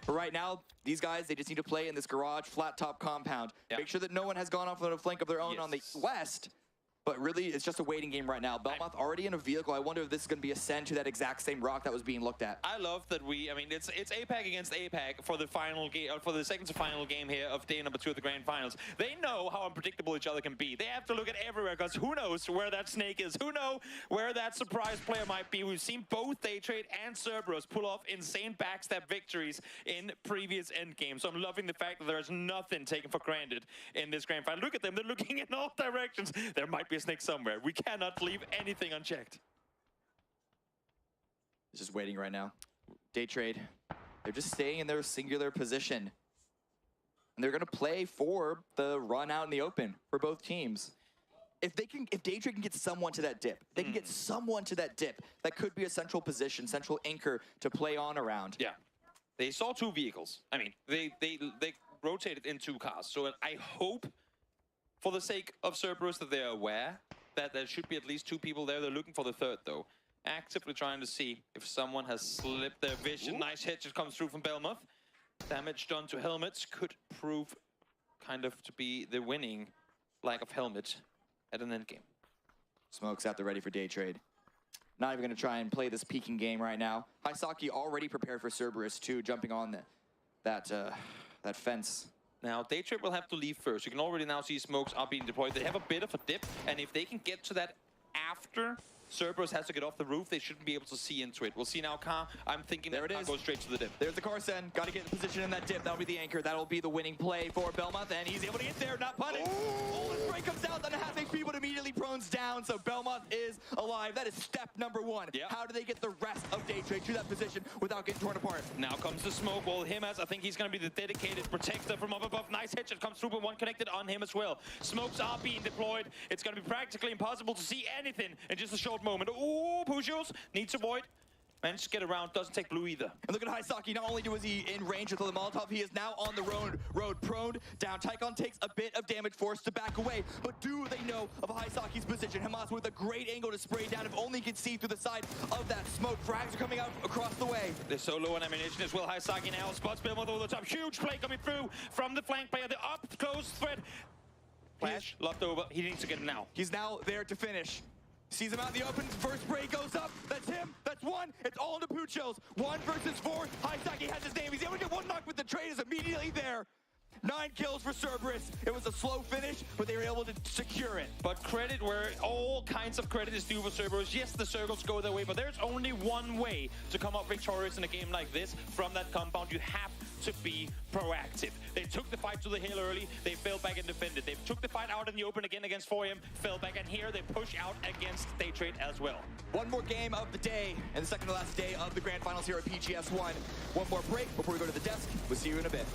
But right now, these guys, they just need to play in this garage flat top compound. Make sure that no one has gone off on a flank of their own on the west. But really, it's just a waiting game right now. Belmont already in a vehicle. I wonder if this is going to be a send to that exact same rock that was being looked at. I love that it's APAC against APAC for the final game, for the second to final game here of day number 2 of the grand finals. They know how unpredictable each other can be. They have to look at everywhere because who knows where that snake is? Who knows where that surprise player might be? We've seen both Daytrade and Cerberus pull off insane backstab victories in previous end games. So I'm loving the fact that there's nothing taken for granted in this grand final. Look at them. They're looking in all directions. There might be a snake somewhere. We cannot leave anything unchecked. Just waiting right now. Daytrade, they're just staying in their singular position. And they're going to play for the run out in the open for both teams. If Daytrade can get someone to that dip, they can get someone to that dip, that could be a central position, central anchor to play on around. Yeah. They saw 2 vehicles. I mean, they rotated in 2 cars. So I hope, for the sake of Cerberus, that they're aware that there should be at least 2 people there. They're looking for the 3rd, though. Actively trying to see if someone has slipped their vision. Ooh. Nice hit just comes through from Belmont. Damage done to helmets could prove kind of to be the winning lack of helmet at an end game. Smoke's out there ready for Daytrade. Not even going to try and play this peeking game right now. Haisaki already prepared for Cerberus, too, jumping on that fence. Now, Daytrade will have to leave first. You can already now see smokes are being deployed. They have a bit of a dip, and if they can get to that after Cerberus has to get off the roof, they shouldn't be able to see into it. We'll see now, Car. I'm thinking there that Car goes straight to the dip. There's the car send. Got to get the position in that dip. That'll be the anchor. That'll be the winning play for Belmont, and he's able to get there, not punished. Oh, the spray comes out, doesn't have HP, but immediately prones down, so Belmont is alive. That is step number 1. Yep. How do they get the rest of Daytrade to that position without getting torn apart? Now comes the smoke. Well, him as I think he's going to be the dedicated protector from up above. Nice hit. It comes through, but one connected on him as well. Smokes are being deployed. It's going to be practically impossible to see anything in just a short moment. Ooh, Pujos needs to avoid. Managed to get around, doesn't take blue either. And look at Haisaki, not only was he in range with the Molotov, he is now on the road prone down. Tycon takes a bit of damage, forced to back away. But do they know of Haisaki's position? Hamas with a great angle to spray down, if only he can see through the side of that smoke. Frags are coming out across the way. They're so low on ammunition as well. Haisaki now spots Belmont over the top. Huge play coming through from the flank player. The up-close threat. Flash, locked over. He needs to get it now. He's now there to finish. Sees him out in the open, first spray goes up, that's him, that's 1, it's all into Puchos. 1 versus 4, Haisaki has his name, he's able to get 1 knock, but the trade is immediately there. 9 kills for Cerberus. It was a slow finish, but they were able to secure it. But credit where all kinds of credit is due for Cerberus. Yes, the circles go their way, but there's only one way to come up victorious in a game like this. From that compound, you have to be proactive. They took the fight to the hill early, they fell back and defended. They took the fight out in the open again against 4M, fell back, and here they push out against Daytrade as well. One more game of the day, and the second to last day of the grand finals here at PGS1. One more break before we go to the desk. We'll see you in a bit.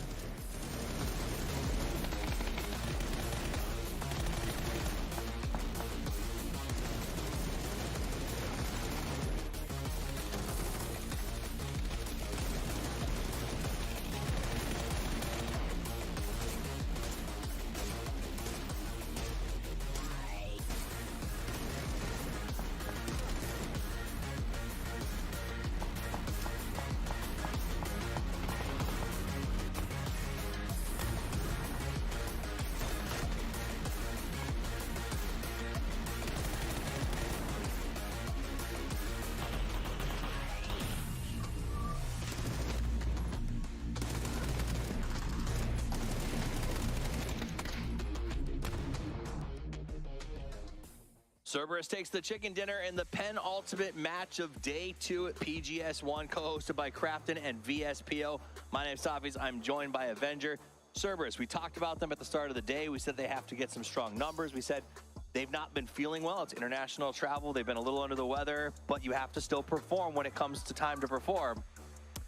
Cerberus takes the chicken dinner in the penultimate match of day 2 at PGS1, co-hosted by Crafton and VSPO. My name's Safis. I'm joined by Avenger. Cerberus, we talked about them at the start of the day. We said they have to get some strong numbers. We said they've not been feeling well. It's international travel. They've been a little under the weather, but you have to still perform when it comes to time to perform.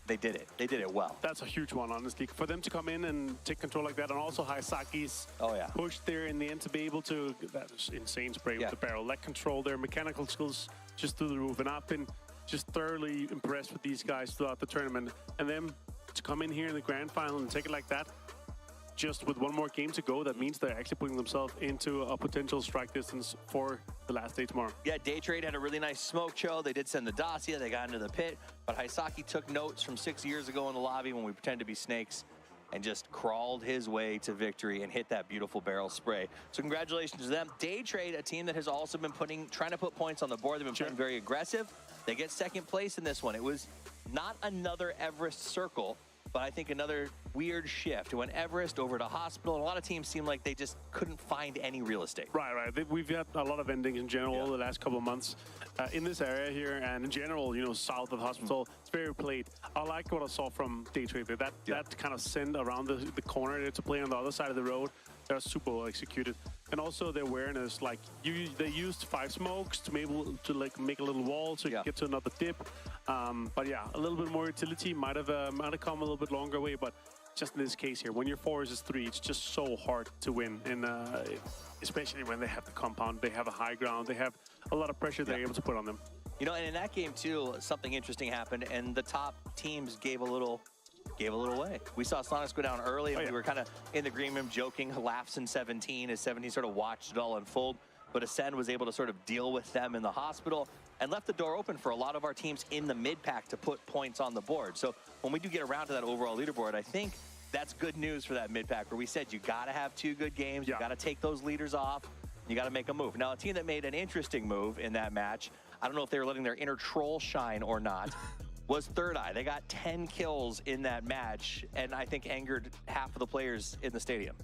They did it. They did it well. That's a huge one, honestly. For them to come in and take control like that, and also Haisaki's push there in the end to be able to, that is insane spray with the barrel. Leg control, their mechanical skills just through the roof. And I've been just thoroughly impressed with these guys throughout the tournament. And them to come in here in the grand final and take it like that, just with one more game to go, that means they're actually putting themselves into a potential strike distance for the last day tomorrow. Yeah, Daytrade had a really nice smoke show. They did send the dossier. They got into the pit. But Haisaki took notes from 6 years ago in the lobby when we pretended to be snakes. and just crawled his way to victory and hit that beautiful barrel spray. So congratulations to them. Day Trade, a team that has also been trying to put points on the board. They've been playing very aggressive. They get second place in this one. It was not another Everest circle, but I think another weird shift. It went Everest over to Hospital, and a lot of teams seem like they just couldn't find any real estate. Right. We've had a lot of endings in general the last couple of months in this area here, and in general, you know, south of Hospital, it's very played. I like what I saw from Day Trade there. That kind of send around the corner there to play on the other side of the road. They're super well executed. And also the awareness, like they used 5 smokes to be able to like make a little wall so you can get to another dip. But yeah, a little bit more utility might have come a little bit longer way, but just in this case here, when your 4 is 3, it's just so hard to win, and especially when they have the compound, they have a high ground, they have a lot of pressure they're able to put on them. You know, and in that game too, something interesting happened, and the top teams gave a little away. We saw Sonics go down early, and we were kind of in the green room joking, laughs in 17 as 17 sort of watched it all unfold. But Ascend was able to sort of deal with them in the Hospital and left the door open for a lot of our teams in the mid-pack to put points on the board. So when we do get around to that overall leaderboard, I think that's good news for that mid-pack, where we said you got to have 2 good games, you got to take those leaders off, you got to make a move. Now, a team that made an interesting move in that match, I don't know if they were letting their inner troll shine or not, was Third Eye. They got 10 kills in that match, and I think angered half of the players in the stadium.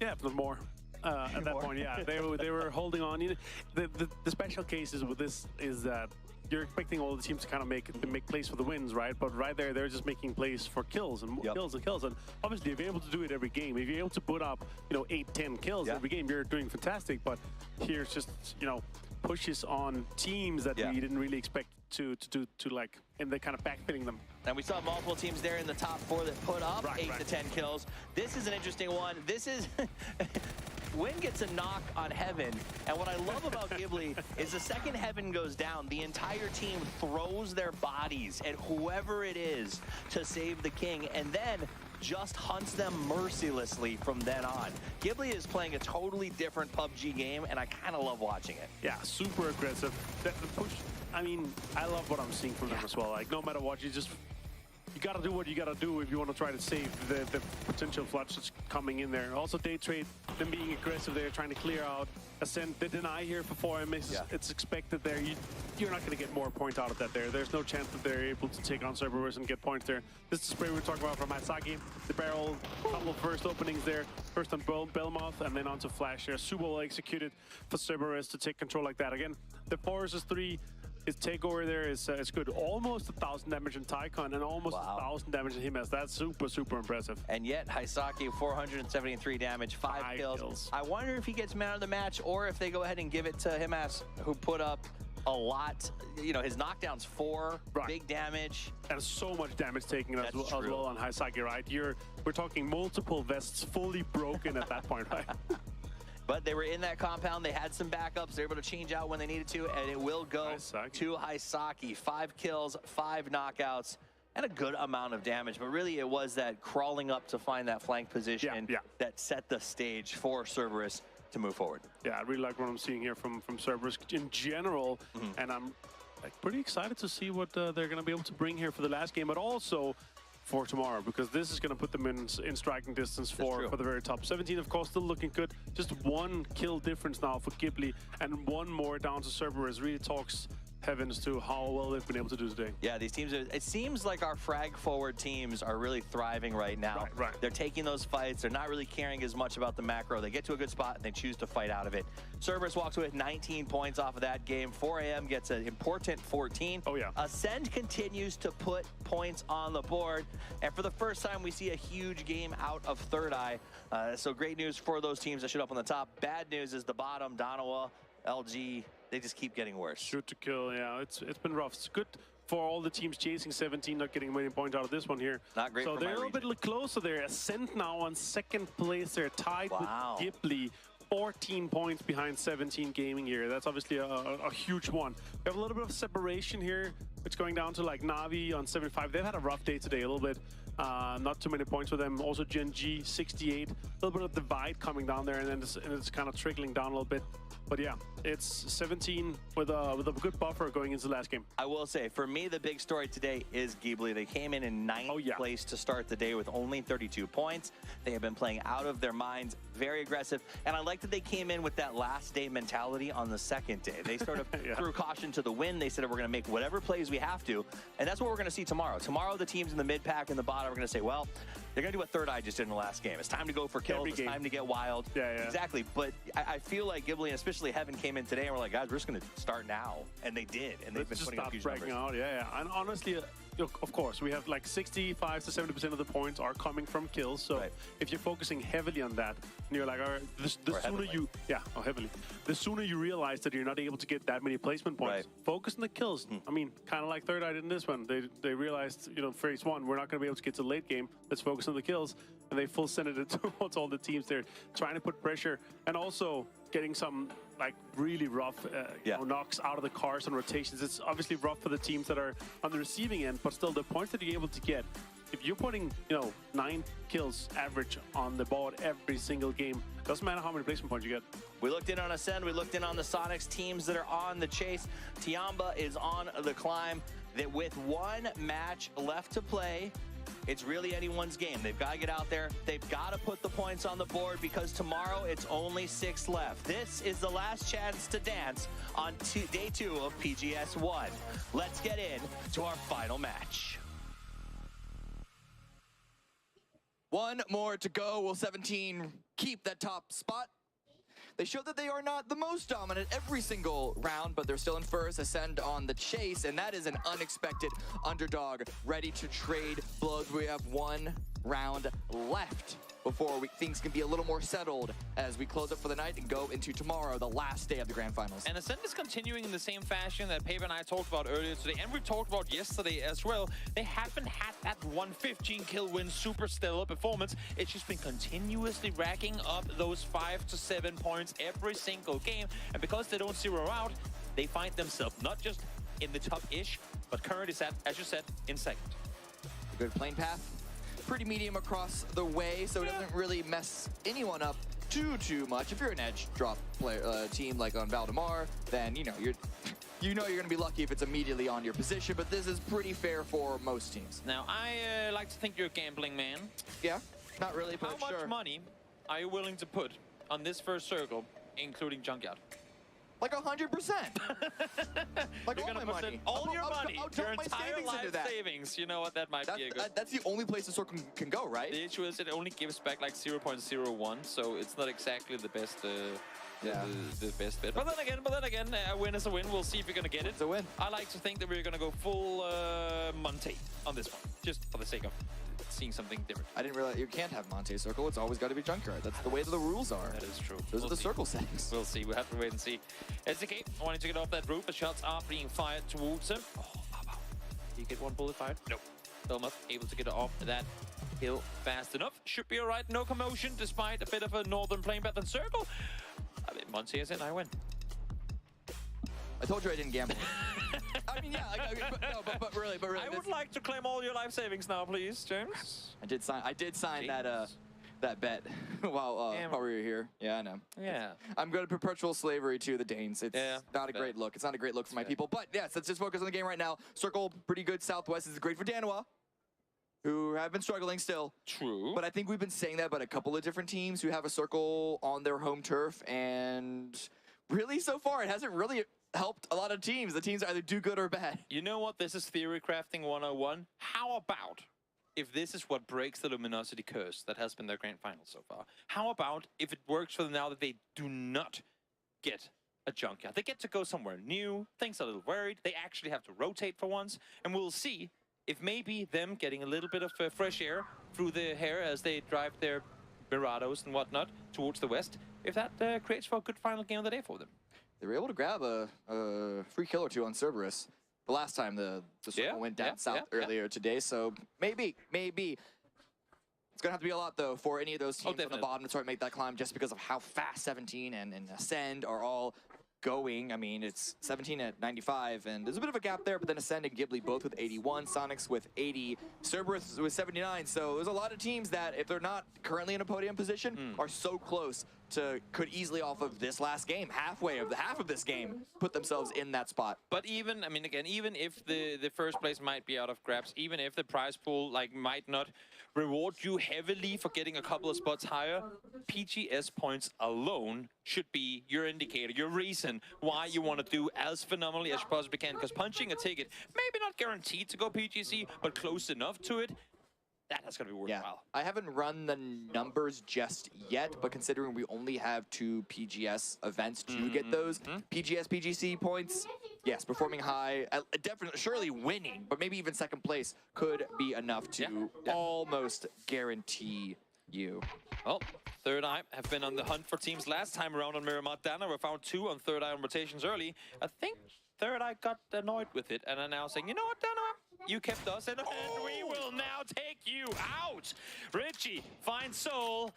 Yeah, if not more. At that point, yeah, they were holding on. You know, the special cases with this is that you're expecting all the teams to kind of make plays for the wins, right? But right there, they're just making plays for kills and kills and kills. And obviously, if you're able to do it every game, if you're able to put up, you know, 8-10 kills every game, you're doing fantastic. But here's just, you know, pushes on teams that we didn't really expect to like, and they're kind of backfitting them. And we saw multiple teams there in the top 4 that put up 8 to 10 kills. This is an interesting one. This is Win gets a knock on Heaven, and what I love about Ghibli is the second Heaven goes down, the entire team throws their bodies at whoever it is to save the king, and then just hunts them mercilessly from then on. Ghibli is playing a totally different PUBG game, and I kind of love watching it. Yeah, super aggressive. The push, I mean, I love what I'm seeing from them as well. Like, no matter what, you gotta do what you gotta do if you want to try to save the potential floods that's coming in there. Also, Day Trade, them being aggressive there, trying to clear out. Ascent, the deny here for 4M, it's expected there. You're not going to get more points out of that there. There's no chance that they're able to take on Cerberus and get points there. This is the spray we were talking about from Haisaki. The barrel, couple of first openings there. First on Belmoth and then onto Flash here. Super well executed for Cerberus to take control like that. Again, the 4 versus 3. His takeover there is good. Almost 1,000 damage in Tycon and almost 1,000 damage in Himes. That's super impressive. And yet, Haisaki, 473 damage, 5 kills. I wonder if he gets man of the match or if they go ahead and give it to Himes, who put up a lot. You know, his knockdown's 4, big damage. And so much damage taken as well on Haisaki, right? We're talking multiple vests fully broken at that point, right? But they were in that compound. They had some backups. They were able to change out when they needed to, and it will go to Haisaki. 5 kills, 5 knockouts, and a good amount of damage. But really, it was that crawling up to find that flank position that set the stage for Cerberus to move forward. Yeah, I really like what I'm seeing here from Cerberus in general, and I'm pretty excited to see what they're going to be able to bring here for the last game, but also for tomorrow, because this is going to put them in striking distance for the very top. 17, of course, still looking good. Just 1 kill difference now for Ghibli, and 1 more down to Cerberus. Really talks heavens to how well they've been able to do today. Yeah, these teams, it seems like our frag forward teams are really thriving right now. They're taking those fights. They're not really caring as much about the macro. They get to a good spot and they choose to fight out of it. Cerberus walks away with 19 points off of that game. 4AM gets an important 14. Oh, yeah. Ascend continues to put points on the board. And for the first time, we see a huge game out of Third Eye. So great news for those teams that showed up on the top. Bad news is the bottom, Donawa, LG, they just keep getting worse. Shoot to kill, yeah, it's been rough. It's good for all the teams chasing 17, not getting many points out of this one here. Not great. So for they're my a little bit closer there. Ascent now on 2nd place. They're tied with Ghibli. 14 points behind 17 Gaming here. That's obviously a huge one. We have a little bit of separation here. It's going down to like Navi on 75. They've had a rough day today a little bit. Not too many points for them. Also GNG 68, a little bit of divide coming down there, and then it's kind of trickling down a little bit. But yeah, it's 17 with a good buffer going into the last game. I will say, for me, the big story today is Ghibli. They came in ninth place to start the day with only 32 points. They have been playing out of their minds, very aggressive. And I like that they came in with that last day mentality on the second day. They sort of threw caution to the wind. They said, we're going to make whatever plays we have to. And that's what we're going to see tomorrow. Tomorrow, the teams in the mid-pack and the bottom are going to say, well, they're going to do what Third Eye just did in the last game. It's time to go for kills. It's time to get wild. Exactly. But I feel like Ghibli, and especially Heaven, came in today and we're like, guys, we're just going to start now. And they did. And they've been putting up huge numbers. Out. And honestly, of course, we have like 65 to 70% of the points are coming from kills. So if you're focusing heavily on that, and you're like, all right, the sooner the sooner you realize that you're not able to get that many placement points, focus on the kills. I mean, kind of like Third Eye did in this one. They realized, phase one, we're not going to be able to get to the late game. Let's focus on the kills. And they full sent it towards all the teams. They're trying to put pressure and also getting some like really rough knocks out of the cars and rotations. It's obviously rough for the teams that are on the receiving end, but still the points that you're able to get, if you're putting 9 kills average on the board every single game, doesn't matter how many placement points you get. We looked in on Ascend, we looked in on the Sonics teams that are on the chase. Tiamba is on the climb. That with one match left to play, it's really anyone's game. They've got to get out there. They've got to put the points on the board because tomorrow it's only 6 left. This is the last chance to dance on day 2 of PGS 1. Let's get in to our final match. One more to go. Will 17 keep that top spot? They showed that they are not the most dominant every single round, but they're still in first. Ascend on the chase, and that is an unexpected underdog ready to trade blows. We have 1 round left before things can be a little more settled as we close up for the night and go into tomorrow, the last day of the grand finals. And Ascend is continuing in the same fashion that Paper and I talked about earlier today, and we talked about yesterday as well. They haven't had that 115 kill win super stellar performance. It's just been continuously racking up those 5 to 7 points every single game, and because they don't zero out, they find themselves not just in the top-ish, but currently set, as you said, in second. Good plane path. Pretty medium across the way, so it doesn't really mess anyone up too much. If you're an edge drop player team like on Valdemar, then you're going to be lucky if it's immediately on your position, but this is pretty fair for most teams. Now, I like to think you're a gambling man. Yeah, not really, but how much money are you willing to put on this first circle, including Junkyard? Like 100%. Like all my money. All your money, I'll your my entire savings life into that. savings. You know what? That might be a good. That's the only place the circle can go, right? The issue is it only gives back like 0.01, so it's not exactly the best. The best bet. But then again, a win is a win. We'll see if you're gonna get it. It's a win. I like to think that we're gonna go full Monte on this one, just for the sake of seeing something different. I didn't realize you can't have Monte Circle. It's always got to be Junkyard. That's the way that the rules are. That is true. Those are the circle settings. We'll see. We'll have to wait and see. SDK wanting to get off that roof. The shots are being fired towards him. Oh, wow. Did you get one bullet fired? Nope. Still not able to get off that hill fast enough. Should be all right. No commotion, despite a bit of a northern plane path and circle. I mean, Monte is in. I win. I told you I didn't gamble. I mean, yeah, but really. I would like to claim all your life savings now, please, James. I did sign that bet while we were here. Yeah, I know. Yeah. I'm going to perpetual slavery to the Danes. It's not a great look. It's not a great look for my people. But yes, let's just focus on the game right now. Circle, pretty good. Southwest is great for Danois, who have been struggling still. True. But I think we've been saying that about a couple of different teams who have a circle on their home turf, and really so far it hasn't really helped a lot of teams. The teams either do good or bad. You know what? This is theory crafting 101. How about if this is what breaks the Luminosity curse that has been their grand final so far? How about if it works for them now that they do not get a junkyard? They get to go somewhere new. Things are a little worried. They actually have to rotate for once. And we'll see if maybe them getting a little bit of fresh air through their hair as they drive their Mirados and whatnot towards the west, if that creates for a good final game of the day for them. They were able to grab a free kill or two on Cerberus the last time the circle went down south earlier today, so maybe. It's going to have to be a lot, though, for any of those teams from the bottom to start make that climb just because of how fast 17 and Ascend are all going. I mean, it's 17 at 95, and there's a bit of a gap there, but then Ascend and Ghibli both with 81, Sonics with 80, Cerberus with 79. So there's a lot of teams that, if they're not currently in a podium position, are so close to, could easily off of this last game, half of this game, put themselves in that spot. But even, I mean, again, even if the first place might be out of grabs, even if the prize pool like might not reward you heavily for getting a couple of spots higher, PGS points alone should be your indicator, your reason why you want to do as phenomenally as you possibly can. Because punching a ticket, maybe not guaranteed to go PGC, but close enough to it, that is going to be worthwhile. I haven't run the numbers just yet, but considering we only have 2 PGS events to get those PGS, PGC points, yes, performing high, definitely, surely winning, but maybe even second place could be enough to almost guarantee you. Well, Third Eye have been on the hunt for teams last time around on Miramar. Dana were found 2 on Third Eye on rotations early. I think Third Eye got annoyed with it and are now saying, you know what, Dana? You kept us, and we will now take you out. Richie finds Soul.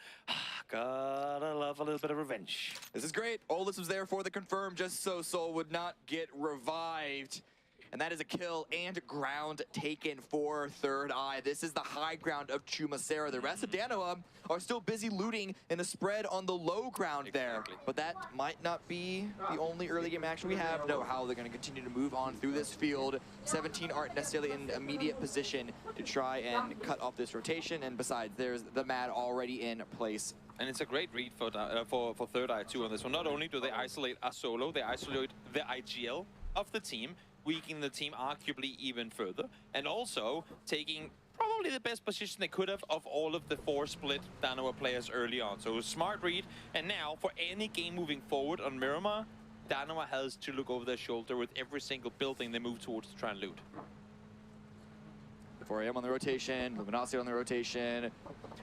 Gotta love a little bit of revenge. This is great. Olus was there for the confirm, just so Soul would not get revived. And that is a kill and ground taken for Third Eye. This is the high ground of Chumacera. The rest of Danoa are still busy looting in the spread on the low ground there. But that might not be the only early game action we have. Know how they're going to continue to move on through this field. 17 aren't necessarily in immediate position to try and cut off this rotation. And besides, there's the MAD already in place. And it's a great read for Third Eye too on this one. Not only do they isolate a solo, they isolate the IGL of the team, weakening the team arguably even further, and also taking probably the best position they could have of all of the 4 split Danoa players early on. So a smart read, and now for any game moving forward on Miramar, Danoa has to look over their shoulder with every single building they move towards to try and loot. 4 AM on the rotation, Luminosity on the rotation.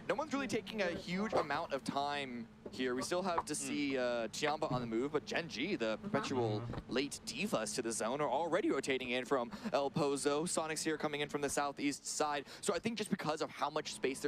No one's really taking a huge amount of time here. We still have to see Chiamba on the move, but Gen G, the perpetual late divas to the zone, are already rotating in from El Pozo. Sonics here coming in from the southeast side. So I think just because of how much space